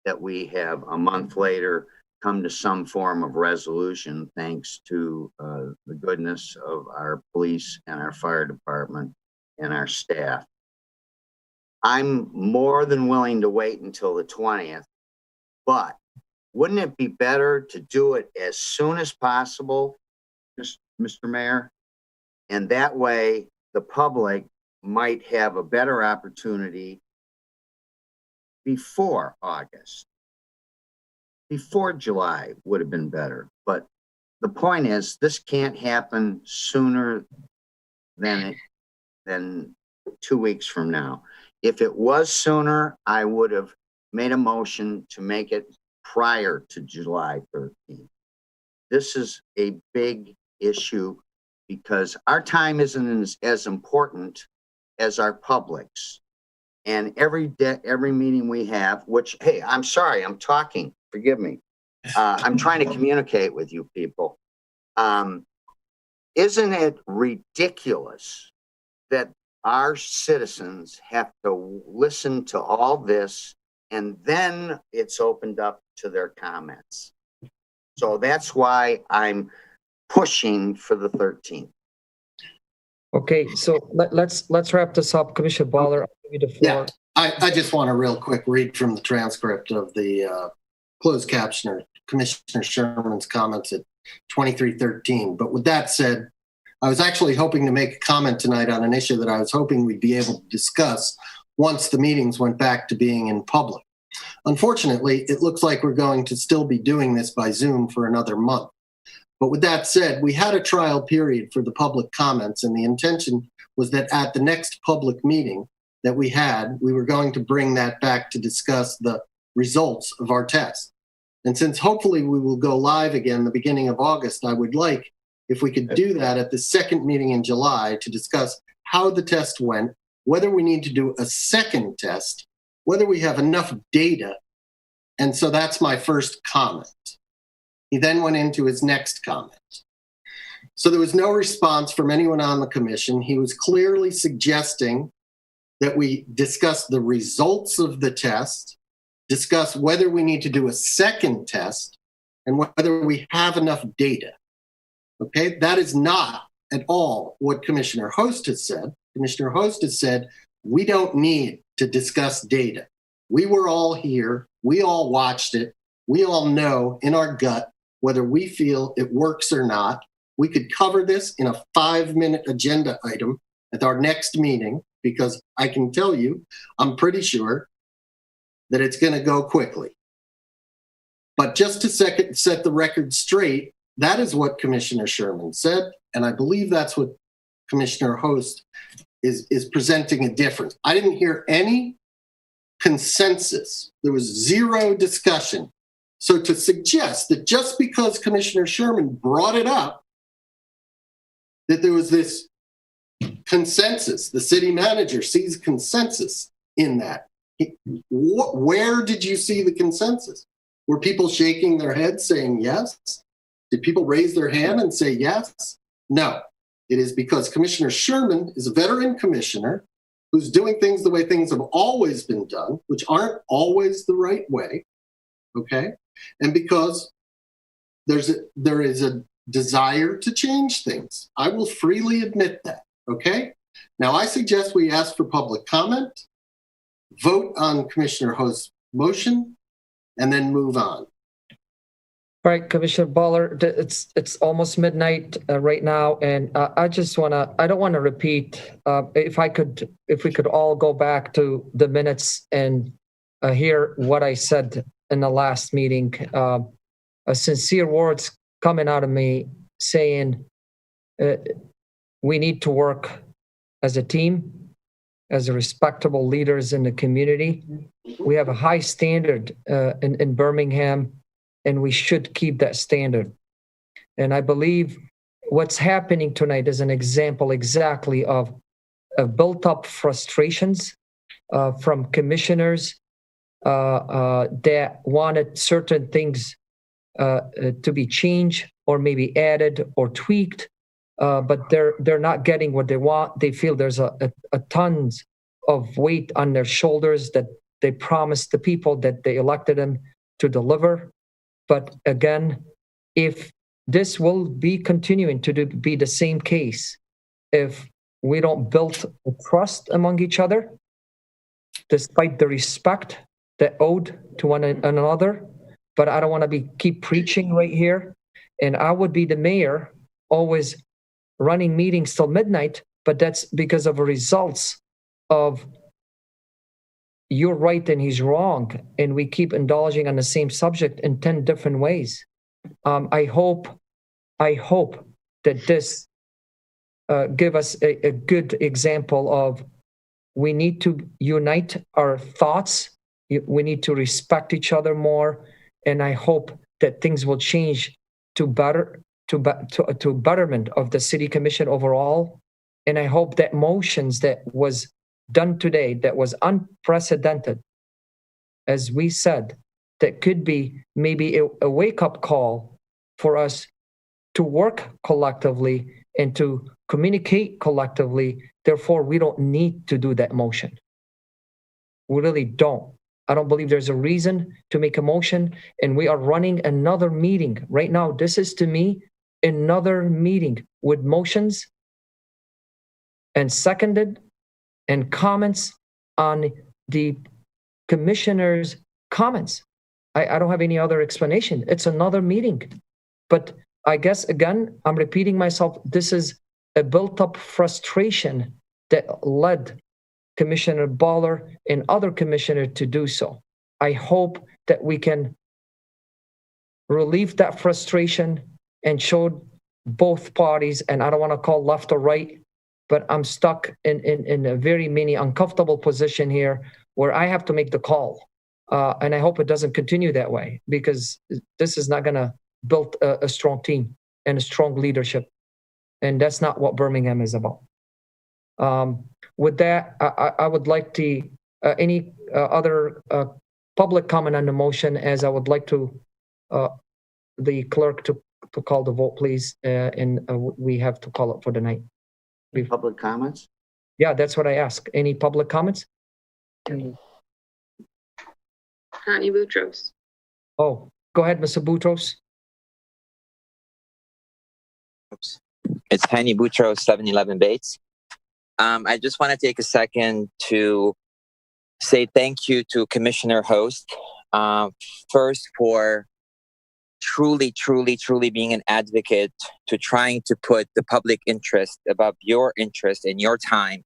that we have a month later come to some form of resolution, thanks to the goodness of our police and our fire department and our staff. I'm more than willing to wait until the 20th, but wouldn't it be better to do it as soon as possible, Mr. Mayor? And that way the public might have a better opportunity before August. Before July would have been better. But the point is, this can't happen sooner than 2 weeks from now. If it was sooner, I would have made a motion to make it prior to July 13th. This is a big issue because our time isn't as important as our public's. And every meeting we have, which, hey, I'm sorry, I'm talking, forgive me. I'm trying to communicate with you people. Isn't it ridiculous that our citizens have to listen to all this and then it's opened up to their comments? So that's why I'm pushing for the 13th. Okay, so let's wrap this up. Commissioner Baller, I'll give you the floor. Yeah, I just want to real quick read from the transcript of the closed captioner, Commissioner Sherman's comments at 23:13. But with that said, I was actually hoping to make a comment tonight on an issue that I was hoping we'd be able to discuss once the meetings went back to being in public. Unfortunately, it looks like we're going to still be doing this by Zoom for another month. But with that said, we had a trial period for the public comments, and the intention was that at the next public meeting that we had, we were going to bring that back to discuss the results of our test. And since hopefully we will go live again the beginning of August, I would like if we could do that at the second meeting in July to discuss how the test went, whether we need to do a second test, whether we have enough data. And so that's my first comment. He then went into his next comment. So there was no response from anyone on the commission. He was clearly suggesting that we discuss the results of the test, discuss whether we need to do a second test, and whether we have enough data. Okay, that is not at all what Commissioner Host has said. Commissioner Host has said, we don't need to discuss data. We were all here. We all watched it. We all know in our gut whether we feel it works or not. We could cover this in a 5-minute agenda item at our next meeting, because I can tell you, I'm pretty sure that it's going to go quickly. But just to set the record straight, that is what Commissioner Sherman said, and I believe that's what Commissioner Host is presenting a difference. I didn't hear any consensus. There was zero discussion. So to suggest that just because Commissioner Sherman brought it up, that there was this consensus, the city manager sees consensus in that. Where did you see the consensus? Were people shaking their heads saying yes? Did people raise their hand and say yes? No. It is because Commissioner Sherman is a veteran commissioner who's doing things the way things have always been done, which aren't always the right way, okay? And because there is a desire to change things. I will freely admit that, okay? Now, I suggest we ask for public comment, vote on Commissioner Host's motion, and then move on. All right, Commissioner Baller, it's almost midnight right now, and I don't want to repeat. If we could all go back to the minutes and hear what I said in the last meeting. Sincere words coming out of me saying we need to work as a team, as respectable leaders in the community. We have a high standard in Birmingham, and we should keep that standard. And I believe what's happening tonight is an example exactly of built-up frustrations from commissioners that wanted certain things to be changed or maybe added or tweaked, but they're not getting what they want. They feel there's a tons of weight on their shoulders that they promised the people that they elected them to deliver. But again, if this will be continuing to be the same case, if we don't build a trust among each other, despite the respect that owed to one another, but I don't want to keep preaching right here. And I would be the mayor always running meetings till midnight, but that's because of the results of you're right and he's wrong, and we keep indulging on the same subject in 10 different ways. I hope that this give us a good example of we need to unite our thoughts. We need to respect each other more, and I hope that things will change to betterment of the city commission overall. And I hope that motions that was done today, that was unprecedented, as we said, that could be maybe a wake-up call for us to work collectively and to communicate collectively. Therefore, we don't need to do that motion. We really don't. I don't believe there's a reason to make a motion, and we are running another meeting right now. This is, to me, another meeting with motions and seconded and comments on the commissioner's comments. I don't have any other explanation. It's another meeting. But I guess, again, I'm repeating myself. This is a built-up frustration that led Commissioner Baller and other commissioners to do so. I hope that we can relieve that frustration and show both parties, and I don't want to call left or right, but I'm stuck in a very many uncomfortable position here where I have to make the call. And I hope it doesn't continue that way, because this is not going to build a strong team and a strong leadership. And that's not what Birmingham is about. With that, I would like to, any other public comment on the motion, as I would like to, the clerk to call the vote, please. And we have to call it for the night. Public comments? Yeah, that's what I ask. Any public comments? Connie Boutros. Oh, go ahead, Mr. Boutros. Oops. It's Connie Boutros, 711 Bates. I just want to take a second to say thank you to Commissioner Host, first for truly being an advocate to trying to put the public interest above your interest and your time.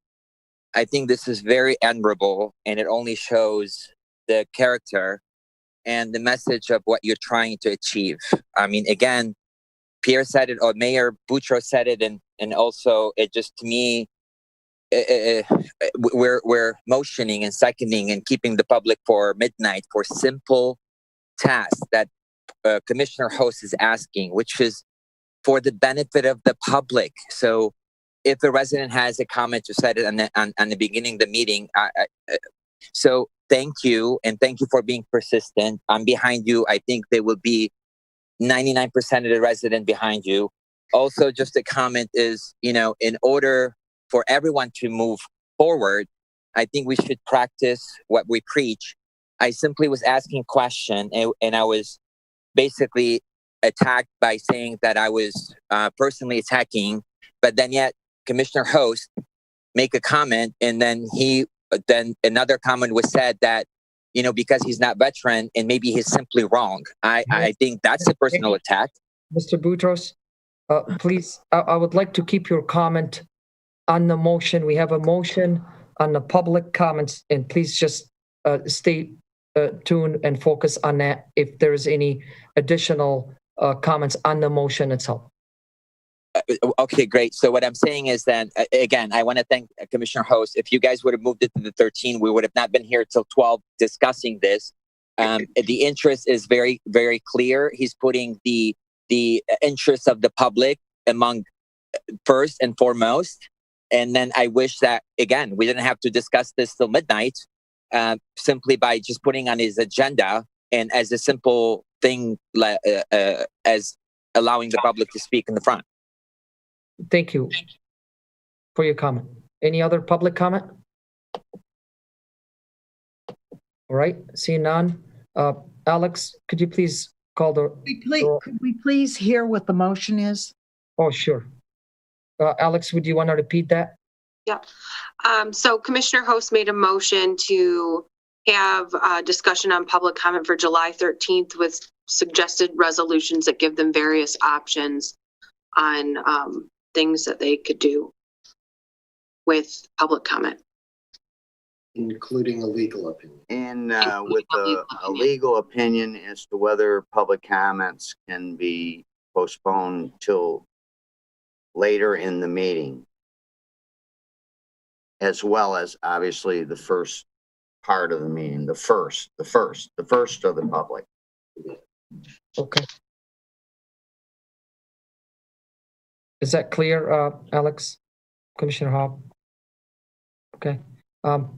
I think this is very admirable, and it only shows the character and the message of what you're trying to achieve. I mean, again, Pierre said it, or Mayor Boutros said it, and also it just, to me, we're motioning and seconding and keeping the public for midnight for simple tasks that Commissioner Host is asking, which is for the benefit of the public. So if a resident has a comment, you said it on the beginning of the meeting. So thank you, and thank you for being persistent. I'm behind you. I think there will be 99% of the resident behind you. Also, just a comment is, in order for everyone to move forward, I think we should practice what we preach. I simply was asking a question, and I was basically attacked by saying that I was personally attacking, but then yet Commissioner Host make a comment, and then another comment was said that, because he's not veteran and maybe he's simply wrong. I think that's a personal attack. Mr. Boutros, please, I would like to keep your comment on the motion. We have a motion on the public comments, and please just stay tuned and focus on that if there's any additional comments on the motion itself. Okay, great. So what I'm saying is that, again, I want to thank Commissioner Host. If you guys would have moved it to the 13, we would have not been here till 12 discussing this. The interest is very, very clear. He's putting the interest of the public among first and foremost. And then I wish that, again, we didn't have to discuss this till midnight, simply by just putting on his agenda and as a simple thing as allowing the public to speak in the front. Thank you for your comment. Any other public comment? All right, seeing none. Alex, could you please call the... Could we please hear what the motion is? Oh, sure. Alex, would you want to repeat that? Yeah. So Commissioner Host made a motion to have a discussion on public comment for July 13th with suggested resolutions that give them various options on things that they could do with public comment. Including a legal opinion. And with a legal opinion as to whether public comments can be postponed till later in the meeting, as well as obviously the first part of the meeting, the first of the public. Okay. Is that clear, Alex? Commissioner Hobb? Okay. All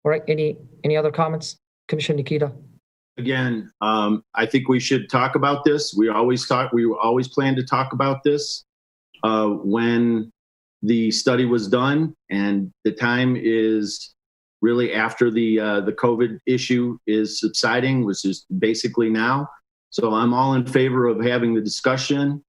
right. Any other comments? Commissioner Nikita? Again, I think we should talk about this. We always plan to talk about this when the study was done, and the time is really after the COVID issue is subsiding, which is basically now. So I'm all in favor of having the discussion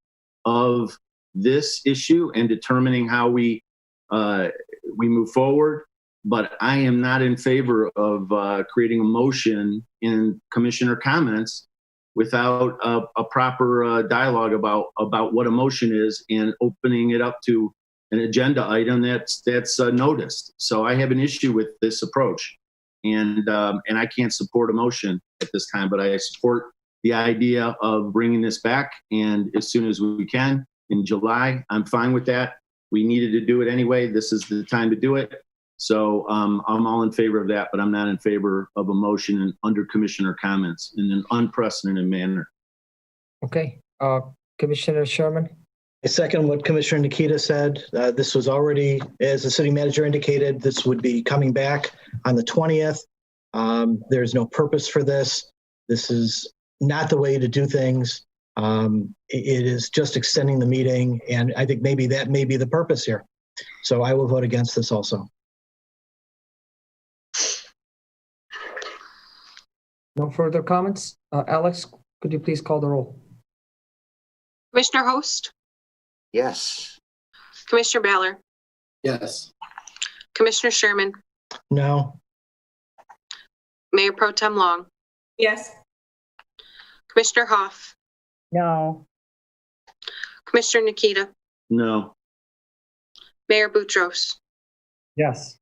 of this issue and determining how we move forward. But I am not in favor of creating a motion in commissioner comments without a proper dialogue about what a motion is and opening it up to an agenda item that's noticed. So I have an issue with this approach, and I can't support a motion at this time, but I support the idea of bringing this back, and as soon as we can in July, I'm fine with that. We needed to do it anyway. This is the time to do it. So I'm all in favor of that, but I'm not in favor of a motion under commissioner comments in an unprecedented manner. Okay. Commissioner Sherman? I second what Commissioner Nikita said. This was already, as the city manager indicated, this would be coming back on the 20th. There's no purpose for this. This is not the way to do things. It is just extending the meeting, and I think maybe that may be the purpose here. So I will vote against this also. No further comments? Alex, could you please call the roll? Commissioner Host? Yes. Commissioner Baller? Yes. Commissioner Sherman? No. Mayor Pro Tem Long? Yes. Commissioner Hoff? No. Commissioner Nikita? No. Mayor Boutros? Yes.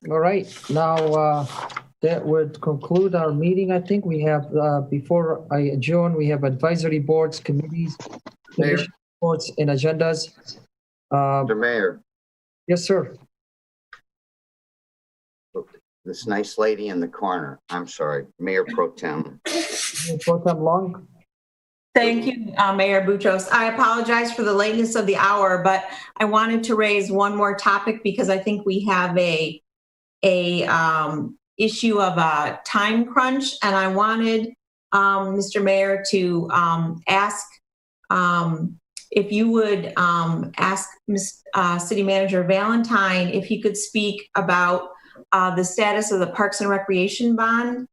All right. Now, that would conclude our meeting. I think we have, before I adjourn, we have advisory boards, committees, reports, and agendas. Mr. Mayor. Yes, sir. This nice lady in the corner. I'm sorry, Mayor Pro Tem. Mayor Pro Tem Long. Thank you, Mayor Boutros. I apologize for the lateness of the hour, but I wanted to raise one more topic because I think we have a issue of a time crunch, and I wanted Mr. Mayor to ask if you would ask City Manager Valentine if he could speak about the status of the Parks and Recreation bond.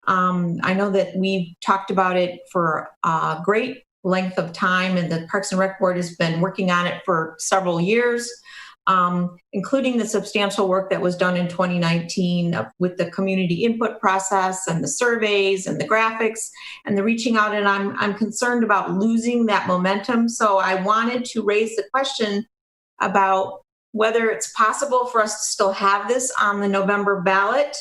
I know that we've talked about it for a great length of time, and the Parks and Rec Board has been working on it for several years. including the substantial work that was done in 2019 with the community input process and the surveys and the graphics and the reaching out. And I'm concerned about losing that momentum. So I wanted to raise the question about whether it's possible for us to still have this on the November ballot,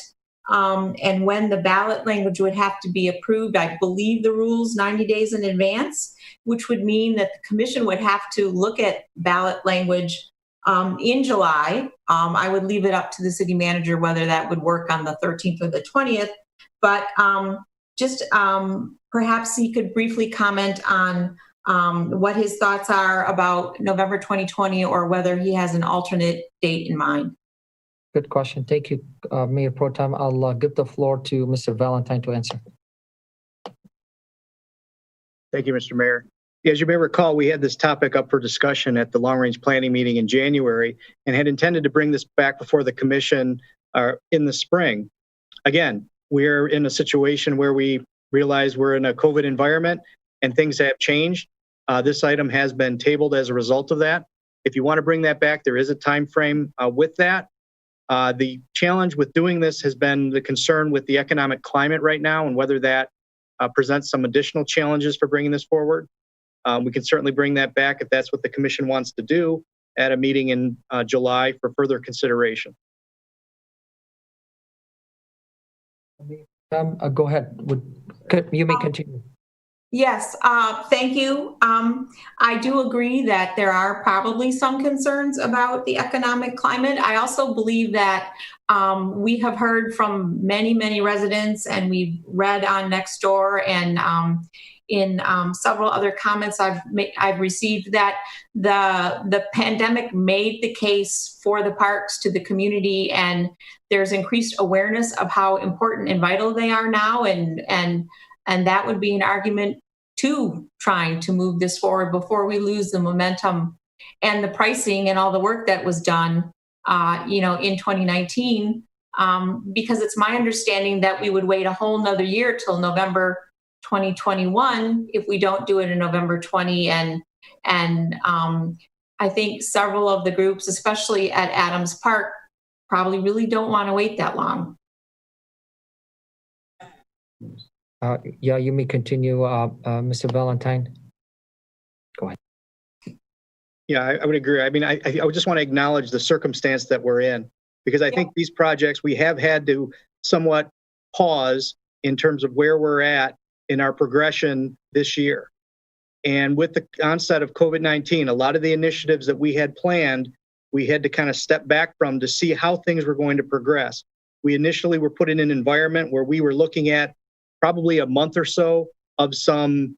and when the ballot language would have to be approved. I believe the rules 90 days in advance, which would mean that the commission would have to look at ballot language in July. I would leave it up to the city manager whether that would work on the 13th or the 20th. But perhaps he could briefly comment on what his thoughts are about November 2020, or whether he has an alternate date in mind. Good question. Thank you, Mayor Pro Tem. I'll give the floor to Mr. Valentine to answer. Thank you, Mr. Mayor. As you may recall, we had this topic up for discussion at the long-range planning meeting in January and had intended to bring this back before the commission in the spring. Again, we're in a situation where we realize we're in a COVID environment and things have changed. This item has been tabled as a result of that. If you want to bring that back, there is a time frame with that. The challenge with doing this has been the concern with the economic climate right now and whether that presents some additional challenges for bringing this forward. We can certainly bring that back if that's what the commission wants to do at a meeting in July for further consideration. Go ahead. You may continue. Yes, thank you. I do agree that there are probably some concerns about the economic climate. I also believe that we have heard from many, many residents, and we've read on Nextdoor and in several other comments I've received, that the pandemic made the case for the parks to the community, and there's increased awareness of how important and vital they are now, and that would be an argument to trying to move this forward before we lose the momentum and the pricing and all the work that was done, in 2019, because it's my understanding that we would wait a whole nother year till November 2021 if we don't do it in November 20. And I think several of the groups, especially at Adams Park, probably really don't want to wait that long. Yeah, you may continue, Mr. Valentine. Go ahead. Yeah, I would agree. I mean, I would just want to acknowledge the circumstance that we're in, because I think these projects we have had to somewhat pause in terms of where we're at in our progression this year. And with the onset of COVID-19, a lot of the initiatives that we had planned, we had to kind of step back from to see how things were going to progress. We initially were put in an environment where we were looking at probably a month or so of some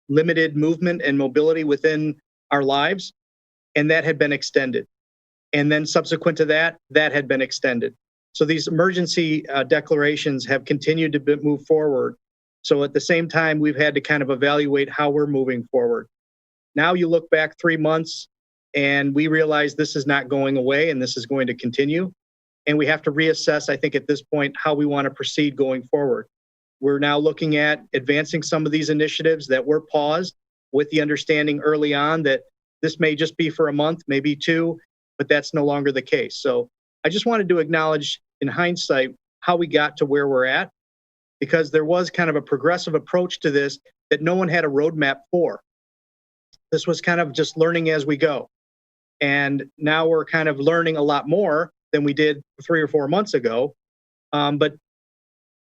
limited movement and mobility within our lives, and that had been extended. And then subsequent to that, that had been extended. So these emergency declarations have continued to move forward. So at the same time, we've had to kind of evaluate how we're moving forward. Now you look back 3 months and we realize this is not going away and this is going to continue. And we have to reassess, I think at this point, how we want to proceed going forward. We're now looking at advancing some of these initiatives that were paused, with the understanding early on that this may just be for a month, maybe 2, but that's no longer the case. So I just wanted to acknowledge in hindsight how we got to where we're at, because there was kind of a progressive approach to this that no one had a roadmap for. This was kind of just learning as we go. And now we're kind of learning a lot more than we did 3 or 4 months ago. But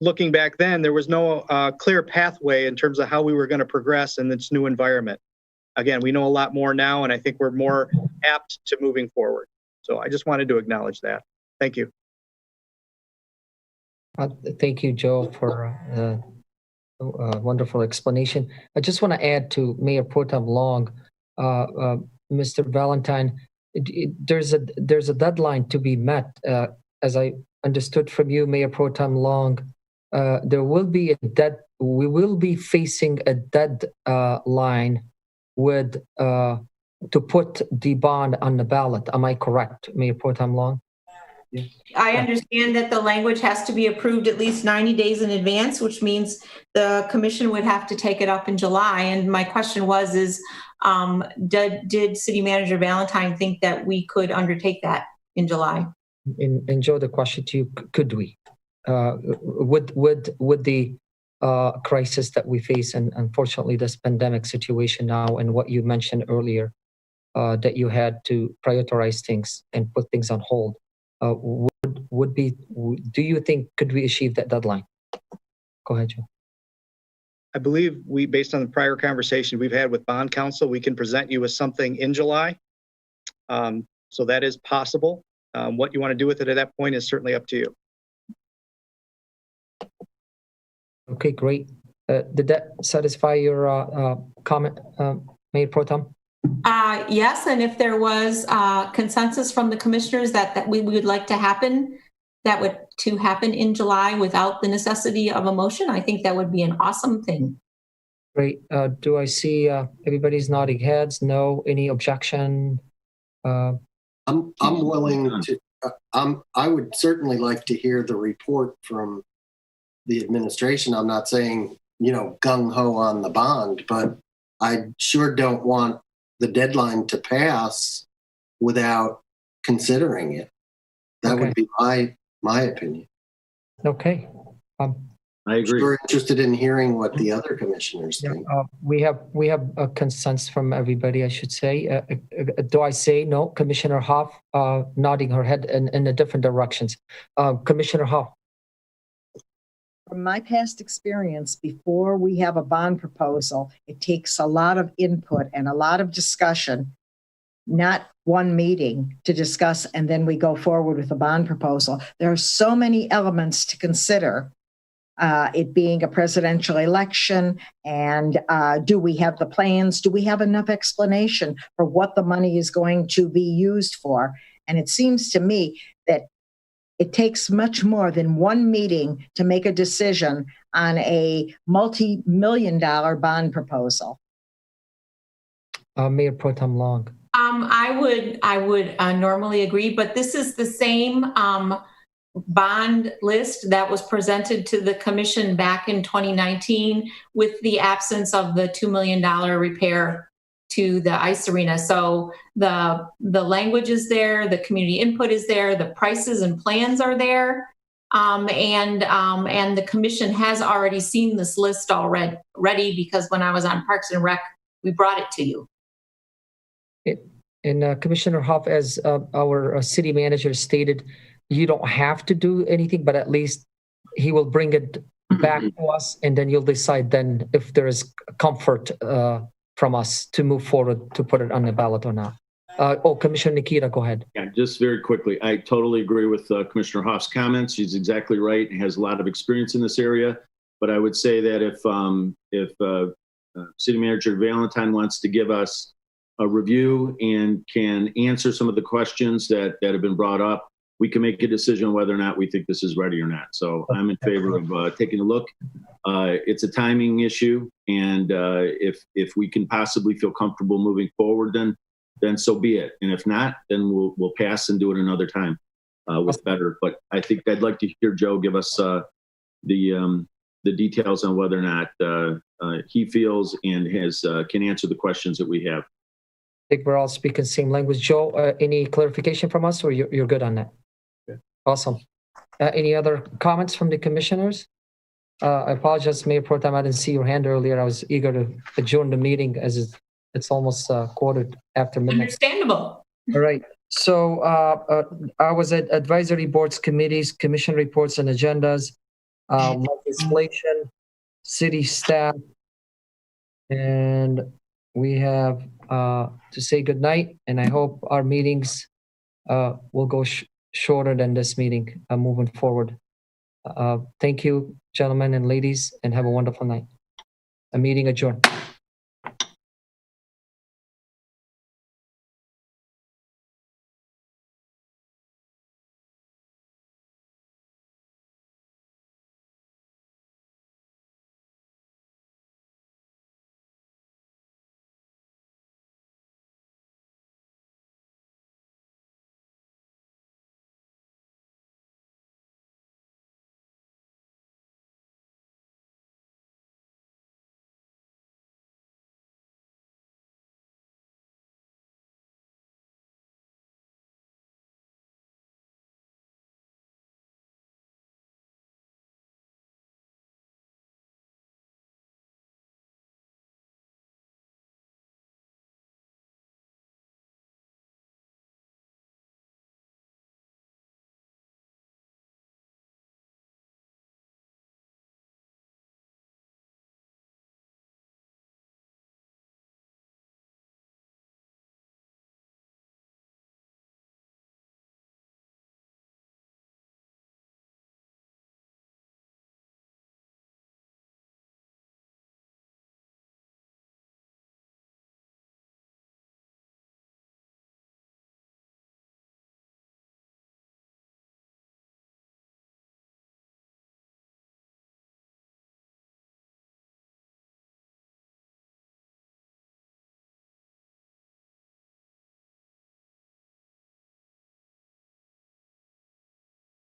looking back then, there was no clear pathway in terms of how we were going to progress in this new environment. Again, we know a lot more now, and I think we're more apt to moving forward. So I just wanted to acknowledge that. Thank you. Thank you, Joe, for a wonderful explanation. I just want to add to Mayor Pro Tem Long, Mr. Valentine, there's a deadline to be met. As I understood from you, Mayor Pro Tem Long, there will be we will be facing a deadline with to put the bond on the ballot. Am I correct, Mayor Pro Tem Long? Yeah. I understand that the language has to be approved at least 90 days in advance, which means the commission would have to take it up in July. And my question is, Did City Manager Valentine think that we could undertake that in July? And Joe, the question to you: could we? With the crisis that we face, and unfortunately this pandemic situation now, and what you mentioned earlier, that you had to prioritize things and put things on hold, do you think could we achieve that deadline? Go ahead, Joe. I believe based on the prior conversation we've had with bond counsel, we can present you with something in July. So that is possible. What you want to do with it at that point is certainly up to you. Okay, great. Did that satisfy your comment, Mayor Pro Tem? Yes, and if there was consensus from the commissioners that we would like to happen, to happen in July without the necessity of a motion, I think that would be an awesome thing. Great. Do I see everybody's nodding heads? No. Any objection? I'm willing to. I would certainly like to hear the report from the administration. I'm not saying gung ho on the bond, but I sure don't want the deadline to pass without considering it. That would be my opinion. Okay. I agree. We're interested in hearing what the other commissioners think. We have a consensus from everybody, I should say. Do I say no? Commissioner Hoff nodding her head in the different directions. Commissioner Hoff. From my past experience, before we have a bond proposal, it takes a lot of input and a lot of discussion, not one meeting to discuss, and then we go forward with a bond proposal. There are so many elements to consider, it being a presidential election, and do we have the plans? Do we have enough explanation for what the money is going to be used for? And it seems to me that it takes much more than one meeting to make a decision on a multi-million-dollar bond proposal. Mayor Pro Tem Long. I would normally agree, but this is the same bond list that was presented to the commission back in 2019 with the absence of the $2 million repair to the ice arena. So the language is there, the community input is there, the prices and plans are there, and the commission has already seen this list already because when I was on Parks and Rec, we brought it to you. And Commissioner Hoff, as our city manager stated, you don't have to do anything, but at least he will bring it back to us, and then you'll decide then if there is comfort from us to move forward to put it on the ballot or not. Commissioner Nikita, go ahead. Yeah, just very quickly. I totally agree with Commissioner Hoff's comments. She's exactly right and has a lot of experience in this area. But I would say that if City Manager Valentine wants to give us a review and can answer some of the questions that have been brought up, we can make a decision whether or not we think this is ready or not. So I'm in favor of taking a look. It's a timing issue, and if we can possibly feel comfortable moving forward, then so be it. And if not, then we'll pass and do it another time with better. But I think I'd like to hear Joe give us the details on whether or not he feels and can answer the questions that we have. I think we're all speaking the same language. Joe, any clarification from us, or you're good on that? Okay. Awesome. Any other comments from the commissioners? I apologize, Mayor Pro Tem, I didn't see your hand earlier. I was eager to adjourn the meeting as it's almost quarter after midnight. Understandable. All right. So I was at advisory boards, committees, commission reports and agendas, legislation, city staff, and we have to say goodnight. And I hope our meetings will go shorter than this meeting moving forward. Thank you, gentlemen and ladies, and have a wonderful night. A meeting adjourned.